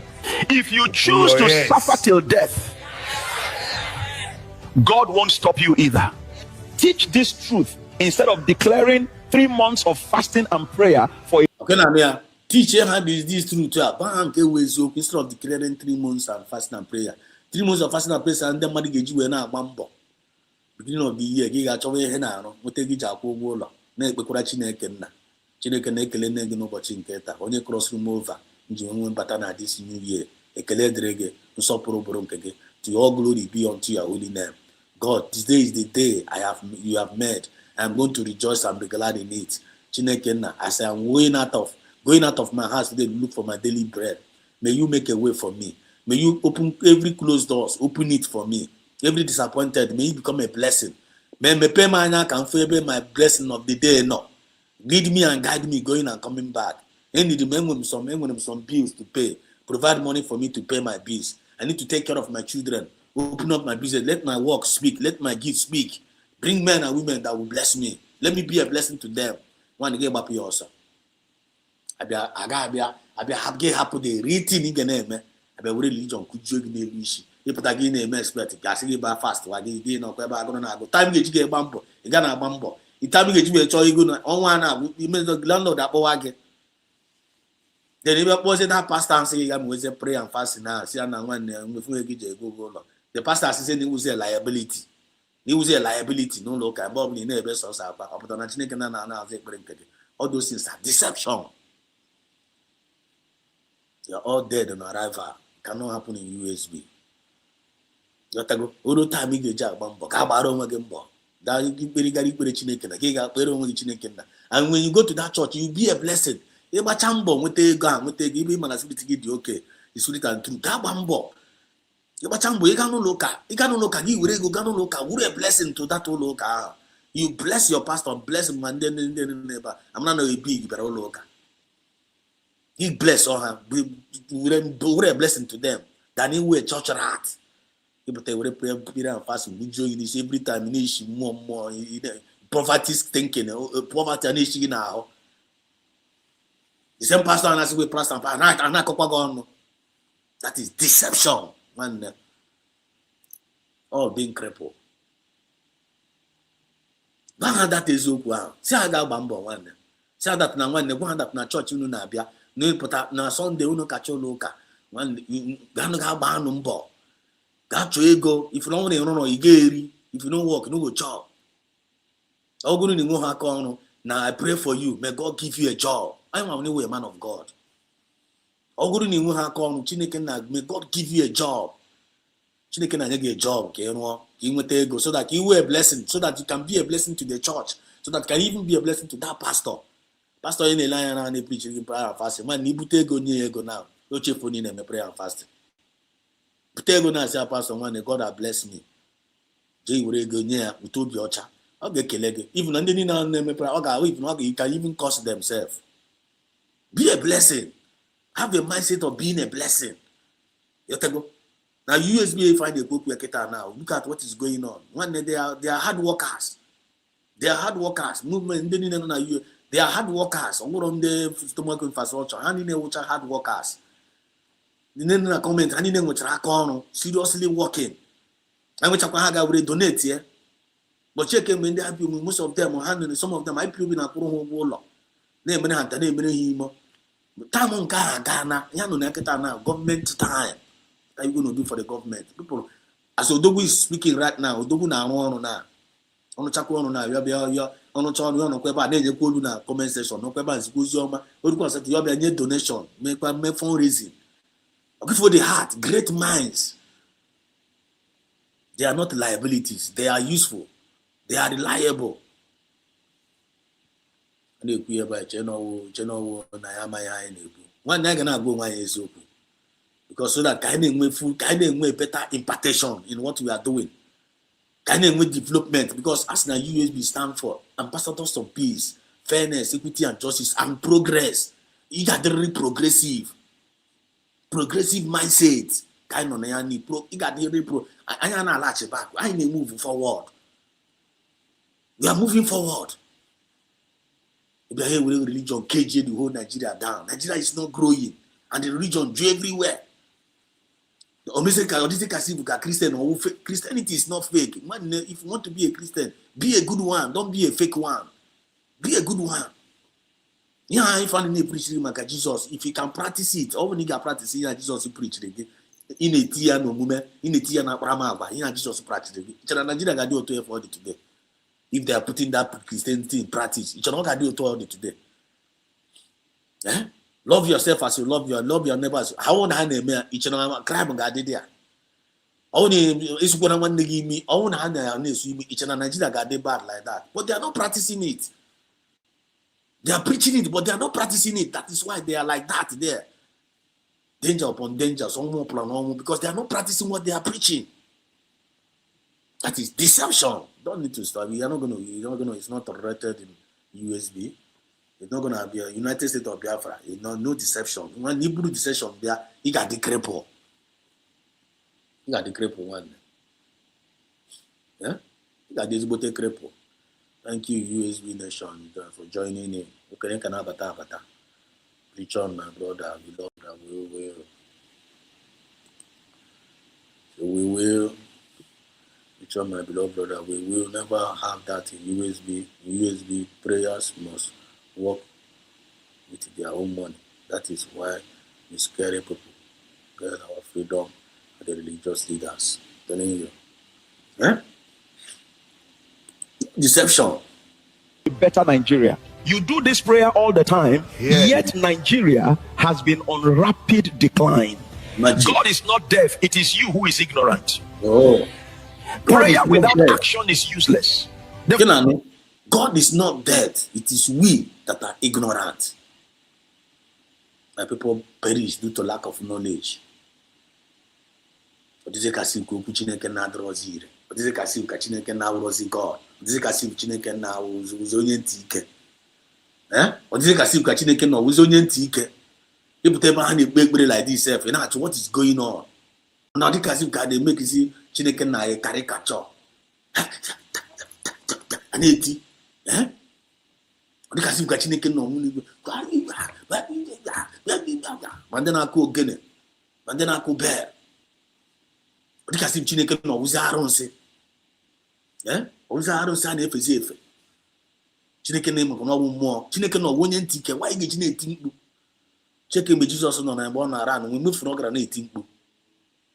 If you choose to suffer till death, God won't stop you either. Teach this truth instead of declaring 3 months of fasting and prayer for it.
Okay, now teach her this truth instead of declaring 3 months and fasting and prayer. 3 months of fasting and prayer and then money get you na agba. Beginning of the year, gị ga-achọwa ihe na-arụ nweta gị ji akwụ ụgwọ ụlọ na-ekpekwara Chineke nna. Chineke na-ekele nne gị n'ụbọchị nke taa onye crossing m over nji nwe mbata na this new year. Ekele dịrị gị nsọpụrụ bụrụ nke gị. To all glory be unto your holy name. God, this day is the day you have made. I am going to rejoice and be glad in it. Chineke nna, as I am going out of my house today to look for my daily bread, may you make a way for me. May you open every closed doors, open it for me. Every disappointed, may you become a blessing. May me pay my can favor my blessing of the day. No, lead me and guide me going and coming back. I need some bills to pay. Provide money for me to pay my bills. I need to take care of my children. Open up my business. Let my work speak. Let my gifts speak. Bring men and women that will bless me. Let me be a blessing to them. One get back also. I be happy the reading in the name. I be religion could join me wish. If I get name expert, I by fast. Why you know where I go? Time get bumbo. You got a bumbo. The time get you a choice good on one. You may the landlord that boy. Then if I was that pastor and say I'm going to pray and fast now. See, I'm one before you get go. The pastor said he was a liability. He was a liability. No local. Bob in the best of but on a chicken and all those things are deception. You're all dead on arrival. Cannot happen in USB. You have to go. All time you get job bumbo. Kabaro again bo. That you very chicken. And when you go to that church, you'll be a blessing. Eba chambo mwete ga mwete gibi manasibiti gidi okay. It's really and true. Kabambo. Eba chambo igano loka gi wure go gano loka wure a blessing to that loka. You bless your pastor, bless him and then neighbor. I'm not a big but loka. He bless her. We're a blessing to them. Than he wear church rat. But they will pray and fasting. We join this every time. More. Poverty thinking. Poverty and issue now. The same pastor and as we pastor and not that is deception. Man, all being crippled. That is okay. See how that bambo one. See that na one. Go that na church you na bia. No put up na Sunday uno kacho loka. One gano ga ba number. Gacho ego. If you don't want to run igeri. If you don't work, you no go job. All good in ha kono. Now I pray for you. May God give you a job. I am only a man of God. All good in ha kono. Chineke na may God give you a job. Chineke na get a job. Okay, you know. Ego so that you were a blessing. So that you can be a blessing to the church. So that can even be a blessing to that pastor. Pastor in a line and a preaching prayer and fasting. Man, Nibutego near ego now. No chief for me prayer and fasting. Butego now say pastor one God has blessed me. Jay will go near we told your child. I'll get kelege. Even under the name prayer, you can even cost themselves. Be a blessing. Have a mindset of being a blessing. You go. Now USB find a book now. Look at what is going on. One they are hard workers. They are hard workers. Movement they are hard workers. On the stomach infrastructure. And in which are hard workers. The comment and in which are seriously working. And which are will donate here. But check them when they have most of them or handling some of them I prove in a poor wall. Name him. Time on Ghana, Yano Nakata now, government time. What are you going to do for the government? People, as Odogu is speaking right now, Odogu na now. On the Chakuano now, you're on the channel, on Queba, then you go to comment section, no Queba is Guzoma, or you have a donation, make fundraising. Okay, for the heart, great minds. They are not liabilities, they are useful, they are reliable. And they queer by General Nayama and one Nagana go my is open. Because so that kind of better impartation in what we are doing. Kind of development. Because as the USB stand for ambassadors of peace, fairness, equity, and justice, and progress. You got the progressive mindset. kind of any pro, you got the pro. I am not latch back. I ain't moving forward. We are moving forward. If you hear religion KJ the whole Nigeria down, Nigeria is not growing, and the religion do everywhere. Christian or Christianity is not fake. Man, if you want to be a Christian, be a good one. Don't be a fake one. Be a good one. Yeah, if I need preach like Jesus, if you can practice it, all we need to practice it, Jesus preach again. In a tia no movement, in a tia na Brahma, in Jesus practice again. Nigeria got do to for it today. If they are putting that Christianity in practice, it's not gonna do to today. Eh? Love yourself as you love your neighbors. How on hand each and all crime got there. Only is what I want to give me. I want to hand each and Nigeria got bad like that, but they are not practicing it. They are preaching it, but they are not practicing it. That is why they are like that there. Danger upon danger, some more plan, because they are not practicing what they are preaching. That is deception. Don't need to start. You're not gonna. It's not tolerated in USB. It's not gonna be a United States of Biafra. It's no deception. When you put deception there, you got the cripple. You got the cripple one. Yeah? You got this bote cripple. Thank you, USB Nation, for joining in. Okay, can have a preach on, my brother. We love that. We will. So we will. Preach on, my beloved brother. We will never have that in USB. USB prayers must work with their own money. That is why we scare people get our freedom for the religious leaders. I'm telling you. Eh? Deception.
Better Nigeria. You do this prayer all the time, yet Nigeria has been on rapid decline.
Magic.
God is not deaf, it is you who is ignorant.
Oh.
Prayer without action is useless.
God is not dead, it is we that are ignorant. My people perish due to lack of knowledge. What is it? What is it? God. What is it? What people like this, you know what is going on. Now they make you see Chineke na a caricature. Aneti. Chineke no Mandana ko gene. Mandana ko bear. Chineke no uzaronse. Uzaronse na efe. Chineke na mo no mo. Chineke no wonye ntike. Why ge Chineke mkpu? Cheke me Jesus no na ebo na ran. We move from gra na etimkpu.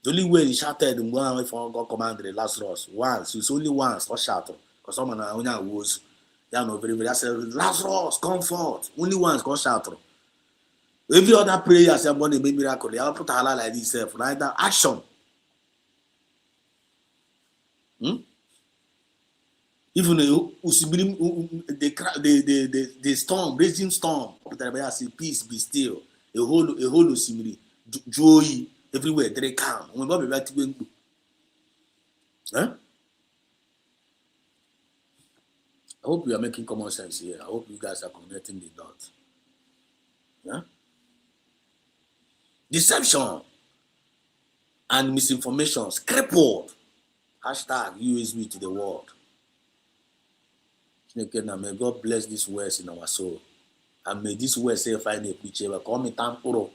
The only way he shouted when God commanded Lazarus once, it's only once for shout because someone was very I said Lazarus come forth. Only once God shout. Every other prayer somebody made miracle. I'll put a like this right now. Action. Even the storm, raging storm, I say peace be still. A whole simile joy. Everywhere they come. When Bobby back to go. I hope you are making common sense here. I hope you guys are connecting the dots. Deception and misinformations. Crippled. Hashtag USB to the world. May God bless these words in our soul. And may this word say find a preacher. Call me Tampuro.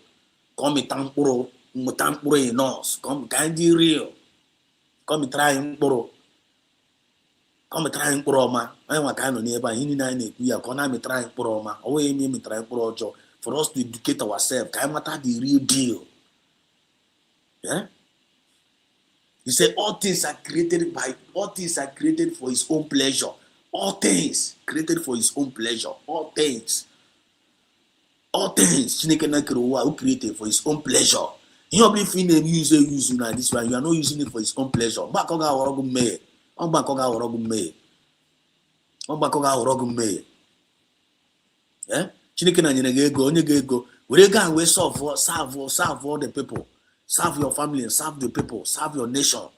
Call me Tampuro. Mutampuro in us. Come candy real. Come trying puro. Come trying puro ma. I want kind of nearby. He need we are gonna trying puro ma. Away me trying puro job for us to educate ourselves. Can matter the real deal. Yeah. He said all things are created for his own pleasure. All things created for his own pleasure. All things. Chineke na who created for his own pleasure. You be feeling using like this one. You are not using it for his own pleasure. Bakoga orogu me. Chineke na nyere ego, onye ga ego. We go and we serve all the people. Serve your family and serve the people. Serve your nation.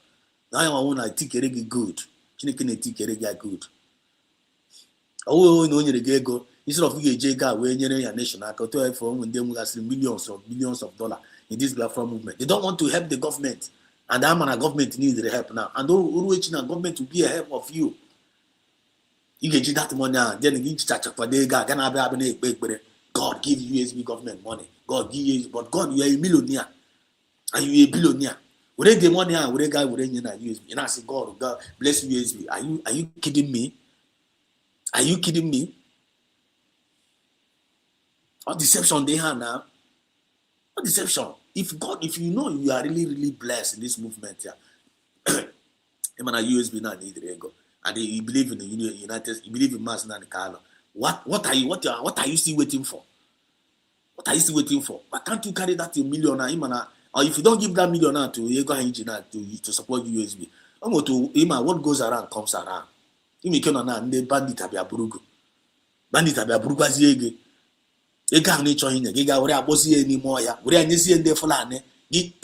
Now you want to take it good. Chineke na take it good. Oh, no nyere ego. instead of J.G. where your nation, I could tell for when they will have millions of dollars in this Biafra movement. They don't want to help the government, and the government needs the help now. And the government will be a help of you. You get that money, then you start for the guy. God give USB government money. God give you, but God, you are a millionaire, and you are a billionaire. Would they the money and would they guy would they USB? And I say, God bless USB. Are you kidding me? Are you kidding me? What deception they have now? What deception? If you know you are really blessed in this movement, yeah. Him and a USB now need to go. And you believe in the United States, you believe in mass and the Carlo. What are you still waiting for? What are you still waiting for? Why can't you carry that to $1 or if you don't give that $1 to Ego Engineer to support USB? What goes around comes around. You make the bandit aburugu. Bandit aburugu as ye. You can't nature in the giga where I was here anymore. Where I see in the Fulane,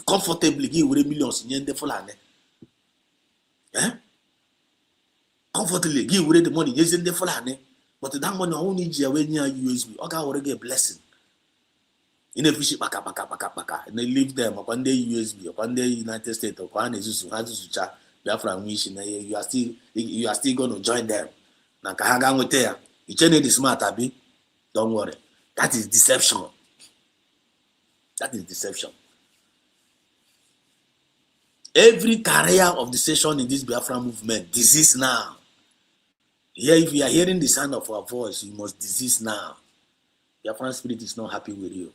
comfortably give millions in the Fulane. Eh? Comfortably give away the money, yes, in the Fulane. But that money only needs when near USB. Okay, I get a blessing. In a fish baka, and they leave them upon the USB, upon the United States, upon the Biafra mission. You are still going to join them. Now, Kahagang with there. You change the smart, Abi. Don't worry. That is deception. That is deception. Every career of deception in this Biafra movement, disease now. Here, if you are hearing the sound of our voice, you must disease now. Biafra spirit is not happy with you.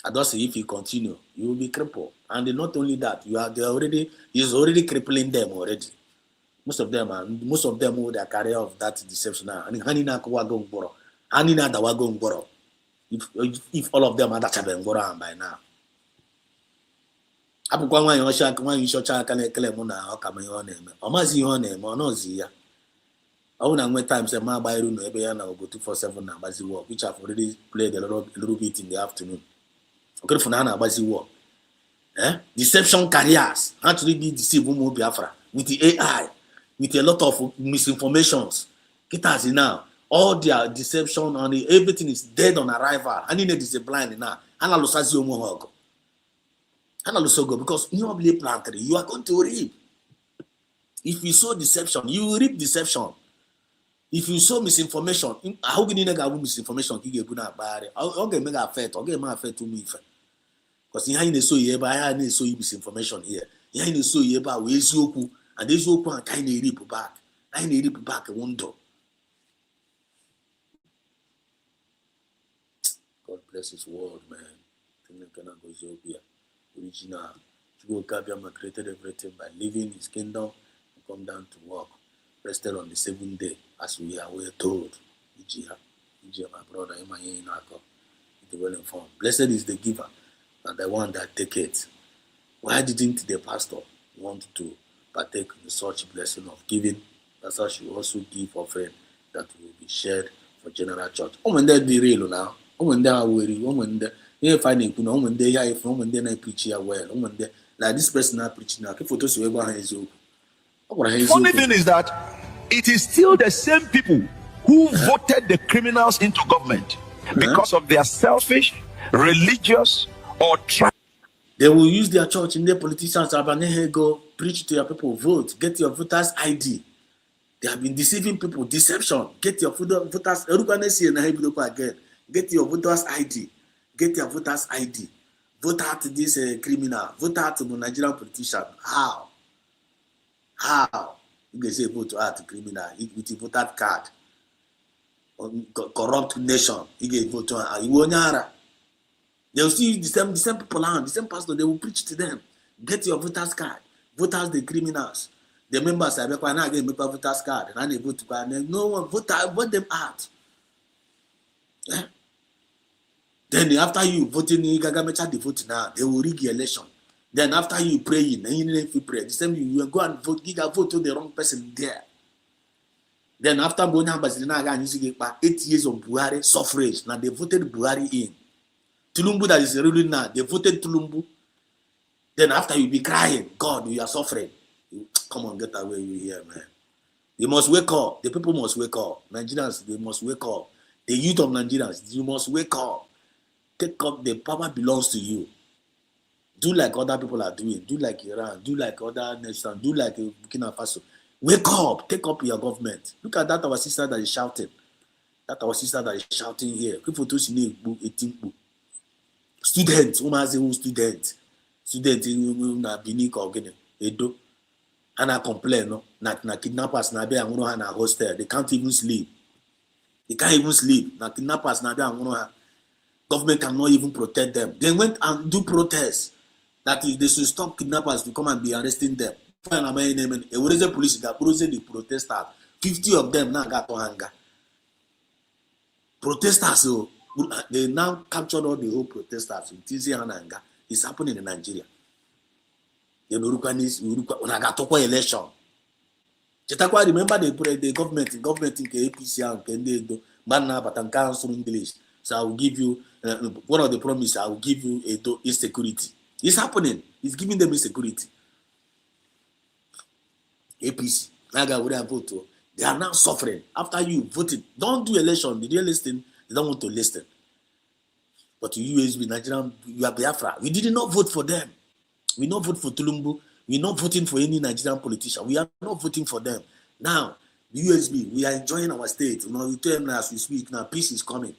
I don't say if you continue, you will be crippled. And not only that, he's already crippling them already. Most of them who their career of that deception now. And if all of them are that by now. I want times a man by room every year now go 247 now by work, which I've already played a little bit in the afternoon. Okay, for now by work. Deception careers actually be deceived Biafra with the AI, with a lot of misinformations. Get us now. All their deception and everything is dead on arrival. And it is a blind now. Because you are going to reap. If you sow deception, you will reap deception. If you sow misinformation, how can you get misinformation? Okay, make affect. Okay, make affect to me. Because you have so here, but I have so misinformation here. You have so here, but we is yoku, and this yoku and kind of reap back. I need reap back a window. God bless His word, man. Original. Gabiyama created everything by living His kingdom and come down to work. Rested on the 7th day, as we are told. My brother, well informed. Blessed is the giver and the one that take it. Why didn't the pastor want to partake in such blessing of giving? That's how she also give offering that will be shared for general church. When they be real now, when they are weary, when they finding when they are when they preach here well, when they like this person are preaching now.
Funny thing is that it is still the same people who voted the criminals into government because of their selfish, religious, or
they will use their church in their politicians go preach to your people, vote, get your voters ID. They have been deceiving people, deception. Get your voters again. Get your voters ID. Get your voters ID. Vote out this criminal. Vote out the Nigerian politician. How? You can say vote out the criminal with a voter card. Corrupt nation. You get vote out. They will see the same people around, the same pastor. They will preach to them. Get your voters card. Vote out the criminals. The members say, "I now get make a voters card," and they vote to go. No one vote them out. Yeah? Then after you voting, you the vote now. They will rig your election. Then after you praying, and if you pray, the same you go and vote. You vote to the wrong person there. Then after Bona Basilina again, 8 years of Buhari suffrage. Now they voted Buhari in. Tulumbu that is ruling now. They voted Tulumbu. Then after you be crying, God, you are suffering. Come on, get away you here, man. You must wake up. The people must wake up. Nigerians, they must wake up. The youth of Nigerians, you must wake up. Take up, the power belongs to you. Do like other people are doing. Do like Iran. Do like other nations. Do like Burkina Faso. Wake up. Take up your government. Look at that our sister that is shouting. That our sister that is shouting here. Student. Student. Student na Binik or Edo. And I complain. No? Na kidnappers na be na hostel. They can't even sleep. They can't even sleep. Na kidnappers na be government cannot even protect them. They went and do protests that they should stop kidnappers to come and be arresting them. The police that the protesters, 50 of them now got to hunger. Protesters, so they now captured all the whole protesters in Tizi and anger. It's happening in Nigeria. The election. Remember the government in APC and Manna but council English. So I will give you one of the promises. I will give you insecurity. It's happening. It's giving them insecurity. APC, Naga would have voted. They are now suffering after you voted. Don't do election. Did you listen? They don't want to listen. But you USB, Nigerian, you are Biafra. We did not vote for them. We not vote for Tulumbu. We're not voting for any Nigerian politician. We are not voting for them. Now, the USB, we are enjoying our state. You know, we tell them as we speak now, peace is coming.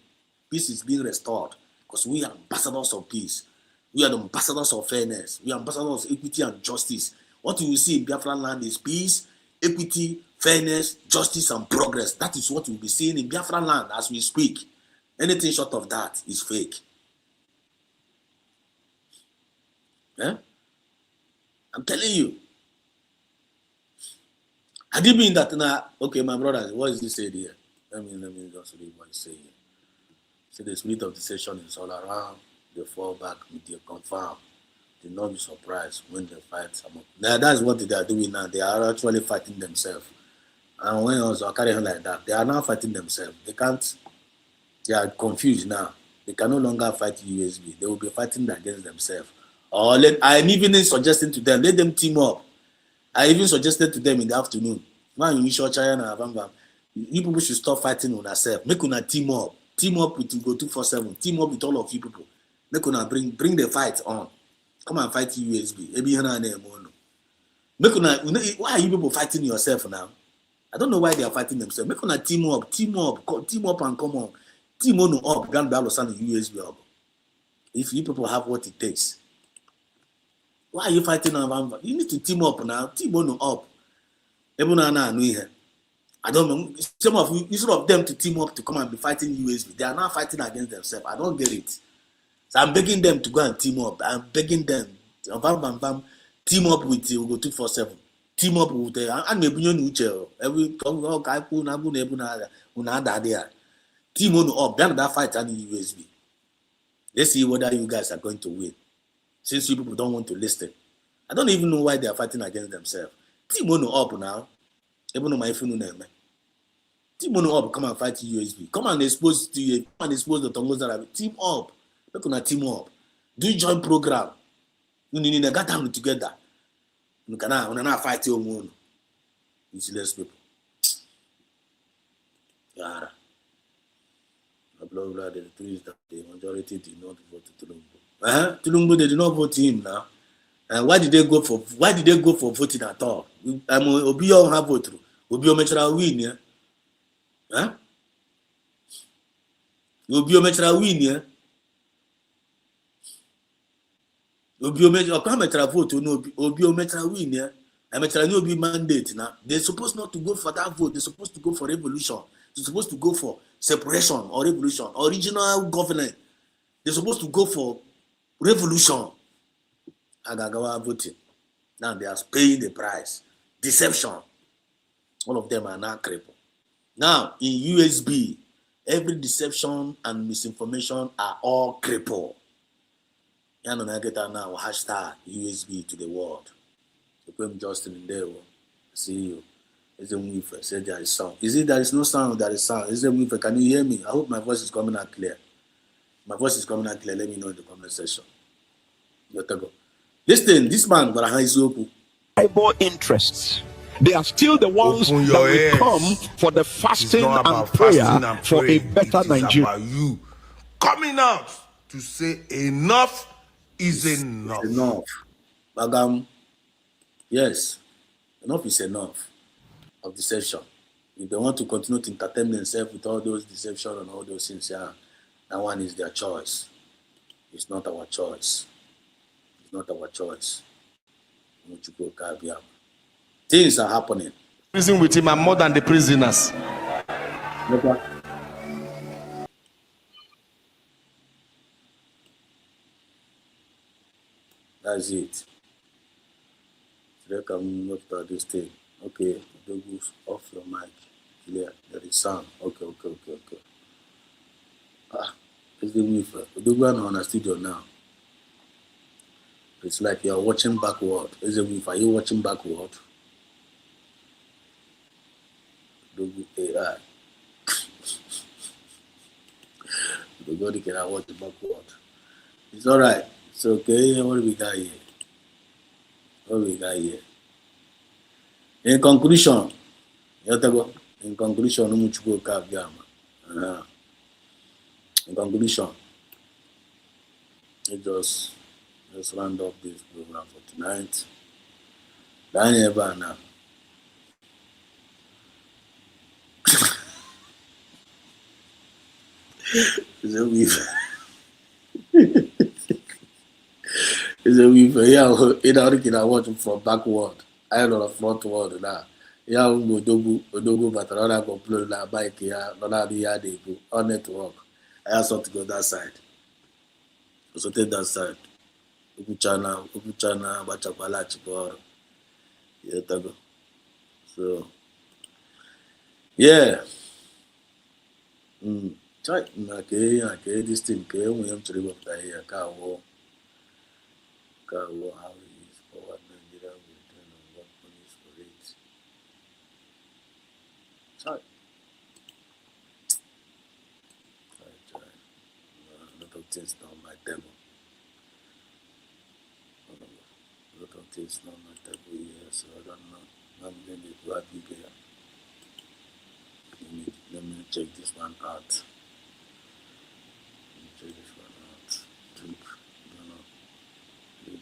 Peace is being restored because we are ambassadors of peace. We are the ambassadors of fairness. We are ambassadors of equity and justice. What you will see in Biafra land is peace, equity, fairness, justice, and progress. That is what we'll be seeing in Biafra land as we speak. Anything short of that is fake. Yeah? I'm telling you. Had you been that now? Okay, my brother, what is he saying here? Let me just read what he's saying. See, the spirit of deception is all around. They fall back with their confirm. Do not be surprised when they fight. Now, that's what they are doing now. They are actually fighting themselves. And when also carry on like that, they are now fighting themselves. They can't. They are confused now. They can no longer fight USB. They will be fighting against themselves. Or I'm even suggesting to them, let them team up. I even suggested to them in the afternoon. When you show China, you people should stop fighting on yourself. Make una team up. Team up with Go 247. Team up with all of you people. Make una bring the fight on. Come and fight USB. Make una, why are you people fighting yourself now? I don't know why they are fighting themselves. Make una team up and come on. Team on up. Grand Battle Sun USB up. If you people have what it takes. Why are you fighting now? You need to team up now. Team on up. I don't know. Some of you, instead of them to team up to come and be fighting USB, they are now fighting against themselves. I don't get it. So I'm begging them to go and team up. I'm begging them. Team up with Go 247. Team up with and maybe you every team on up. Then that fight and USB. Let's see whether you guys are going to win. Since you people don't want to listen. I don't even know why they are fighting against themselves. Team on up now. Even on my phone name. Team on up, come and fight USB. Come and expose to you. Come and expose the Tongos that are team up. Look on a team up. Do joint program. You need to get them together. You cannot fight your own. Useless people. Yara. Blah blah. The truth is that the majority did not vote to Tulumbu. Tulumbu, they did not vote him now. And why did they go for voting at all? Obio have vote through. Obio Metra win, yeah. Huh? Obio Metra win, yeah. Obio Metra vote, no Obio Metra win, yeah. And Metra no be mandate now. They're supposed not to go for that vote. They're supposed to go for revolution. They're supposed to go for separation or revolution, original government. They're supposed to go for revolution. Agagawa voting. Now they are paying the price. Deception. All of them are now crippled. Now in USB, every deception and misinformation are all crippled. Now hashtag USB to the world. Justin in there. See you. Is it Wife? Say there is sound. Is it there is no sound? There is sound. Is it Wife? Can you hear me? I hope my voice is coming out clear. My voice is coming out clear. Let me know in the comment section. Listen, this man,
tribal interests They are still the ones
Open
that
your
will
ears.
come for the
It's
fasting
not
and
about
prayer
fasting and
for a
praying.
better
It is
Nigeria.
about you coming out to say enough is enough.
It's enough. Bagam, yes, enough is enough of deception. If they want to continue to entertain themselves with all those deception and all those things, yeah, that one is their choice. It's not our choice. It's not our choice. Things are happening.
Prison with him are more than the prisoners.
That's it. They come after this thing. Okay, go off your mic. Clear. There is sound. Okay. It's the Weaver. We go on a studio now. It's like you're watching backward. Is the Weaver? Are you watching backward? AI. The God can watch backward. It's all right. It's okay. What do we got here? In conclusion, in conclusion, let's round up this program for tonight. Daniel now. It's a weaver. It's a weaver. Yeah, in order to watch from backward. I don't know frontward now. Yeah, Odogu, but another complain like bike here, another year they go on network. I have to go that side. So take that side. Ukuchana, Bachapala, Chipor. Yeah, Tago. So, yeah. Try, okay, this thing, okay, we have to live up there here. Car war, how it is for what Nigeria will turn on what police for it. Try. A lot of things not on my table. A lot of things not on my table here, so I don't know. I'm going to grab you there. Let me check this one out.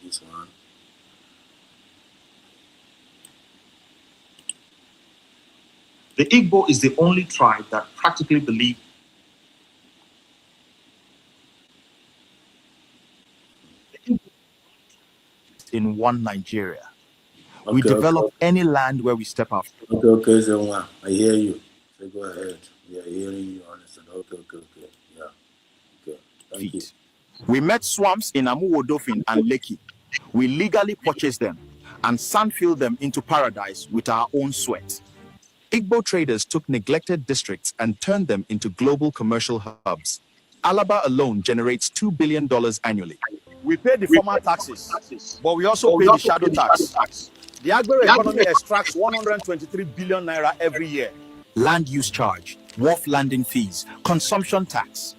This one.
The Igbo is the only tribe that practically believe in one Nigeria. We develop any land where we step out.
Okay, so I hear you. So go ahead. We are hearing you, understand. Okay. Yeah. Okay. Thank you.
We met swamps in Amuwodofin and Lekki. We legally purchased them and sandfilled them into paradise with our own sweat. Igbo traders took neglected districts and turned them into global commercial hubs. Alaba alone generates $2 billion annually. We pay the formal taxes, but we also pay the shadow tax. The agro economy extracts 123 billion naira every year. Land use charge, wharf landing fees, consumption tax.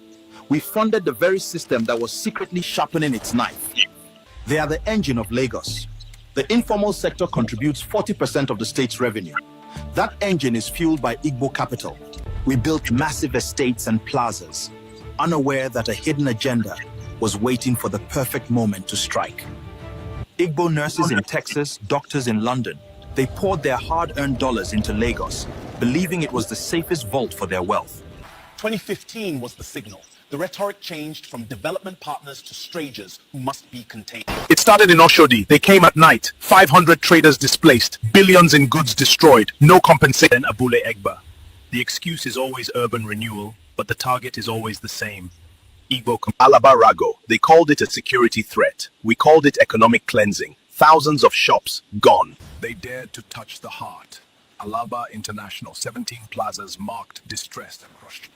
We funded the very system that was secretly sharpening its knife. They are the engine of Lagos. The informal sector contributes 40% of the state's revenue. That engine is fueled by Igbo capital. We built massive estates and plazas, unaware that a hidden agenda was waiting for the perfect moment to strike. Igbo nurses in Texas, doctors in London, they poured their hard-earned dollars into Lagos, believing it was the safest vault for their wealth.
2015 was the signal. The rhetoric changed from development partners to strangers who must be contained.
It started in Oshodi. They came at night. 500 traders displaced. Billions in goods destroyed. No compensation. Abule Egba. The excuse is always urban renewal, but the target is always the same. Igbo Alaba Rago. They called it a security threat. We called it economic cleansing. Thousands of shops gone. They dared to touch the heart. Alaba International. 17 plazas marked, distressed, and crushed.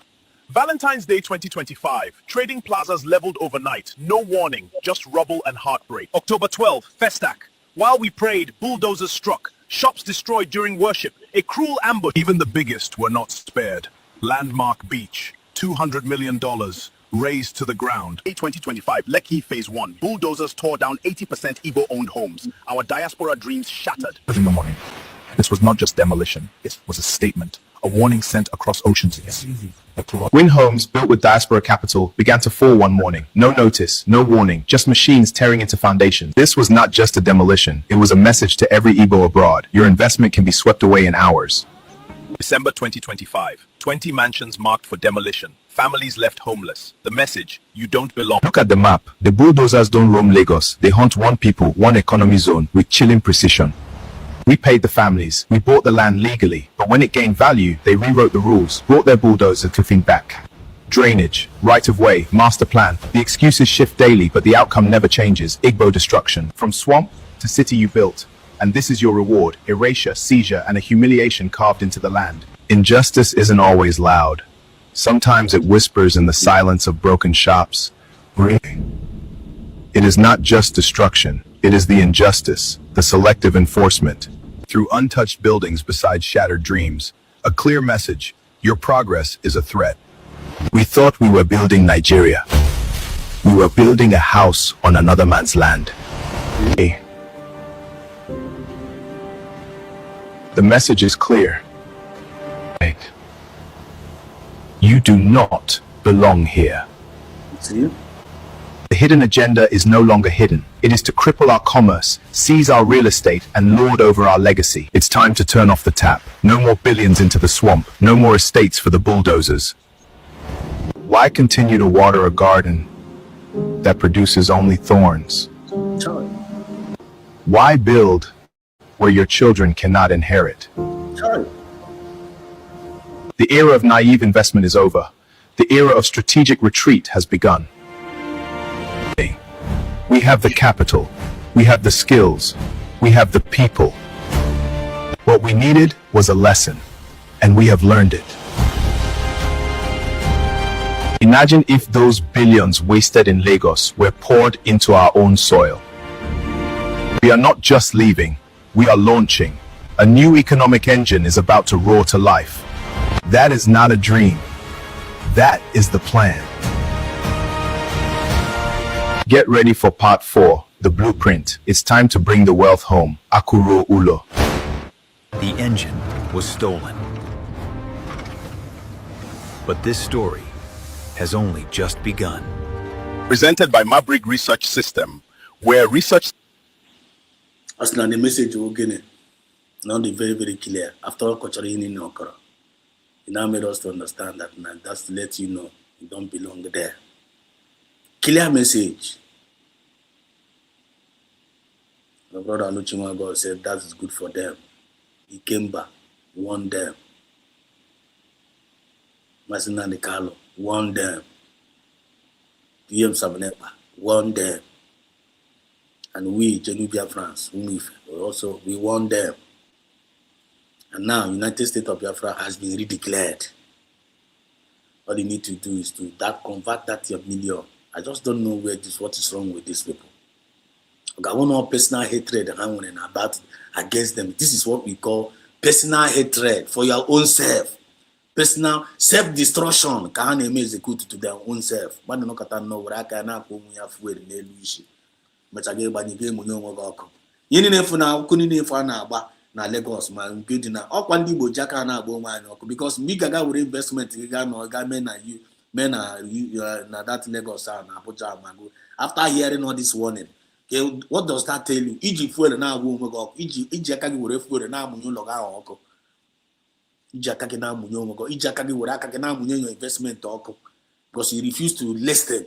Valentine's Day 2025, trading plazas leveled overnight, no warning, just rubble and heartbreak. October 12, Festac. While we prayed, bulldozers struck, shops destroyed during worship, a cruel ambush. Even the biggest were not spared. Landmark Beach, $200 million, razed to the ground. 2025, Lekki Phase 1, bulldozers tore down 80% Igbo-owned homes. Our diaspora dreams shattered. In the morning. This was not just demolition, it was a statement, a warning sent across oceans. Wind homes built with diaspora capital began to fall one morning. No notice, no warning, just machines tearing into foundations. This was not just a demolition, it was a message to every Igbo abroad. Your investment can be swept away in hours. December 2025, 20 mansions marked for demolition. Families left homeless. The message, you don't belong. Look at the map. The bulldozers don't roam Lagos. They hunt one people, one economy zone with chilling precision. We paid the families. We bought the land legally. But when it gained value, they rewrote the rules, brought their bulldozer to think back. Drainage, right of way, master plan. The excuses shift daily, but the outcome never changes. Igbo destruction. From swamp to city you built. And this is your reward. Erasure, seizure, and a humiliation carved into the land. Injustice isn't always loud. Sometimes it whispers in the silence of broken shops. It is not just destruction. It is the injustice, the selective enforcement. Through untouched buildings beside shattered dreams, a clear message, your progress is a threat. We thought we were building Nigeria. We were building a house on another man's land. The message is clear. You do not belong here. The hidden agenda is no longer hidden. It is to cripple our commerce, seize our real estate, and lord over our legacy. It's time to turn off the tap. No more billions into the swamp. No more estates for the bulldozers. Why continue to water a garden that produces only thorns? Why build where your children cannot inherit? The era of naive investment is over. The era of strategic retreat has begun. We have the capital, we have the skills, we have the people. What we needed was a lesson, and we have learned it. Imagine if those billions wasted in Lagos were poured into our own soil. We are not just leaving, we are launching. A new economic engine is about to roar to life. That is not a dream. That is the plan. Get ready for part 4, the blueprint. It's time to bring the wealth home. Akuro Ulo.
The engine was stolen. But this story has only just begun.
Presented by Mabrig Research System, where research...
As the message will get it. Now the very, very clear. After all, in Okoro. It now made us to understand that now that's to let you know you don't belong there. Clear message. My brother Aluchima God said that is good for them. He came back, won them. Masina Nikalo, won them. DM Sabanepa, won them. And we, Genubia France, we won them. And now United States of Biafra has been redeclared. All you need to do is to convert that to a million. I just don't know what is wrong with these people. I want no personal hatred about against them. This is what we call personal hatred for your own self. Personal self-destruction. Can execute to their own self. But no kata no where I can na ko mu ya fuel na elu ishi. Mechage gbanyege mu nyo nwogo ọkụ. Yini nefu na kuni nefu na agba na Lagos ma build na ọkwa ndị Igbo jaka na agba onwe anyị ọkụ because mi gaga were investment ga no ga me na that Lagos na Abuja amago. After hearing all this warning, okay, what does that tell you? Iji fuel na agba onwe ọkụ. Iji aka gị were fuel na amunye ụlọ ga ọkụ. Iji aka gị na amunye onwe ọkụ. Iji aka gị were aka gị na amunye your investment ọkụ because you refuse to listen.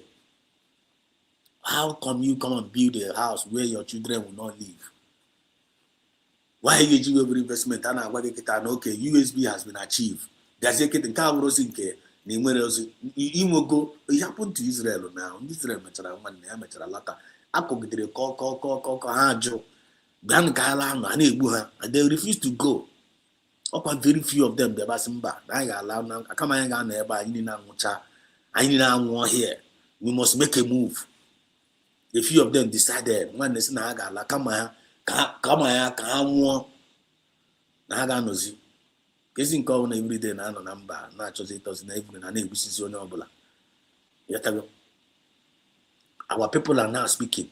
How come you come and build a house where your children will not live? Why you do every investment? And okay, USB has been achieved. There's a kid in Kaburosinke. It happened to Israel now. Israel lata. Call Hajo. Dan Kala and Ebuha, and they refuse to go. Upon very few of them, they were Simba. I allow now. I come and I need now here. We must make a move. A few of them decided when they say Naga, come here, Naga knows you. Guessing call every day na number, not just it doesn't even an ABC nobula. Our people are now speaking.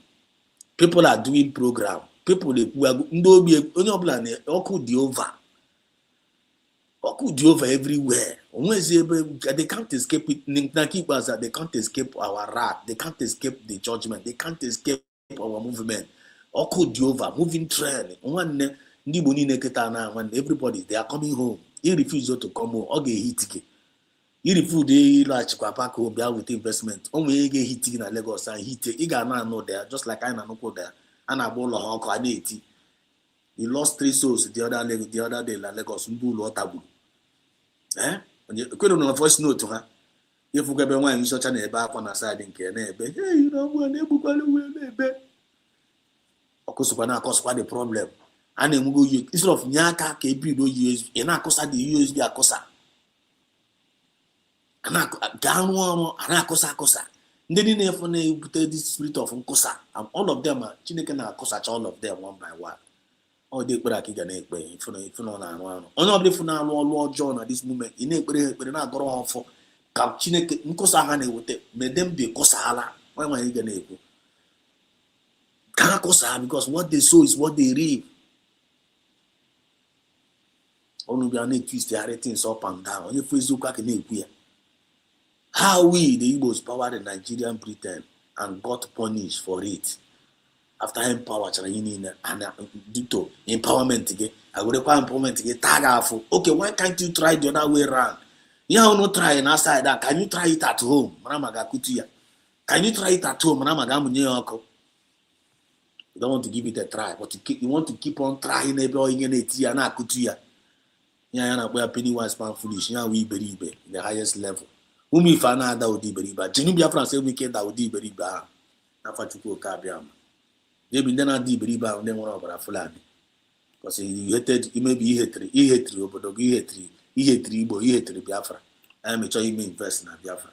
People are doing program. people ndị obi onye ọbụla na ọkụ dị over everywhere. They can't escape it. They can't escape our wrath. They can't escape the judgment. They can't escape our movement. Ọkụ dị over, moving train. Nwanne ndị Igbo niile keta na nwanne, everybody they are coming home. He refused to come home. Ọ ga-ehit gị. He refused ịlaghachikwa back home bịa with investment. O nwere ego ehit gị na Lagos and hit ị ga na-anụ there just like anyị na-anụkwu there. A na-agba ụlọ ha ọkụ a na-eti. He lost 3 souls the other day na Lagos ndị ụlọ ọ tagburu. Kwere na voice note ha ịfụgabe nwaanyị isi ọcha na-ebe akwa na side nke na-ebe na-egbukwala uwe na-ebe ọkụsụkwa na-akọsụkwa the problem. A na-enwego oyi instead of nye aka ka ebido USB ị na-akụsa the USB akụsa ga arụ ọrụ a na-akụsa ndị niile efu na-ebute the spirit of nkụsa all of them Chineke na-akụsacha all of them one by one. Ọ dị ekpere aka ị ga na-ekpe ifụnọ na-arụ ọrụ onye ọbụla ifu na-alụ ọrụ ọjọọ na this moment ị na-ekpere ha ekpere na-agọrọ ha ọfọ ka Chineke nkụsa ha na-eweta medem dị kụsaala nwaanyị ga na-ekwu ka ha kụsa because what they sow is what they reap. Ọnụ bịa na-etwistigharị things up and down onye fụ eziokwu aka na-ekwu ya. How we the Igbos powered the Nigerian Britain and got punished for it. After empower chara yini and dito empowerment again, I would require empowerment again. Tag off. Okay, why can't you try the other way around? You have no try outside that. Can you try it at home? Manamaga kutia. Can you try it at home? Manamaga munyoko. You don't want to give it a try, but you want to keep on trying everything in it. Ya na kutia. Ya na boya penny wise pound foolish. Ya we believe in the highest level. Umi fana da odi beriba. Jinu Biafra say we da odi beriba. Na fachuko kabiam. Maybe then I did believe on them one over Fulani. Because he hated, he may be he hated, but he hated Biafra. I am sure he may invest in Biafra.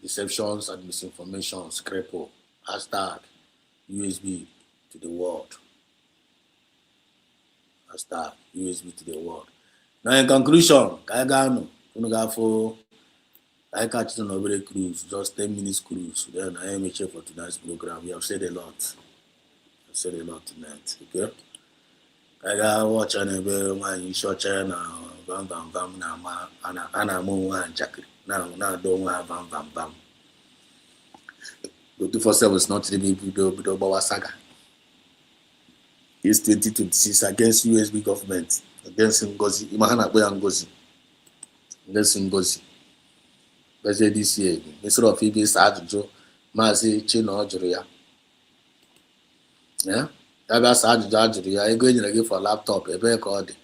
Deceptions and misinformations, Crippled. Hashtag USB to the world. Hashtag USB to the world. Now in conclusion, Kayagano, Unugafo. I catch it on a very cruise, just 10 minutes cruise. Then I am a chef for tonight's program. We have said a lot. I've said a lot tonight. Okay? I got watch on a very one short channel, bam bam bam now, and I'm one jacket. Now don't have bam bam bam. But 247 is not really Bido saga. It's 2026 against USB government, against Ngozi, Imahana Boy Ngozi, against Ngozi. This year, instead of Phoebe's Adjo, Mazi Chino Juria. Yeah, that's Adjo. I'm going to give for a laptop, a record.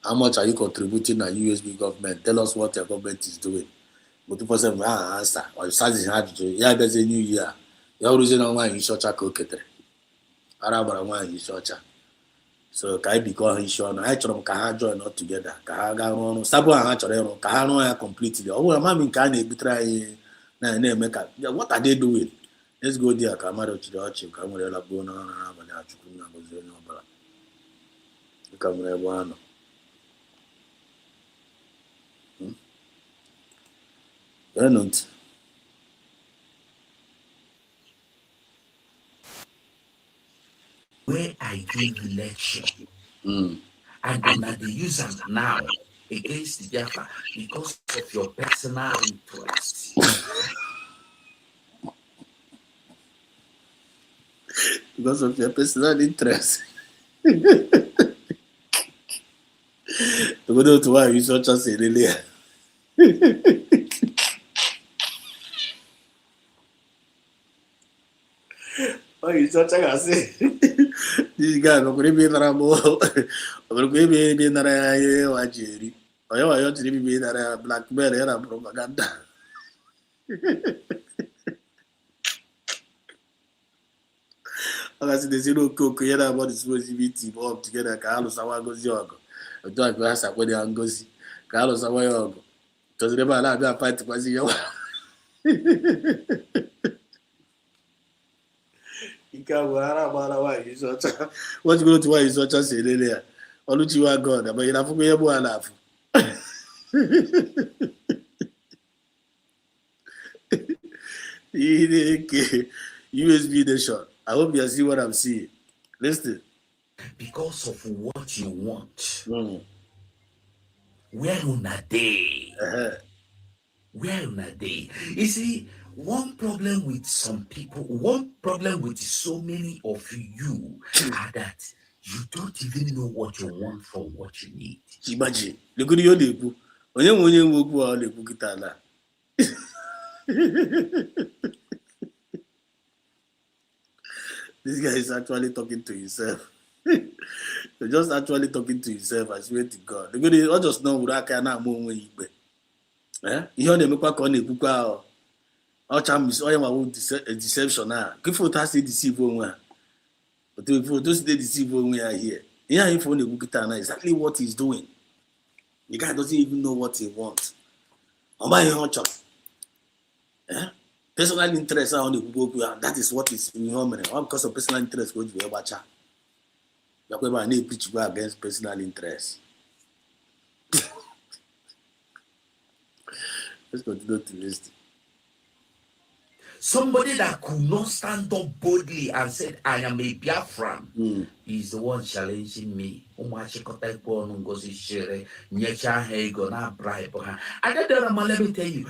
How much are you contributing to USB government? Tell us what your government is doing. But people say, answer. Or you start Adjo. Yeah, there's a new year. You're losing on one in Shocha Coquetre. Arab one in Shocha. So kai because he show na achọrọ ka ha join not together ka ha ga rụọ ọrụ sabo ha chọrọ ịrụ ka ha rụọ ya completely ọ bụrụ ma nke a na-ebutere anyị na-eme ka what are they doing? Let's go there ka mmadụ chiri ọchị ka nwere lagbo na ọrụ n'abalị achukwu na gozi onye ọbụla ka nwere ebe anọ ntị
where I give election. And then they use them now against the Biafra because of your personal interest.
Because of your personal interest. To go to why you such as a really. Oh, you such a say. This guy, no could be in a more. Or could be in a Jerry. Or you are to be in a blackberry and propaganda. I see the zero cook, you know about this possibility of together. Carlos Awagos Yogo. A dog glass up with the Angosi. Carlos Awayogo. Does never allow me to fight to pass you. What you go to why you such a say there? Oluchi wa God, but you have to be able to laugh. USB nation. I hope you see what I'm seeing. Listen.
Because of what you want.
Mm.
Where una day?
Uh-huh.
Where una day? You see, one problem with some people, one problem with so many of you are that you don't even know what you want from what you need.
Imagine. Look at you na-ekwu. Onye nwe onye nwe okwu a na-ekwu kịta na. This guy is actually talking to himself. You're just actually talking to himself. I swear to God. Look at it. Ọ just know wuru aka ya na-ama onwe ya ikpe. Ihe ọ na-emekwa ka ọ na-ekwukwa ahụ. Ọcha onye nwawo deception a. Kifo ta si deceive onwe ha. Otu si deceive onwe ya here. Ihe anyị fọ na-ekwu kịta na exactly what he's doing. The guy doesn't even know what he wants. Ọ maghị ihe ọ chọrọ. Personal interest ahụ na-ekwukwu okwu ya. That is what is ihe o mere. All because of personal interest ka o ji wee gbacha. Yakwa ebe a na-epichikwa against personal interest. Let's continue to listen.
Somebody that could not stand up boldly and said, I am a Biafran, is the one challenging me. I don't know, let me tell you.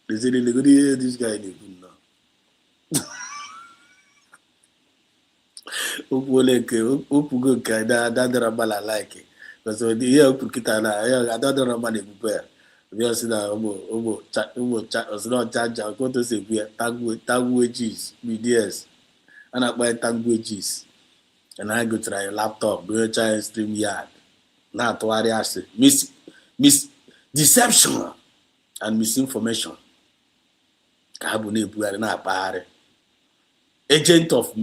This guy now. Opugo nke dadara bala like because the year opukita na ya dadara mane prepare we see that obo charger go to say we languages BDS and I languages and I go try laptop do try stream yard na to area miss deception and misinformation ka bu na ebu na apare agent of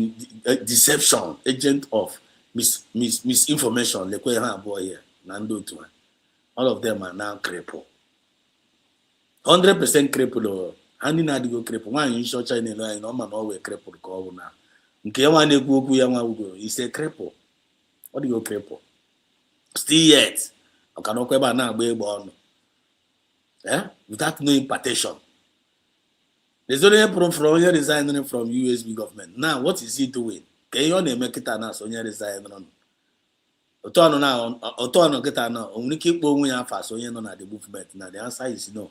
deception, agent of misinformation. Here, all of them are now crippled. 100% crippled. Handing out go crippled. One in short China line, no man always crippled. Call now. He say crippled. What do you cripple? Still yet, I cannot go back now. Be born. Without no impartation. There's only a from resigning from USB government. Now, what is he doing? Can you make it an answer? Resign on Otono now, Otono get now. Only keep going after so you know the movement. Now, the answer is no.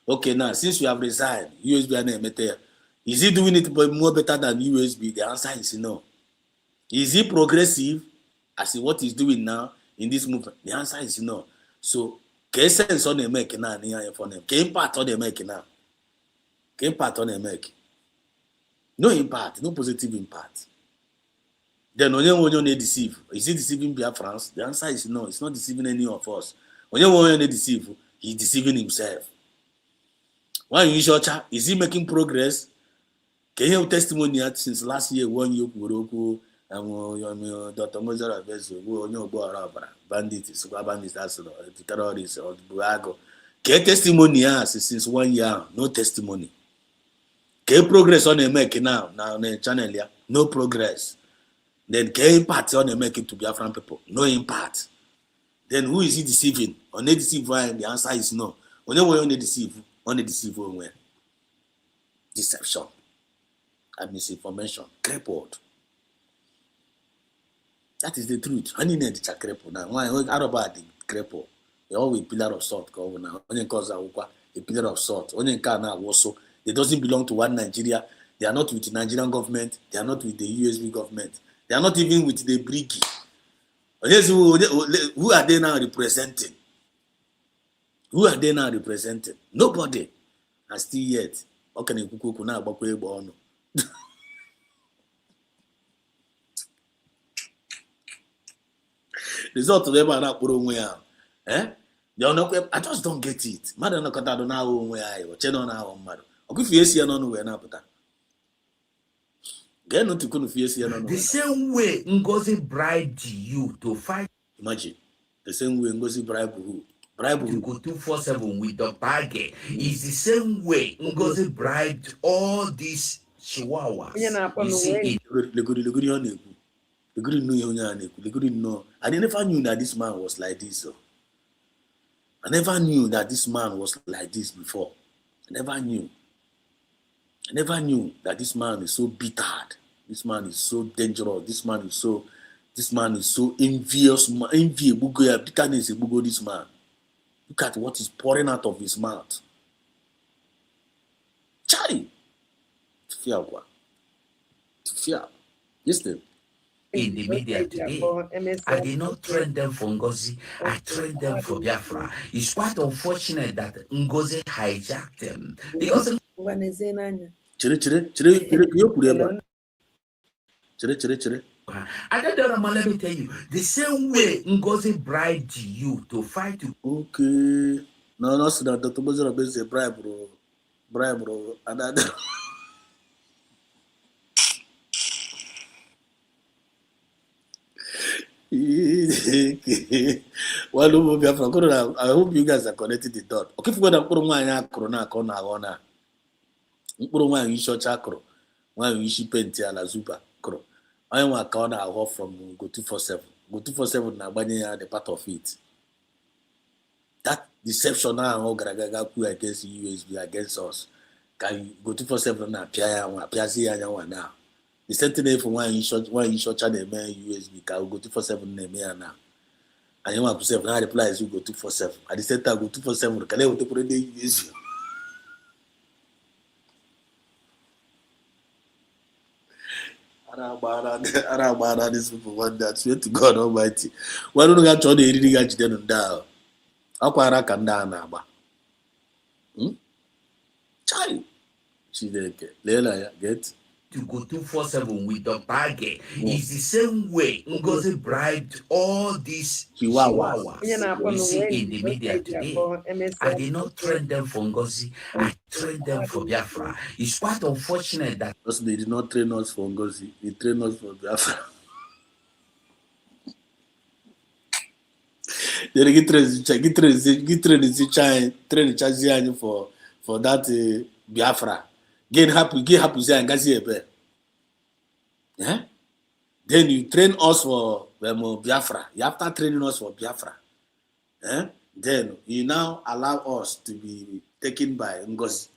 Okay, now, since you have resigned, USB and emitter, is he doing it more better than USB? The answer is no. Is he progressive as in what he's doing now in this movement? The answer is no. So, can sense on the make now near for them? Can impact on the make now? Impact on a make. No impact, no positive impact. Then when you deceive, is he deceiving Biafrans? The answer is no, it's not deceiving any of us. When you deceive, he's deceiving himself. Why you church? Is he making progress? Can you have testimony since last year? 1 year, Kuroko, and Dr. Mozart, bandits, bandits, terrorists, or Buago. Can testimony since 1 year? No testimony. Can progress on a make now on the channel here? No progress. Then can impact on a make it to Biafran people? No impact. Then who is he deceiving? On the deceive why? The answer is no. On the deceive where? Deception and misinformation. Crippled. That is the truth. I need to cripple now. Why about the cripple? They always pillar of salt go now. Only cause a pillar of salt. Only car now also. They doesn't belong to one Nigeria. They are not with the Nigerian government. They are not with the USB government. They are not even with the Briggy. Who are they now representing? Who are they now representing? Nobody. And still yet, how can you cook now? Result of them are not put on I just don't get it. Mother no kata na o nwe ayi o che no na o mmadu. Okufie esi no no we na apụta. Get no to kunu esi no no.
The same way Ngozi bribed you to fight.
Imagine. The same way Ngozi bribe who? Bribe who?
To go 247 with the bag. Is the same way Ngozi bribed all these chihuahuas. You see it.
I never knew that this man was like this. I never knew that this man was like this before. I never knew. I never knew that this man is so bitter. This man is so dangerous. This man is so envious. Enviable. Bitterness about this man. Look at what is pouring out of his mouth. Chai. Fear. Listen.
In the media today, I did not train them for Ngozi, I trained them for Biafra. It's quite unfortunate that Ngozi hijacked them. Because I don't know, let me tell you, the same way Ngozi bribed you to fight to.
Okay. No, so that Dr. Bozora is a bribe, bro. And I hope you guys are connected the dot. Okay, for the Kurumaya Corona Kona. Mkpụrụ isi ọcha akụrụ nwaanyị isi penti ala zuba kụrụ onye nwa ka ọ na-aghọ from go 247 go 247 na-agbanye ya the part of it. That deception ahụ gara aga kwuo against USB against us ka go 247 na-apịa ya nwa apịazi ya anya nwa na the same thing for nwaanyị isi ọcha na-eme USB ka go 247 na-eme ya na anyị nwa 27 na reply is go 247 at the same time go 247 ka na-ewetekwere ndị USB. Arabara these people want that. Swear to God Almighty. Why don't you get to the reading at the down? Aquara can down now. Child. She did Lela get
to go 247 with the target. It's the same way Ngozi bribed all these chihuahuas we see in the media today. I did not train them for Ngozi, I trained them for Biafra. It's quite unfortunate that
they did not train us for Ngozi, they trained us for Biafra. They get train for that Biafra. Get happy say Ngazi. Yeah? Then you train us for Biafra. You after training us for Biafra. Then you now allow us to be taken by Ngozi.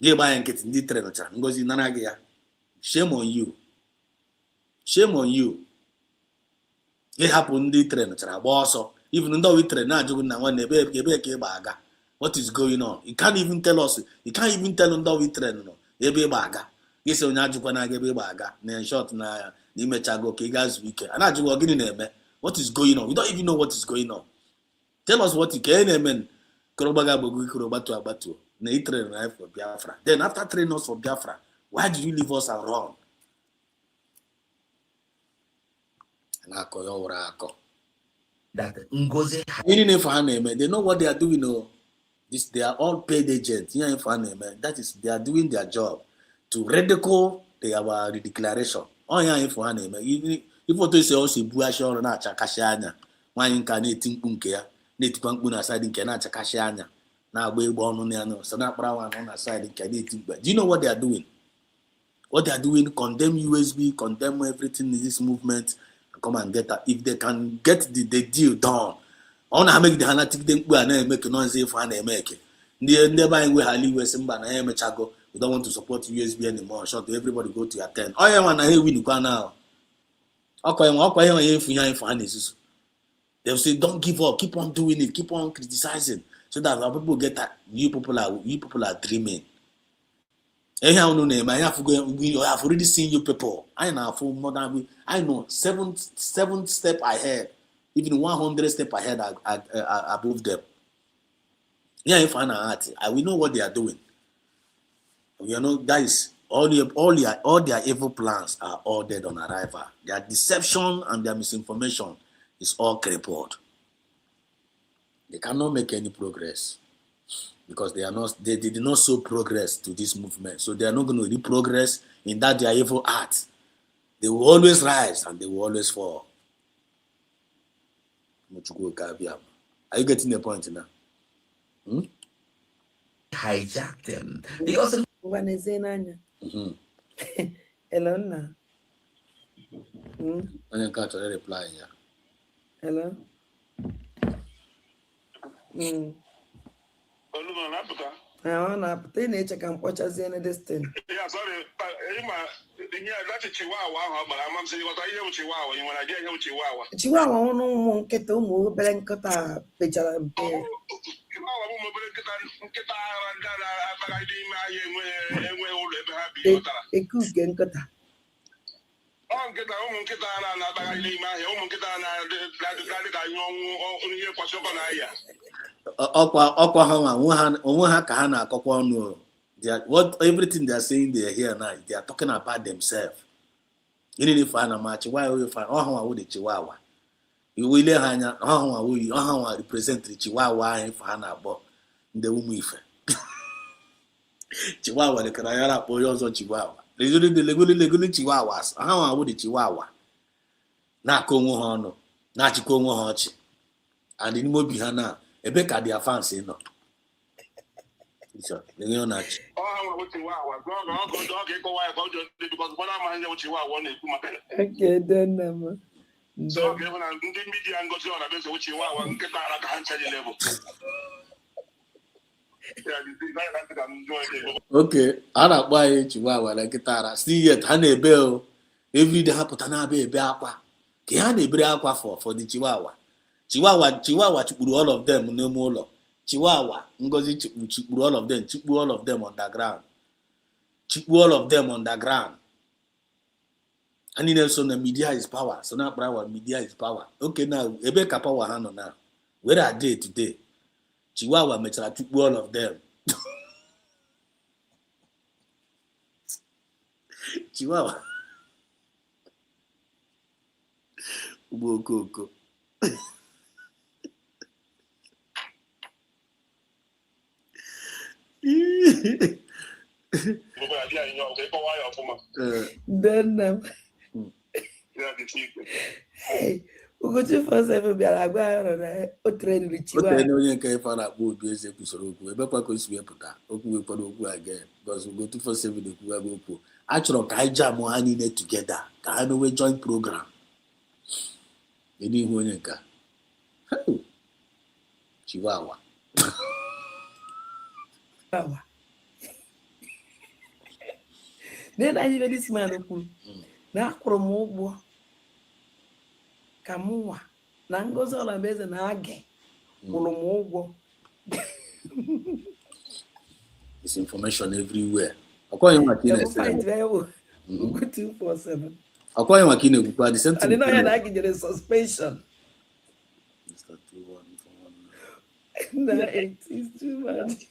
Ngozi Nanagia. Shame on you. Shame on you. It happened the train. Also, even though we train now, what is going on? You can't even tell us. You can't even tell them that we train. Yes, on Ajukwana Gebe Baga, then short na Nimechago Kigas weekend. And Ajuagin, what is going on? We don't even know what is going on. Tell us what you can, amen. Kurobaga Bogu Kurobatu Abatu, Naitre life for Biafra. Then after training us for Biafra, why did you leave us around?
That Ngozi
they know what they are doing. They are all paid agents. That is, they are doing their job to ridicule our declaration. Oh yeah, if one name, if what you say also buasho na chakashanya, one can eating unkea, native punkuna side in Kena chakashanya. Now we born on the Sana Brown on a side in Canadian. But do you know what they are doing? What they are doing, condemn USB, condemn everything in this movement, and come and get that. If they can get the deal done, I want to make the Hanatic then make a noise if I make it. Never we highly Wesamba and Chago. We don't want to support USB anymore. Short everybody go to your tent. Oh, yeah, man, I hear we now. They'll say, don't give up, keep on doing it, keep on criticizing, so that our people get that you people are dreaming. I have already seen you people. I know for more than I know 7 steps ahead, even 100 steps ahead above them. Yeah, if I'm at we know what they are doing. You know, guys, all their evil plans are all dead on arrival. Their deception and their misinformation is all crippled. They cannot make any progress because they did not show progress to this movement. So they are not going to really progress in that their evil art. They will always rise and they will always fall. Are you getting the point now?
Hijack them. They also
Hello.
I can't reply.
Hello. na-apụta ị na-eche ka mkpọchazie na destin.
Yeah, sorry. Yeah, that's Chihuahua. But I'm saying what I hear Chihuahua. You want to get him Chihuahua.
Chihuahua ụmụ nkịta ụmụ obere nkịta pechara mpe.
Chihuahua ụmụ obere nkịta gara akpara n'ime ahịa enwe ụlọ ebe ha bi ụtara.
Ekuke nkịta.
Nkịta ụmụ nkịta na-akpara n'ime ahịa ụmụ nkịta na-adị ka nye ọnwụ ihe kwasịkọ n'ahịa.
Ọkwa ha onwe ha ka ha na-akọkwa ọnụ. What everything they are saying they are here now, they are talking about themselves. You need to find a match. Why we find the Chihuahua? You will learn represent the Chihuahua and Fana about the Umife. Chihuahua, the Karayara Poyos or Chihuahua. They usually the Leguli Chihuahuas. How would the Chihuahua? Na Congo Hono, na Chicongo Hochi, and in Mobihana, a Becca dia fancy no.
Okay, then
so ndị media ngozi ọ na-abịa uche wa nkịta ara ka ha nchaji level.
Okay, a na-akpọ anyị Chihuahua na nkịta ara still yet ha na-ebe o everyday ha pụta na-abịa ebe akwa ka ha na-ebere akwa for the Chihuahua chukpuru all of them n'ime ụlọ. Chihuahua, Ngozi chikpuru all of them, chikpu all of them underground. And in also the media is power. So now media is power. Okay, now Ebeka power hand on now. Where are they today? Chihuahua metara chikpu all of them. Chihuahua. Ubokoko.
Then hey, Ugochi first ever bịara agwa ya na o trend Chihuahua.
Onye nke ife na-akpọ obi eze kwusoro okwu ebekwa ka o si wepụta okwu wekwara okwu again because Ugochi first ever na-ekwu ebe okwu achọrọ ka anyị jam ha niile together ka ha mewe joint program n'ihu onye nke Chihuahua.
Then I hear this man kwuru na akwụrụ m ụgwọ ka mụnwa na Ngozi Ọlambeze na Age kwụrụ m ụgwọ.
Misinformation everywhere. Akwaghị nwa ka ị na-ese.
Ugo 247.
Akwaghị nwa ka ị na-ekwukwa the same thing.
I didn't know Age jere suspension. Nah, it's too much.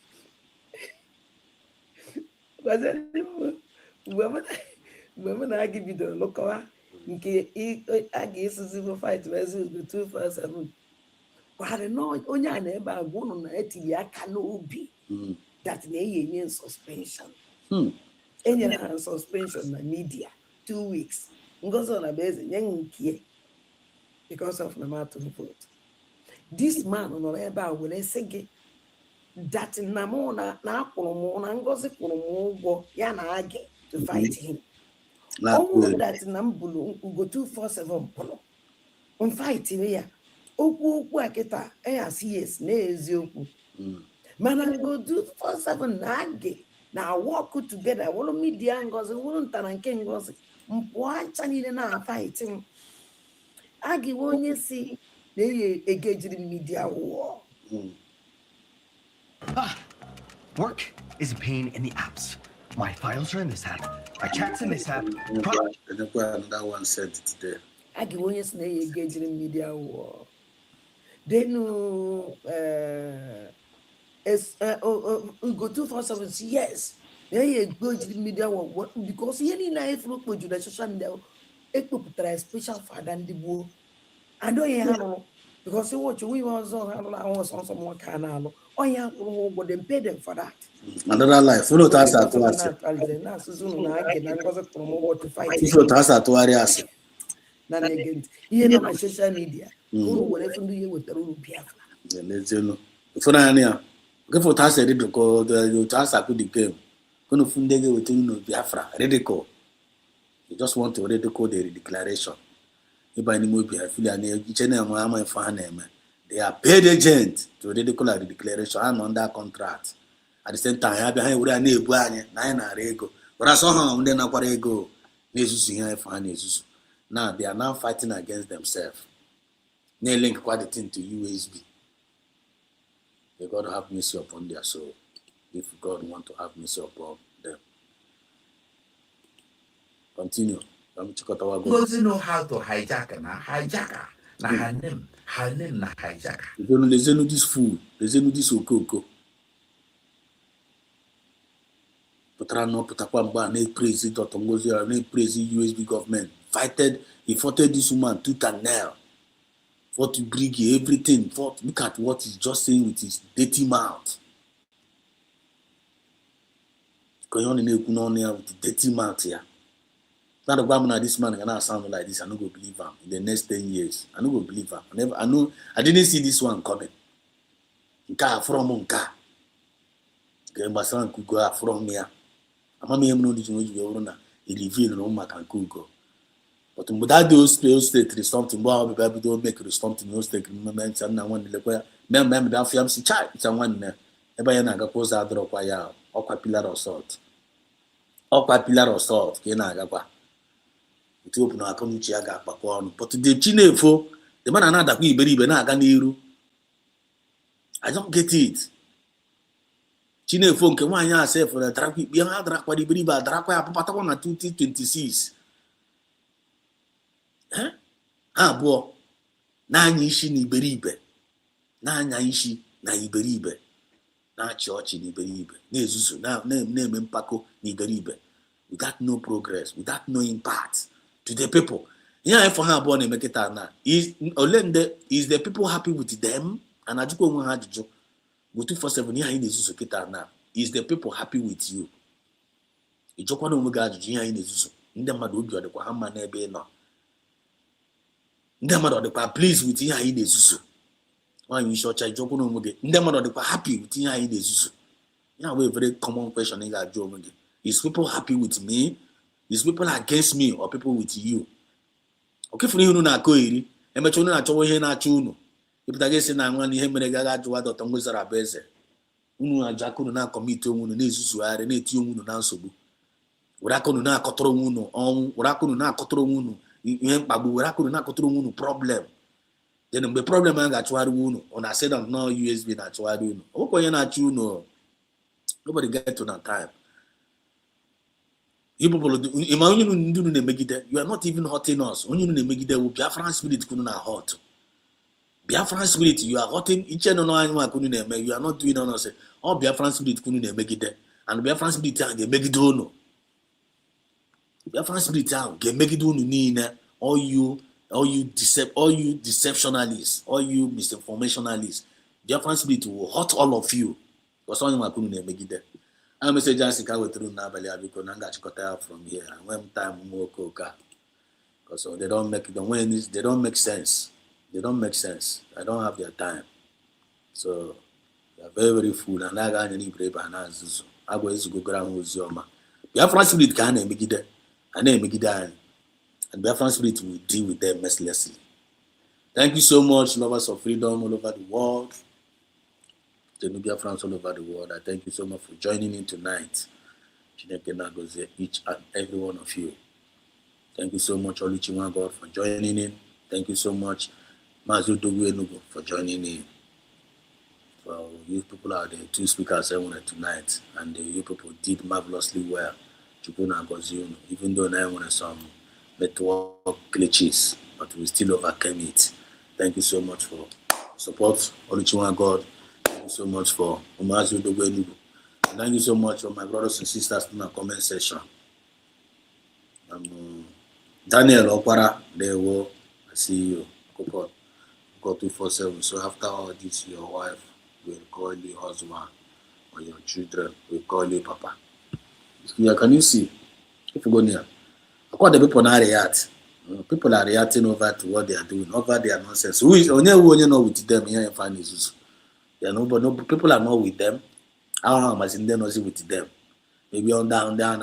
Mgbe na Age bidoro lụkọwa nke a ga-esozi fight versus the 247 kwadị na onye a na-ebe agwa ụnụ na-etiri aka n'obi that na-enye suspension. Enyere ha suspension na media 2 weeks. Ngozi Ọlambeze nye nke because of na matụrụ vote. This man nọ ebe a were sị gị that na mụ na akwụrụ m na Ngozi kwụrụ m ụgwọ ya na Age to fight him. Ọnwụ that na m bụrụ Ugo 247 pụrụ m fight ya okwu a kịta si yes na eziokwu mana Ugo 247 na Age na work together wụrụ media Ngozi wụrụ ntara nke Ngozi mpụọ acha niile na fight m. Age onye si engaged media war.
Work is a pain in the apps. My files are in this app. My chat's in this app.
Another one said today.
Age onye si engaged media war. Then Ugo 247 yes. They engaged media war because here in life look the social media ekpopụtara special father ndị gboo. Adọghị ha nụrụ because watch we ọzọ ha nụrụ ahụ ọsọ nwoke a na-alụ onye akwụrụ ụgwọ them pay them for that.
Another life follow to asa atụgharị asị
na negent ihe nọ na social media uru were ndị ihe wetara uru Biafra
n'ezienu ụfọdụ ya nke foto asa ridicol otu asa akụ the game kono funde ge wetara unu Biafra ridicol. You just want to ridicule the declaration. If I need to feel they are paid agent to ridicule the declaration and under contract. at the same time abịa ha were ya na-ebu anyị na anyị nara ego were asọ ha ndị nakwara ego na-ezuzu ihe efu ha na-ezuzu. Now they are now fighting against themselves. They link quite the thing to USB. May God have mercy upon their soul, if God want to have mercy upon them. Continue.
Doesn't know how to hijack na hijacker. Na her name na hijacker.
If you know this fool, this okoko. Putara no putakwa mba na praise Dr. Ngozi na praise USB government. He fought this woman tooth and nail. For to bring everything. Look at what he's just saying with his dirty mouth. With the dirty mouth here. Now the government this man gonna sound like this. I don't go believe him in the next 10 years. I don't go believe him. I didn't see this one coming. Nka from nka. Gembasan could go from here. I'm know this one he reveal no matter could go. But without those state is something more people don't make it something no state moments and now one the member that fiam si chai someone ebe na aga post drop ya okwa pillar of salt. Okwa pillar of salt ke na aga kwa. It open na akonu chi aga akpakwa onu. But the Chinefo, the man na adakwa iberibe na aga n'iru. I don't get it. Chinefo nke nwanyị asef na drakwa ikpe ha drakwa iberibe adrakwa ya papatakwa na 2026. Abụọ na-anya isi na iberibe na-anya isi na iberibe na-achị ọchị na iberibe na-ezuzu na-eme mpako na iberibe without no progress, without no impact to the people. Ihe anyị fọ ha abụọ na-emekịta na is the people happy with them? And ajụkwa onwe ha ajụjụ go 247 ihe anyị na-ezuzu kịta na is the people happy with you? Ịjụkwa na onwe gị ajụjụ ihe anyị na-ezuzu ndị mmadụ obi ọ dịkwa ha mma n'ebe ị nọ? Ndị mmadụ dịkwa pleased with ihe anyị na-ezuzu? Nwaanyị isi ọcha ịjụkwa na onwe gị ndị mmadụ dịkwa happy with ihe anyị na-ezuzu? Yeah, a very common question ị ga-ajụ onwe gị. Is people happy with me? Is people against me or people with you? Okay, for unu na-akọ iri emecha unu na-achọwa ihe na-achọ unu ịpụta gị sị na nwa ihe mere gaga ajụwa Dr. Ngozi bụ eze unu ajụ aka unu na-akọmiti onwe unu na-ezuzugharị na-eti onwe unu na nsogbu were aka unu na-akọtọrọ onwe unu ọnwụ were aka unu na-akọtọrọ onwe unu ihe mkpagbu were aka unu na-akọtọrọ onwe unu problem then mgbe problem a ga-achụgharị unu ọ na-asị na nọ USB na-achụgharị unu ọ bụkwa onye na-achụ unu. Nobody get to that time. You people, you are not even hurting us. Only you will Biafran spirit couldn't hurt. Biafran spirit, you are hurting each and one couldn't make. You are not doing on us. All Biafran spirit couldn't make it there. And Biafran spirit they make it no. Biafran spirit they make it no. All you deceptionalists, all you misinformationalists. Biafran spirit will hurt all of you. Because only couldn't make it there. I'm a message I will through Nabali because I got cut out from here. And when time more coca, because they don't make the wins, they don't make sense. They don't make sense. I don't have their time. So they are very, very full. And I got any brave and answers. I go to go ground with your man. Biafran spirit can't make it there. And then make it down. And Biafran spirit will deal with them mercilessly. Thank you so much, lovers of freedom all over the world. The Nubia France all over the world. I thank you so much for joining in tonight. Each and every one of you. Thank you so much, Oluchiwa God, for joining in. Thank you so much, Mazu Dogu Enugu, for joining in. For you people are the two speakers I wanted tonight, and you people did marvelously well. Chukuna Goziunu, even though I wanted some network glitches, but we still overcame it. Thank you so much for support, Oluchiwa God. Thank you so much for Umazu Dogu. Thank you so much for my brothers and sisters in the comment section. Daniel Okwara, there I see you. Got 247. So after all this, your wife will call you husband, or your children will call you papa. Can you see? If you go near, the people now react. People are reacting over to what they are doing, over their nonsense. Who is only know with them here in Fanis? No, people are not with them. How much in them not with them? Maybe on down, because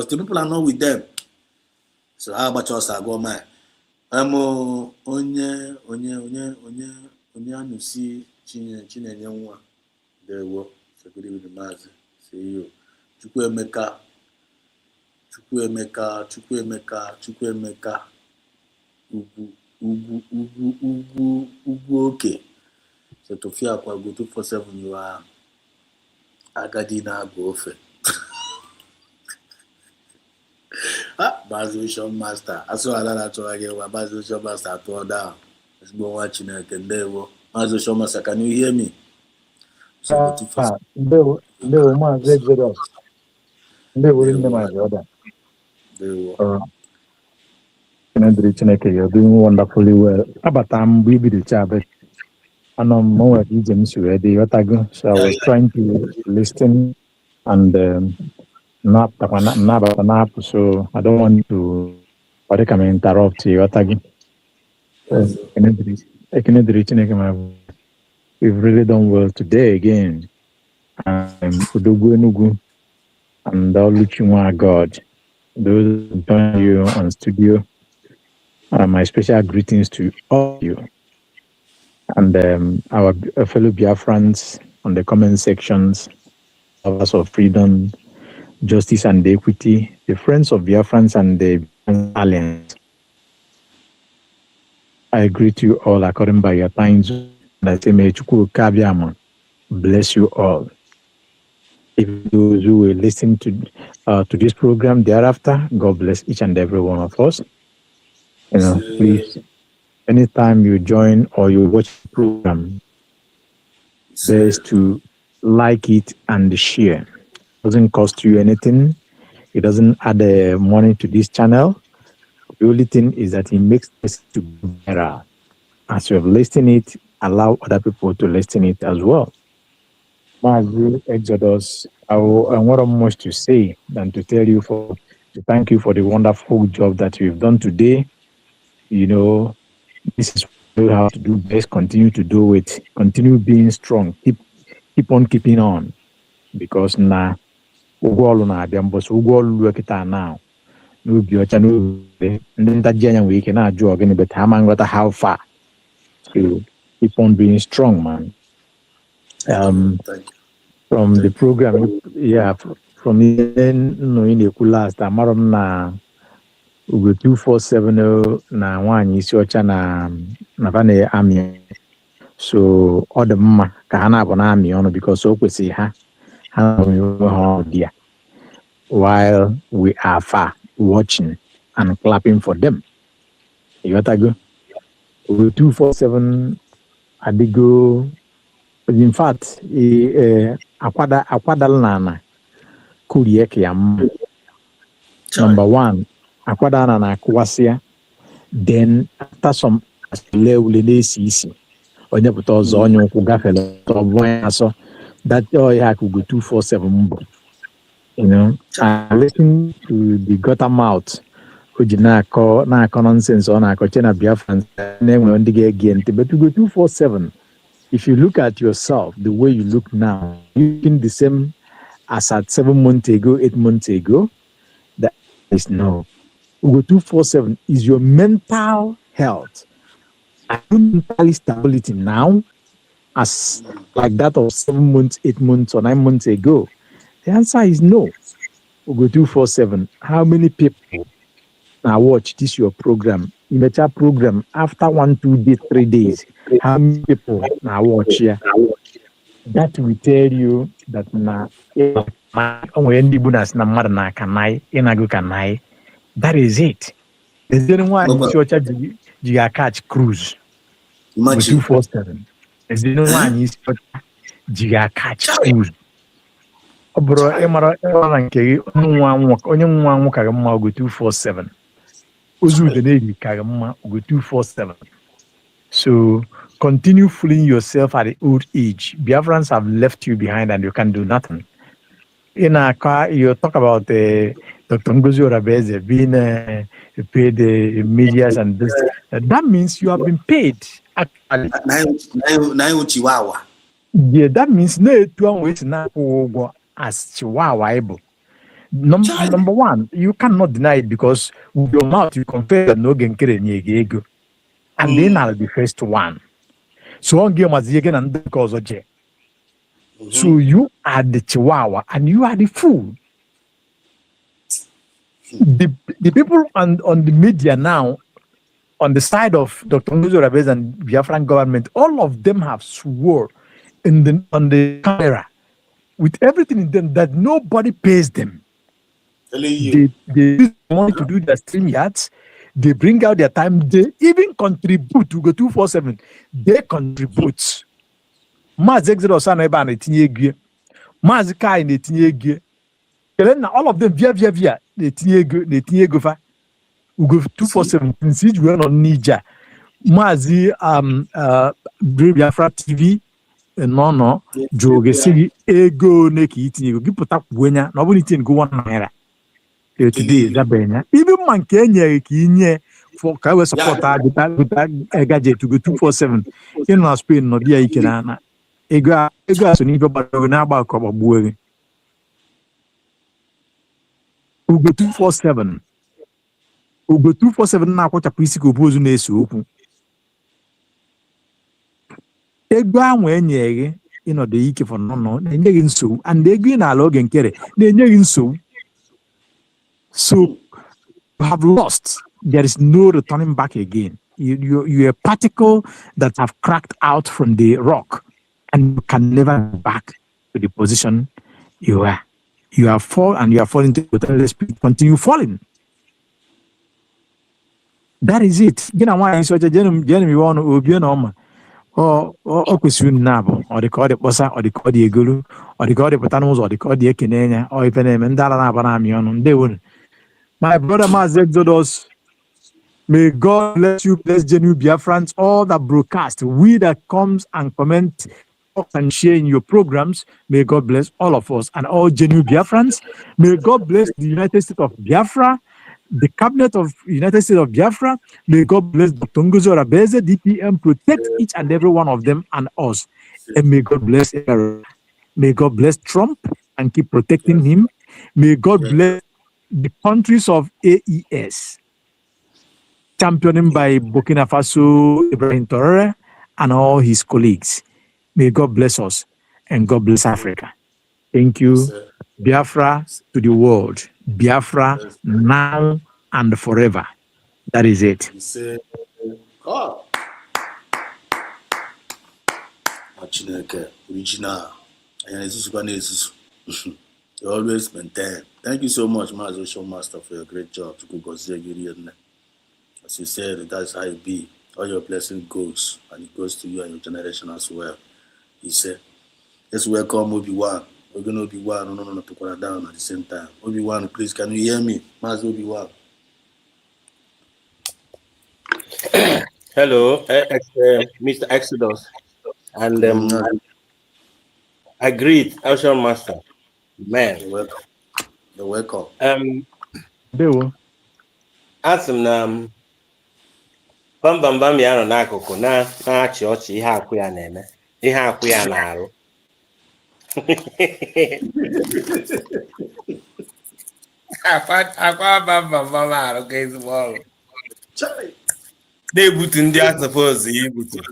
the people are not with them. So how about us? I go man. Onye you see Chinenye There we go. So good evening, Mazi. See you. Chukwuemeka. Ugwu oke. So Tofia kwa go 247 you are agadi na go ofe. Bazation master. Aso alala to again wa Bazation master to down. Let's go watch Chineke ndewo. Bazation master, can you hear me? So go 247.
Ndewo Maazị Exodus. Ndewo nne my brother.
Ndewo.
Chineke, you're doing wonderfully well. Abata mgbe ibido chabe. Anọ m nwere ije m si wee dị ghọtago. So I was trying to listen and nabata na-apụ, so I don't want to interrupt you ghọtago. Ekene dịrị Chineke my brother. We've really done well today again. Udogwu Enugu and Oluchinwa God. Those who join you on studio, my special greetings to all of you. And our fellow Biafrans on the comment sections, lovers of freedom, justice and equity, the friends of Biafrans and the Alliance. I greet you all according by your times. And I say, may Chukwu Kabiama bless you all. If those who will listen to this program thereafter, God bless each and every one of us. You know, please, anytime you join or you watch the program, best to like it and share. It doesn't cost you anything. It doesn't add money to this channel. The only thing is that it makes this to be better. As you have listened it, allow other people to listen it as well. Maazị Exodus, I want much to say than to tell you to thank you for the wonderful job that you've done today. You know, this is what you have to do best. Continue to do it. Continue being strong. Keep on keeping on. Because now, now. But how far? So keep on being strong, man. From the program, from the last time, na 2470 na nwanyi isi ọcha na vana amị. So ọ dị mma ka ha na-abụ na amị ọnụ because o kwesịrị ha while we are far watching and clapping for them. You got to go. 247 adigo. In fact, akwadal nana kurieke ya number one, akwadana na kwasia. Then after some isi onye pụta ọzọ onye ụkwụ gafere so that ya could go 247. You know, I listen to the gutter mouth uji na-akọ nonsense ọ na-akọ chena Biafra na-enwe ndị ga-ege ntị, but you go 247. If you look at yourself, the way you look now, you're looking the same as at 7 months ago, 8 months ago. That is no. Ugo 247 is your mental health. Are you mentally stability now as like that of 7 months, 8 months, or 9 months ago? The answer is no. Ugo 247. How many people now watch this your program? You met your program after 1, 2 days, 3 days. How many people now watch here? That will tell you that now that is it. There's only one church you catch cruise with 247. There's only one you catch cruise. Bro, emara nke onye nwa nwoke ga mma go 247. Ozu de na ka mma go 247. So continue fooling yourself at the old age. Biafrans have left you behind and you can do nothing. In a car, you talk about Dr. Ngozi Orabeze being paid medias and this. That means you have been paid. Actually. Yeah, that means no as Chihuahua. Number one, you cannot deny it because with your mouth you confess that no genkere nyego. And then I'll be first one. So on game as again and because of J. So you are the chihuahua and you are the fool. The people on the media now, on the side of Dr. Ngozi Rabez and Biafran government, all of them have swore on the camera with everything in them that nobody pays them. They use money to do their stream yards. They bring out their time. They even contribute to go 247. They contribute. Mazi Exodus and Eba na-etinye ego. Mazi Kai na-etinye ego. All of them via na-etinye ego fa. Ugo 247 since iji wee nọ n'ija. Mazi Biafra TV nọ jụrụ gị gị ego one ka itinye ego gị pụta kwuo nya na ọ bụrụ itinye go 1 naira. Today zabenya even man ka enye ka inye for ka we support gadget to go 247 in na Spain no dia ike na ego aso ni be gbado na agba ko gbagbuo gị ugo 247 na akwachapụ isi ka obozu na-eso okwu ego anwe enye gị ịnọdụ ike for no na-enye gị nsogbu and ego ị na-ala oge nkere na-enye gị nsogbu. So you have lost. There is no returning back again. You're a particle that have cracked out from the rock and you can never go back to the position you are. You are falling to the spirit, continue falling. That is it. You know why such a gentleman you want to be normal. Or kwesịrị nabụ ọ dị ka ọ dị kpọsa ọ dị ka ọ dị egolu ọ dị ka ọ dị pụta n'ụzọ ọ dị ka ọ dị ekenenya ọ ife na-eme ndị ala na-aba na-amị ọnụ ndewo. My brother Mazi Exodus, may God bless you, bless genuine Biafrans, all that broadcast, we that comes and comment and share in your programs, may God bless all of us and all genuine Biafrans. May God bless the United States of Biafra, the cabinet of United States of Biafra. May God bless Dr. Ngozi Rabeze, DPM, protect each and every one of them and us. And may God bless May God bless Trump and keep protecting him. May God bless the countries of AES, championing by Burkina Faso, Ibrahim Traoré, and all his colleagues. May God bless us and God bless Africa. Thank you. Biafra to the world. Biafra now and forever. That is it.
Original. You always maintain. Thank you so much, my social master, for your great job. As you said, that's how it be. All your blessing goes, and it goes to you and your generation as well. He said, let's welcome Obi-Wan. We're going to Obi-Wan, no, to put down at the same time. Obi-Wan, please, can you hear me? Mas Obi-Wan.
Hello, Mr. Exodus. And I greet Ocean Master. Man,
you're welcome.
Asị m bambam ya nọ n'akụkụ na-achị ọchị ihe akwụ ya na-eme, ihe akwụ ya na-arụ. Akwa bambam arụ ka ezigbo ọrụ. Na-ebutu ndị a suppose ibutu.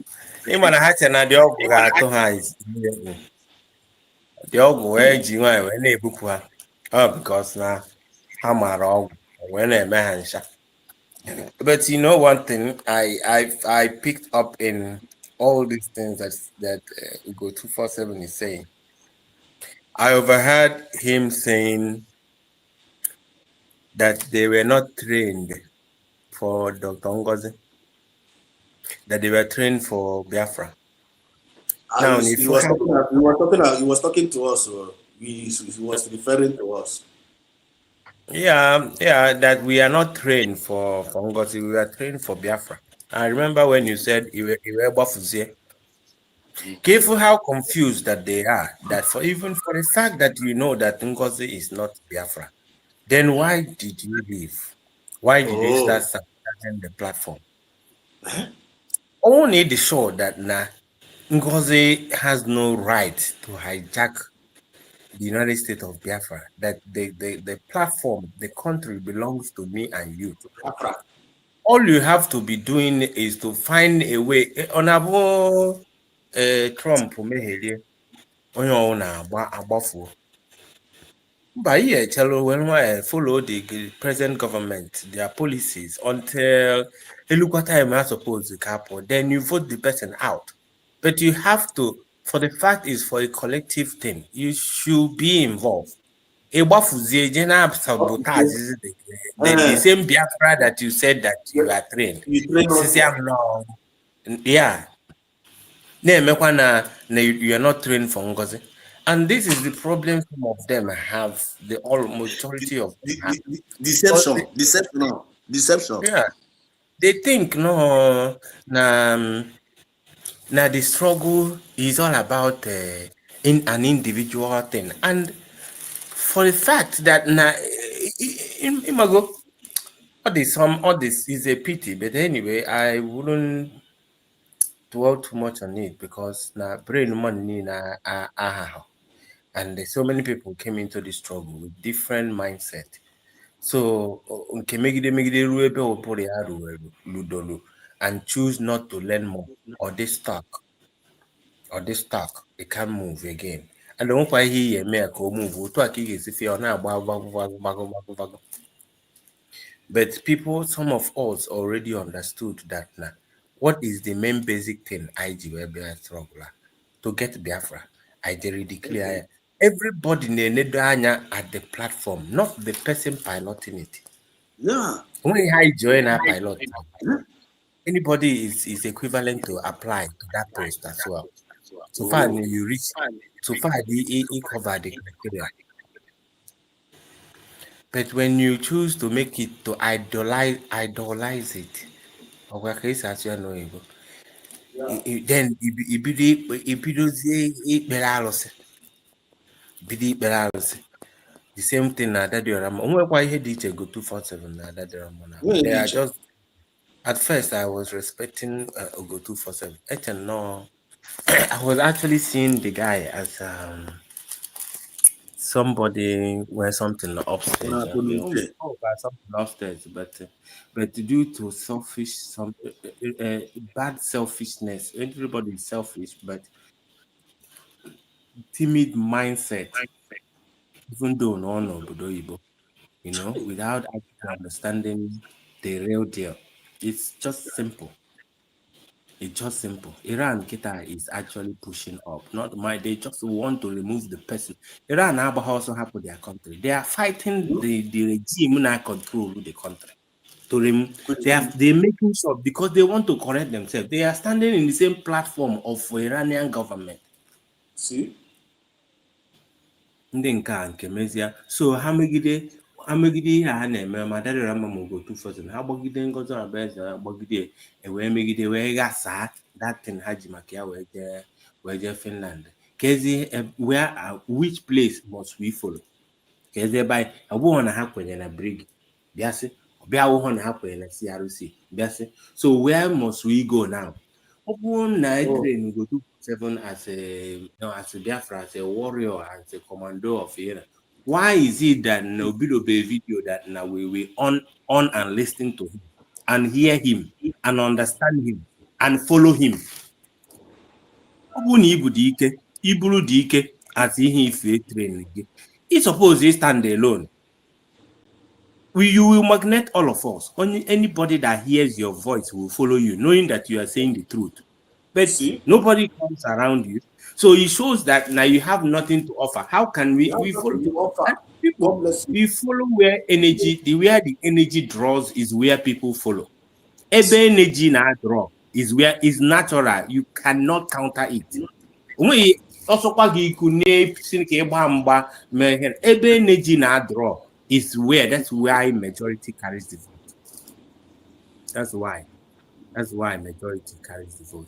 Ịma na ha che na dị ọgwụ ga-atụ ha dị ọgwụ wee ji nwaanyị wee na-ebupụ ha. Because na ha mara ọgwụ wee na-eme ha nsha. But you know one thing I picked up in all these things that Ugo 247 is saying. I overheard him saying that they were not trained for Dr. Ngozi, that they were trained for Biafra.
Now, he was talking to us, or he was referring to us.
Yeah, that we are not trained for Ngozi, we are trained for Biafra. I remember when you said you were Bafuzie. Careful how confused that they are, that even for the fact that you know that Ngozi is not Biafra, then why did you leave? Why did you start sabotaging the platform? Only the show that Ngozi has no right to hijack the United States of Biafra, that the platform, the country belongs to me and you. All you have to be doing is to find a way. Honorable Trump,
onye ọwụ na-agbafuo mba ihe echelu were follow the present government their policies until elukwa time are supposed to capo then you vote the person out but you have to for the fact is for a collective thing you should be involved Igbafuzie je na sabotage the same Biafra that you said that you are trained sisi am no yeah na-emekwa na you are not trained for ngozi and this is the problem some of them have the all majority of them have.
Deception.
Yeah, they think no na the struggle is all about in an individual thing and for the fact that na imago all this is a pity but anyway I wouldn't dwell too much on it because na brain money na and so many people came into the struggle with different mindset so nke megide ruo ebe ụbụrụ ya ludolu and choose not to learn more or they stuck they can't move again and onwekwa ihe ihe eme ka o move otu a ka ị ga-esi fie ọ na-agba gbagụ but people some of us already understood that na what is the main basic thing IG web struggle to get Biafra I declare everybody na-enedo anya at the platform not the person piloting it.
Yeah.
When I join a pilot, anybody is equivalent to apply to that post as well. So far you reach, so far he cover the criteria. But when you choose to make it to idolize it, or as you know, then the same thing na Adadiorama. Onwekwa ihe dị iche go 247 na Adadiorama na. They are just at first I was respecting Ogo 247. No, I was actually seeing the guy as somebody where something upstairs. Something upstairs, but due to bad selfishness, everybody is selfish, but timid mindset. Even though no Budoibo, without actually understanding the real deal. It's just simple. It's just simple. Iran Kita is actually pushing up. Not my they just want to remove the person. Iran now also have for their country. They are fighting the regime now control the country. They're making sure because they want to correct themselves. They are standing in the same platform of Iranian government.
See?
Ndị nke a nke mezie so ha megide ihe ha na-eme ma Adadiorama ma Ogo 247 ha gbagide Ngozi Onabueze gbagide wee megide wee ghasaa datin ha ji maka ya wee jee Finland kezi which place must we follow kezi ebe anyị ọbụghị na ha kwenye na brig bịasị ọbịa awụghọ na ha kwenye na CRC bịasị so where must we go now ọ bụrụ na train Ugo 247 as a Biafra, as a warrior, as a commando of Iran, why is it that no video that now we on and listen to him and hear him and understand him and follow him? Ọ bụrụ na iburu dị ike as ihe ife train gị, it's supposed to stand alone. You will magnet all of us. Only anybody that hears your voice will follow you, knowing that you are saying the truth. But nobody comes around you. So it shows that now you have nothing to offer. How can we follow people? We follow where the energy draws is where people follow. Every energy now draw is where is natural. You cannot counter it. Every energy now draw is where that's why majority carries the vote. That's why majority carries the vote.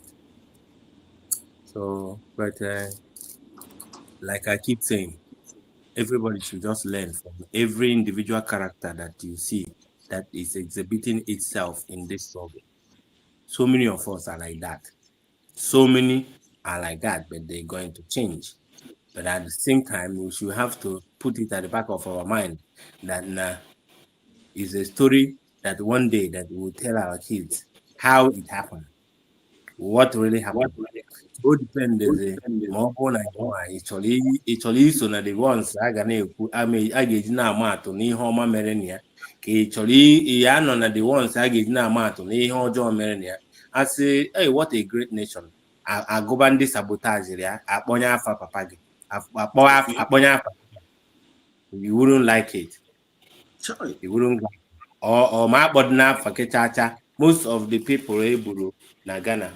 So, but like I keep saying, everybody should just learn from every individual character that you see that is exhibiting itself in this struggle. So many of us are like that. So many are like that, but they're going to change. But at the same time, we should have to put it at the back of our mind that is a story that one day that we will tell our kids how it happened. what really happened. So it depends ma ọ bụrụ na ị chọrọ iso na the ones a ga na-ekwu a ga-eji na-ama atụ n'ihe ọma mere na ya, ka ị chọrọ ya nọ na the ones a ga-eji na-ama atụ n'ihe ọjọọ mere na ya. A sị, hey, what a great nation. Agụba ndị sabotagiri ya, akpọnye afa papa gị, akpọnye afa, you wouldn't like it. You wouldn't like it. Or ma akpọdị n'afa kechacha. Most of the people eburu na Ghana,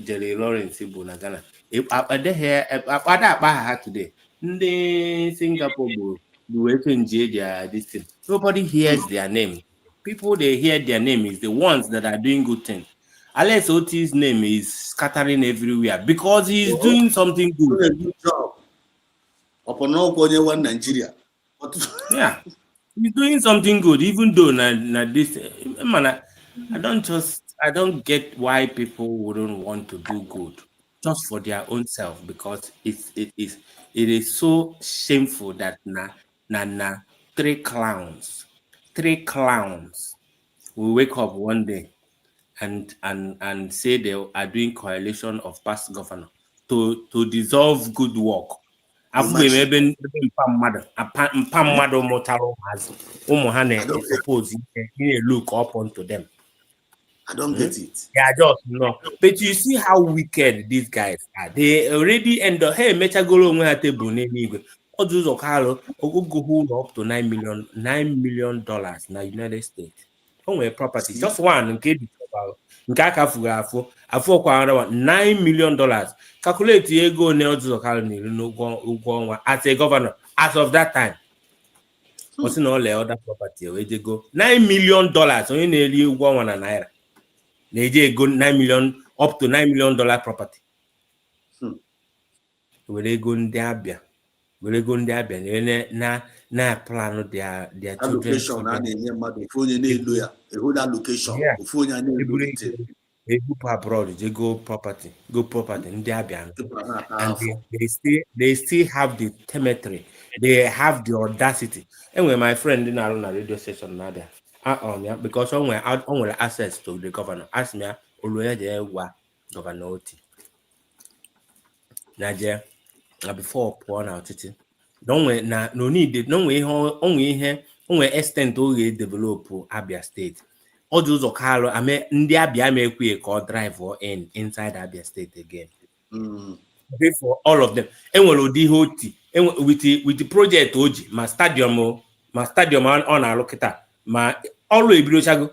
Jerry Lawrence bụ na Ghana, akpada akpa ha today. Ndị Singapore bụ wee change their this thing. Nobody hears their name. People they hear their name is the ones that are doing good things. Alex Oti's name is scattering everywhere because he's doing something good.
Good job. Upon all one Nigeria.
Yeah, he's doing something good, even though na this man. I don't get why people wouldn't want to do good just for their own self, because it is so shameful that three clowns will wake up one day and say they are doing coalition of past governor to dissolve good work. After maybe mpa mmadụ mụtara ụmụ ha na-suppose look up onto them.
I don't get it.
They are just no. But you see how wicked these guys are. They already end up, hey, mechagolo onwe ha tebụl n'eluigwe. Ọ dị ụzọ kalụ ogogo up to $9 million na United States. O nwere property, just one nke aka fugara afọ kwara $9 million. Calculate ego one ọ dị ụzọ kalụ n'elu n'ụgwọ ọnwa as a governor as of that time. Ọ sị na ọ lee other property wee jego $9 million onye na-eri ụgwọ ọnwa na naira. They go $9 million up to $9 million property. Were go ndị abịa na plan their children. Group abroad, they go property ndị abịa, and they still have the temerity, they have the audacity. Anyway, my friend in our radio station Nadia. Because onwere access to the governor. Ask me, Governor Oti. Nadia, before pouring out it. No need, only extent to develop Abia State. All those Okalo, ndị Abia make call drive or inside Abia State again. Pay for all of them. And with the project Oji, my stadium on our locator. Ma always birochago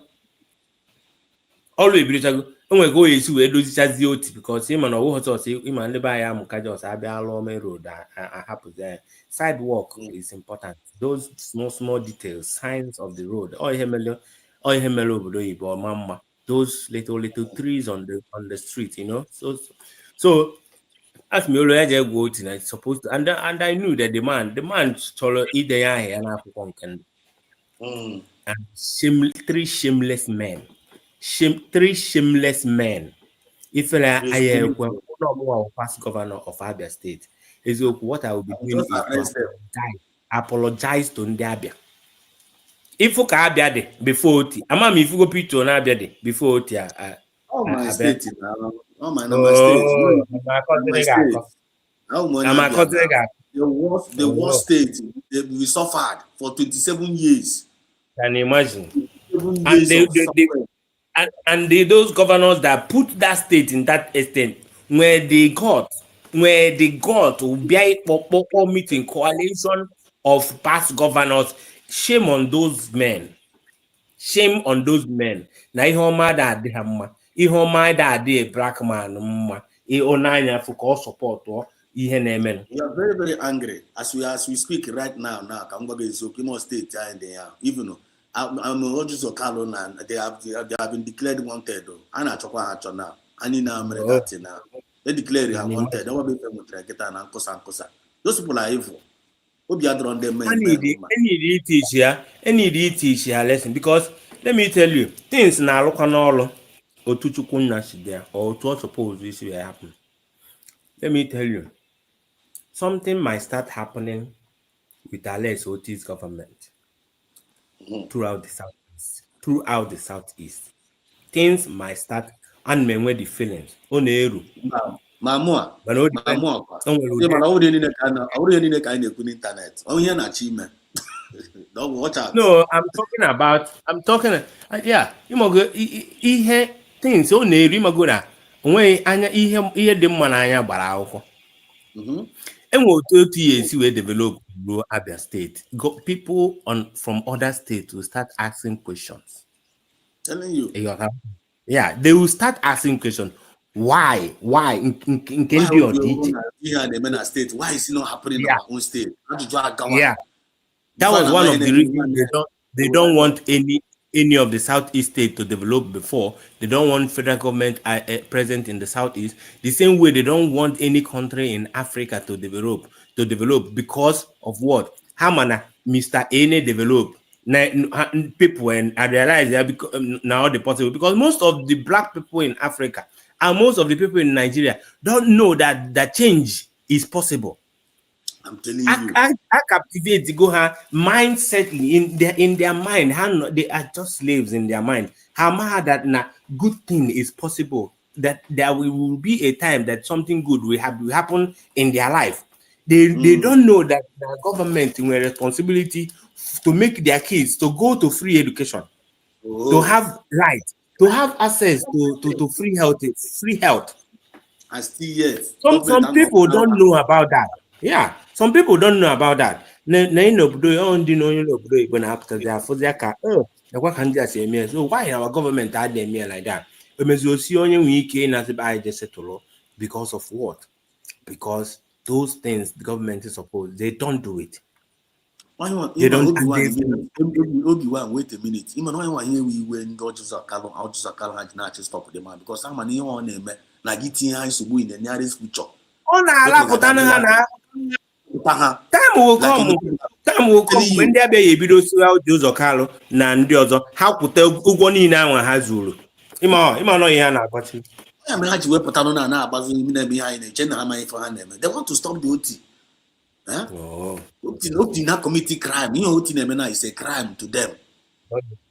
onwe go esi wee dozichazi oti because him na owo hoto say him and by am ka just abia alome road happen there. Sidewalk is important. Those small details, signs of the road, obodo ibo mama, those little trees on the street, so as me always go tonight supposed to, and I knew that the man cholo ide ya here na akwụkwọ nke and three shameless men. If I were past governor of Abia State, what I will be doing is to apologize to Abia. If you can Abia before Oti, if you go picture on Abia before Oti,
my state now. The worst state we suffered for 27 years.
Can you imagine? And those governors that put that state in that extent, where they got to be a meeting coalition of past governors, shame on those men. Shame on those men. Na ihoma that they have ihoma that they black man onanya for support or ihe na-eme.
We are very, very angry as we speak right now. Ka ngwa ga-eso Imo State even I'm just a Carlo and they have been declared wanted. And I talk now. And in America now. They declare you wanted. They will be get an ankosa. Those people are evil.
Any teacher lesson, because let me tell you, things now look on all or to there or to suppose this will happen. Let me tell you, something might start happening with Alex Oti's government throughout the southeast. Things might start. and men with the feelings. On eru.
Mamua.
But no depend.
Internet. Oh, yeah, not cheap, man. Don't watch out.
No, I'm talking yeah, you go ihe things o na-eri mago na onwe anya ihe dị mma n'anya gbara akwụkwọ. Enwe otu ya esi wee develop ruo Abia State. People from other states will start asking questions.
Telling you.
Yeah, they will start asking questions. Why? Why is
it not happening in our own state?
Yeah. That was one of the reasons they don't want any of the southeast state to develop before. They don't want federal government present in the southeast. The same way they don't want any country in Africa to develop because of what? Hamana, Mr. Ene develop. People, and I realize that now the possible because most of the black people in Africa and most of the people in Nigeria don't know that change is possible.
I'm telling you.
I captivate the go her mindset in their mind. How they are just slaves in their mind. How mad that good thing is possible. That there will be a time that something good will happen in their life. They don't know that the government in a responsibility to make their kids to go to free education, to have light, to have access to free health.
And still yet.
Some people don't know about that. Yeah, some people don't know about that. So why our government had them here like that? Because of what? Because those things the government is supposed, they don't do it.
They don't. Obi-Wan, wait a minute. Even why here we when God just had not stop the man because I'm an on him like eating hands in the nearest future.
Time will come when there be a video so those okalo na ndị ọzọ ha kwute ụgwọ niile ahụ ha zuru. Ịma no ihe na agbachi.
I mean, how you wepụta no na abazu imi na be ha na na amaghị for ha na-eme. They want to stop the OT. OT not committing crime. You know OT na-eme na is a crime to them.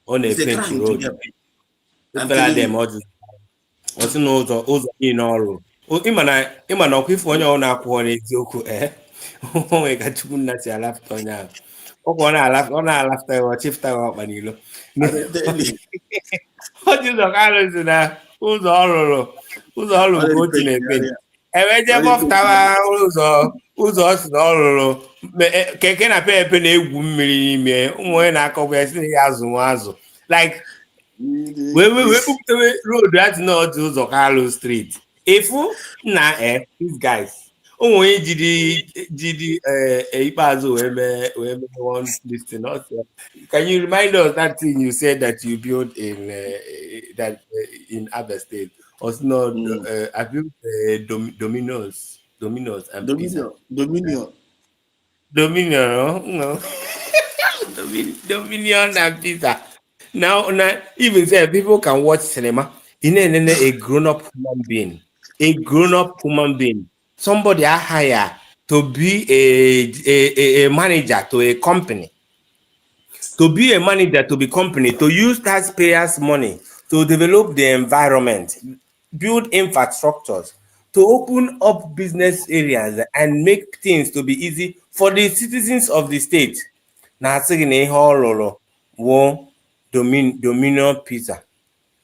It's a crime to them. Osi n'ụzọ niile ọrụ. Ịma na ọkwa ife onye ọ na-akwụọ n'eziokwu onwe ka Chukwu nna si alafta onye ahụ. Ọ na-alafta ya ọchịfta ya ọkpa n'ilo. O ji ụzọ karụzi na ụzọ ọrụ nke otu na-epe. Eweje bọpụtawa ụzọ ọ si na ọ rụrụ keke na pepe na-egwu mmiri n'ime ụmụ onye na-akọkwa ya si na ya azụ like wee kpupụtewe road at n'otu ụzọ Carlo Street efu na these guys ụmụ onye jidi ikpeazụ wee mee one listing also. Can you remind us that thing you said that you built in Abia State? Also not I built Domino's and pizza. Dominion, no. Dominion and pizza. Now, even say people can watch cinema. A grown-up human being. Somebody I hire to be a manager to a company. To be a manager to the company, to use taxpayers' money to develop the environment, build infrastructures, to open up business areas and make things to be easy for the citizens of the state. Now, Dominion pizza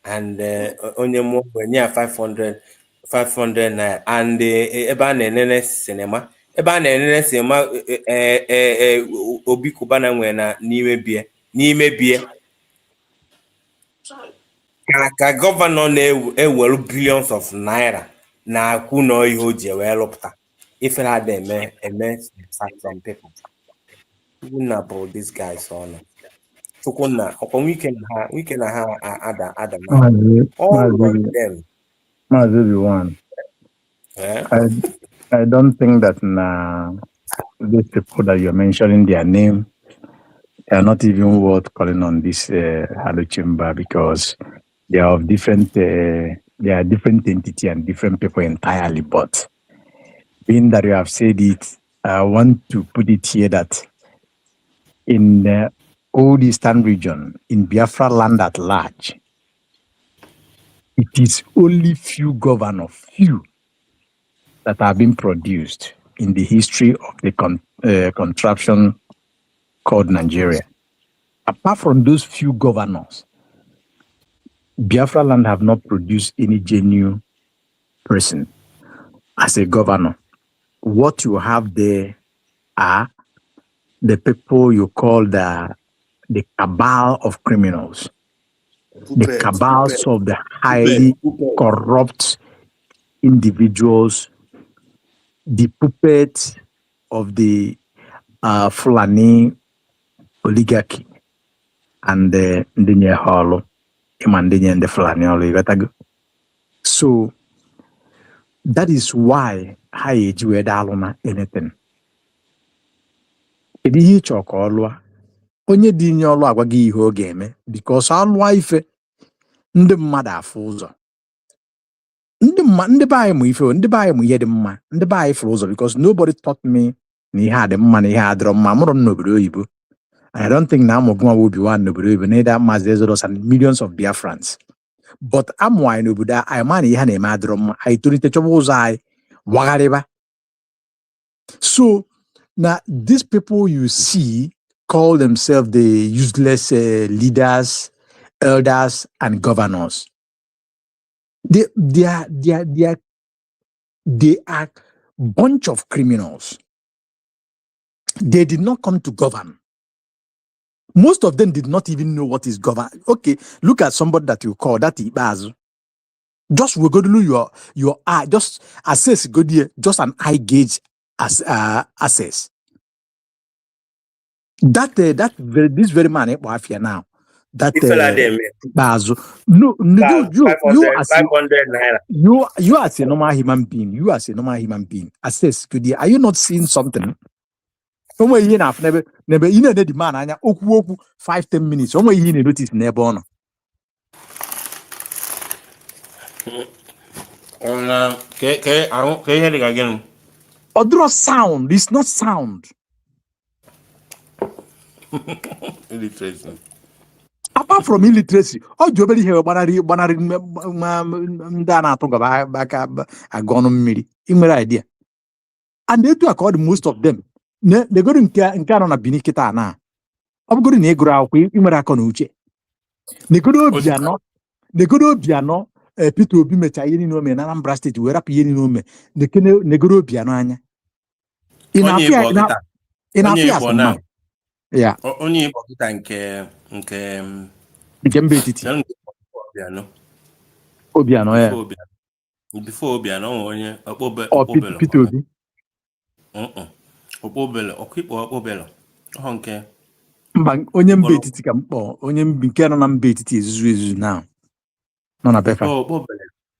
and onye more near 500 naira and ebe a na-enene cinema Obi Kubana nwe na n'ime bie ka gọvanọ na-ewere billions of naira na-akwụ na ihe o ji wee lụpụta ife na ada eme some people na bụ these guys ọnụ Chukwunna ọkwa wike na ha ada all of them.
One. I don't think that these people that you're mentioning their name, they are not even worth calling on this Hello Chamber because they are of different they are different entity and different people entirely. But being that you have said it, I want to put it here that in the old Eastern region, in Biafra land at large, It is only few governors, that have been produced in the history of the contraption called Nigeria. Apart from those few governors, Biafra land have not produced any genuine person as a governor. What you have there are the people you call the cabal of criminals, the cabals of the highly corrupt individuals, the puppets of the Fulani oligarchy, and the Ndinya Holo, Imandinya and the Fulani oligarchy. So that is why high Jew Dalona anything. It is chocolate. Onye dị nye ọlụ agwa gị ihe ọ ga-eme because alụa ife ndị mmadụ afụ ụzọ ndị be anyị mụ ife ndị be anyị mụ ihe dị mma ndị be anyị fụrụ ụzọ because nobody taught me na ihe a dị mma na ihe adịrọ mma mụrụ m n'obodo oyibo. I don't think na amụ gụnwa obi nwa n'obodo oyibo na ịda Maazị Exodus and millions of Biafrans, but amụ anyị n'obodo anyị ma na ihe na-eme adịrọ mma anyị tolite chọba ụzọ anyị gbagharịba. So now these people you see call themselves the useless leaders, elders, and governors. They are bunch of criminals. They did not come to govern. Most of them did not even know what is govern. Okay, look at somebody that you call that Ibazu. Just we go to your eye, just assess good here, just an eye gauge as assess. This very man now. That Bazo. No, you as a normal human being. You as a normal human being. Assess good year. Are you not seeing something? Somewhere you enough never you know the man anya oku 5-10 minutes. Somewhere you notice never on.
Okay, I don't hear it again.
Odro sound, it's not sound.
Illiteracy.
Apart from illiteracy, oh, you already hear banari Dana talk about back up a gone midi. Idea. And they do accord most of them. They go in Canon a binikita now. I'm going to Negra, Imaraconuche. Negodo Biano, Negodo Biano, Pito Bimecha, you know me, and I'm brasted to wear up you know me. The Negro Biananya. In our now. Yeah.
Only nke
Gembe titi. Obiano, yeah.
Before Obiano, onye
Opobelo. Pitobi.
Opobelo, Opobelo. Honke.
Mbang onye mbe titi ka mkpọ, onye mbike nọ na mbe titi ezuzu now. Nọ na befa.
Opobelo.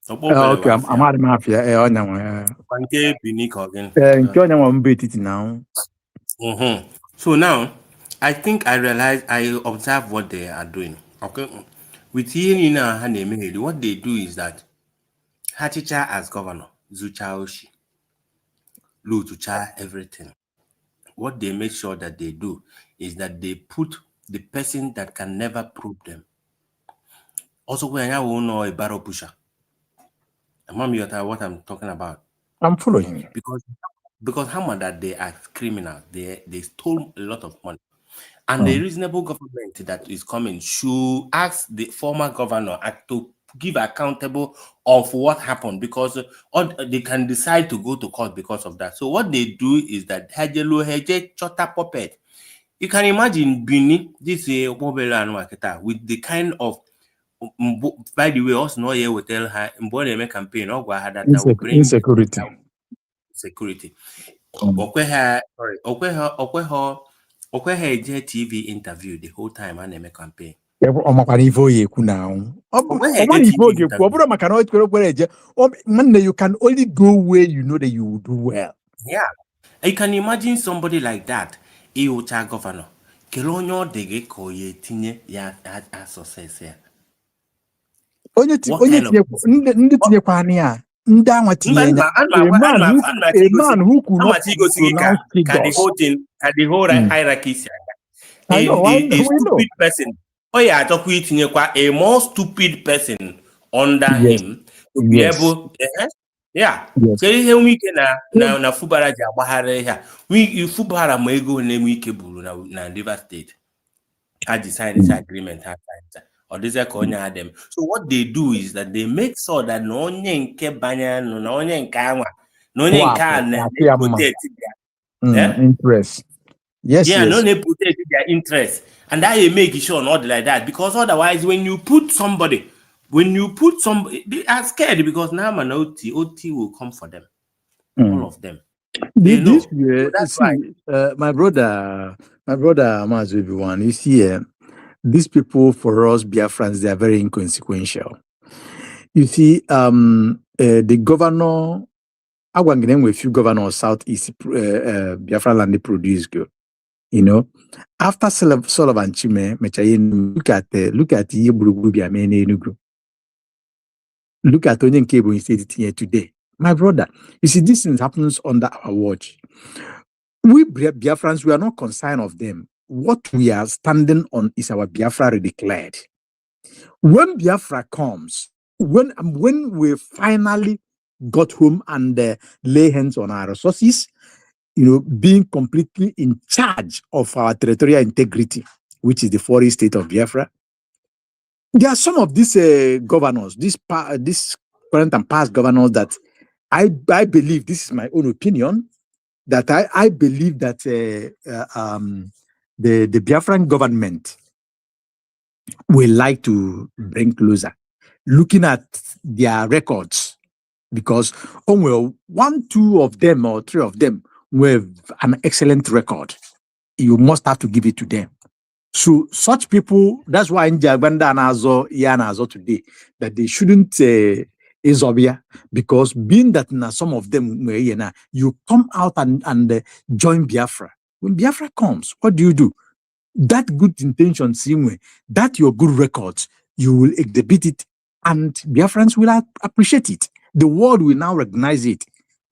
Okay, amari mafia onya nwe.
Nke binik again.
Nke onya nwe mbe titi now.
So now I think I realize I observe what they are doing. Okay, with Hini what they do is that Hachicha as governor, Zucha Oshi, Lutucha everything. What they make sure that they do is that they put the person that can never prove them. Also, when I will know a barrel pusher, what I'm talking about.
I'm following you
because how that they are criminals, they stole a lot of money. And the reasonable government that is coming should ask the former governor to give accountable of what happened, because they can decide to go to court because of that. So what they do is that chota puppet. You can imagine Bini, this with the kind of, by the way, also no here will tell her in campaign or that will bring security. Okwehe TV interview the whole time and make campaign.
You can only go where you know that you will do well.
Yeah. You can imagine somebody like that. Iucha governor. Kelonyo dege koye tinye ya success here.
Onye tinye kwani ya. A man who could not pronounce
the whole hierarchy. A stupid person. Oh yeah, a more stupid person under
Yes.
him to be
Yes.
able, yeah.
Yes.
So ihe nwe ike na Fubara ji agbaghara ihe a. Fubara ma ego na-enwe ike buru na Rivers State. Ha ji sign this agreement ha sign. Or this ka onye ha dem. So what they do is that they make sure that na onye nke banye na onye nke anwa na onye nke a na-protect their
interest. Yes,
yeah,
yes.
no, they protect their interest. And that you make sure not like that. Because otherwise, when you put somebody, they are scared because now man OT will come for them. All of them. They know.
This year,
So that's
see, my brother Mazu, everyone, you see, these people for us, Biafrans, they are very inconsequential. You see, the governor, I want to name a few governors Southeast Biafra land they produce good. You know, after Sullivan Chime, look at Look at Onyen Cable State here today. My brother, you see, this thing happens under our watch. We Biafrans, we are not concerned of them. What we are standing on is our Biafra declared. When Biafra comes, when we finally got home and lay hands on our resources, you know, being completely in charge of our territorial integrity, which is the foreign state of Biafra, there are some of these governors, this current and past governors that I believe, this is my own opinion, that I believe that the Biafran government will like to bring closer, looking at their records, because only 1, 2 of them or 3 of them have an excellent record. You must have to give it to them. So such people, that's why in Jaganda and Azo today, that they shouldn't Izobia, because being that some of them you come out and join Biafra. When Biafra comes, what do? That good intention, that your good records, you will exhibit it, and Biafrans will appreciate it. The world will now recognize it.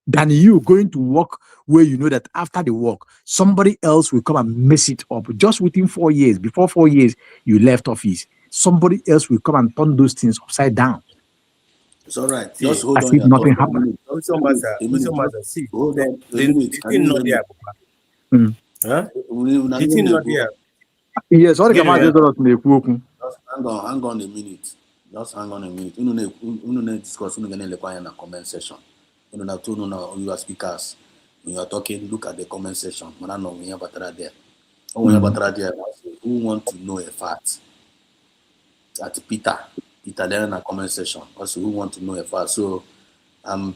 Than you going to work where you know that after the work, somebody else will come and mess it up. Just within 4 years, before 4 years, you left office, somebody else will come and turn those things upside down.
It's all right. Just hold
As
on.
if nothing happened.
See, the thing not there. Huh? The thing not there.
Yes, what
Just hang on a minute. Just hang on a minute. You discuss in the comment section. You are speakers. When you are talking, look at the comment section. There. Who want to know a fact? At Peter there in the comment section. Also, who want to know a fact? So,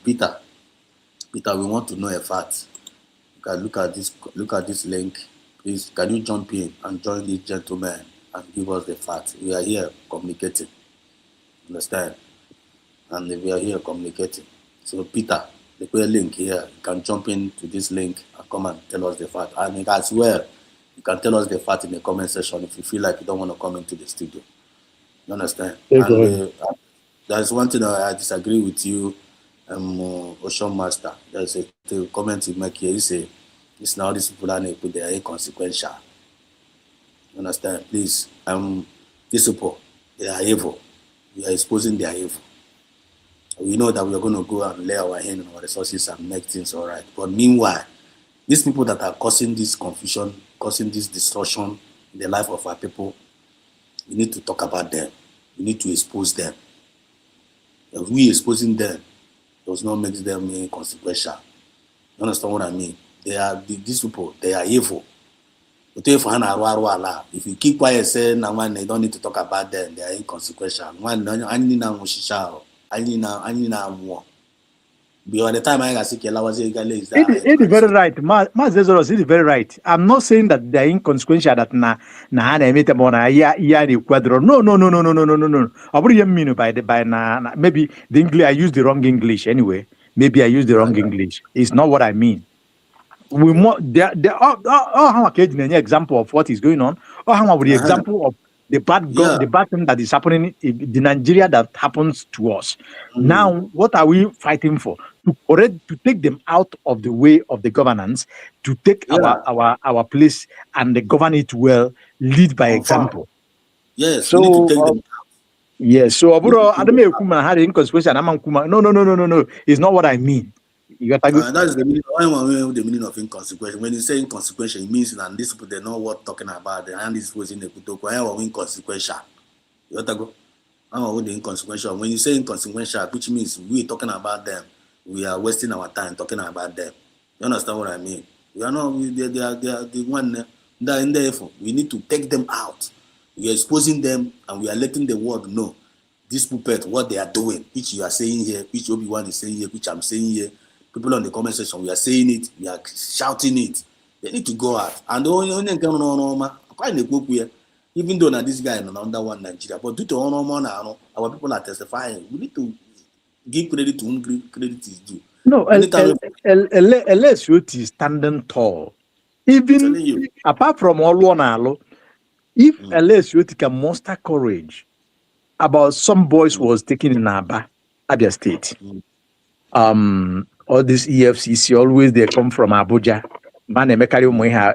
Peter, we want to know a fact. You can look at this link. Please, can you jump in and join these gentlemen and give us the fact? We are here communicating. Understand? And we are here communicating. So, Peter, the clear link here, you can jump into this link and come and tell us the fact. And as well, you can tell us the fact in the comment section if you feel like you don't want to come into the studio. You understand? And there's one thing I disagree with you, Ocean Master. There's a comment you make here. You say, it's now these people that they are inconsequential. You understand? Please, these people, they are evil. We are exposing their evil. We know that we are going to go and lay our hand on our resources and make things all right. But meanwhile, these people that are causing this confusion, causing this distortion in the life of our people, we need to talk about them. We need to expose them. If we exposing them does not make them inconsequential. You understand what I mean? These people, they are evil. But if you keep quiet saying they don't need to talk about them, they are inconsequential. Beyond the time I see
it is very right. It is very right. I'm not saying that they're inconsequential that no. Maybe the English I use the wrong English anyway. Maybe I use the wrong English. It's not what I mean. We more example of what is going on. The example of the bad thing that is happening in the Nigeria that happens to us. Now, what are we fighting for? To take them out of the way of the governance, to take our place and govern it well, lead by example.
Yes,
so
we need to take them out.
Yes, so aburo adame kuma had inconsequential and kuma. No. It's not what I mean. You got to go.
That's the meaning. I want the meaning of inconsequential. When you say inconsequential, it means that these people they know what talking about. And this was in the kutoko. I want inconsequential. You got to go. I want the inconsequential. When you say inconsequential, which means we talking about them, we are wasting our time talking about them. You understand what I mean? We are not. They are the one that in the effort. We need to take them out. We are exposing them, and we are letting the world know this puppet what they are doing, which you are saying here, which Obi-Wan is saying here, which I'm saying here. People on the comment section, we are saying it, we are shouting it. They need to go out. And the only even though now this guy is under one Nigeria, but due to our people are testifying. We need to give credit to whom credit is due.
No, LSUT is standing tall. Even apart from all one alo, if LSUT can muster courage about some boys was taken in Abia State. All this EFCC always they come from Abuja. Man, they carry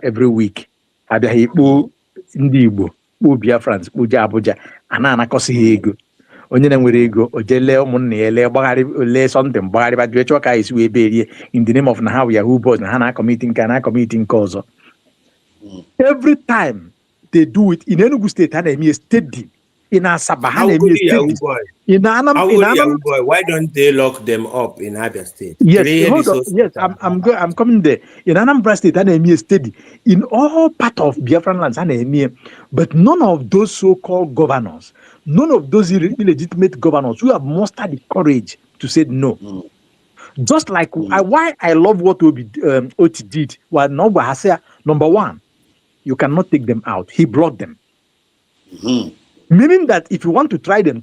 every week. Abia Igbo, Ndi Igbo, Biafrans, Abuja, and kosi ego. Onye na nwere ego ojele ụmụnne ya ele gbagharị ole something gbagharị ba jụọ ka isi wee berie in the name of na how Yahoo boys na ha na committing ọzọ. Every time they do it in Enugu State, ha na-eme steady. In Asaba, ha na-eme steady. In Anam,
why don't they lock them up in Abia State?
Yes, hold on. Yes, I'm coming there. In Anambra State, ha na-eme steady. In all part of Biafran lands, ha na-eme. But none of those so-called governors, none of those illegitimate governors who have mustered the courage to say no. Just like why I love what Oti did. Well, number one, you cannot take them out. He blocked them. Meaning that if you want to try them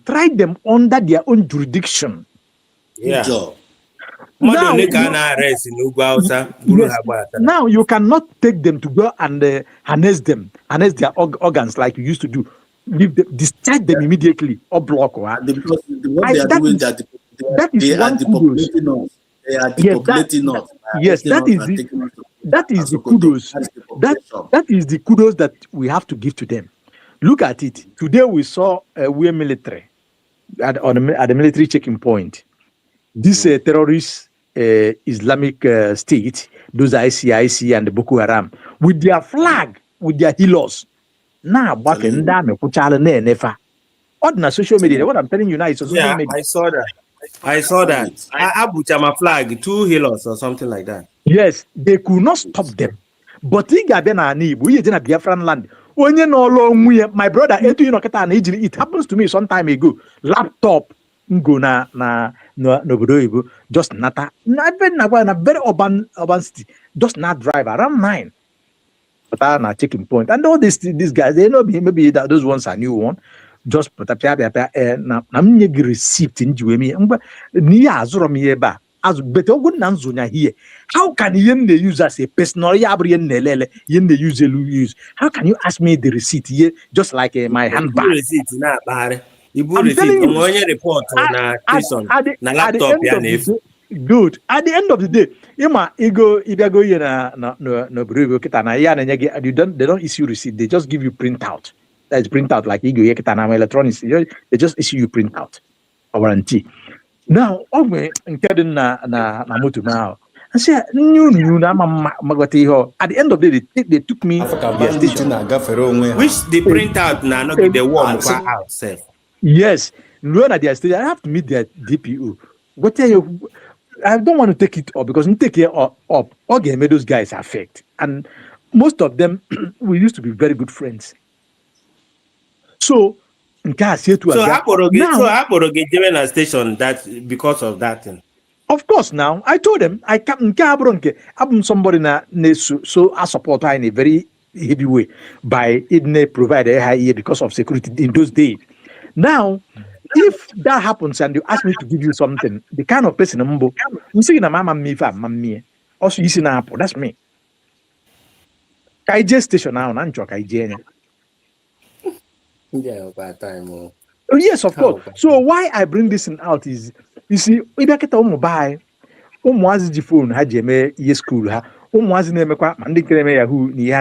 under their own jurisdiction.
Yeah.
Now you cannot take them to go and harness their organs like you used to do. Leave them, discharge them immediately or block.
Because what they are doing that they are depopulating us. They are depopulating us.
Yes, that is the kudos. That is the kudos that we have to give to them. Look at it. Today we saw we military at the military checking point. This terrorist Islamic state, those ICIC and the Boko Haram, with their flag, with their helos. Now, back in Nefa. On social media, what I'm telling you now is social media.
I saw that. Abuchama flag, 2 helos or something like that.
Yes, they could not stop them. But we are in a Biafran land. My brother, it happens to me some time ago. Laptop, just not a very urban city, just not drive around 9. But I'm not checking point. And all these guys, they know maybe that those ones are new one. Just put up I'm receipt in Juemi. As better good here. How can they use as a personal use? How can you ask me the receipt here just like my handbag?
Receipt not bad. I'm telling you, report on laptop.
Good. At the end of the day, they don't issue receipt. They just give you printout. That's printout like electronics. They just issue you printout or warranty. Now, na moto now. I said, at the end of the day, they took me to their station.
Which the printout now not the one out safe.
Yes, when at their station, I have to meet their DPO. What I don't want to take it up because you take it up. Okay, made those guys affect, and most of them we used to be very good friends. So.
Aporoge given a station that because of that thing.
Of course, now I told them I can't. I'm somebody so I support her in a very heavy way by it provide a high year because of security in those days. Now, if that happens and you ask me to give you something, the kind of person I'm saying, "Mama, also you see now, that's me." KJ station now, KJ.
Yeah, bad time.
Oh, yes, of course. So why I bring this out is, you see, if I get a mobile, phone, had school, Yahoo, you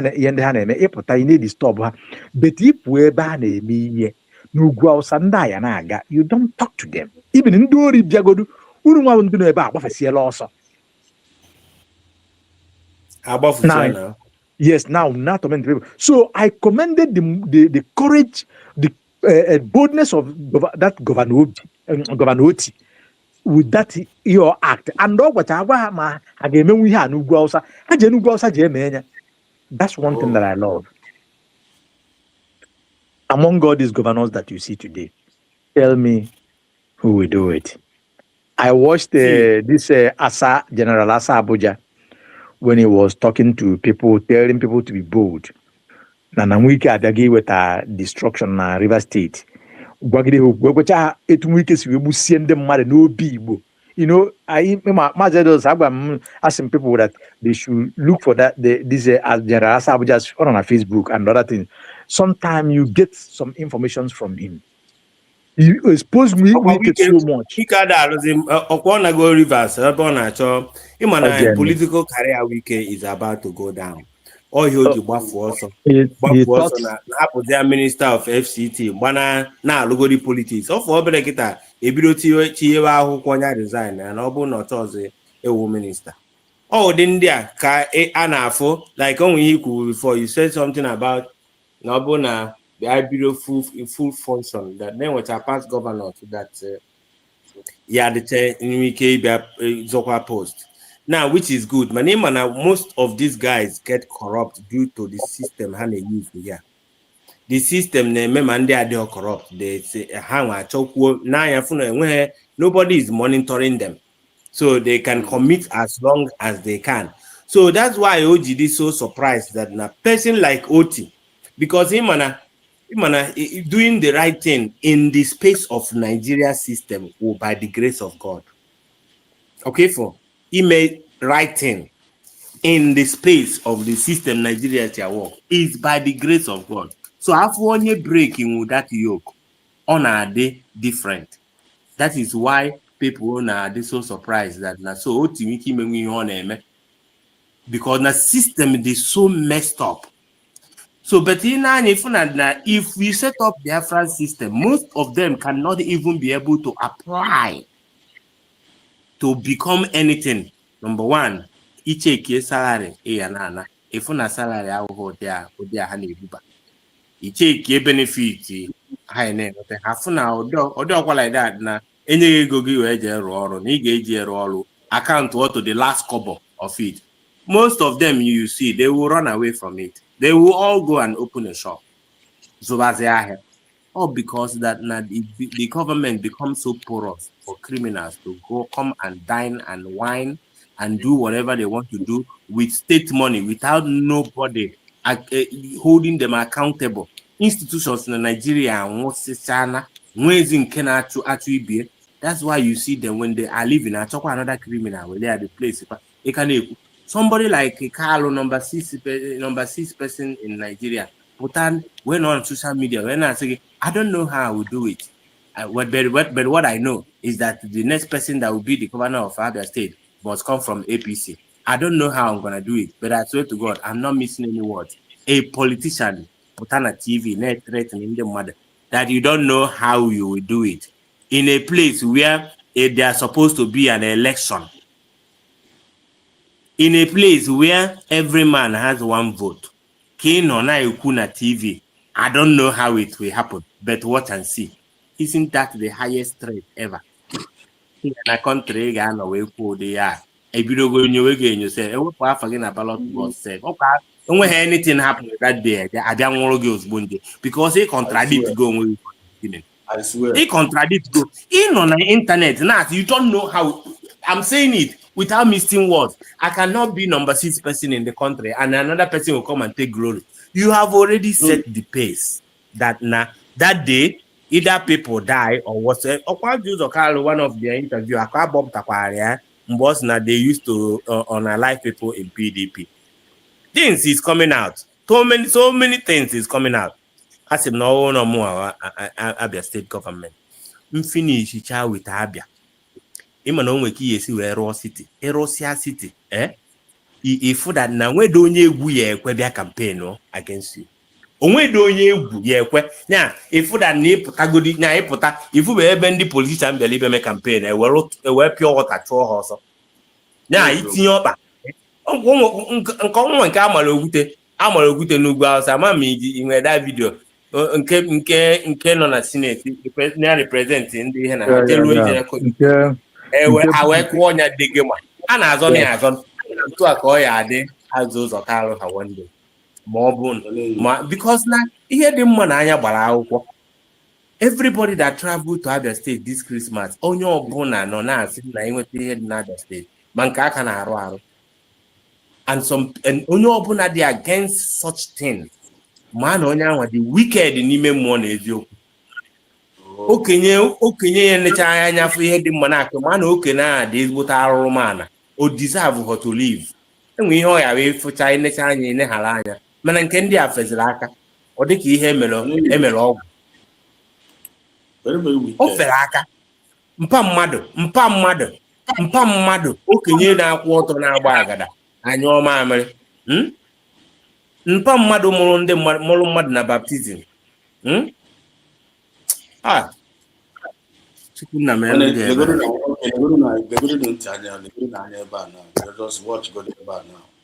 need to stop her. But if we ban me, n'ugwu Awụsa ndị a ya na-aga, you don't talk to them. Even ndị ori bịagodu, unu nwa ndị nọ ebe a gbafesiela ọsọ. Now, yes, now not torment people. So I commended the courage, the boldness of that Governor Oti with that your act. And all what I want, I gave me we had no go outside. I didn't go outside. That's one thing that I love. Among all these governors that you see today, tell me who will do it. I watched this General Asa Abuja when he was talking to people, telling people to be bold. Na Wike abịaghị iweta destruction na Rivers State. Gwagide gwecha etu Wike si wegbusie ndị mmadụ n'obi Igbo. You know, I'm asking people that they should look for that this General Asa Abuja on Facebook and other things. Sometimes you get some information from him. You expose Wike so much.
Go Rivers, political career Wike is about to go down. Or he'll do Bafuoso. Bafuoso na Minister of FCT. Bana na logori politics. So for Berekita, a beauty Chieva who Konya resign and Obo not a minister. Oh, then there, Anafo, like only he could before you said something about Nobona, the IBO full function that then was a past governor to that the Zokwa post. Now, which is good. My name and most of these guys get corrupt due to the system how they use here. The system they are corrupt. They say nobody is monitoring them. So they can commit as long as they can. So that's why OGD is so surprised that a person like Oti, because him doing the right thing in the space of Nigeria system or by the grace of God. Okay, he made right thing in the space of the system Nigeria work is by the grace of God. So after one year breaking with that yoke, on a day different. That is why people are so surprised that now so on because the system is so messed up. So but if we set up the Biafra system, most of them cannot even be able to apply to become anything. Number one, icheke salary if una salary icheke benefit high like that na enye go give account what to the last kobo of it. Most of them you see they will run away from it. They will all go and open a shop. So that's all because that the government becomes so porous for criminals to go come and dine and wine and do whatever they want to do with state money without nobody holding them accountable. Institutions in Nigeria that's why you see them when they are living. I talk about another criminal when they are the place. Somebody like Carlo, number six person in Nigeria. But when on social media, when I say I don't know how I will do it. But what I know is that the next person that will be the governor of Abia State must come from APC. I don't know how I'm gonna do it, but I swear to God, I'm not missing any words. A politician put on a TV, net threatening the mother that you don't know how you will do it in a place where they are supposed to be an election. In a place where every man has one vote. TV. I don't know how it will happen, but watch and see. Isn't that the highest threat ever? In a country, Ghana, where they are. If you don't go in your way again, you say, "Oh, I'm forgetting about what said." Okay, don't when anything happen that day, I don't want to go Bundy because they contradict going.
I swear.
They contradict go in on the internet. Now you don't know how. I'm saying it without missing words. I cannot be number 6 person in the country and another person will come and take glory. You have already set the pace that now that day either people die or whatsoever. One of their interview, was now they used to unalive people in PDP. Things is coming out. So many things is coming out. I said no more Abia State government. Finish with Abia. Imana onwe ka yesi wee rụọ city erosia city if that na nwe do onye egwu ya ekwe bịa campaign against you onwedo onye egwu ya ekwe nya ịfụda na ịpụtagodi nya ịpụta ifu ebe ndị politishan bịara ibe me kampen ewee pịa ọta chụọ ha ọsọ nya itinye ọkpa nke amara okwute n'ugwu Hausa ama m iji nwere da vidio nke nọ na sineti na-representị ndị ihe na ha jeruo ije ha wee kụọ ọnya dịgị ma a na-azọ na ya azọ otu a ka ọ ya adị azụ ụzọ ka arụ ha one day ma ọ bụ ma because na ihe dị mma na anya gbara akwụkwọ everybody that travel to Abia State this Christmas onye ọbụla nọ na-asị na enweta ihe dị na Abia State ma nke aka na-arụ arụ and onye ọbụla dị against such things ma na onye ahụ dị wicked n'ime mmụọ na eziokwu okenye ya nlecha anya afọ ihe dị mma na-akụ ma na okenye ahụ dị ezigbote arụrụmana o deserve her to live enwe ihe ọ ya wee fụcha inecha anya ineghara anya mana nke ndị a feziri aka ọ dị ka ihe emere ọgwụ o fere aka mpa mmadụ okenye na-akwụ ọtọ na-agba agada anya ọma amịrị mpa mmadụ mụrụ mmadụ na baptizim chukwu nna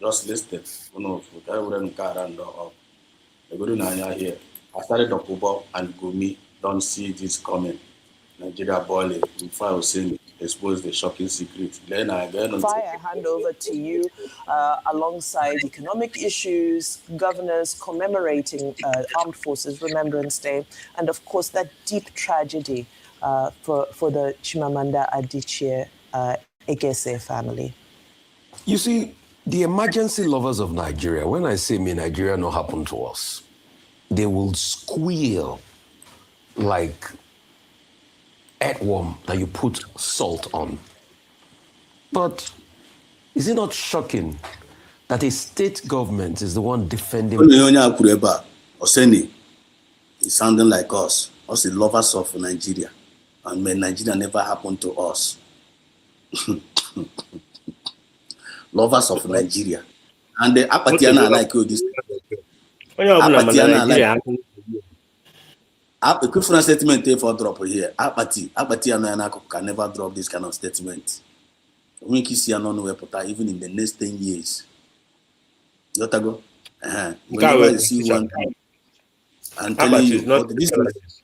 just listen. Here. I started Dokubo and Gumi. Don't see this coming. Nigeria boiling. Before I was saying, expose the shocking secret. Then I
hand over to you alongside economic issues, governors commemorating Armed Forces Remembrance Day, and of course that deep tragedy for the Chimamanda Adichie Egese family.
You see, the emergency lovers of Nigeria, when I say may Nigeria not happen to us, they will squeal like earthworm that you put salt on. But is it not shocking that a state government is the one defending...
Oseni is sounding like us the lovers of Nigeria, and may Nigeria never happen to us. Lovers of Nigeria. And the Apatiana like you this. Apatiana like a different statement for drop here. Apatiana can never drop this kind of statement. We can see another even in the next 10 years. Yotago. Whenever you see one and telling you what this is.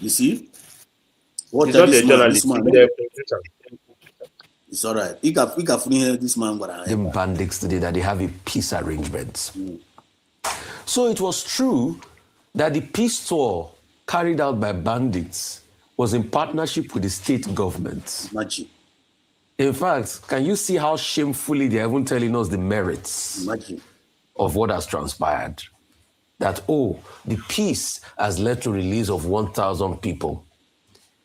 You see? What this man? It's all right. We can hear this man.
The bandits today that they have a peace arrangement. So it was true that the peace tour carried out by bandits was in partnership with the state government.
Imagine.
In fact, can you see how shamefully they're even telling us the merits of what has transpired? That, oh, the peace has led to release of 1,000 people.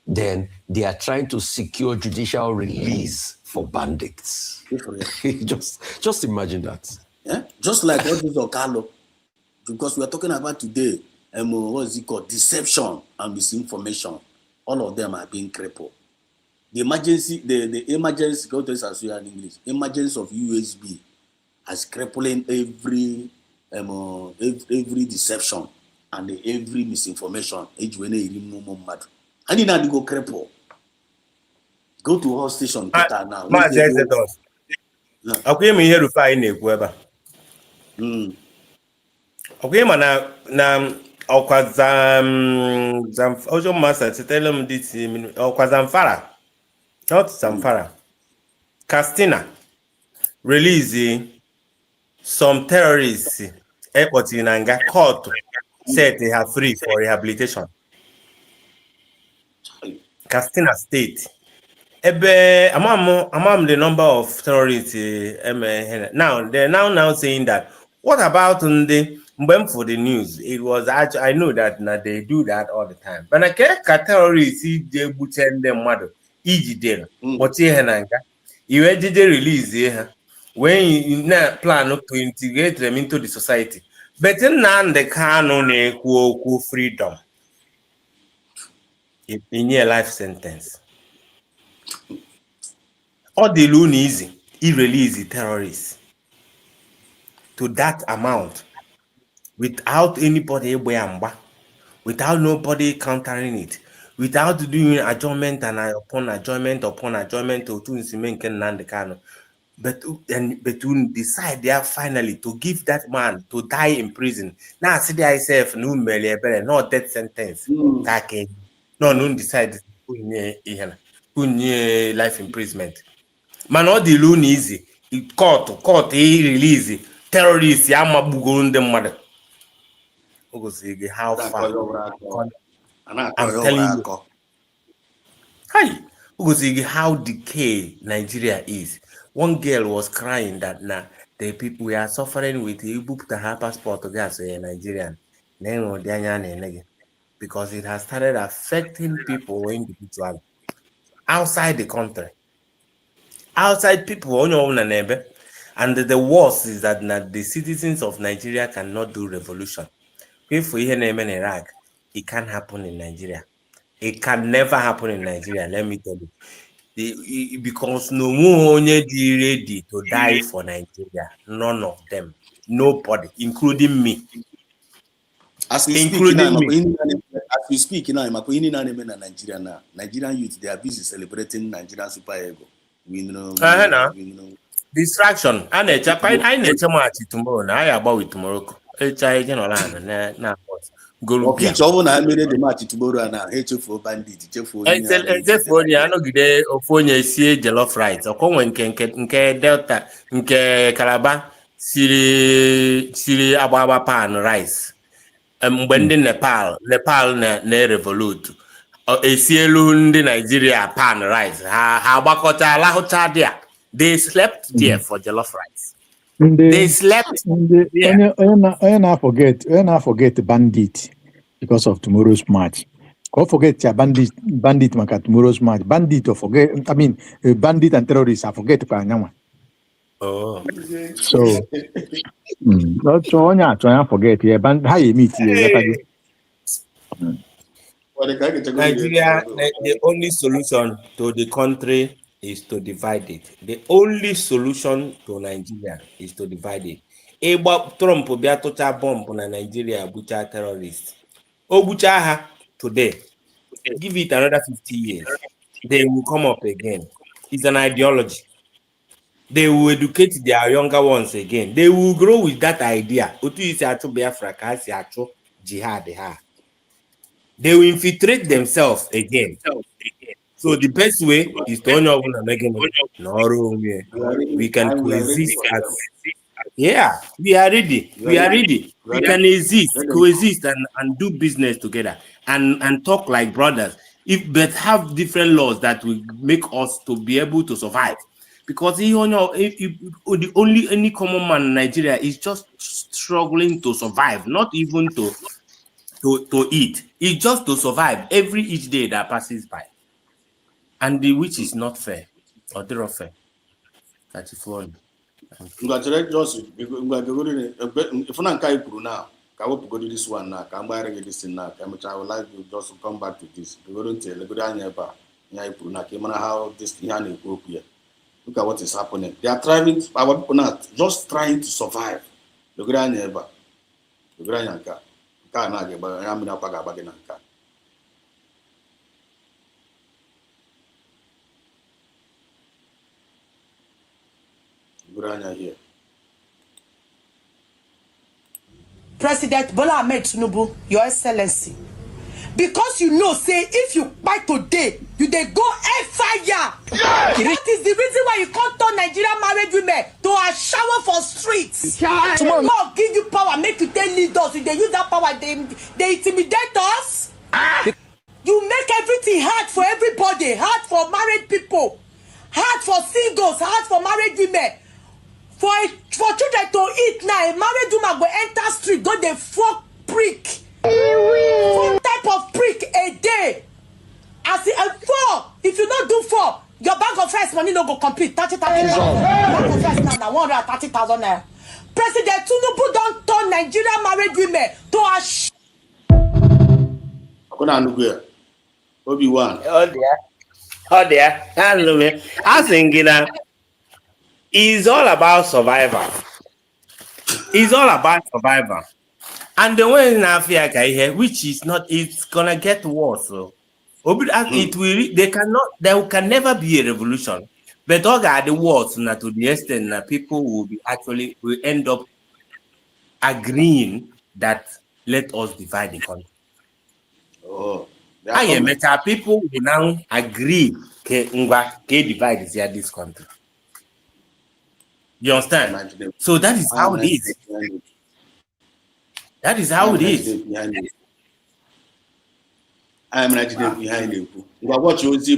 Then they are trying to secure judicial release for bandits. just imagine that.
Yeah? Just like what is Okalo. Because we are talking about today, what is it called? Deception and misinformation. All of them are being crippled. The emergency, the emergency, go to this as we are in English, emergence of USB has crippling every deception and every misinformation. I need to go cripple. Go to our station now.
Okay, me here to find a Weber. Okay, man, now, Ojo Master to tell him this, Zamfara, not Zamfara. Castina release some terrorists airport in Anga court said they are free for rehabilitation. Castina State. Among the number of terrorists now they're now saying that what about for the news? It was actually, I know that they do that all the time. But I can't terrorists they send them mother EG what's here you release when you plan to integrate them into the society. But then they can't freedom. In your life sentence. All the loan easy, he release the terrorists to that amount. without anybody without nobody countering it, without doing adjournment and upon adjournment to Nsimenke Nnamdi Kanu. But we decide there finally to give that man to die in prison. Now see the ISF no not death sentence. No decide life imprisonment. Man, all the loan easy. Court release terrorists amagbugo ndị mmadụ. How far? I'm telling you. Hi, how decayed Nigeria is. One girl was crying that now the people we are suffering with booked her passport to gas Nigerian. Because it has started affecting people individually outside the country. Outside people, and the worst is that the citizens of Nigeria cannot do revolution. If we hear name in Iraq, it can't happen in Nigeria. It can never happen in Nigeria, let me tell you. Because no one is ready to die for Nigeria. None of them. Nobody, including me.
As we speak now, Nigeria now. Nigerian youth, they are busy celebrating Nigerian super ego.
Distraction. I need to match tomorrow. I about with tomorrow.
Okay, so I made the match tomorrow and I for bandit.
Anọgide ofu onye sie jollof rice ọkọnwe nke Delta nke Calabar siri agba pan rice mgbe ndị Nepal na-revolute esielu ndị Nigeria pan rice ha agbakọta lahụcha dia. They slept there for jollof rice. They slept there.
Onye na-forget bandit because of tomorrow's match. Don't forget your bandit maka tomorrow's match. Bandit or forget, I mean, bandit and terrorists, I forget kwa.
Oh.
So, that's all I forget. Yeah, how you meet here.
Nigeria, the only solution to the country is to divide it. The only solution to Nigeria is to divide it. Trump bịa tụcha bomb na Nigeria bucha terrorists. Obucha ha today. Give it another 50 years. They will come up again. It's an ideology. They will educate their younger ones again. They will grow with that idea. Otu isi achụ Biafra ka si achụ jihad ha. They will infiltrate themselves again. So the best way is to we can coexist as we are ready. We can coexist and do business together and talk like brothers. But have different laws that will make us to be able to survive. Because any common man in Nigeria is just struggling to survive, not even to eat. It's just to survive each day that passes by. And which is not fair or not fair. That's flawed.
Congratulations. If you now, I will go to this one now. I would like you just to come back to this. How this thing look at what is happening. They are trying, our people now just trying to survive. Look at neighbor. Look at Yanka. Here.
President Bola Ahmed Tinubu, Your Excellency, because you know, say if you buy today, you they go fire. That is the reason why you can't turn Nigerian married women to a shower for streets. Tomorrow, God give you power, make you tell leaders. If they use that power, they intimidate us. You make everything hard for everybody, hard for married people, hard for singles, hard for married women. For children to eat now, a married woman go enter street, go they fuck prick. 4 type of prick a day. As four, if you don't do 4, your bag of rice money no go complete 30,000. Bag of rice now 130,000 naira. President Tinubu don't turn Nigerian married women to a
Obi-Wan.
Oh dear. I think it's all about survival. It's all about survival. And the one in Africa here, which is not, it's gonna get worse. So it will. There can never be a revolution. But all got the wars now to the extent that people will end up agreeing that let us divide the country.
Oh, they are
I am
coming.
people will now agree can divide this country. You understand? So that is how it is. That is how it is.
I am right behind you. But what you see,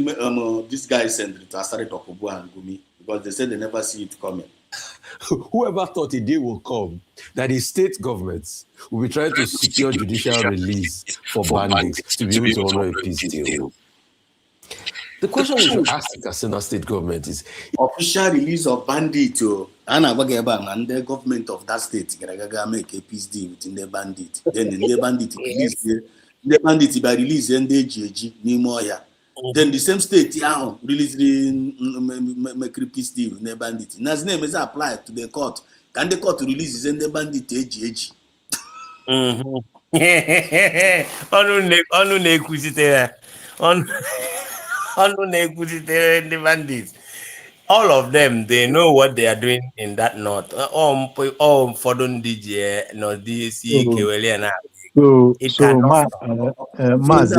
this guy sent to Asari Tokubu and Gumi because they said they never see it coming.
Whoever thought a day will come that the state governments will be trying to secure judicial release for bandits to be able to honor a peace deal? The question we should ask the Katsina state government is
official release of bandits. And the government of that state make a peace deal with the bandit. Then the bandit release the bandit by release and the GG Nimoya. Then the same state release the make a peace deal with the bandit. Now his name is applied to the court. Can the court release the bandit GG?
The bandits. All of them, they know what they are doing in that north. For don't DJ no DC Kewele and it cannot
Mass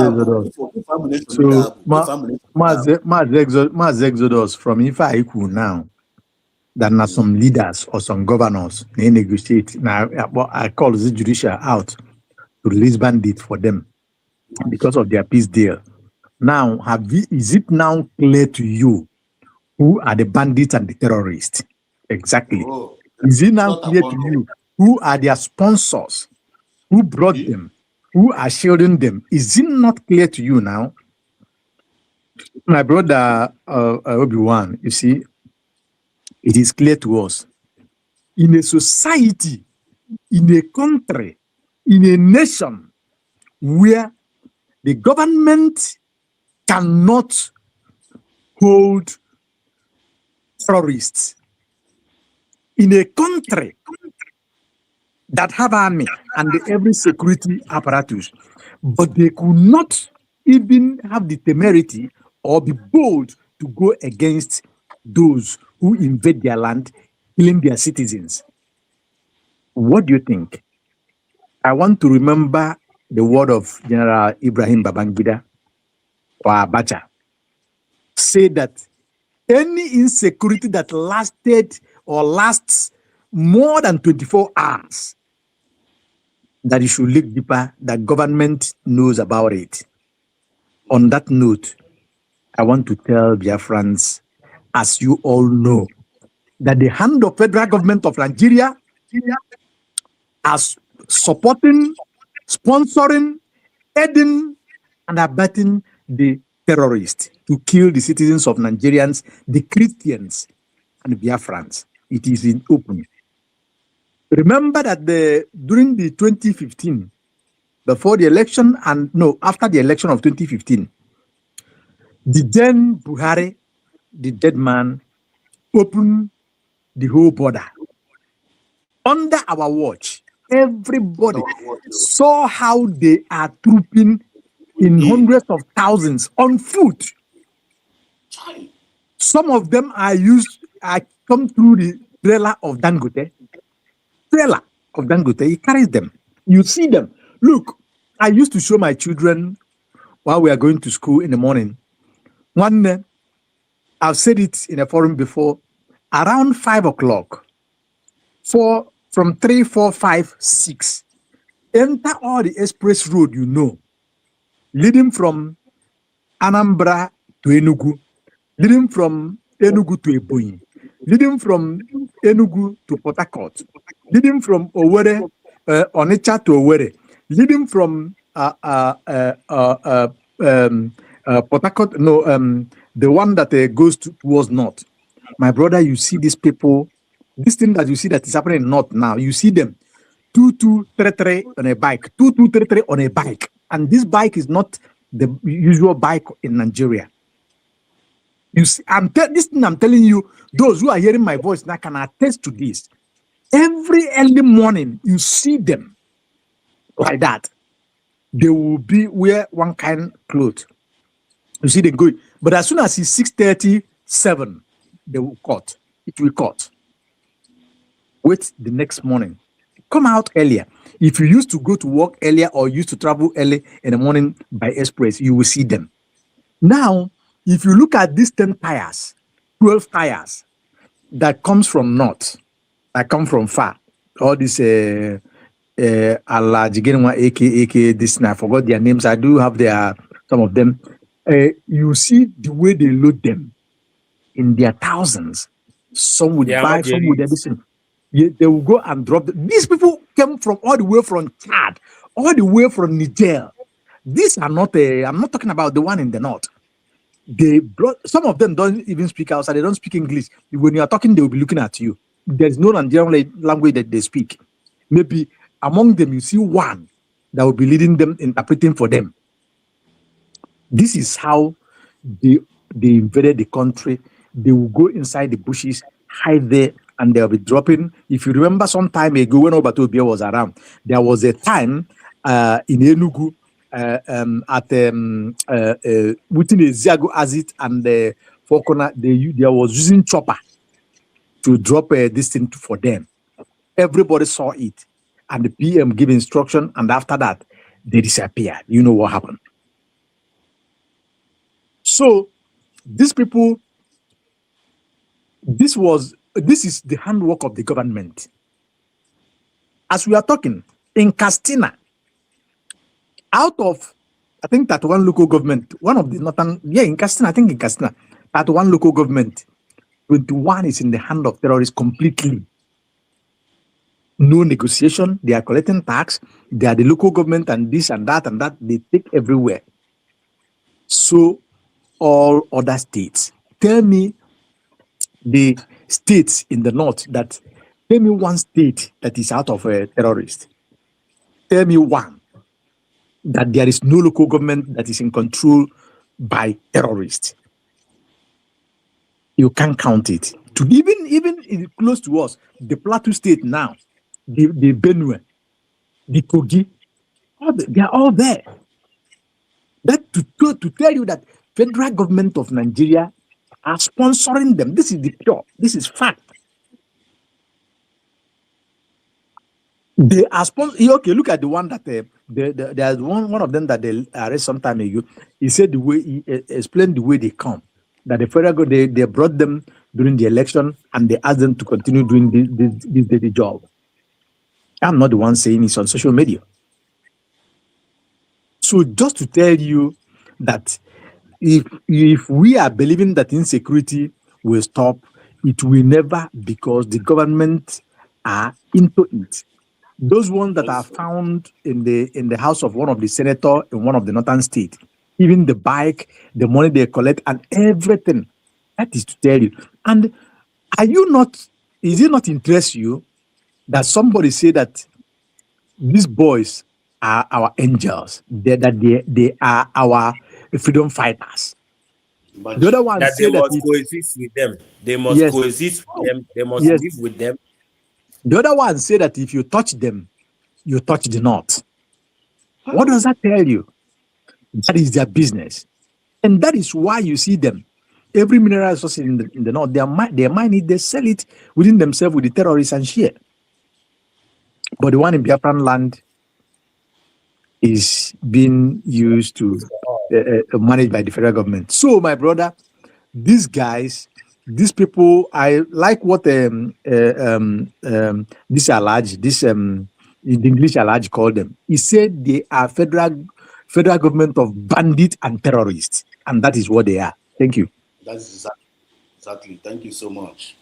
Exodus from Ifaiku now. That now some leaders or some governors they negotiate. Now I call the judicial out to release bandits for them because of their peace deal. Now, is it now clear to you who are the bandits and the terrorists? Exactly. Is it now clear to you who are their sponsors? Who brought them? Who are shielding them? Is it not clear to you now? My brother Obi-Wan, you see, it is clear to us. In a society, in a country, in a nation where the government cannot hold terrorists, in a country that have army and every security apparatus, but they could not even have the temerity or be bold to go against those who invade their land, killing their citizens. What do you think? I want to remember the word of General Ibrahim Babangida or Abacha. Say that any insecurity that lasted or lasts more than 24 hours, that you should look deeper, that government knows about it. On that note, I want to tell Biafrans, as you all know, that the hand of federal government of Nigeria as supporting, sponsoring, aiding, and abetting the terrorists to kill the citizens of Nigerians, the Christians, and Biafrans. It is in open. Remember that during the 2015, before the election after the election of 2015, the then Buhari, the dead man, opened the whole border. Under our watch, everybody saw how they are trooping in hundreds of thousands on foot. Some of them are come through the trailer of Dangote. He carries them. You see them. Look, I used to show my children while we are going to school in the morning. One day, I've said it in a forum before, around 5 o'clock, from 3, 4, 5, 6, enter all the express road you know, leading from Anambra to Enugu, leading from Enugu to Ebonyi, leading from Enugu to Port Harcourt, leading from Owerri, Onitsha to Owerri, leading from Port Harcourt, the one that goes towards north. My brother, you see these people, this thing that you see that is happening in north now, you see them 2-2-3-3 on a bike, 2-2-3-3 on a bike, and this bike is not the usual bike in Nigeria. You see, this thing I'm telling you, those who are hearing my voice now can attest to this. Every early morning, you see them like that. They will be wear one kind clothes. You see them going. But as soon as it's 6:37, they will cut. It will cut. Wait the next morning. Come out earlier. If you used to go to work earlier or used to travel early in the morning by express, you will see them. Now, if you look at these 10 tires, 12 tires that comes from north, that come from far, all this Alajigenwa, aka this, and I forgot their names. I do have their some of them. You see the way they load them in their thousands. Some would
Yeah,
buy, some would everything. Yeah, they will go and drop them. These people came from all the way from Chad, all the way from Niger. These are not I'm not talking about the one in the north. They brought some of them don't even speak outside, they don't speak English. When you are talking, they will be looking at you. There's no Nigerian language that they speak. Maybe among them you see one that will be leading them, interpreting for them. This is how they invaded the country. They will go inside the bushes, hide there, and they'll be dropping. If you remember, some time ago when Obatobia was around, there was a time in Enugu within a Ziago Azit and the Fokona, they was using chopper to drop this thing for them. Everybody saw it, and the PM gave instruction, and after that, they disappeared. You know what happened. So these people, this is the handwork of the government. As we are talking, in Castina, out of, I think that one local government, one of the northern, in Castina, I think in Castina, that one local government, 21 is in the hand of terrorists completely. No negotiation, they are collecting tax, they are the local government and this and that, they take everywhere. So all other states, tell me the states in the north that, tell me one state that is out of a terrorist. Tell me one that there is no local government that is in control by terrorists. You can't count it. To even close to us, the Plateau State now, the Benue, the Kogi, they are all there. That to tell you that federal government of Nigeria are sponsoring them. This is the pure. This is fact. They are sponsoring. Okay, look at the one that there's one of them that they arrested some time ago. He said the way he explained the way they come. That the federal government they brought them during the election and they asked them to continue doing this daily job. I'm not the one saying it's on social media. So just to tell you that if we are believing that insecurity will stop, it will never, because the government are into it. Those ones that are found in the house of one of the senator in one of the northern states, even the bike, the money they collect, and everything, that is to tell you. And is it not interest you that somebody say that these boys are our angels, that they are our freedom fighters?
But
The other one
that
say
they
that
must coexist with them. They must coexist with them. They must live with them.
The other one say that if you touch them, you touch the north. What does that tell you? That is their business. And that is why you see them. Every mineral resource in the north, they mine it, they sell it within themselves with the terrorists and share. But the one in Biafran land is being used to managed by the federal government. So, my brother, these guys, these people, I like what this Alaj, the English Alaj called them. He said they are federal government of bandits and terrorists, and that is what they are. Thank you.
That's exactly. Thank you so much.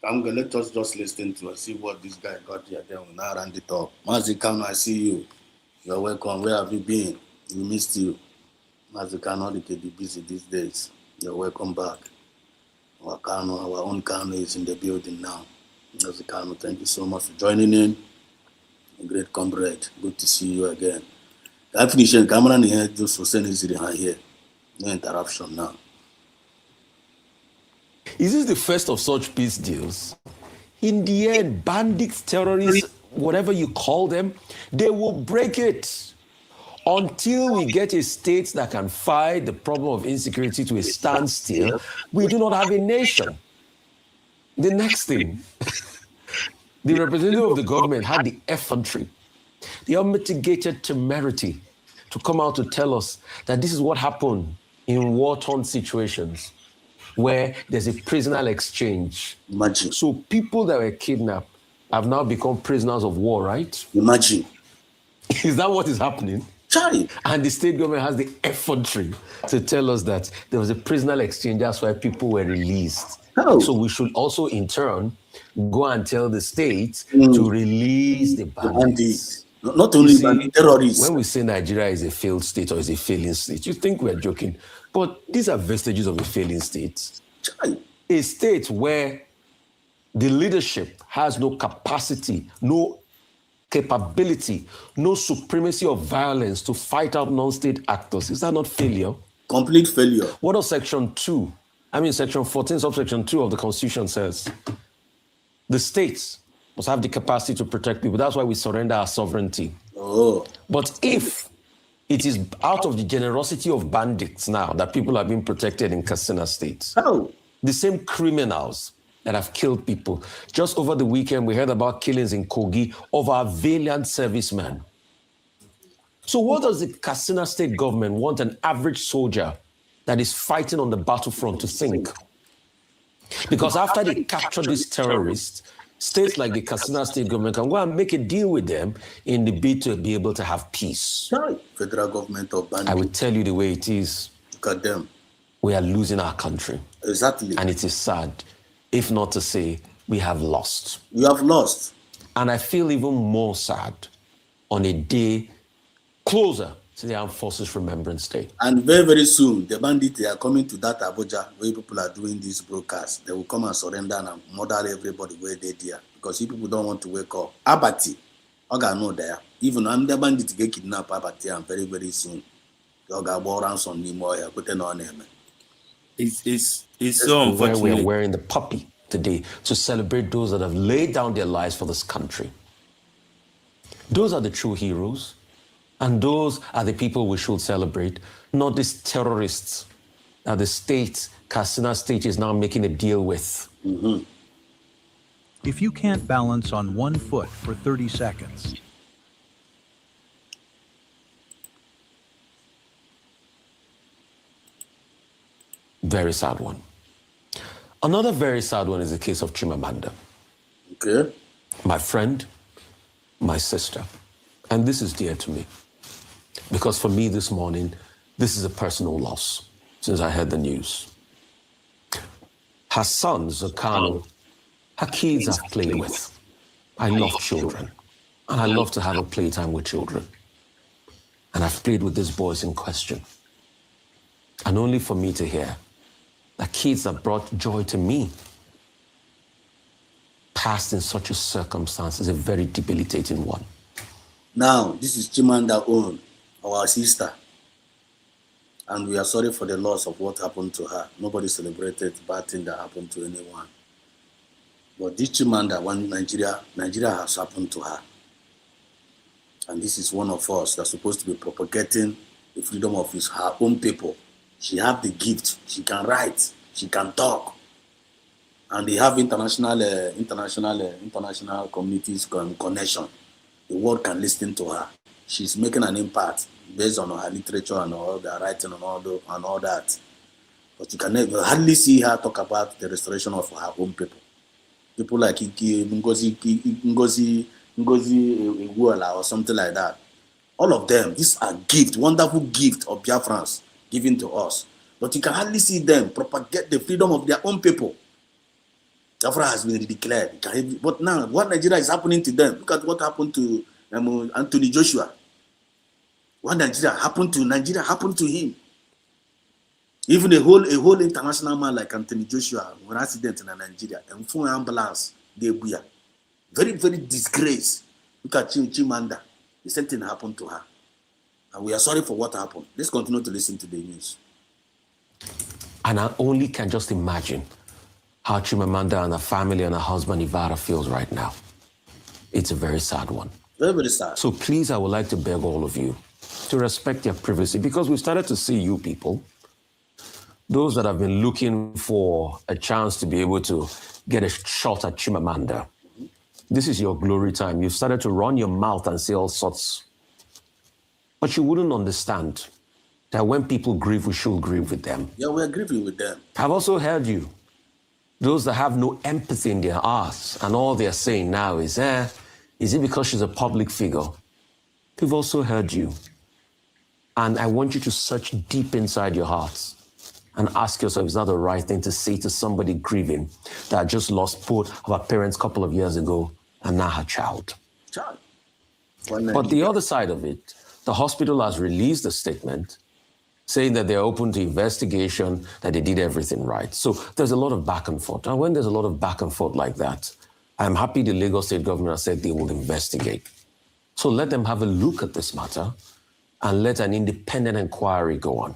I'm gonna let us just listen to and see what this guy got here. Then we'll now round it up. Mazikano, I see you. You're welcome. Where have you been? We missed you. Mazikano, they can be busy these days. You're welcome back. Our own Kano is in the building now. Mazikano, thank you so much for joining in. A great comrade. Good to see you again. I finish the camera here just for sending it here. No interruption now.
Is this the first of such peace deals? In the end, bandits, terrorists whatever you call them, they will break it. Until we get a state that can fight the problem of insecurity to a standstill, we do not have a nation. The next thing, the representative of the government had the effrontery, the unmitigated temerity to come out to tell us that this is what happened in war-torn situations where there's a prisoner exchange.
Imagine.
So people that were kidnapped have now become prisoners of war, right?
Imagine.
Is that what is happening?
Charlie.
And the state government has the effrontery to tell us that there was a prisoner exchange, that's why people were released.
How?
So we should also, in turn, go and tell the state to release the bandits.
Not only terrorists.
When we say Nigeria is a failed state or is a failing state, you think we're joking. But these are vestiges of a failing state. A state where the leadership has no capacity, no capability, no supremacy of violence to fight out non-state actors. Is that not failure?
Complete failure.
What does section 14, subsection 2 of the Constitution says? The states must have the capacity to protect people. That's why we surrender our sovereignty.
Oh.
But if it is out of the generosity of bandits now that people are being protected in Katsina State, the same criminals that have killed people. Just over the weekend, we heard about killings in Kogi of our valiant servicemen. So what does the Katsina State government want an average soldier that is fighting on the battlefront to think? Because after they capture these terrorists, states like the Katsina State government can go and make a deal with them in the bid to be able to have peace.
Federal government of bandits.
I will tell you the way it is.
Look at them.
We are losing our country.
Exactly.
And it is sad, if not to say we have lost.
You have lost.
And I feel even more sad on a day closer to the Armed Forces Remembrance Day.
And very, very soon, the bandits are coming to that Abuja where people are doing this broadcast. They will come and surrender and murder everybody where they're there. Because if people don't want to wake up. Abati, I got no there. Even under bandits get kidnapped Abati and very, very soon. They got warrants on me more here. Put it on them.
It's so unfortunate.
Where we're wearing the puppy today to celebrate those that have laid down their lives for this country. Those are the true heroes. And those are the people we should celebrate, not these terrorists that the state, Katsina State, is now making a deal with.
Mm-hmm.
If you can't balance on one foot for 30 seconds,
very sad one. Another very sad one is the case of Chimamanda.
Okay.
My friend, my sister. And this is dear to me. Because for me this morning, this is a personal loss since I heard the news. Her sons, Zakano, her kids I've played with. I love children. And I love to have a playtime with children. And I've played with these boys in question. And only for me to hear that kids that brought joy to me passed in such a circumstance is a very debilitating one.
Now, this is Chimamanda own, our sister. And we are sorry for the loss of what happened to her. Nobody celebrated bad thing that happened to anyone. But this Chimamanda, one Nigeria has happened to her. And this is one of us that's supposed to be propagating the freedom of her own people. She have the gift. She can write. She can talk. And they have international communities connection. The world can listen to her. She's making an impact based on her literature and all the writing and all that. But you can hardly see her talk about the restoration of her own people. People like Ngozi Iguala or something like that. All of them, these are gifts, wonderful gifts of Biafrans given to us. But you can hardly see them propagate the freedom of their own people. Biafra has been declared. But now, what Nigeria is happening to them? Look at what happened to Anthony Joshua. What Nigeria happened to him. Even a whole international man like Anthony Joshua, when accident in Nigeria, and full ambulance, they were very, very disgraced. Look at Chimamanda. The same thing happened to her. And we are sorry for what happened. Let's continue to listen to the news.
And I only can just imagine how Chimamanda and her family and her husband Ivara feels right now. it's a very sad one.
Very, very sad.
So please, I would like to beg all of you to respect your privacy, because we started to see you people, those that have been looking for a chance to be able to get a shot at Chimamanda. This is your glory time. You've started to run your mouth and say all sorts. But you wouldn't understand that when people grieve, we should grieve with them.
Yeah, we're grieving with them.
I've also heard you. Those that have no empathy in their hearts, and all they're saying now is it because she's a public figure? We've also heard you. And I want you to search deep inside your hearts and ask yourself, is that the right thing to say to somebody grieving that just lost both of her parents a couple of years ago and now her child? But the other side of it, the hospital has released a statement saying that they're open to investigation, that they did everything right. So there's a lot of back and forth. And when there's a lot of back and forth like that, I'm happy the Lagos state government said they will investigate. So let them have a look at this matter and let an independent inquiry go on.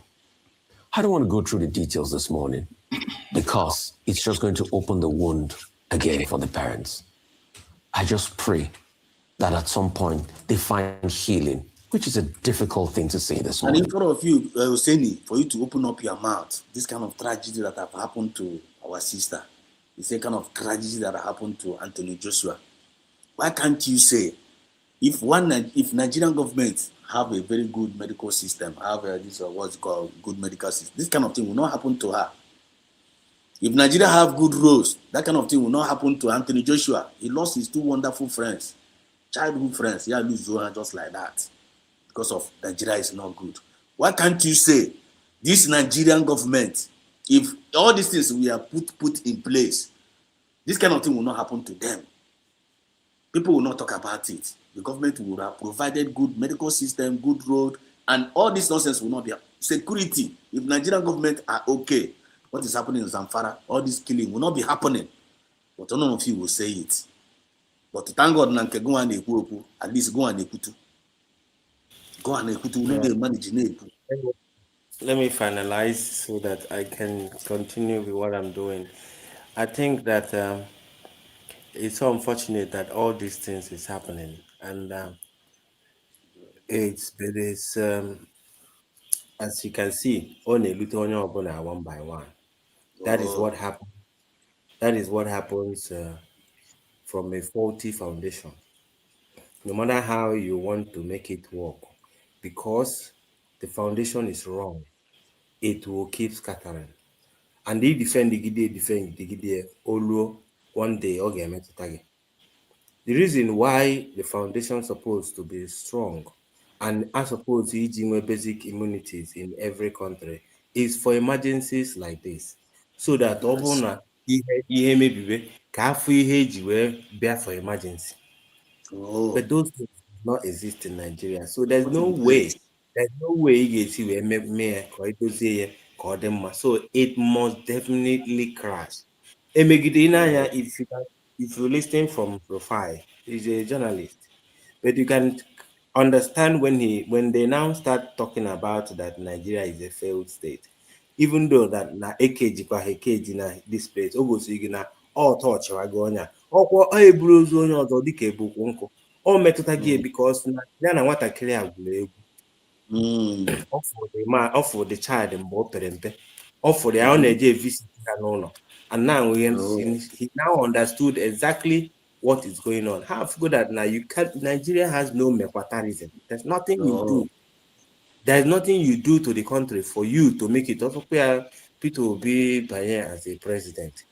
I don't want to go through the details this morning because it's just going to open the wound again for the parents. I just pray that at some point they find healing, which is a difficult thing to say this morning.
And in front of you, Hosseini, for you to open up your mouth, this kind of tragedy that have happened to our sister, it's a kind of tragedy that happened to Anthony Joshua. Why can't you say, if Nigerian government have a very good medical system, have this what's called good medical system, this kind of thing will not happen to her. If Nigeria have good roads, that kind of thing will not happen to Anthony Joshua. He lost his two wonderful friends, childhood friends. He lose Zohan just like that because of Nigeria is not good. Why can't you say this Nigerian government, if all these things we are put in place, this kind of thing will not happen to them? People will not talk about it. The government will have provided good medical system, good road, and all this nonsense will not be. Security, if Nigerian government are okay, what is happening in Zamfara, all this killing will not be happening. But none of you will say it. But thank God, go and at least go and ekutu. Go and ekutu, manage.
Let me finalize so that I can continue with what I'm doing. I think that it's so unfortunate that all these things is happening, and it is as you can see, one by one. That is what happened. That is what happens from a faulty foundation. No matter how you want to make it work, because the foundation is wrong, it will keep scattering. And if defend the gide, olu one day okay, the reason why the foundation is supposed to be strong and are supposed to use basic immunities in every country is for emergencies like this, so that often ihe mebibe ka afọ ihe eji wee bịa for emergency. But those things do not exist in Nigeria, so there's no way you can see where so it must definitely crash. If you listen from Profile, he's a journalist, but you can understand when they now start talking about that Nigeria is a failed state, even though that na AKG na this place, all touch eburu ozu onye ọzọ dịka ebukwu nkụ o metụta gị because ya na nwatakịrị a gwuru egwu ọ for the child mgbe o pere mpe ọ fụrụ ya ọ na-eje visit ya n'ụlọ, and now he now understood exactly what is going on. Have good that now Nigeria has no mequatarism. There's nothing you do. There's nothing you do to the country for you to make it also where Peter will be as a president.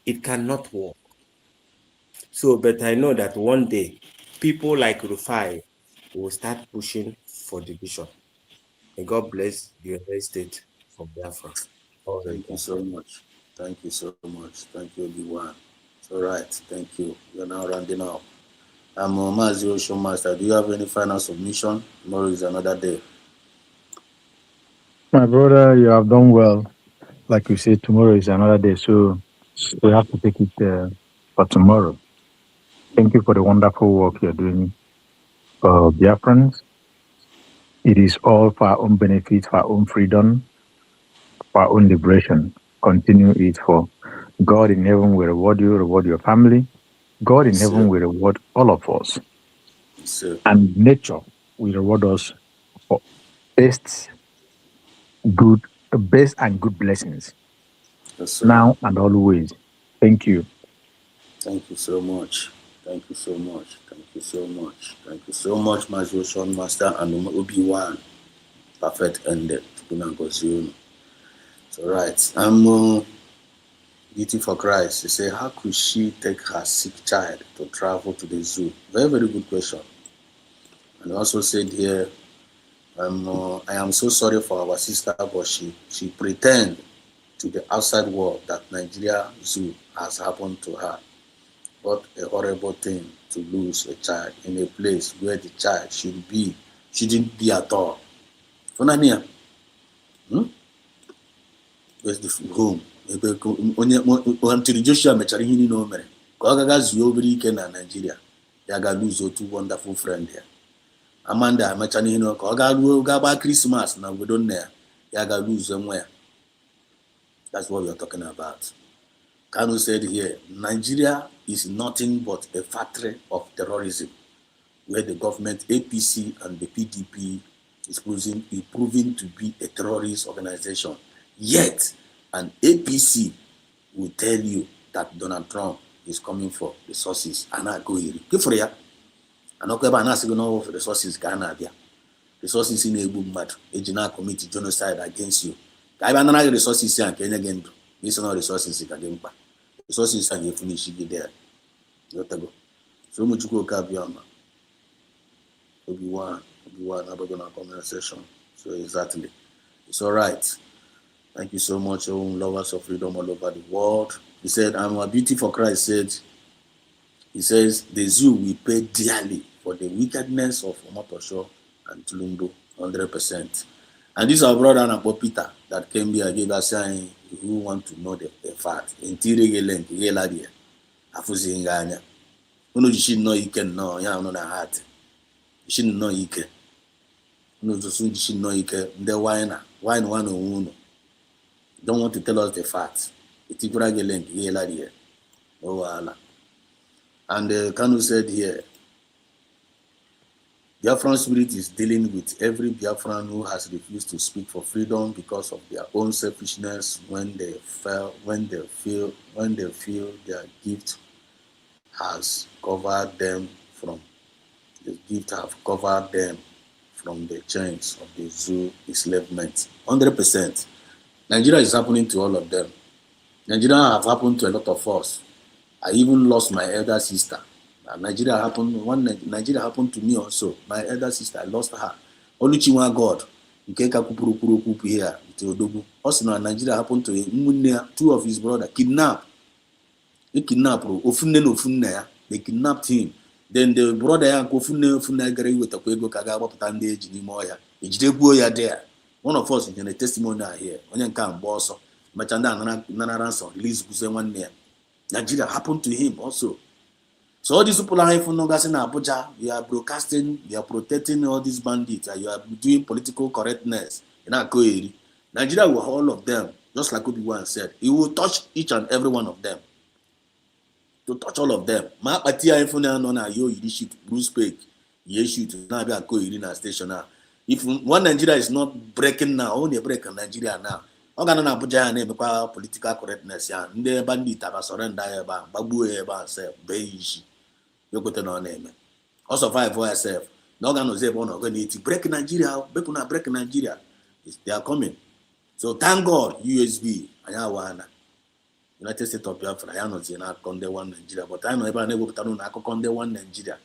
It cannot work. So, but I know that one day, people like Rufai will start pushing for division. And God bless the United States of Biafra.
Thank you so much. Thank you so much. Thank you, everyone. It's all right. Thank you. We're now rounding up. I'm Mazio Showmaster. Do you have any final submission? Tomorrow is another day.
My brother, you have done well. Like you said, tomorrow is another day, so we have to take it for tomorrow. Thank you for the wonderful work you're doing, Biafrans. It is all for our own benefit, for our own freedom, for our own liberation. Continue it, for God in heaven will reward you, reward your family. God in heaven will reward all of us. And nature will reward us for best and good blessings. Now and always. Thank you.
Thank you so much. Thank you so much. Thank you so much. Thank you so much, my Ocean Master and Obi-Wan. Perfect ended. It's all right. I'm Beauty for Christ. He said, how could she take her sick child to travel to the zoo? Very, very good question. And he also said here, I am so sorry for our sister, but she pretend to the outside world that Nigeria zoo has happened to her. What a horrible thing to lose a child in a place where the child shouldn't be at all. Funania, where's the home? Until Joshua mechara ihe niile o mere ka ọ gaga zuo obere ike na Nigeria, ya ga lose otu wonderful friend ya. Amanda amechana ihe ka ọ ga gba Christmas na obodo nna ya, ya ga lose nwa ya. That's what we are talking about. Kanu said here, Nigeria is nothing but a factory of terrorism, where the government, APC and the PDP is proving to be a terrorist organization. Yet, an APC will tell you that Donald Trump is coming for resources. And I go here. Good for you. And okay, but I'm not saying for resources. Resources in a boom matter. Ejina commit genocide against you. I have another resources here. Can again do? These are not resources you can get. Resources are finish it there. Let go. So much go Kabiama. Obi-Wan, I'm gonna comment section. So exactly. It's all right. Thank you so much, lovers of freedom all over the world. He said, I'm a beauty for Christ. He says, the zoo will pay dearly for the wickedness of Omotosho and Tulumbu, 100%. And this is our brother Napo Peter that came here and gave us saying, who want to know the fact. In Tirigelen, Yeladia, Afuzinganya. You should know you can know, you know the heart. You shouldn't know you can. You should know you can. The wine one on don't want to tell us the facts. Oh, Allah. And Kanu said here, Biafran spirit is dealing with every Biafran who has refused to speak for freedom because of their own selfishness when they feel their gift has covered them from the chains of the zoo enslavement. 100%. Nigeria is happening to all of them. Nigeria have happened to a lot of us. I even lost my elder sister. Nigeria happened to me also. My elder sister, I lost her. Oluchiwa God. Here. Also, Nigeria happened to two of his brothers. Kidnapped. They kidnapped They kidnapped him. Then the brother there. One of us in the testimony here. Nigeria happened to him also. So all these people are in Abuja. You are broadcasting, you are protecting all these bandits, and you are doing political correctness. Nigeria will all of them, just like Obi-Wan said. He will touch each and every one of them. To touch all of them. Bruce Peck, station. If one Nigeria is not breaking now, only break in Nigeria now. Abuja na political correctness ya ndị bandit aba surrender ebe a gbagbuo ebe a sef bee isi yokote na na-eme ọ survive yourself na ọ ga-anọzi ebe ọ nọ ga break Nigeria break Nigeria they are coming. So thank God USB anyị awana United States of Biafra ya nọzi na akụkọ ndị one Nigeria but anyị nọ ebe a na-ewepụtara na akụkọ ndị one Nigeria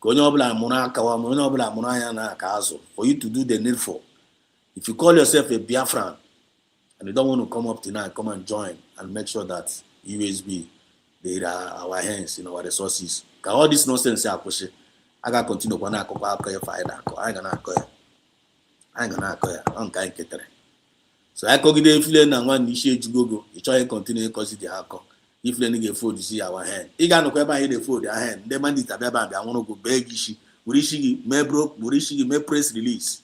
ka onye ọbụla mụrụ akawa ma onye ọbụla mụrụ anya na aka azụ for you to do the needful. If you call yourself a Biafran and you don't want to come up tonight, come and join and make sure that USB, they are our hands in our resources. Because all this nonsense, I got to continue to so I could get a and one initiate go. You try to continue because the alcohol. If you get food, you see our hand. You got no question the food, your hand. They man it. I want to go beg ishi. Urishi, me broke, Urishi, me press release.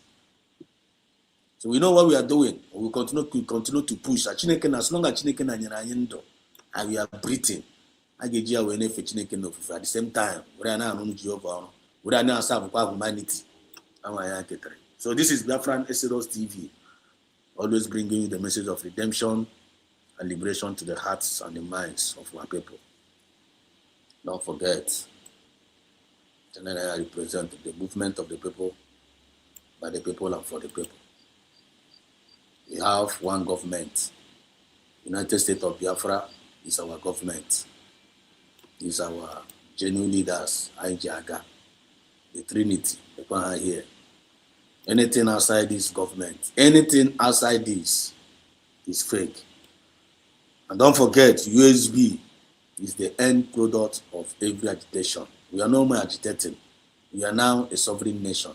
So we know what we are doing. We will continue to push. As long as and we are breathing, a ga-eji ya wee na-efe Chineke n'ofufe at the same time were ya na-anụ Jehova ọrụ were ya na-asa bụkwa humanity anwa ya ketara. So this is Biafran Exodus TV, always bringing you the message of redemption and liberation to the hearts and the minds of our people. Don't forget, I represent the movement of the people, by the people and for the people. We have one government. United States of Biafra is our government. Is our genuine leaders, Ijaga, the Trinity, the one here. Anything outside this government, anything outside this is fake. And don't forget, USB is the end product of every agitation. We are no more agitating. We are now a sovereign nation.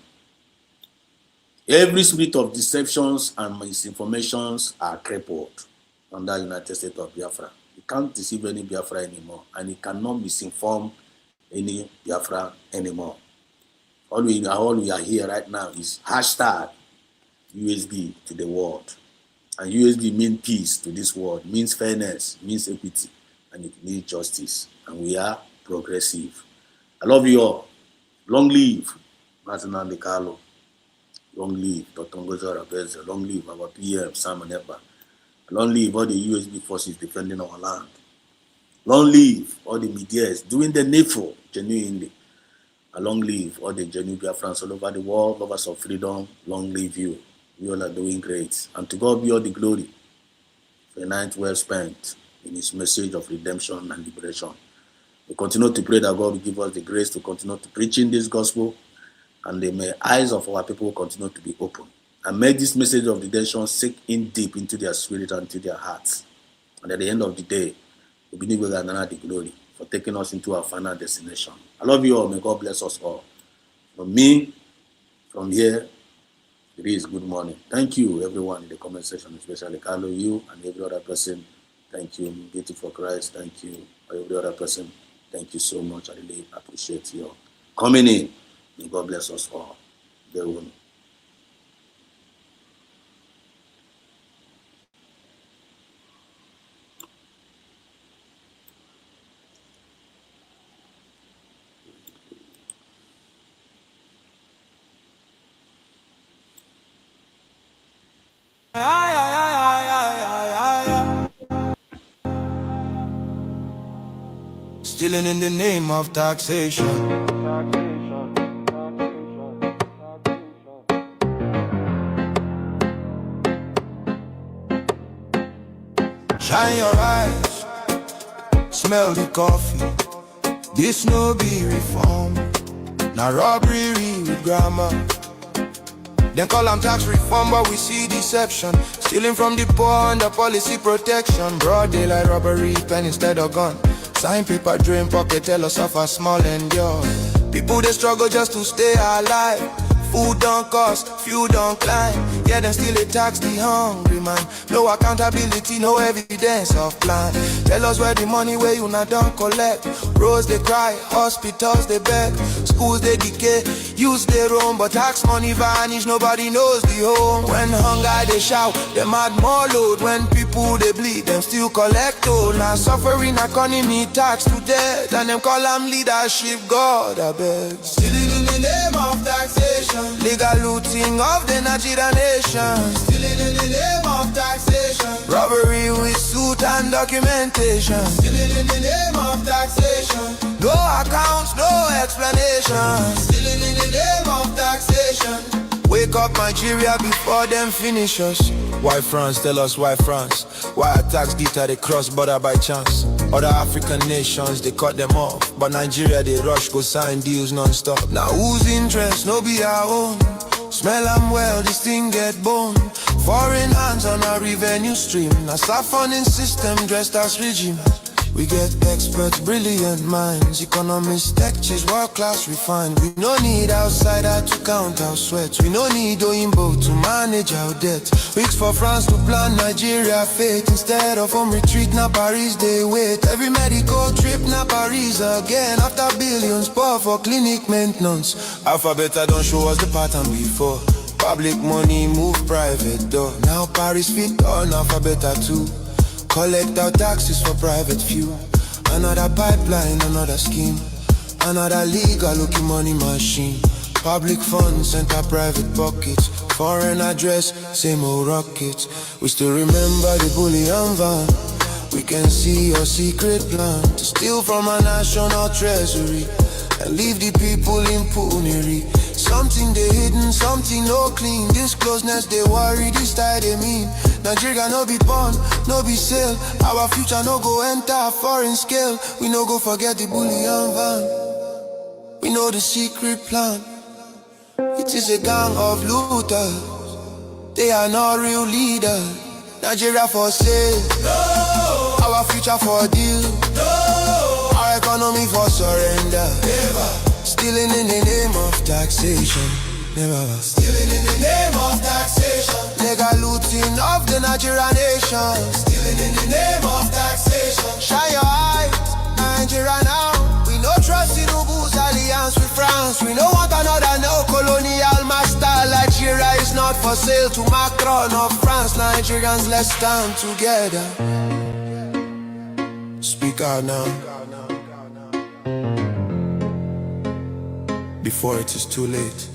Every spirit of deceptions and misinformations are crippled under United States of Biafra. You can't deceive any Biafra anymore, and you cannot misinform any Biafra anymore. All we are here right now is hashtag USB to the world. And USB means peace to this world, means fairness, means equity, and it means justice. And we are progressive. I love you all. Long live Martin Andekalo. Long live Dr. Ngozi Arabeze. Long live our PM, Sam Anepa. Long live all the USB forces defending our land. Long live all the medias doing the needful genuinely. And long live all the genuine Biafrans all over the world, lovers of freedom. Long live you. You all are doing great. And to God be all the glory for a night well spent in his message of redemption and liberation. We continue to pray that God will give us the grace to continue to preach in this gospel, and the may eyes of our people continue to be open. And make this message of redemption sink in deep into their spirit and into their hearts. And at the end of the day, we believe we are the glory for taking us into our final destination. I love you all. May God bless us all. From me, from here, it is good morning. Thank you, everyone in the comment section, especially Carlo, you, and every other person. Thank you, Beautiful Christ. Thank you, every other person. Thank you so much. I really appreciate you coming in. May God bless us all. They will.
Stealing in the name of taxation. Shine your eyes, smell the coffee. This no be reform, now robbery with grammar. Then call them tax reform, but we see deception. Stealing from the poor under policy protection. Broad daylight robbery, pen instead of gun. Sign paper, drain pocket, tell us suffer small and young. People they struggle just to stay alive. Food don't cost, fuel don't climb. Yeah, then still they tax the hungry man. No accountability, no evidence of plan. Tell us where the money where you not don't collect. Roads they cry, hospitals they beg, schools they decay, use they roam, but tax money vanish, nobody knows the home. When hunger they shout, them add more load. When people they bleed, them still collect toll. Now suffering economy tax to death, and them call them leadership, God I beg. Stealing in the name of taxation, legal looting of the Nigerian nation. Stealing in the name of taxation, robbery with suit and documentation. Stealing in the name of taxation, no accounts, no explanation. Stealing in the name of taxation. Wake up Nigeria before them finish us. Why France? Tell us why France? Why attacks deter they cross border by chance? Other African nations they cut them off, but Nigeria they rush go sign deals non-stop. Now whose interest no be our own? Smell them well, this thing get bone. Foreign hands on our revenue stream. Now saffroning system dressed as regime. We get experts, brilliant minds, economists, tech cheese, world-class refined. We no need outsider to count our sweats. We no need Oyinbo to manage our debt. Wait for France to plan Nigeria fate. Instead of home retreat, now Paris they wait. Every medical trip, now Paris again. After billions pour for clinic maintenance. Alphabet don't show us the pattern before. Public money move private door. Now Paris fit on Alphabet too. Collect our taxes for private few. Another pipeline, another scheme. Another legal looking money machine. Public funds enter private pockets. Foreign address, same old rockets. We still remember the bullion van. We can see your secret plan to steal from our national treasury and leave the people in poonery. Something they hidden, something no clean. This closeness they worry, this style they mean. Nigeria no be born, no be sale. Our future no go enter foreign scale. We no go forget the bullion van. We know the secret plan. It is a gang of looters. They are not real leaders. Nigeria for sale. No. Our future for deal. No. Our economy for surrender. Never. Stealing in the name of taxation. Never. Stealing in the name of taxation. Legal looting of the Nigerian nation. Stealing in the name of taxation. Shine your eyes, Nigeria now. We no trust in Ubu's alliance with France. We no want another neo-colonial master. Nigeria is not for sale to Macron of France. Nigerians, let's stand together. Speak out now, before it is too late.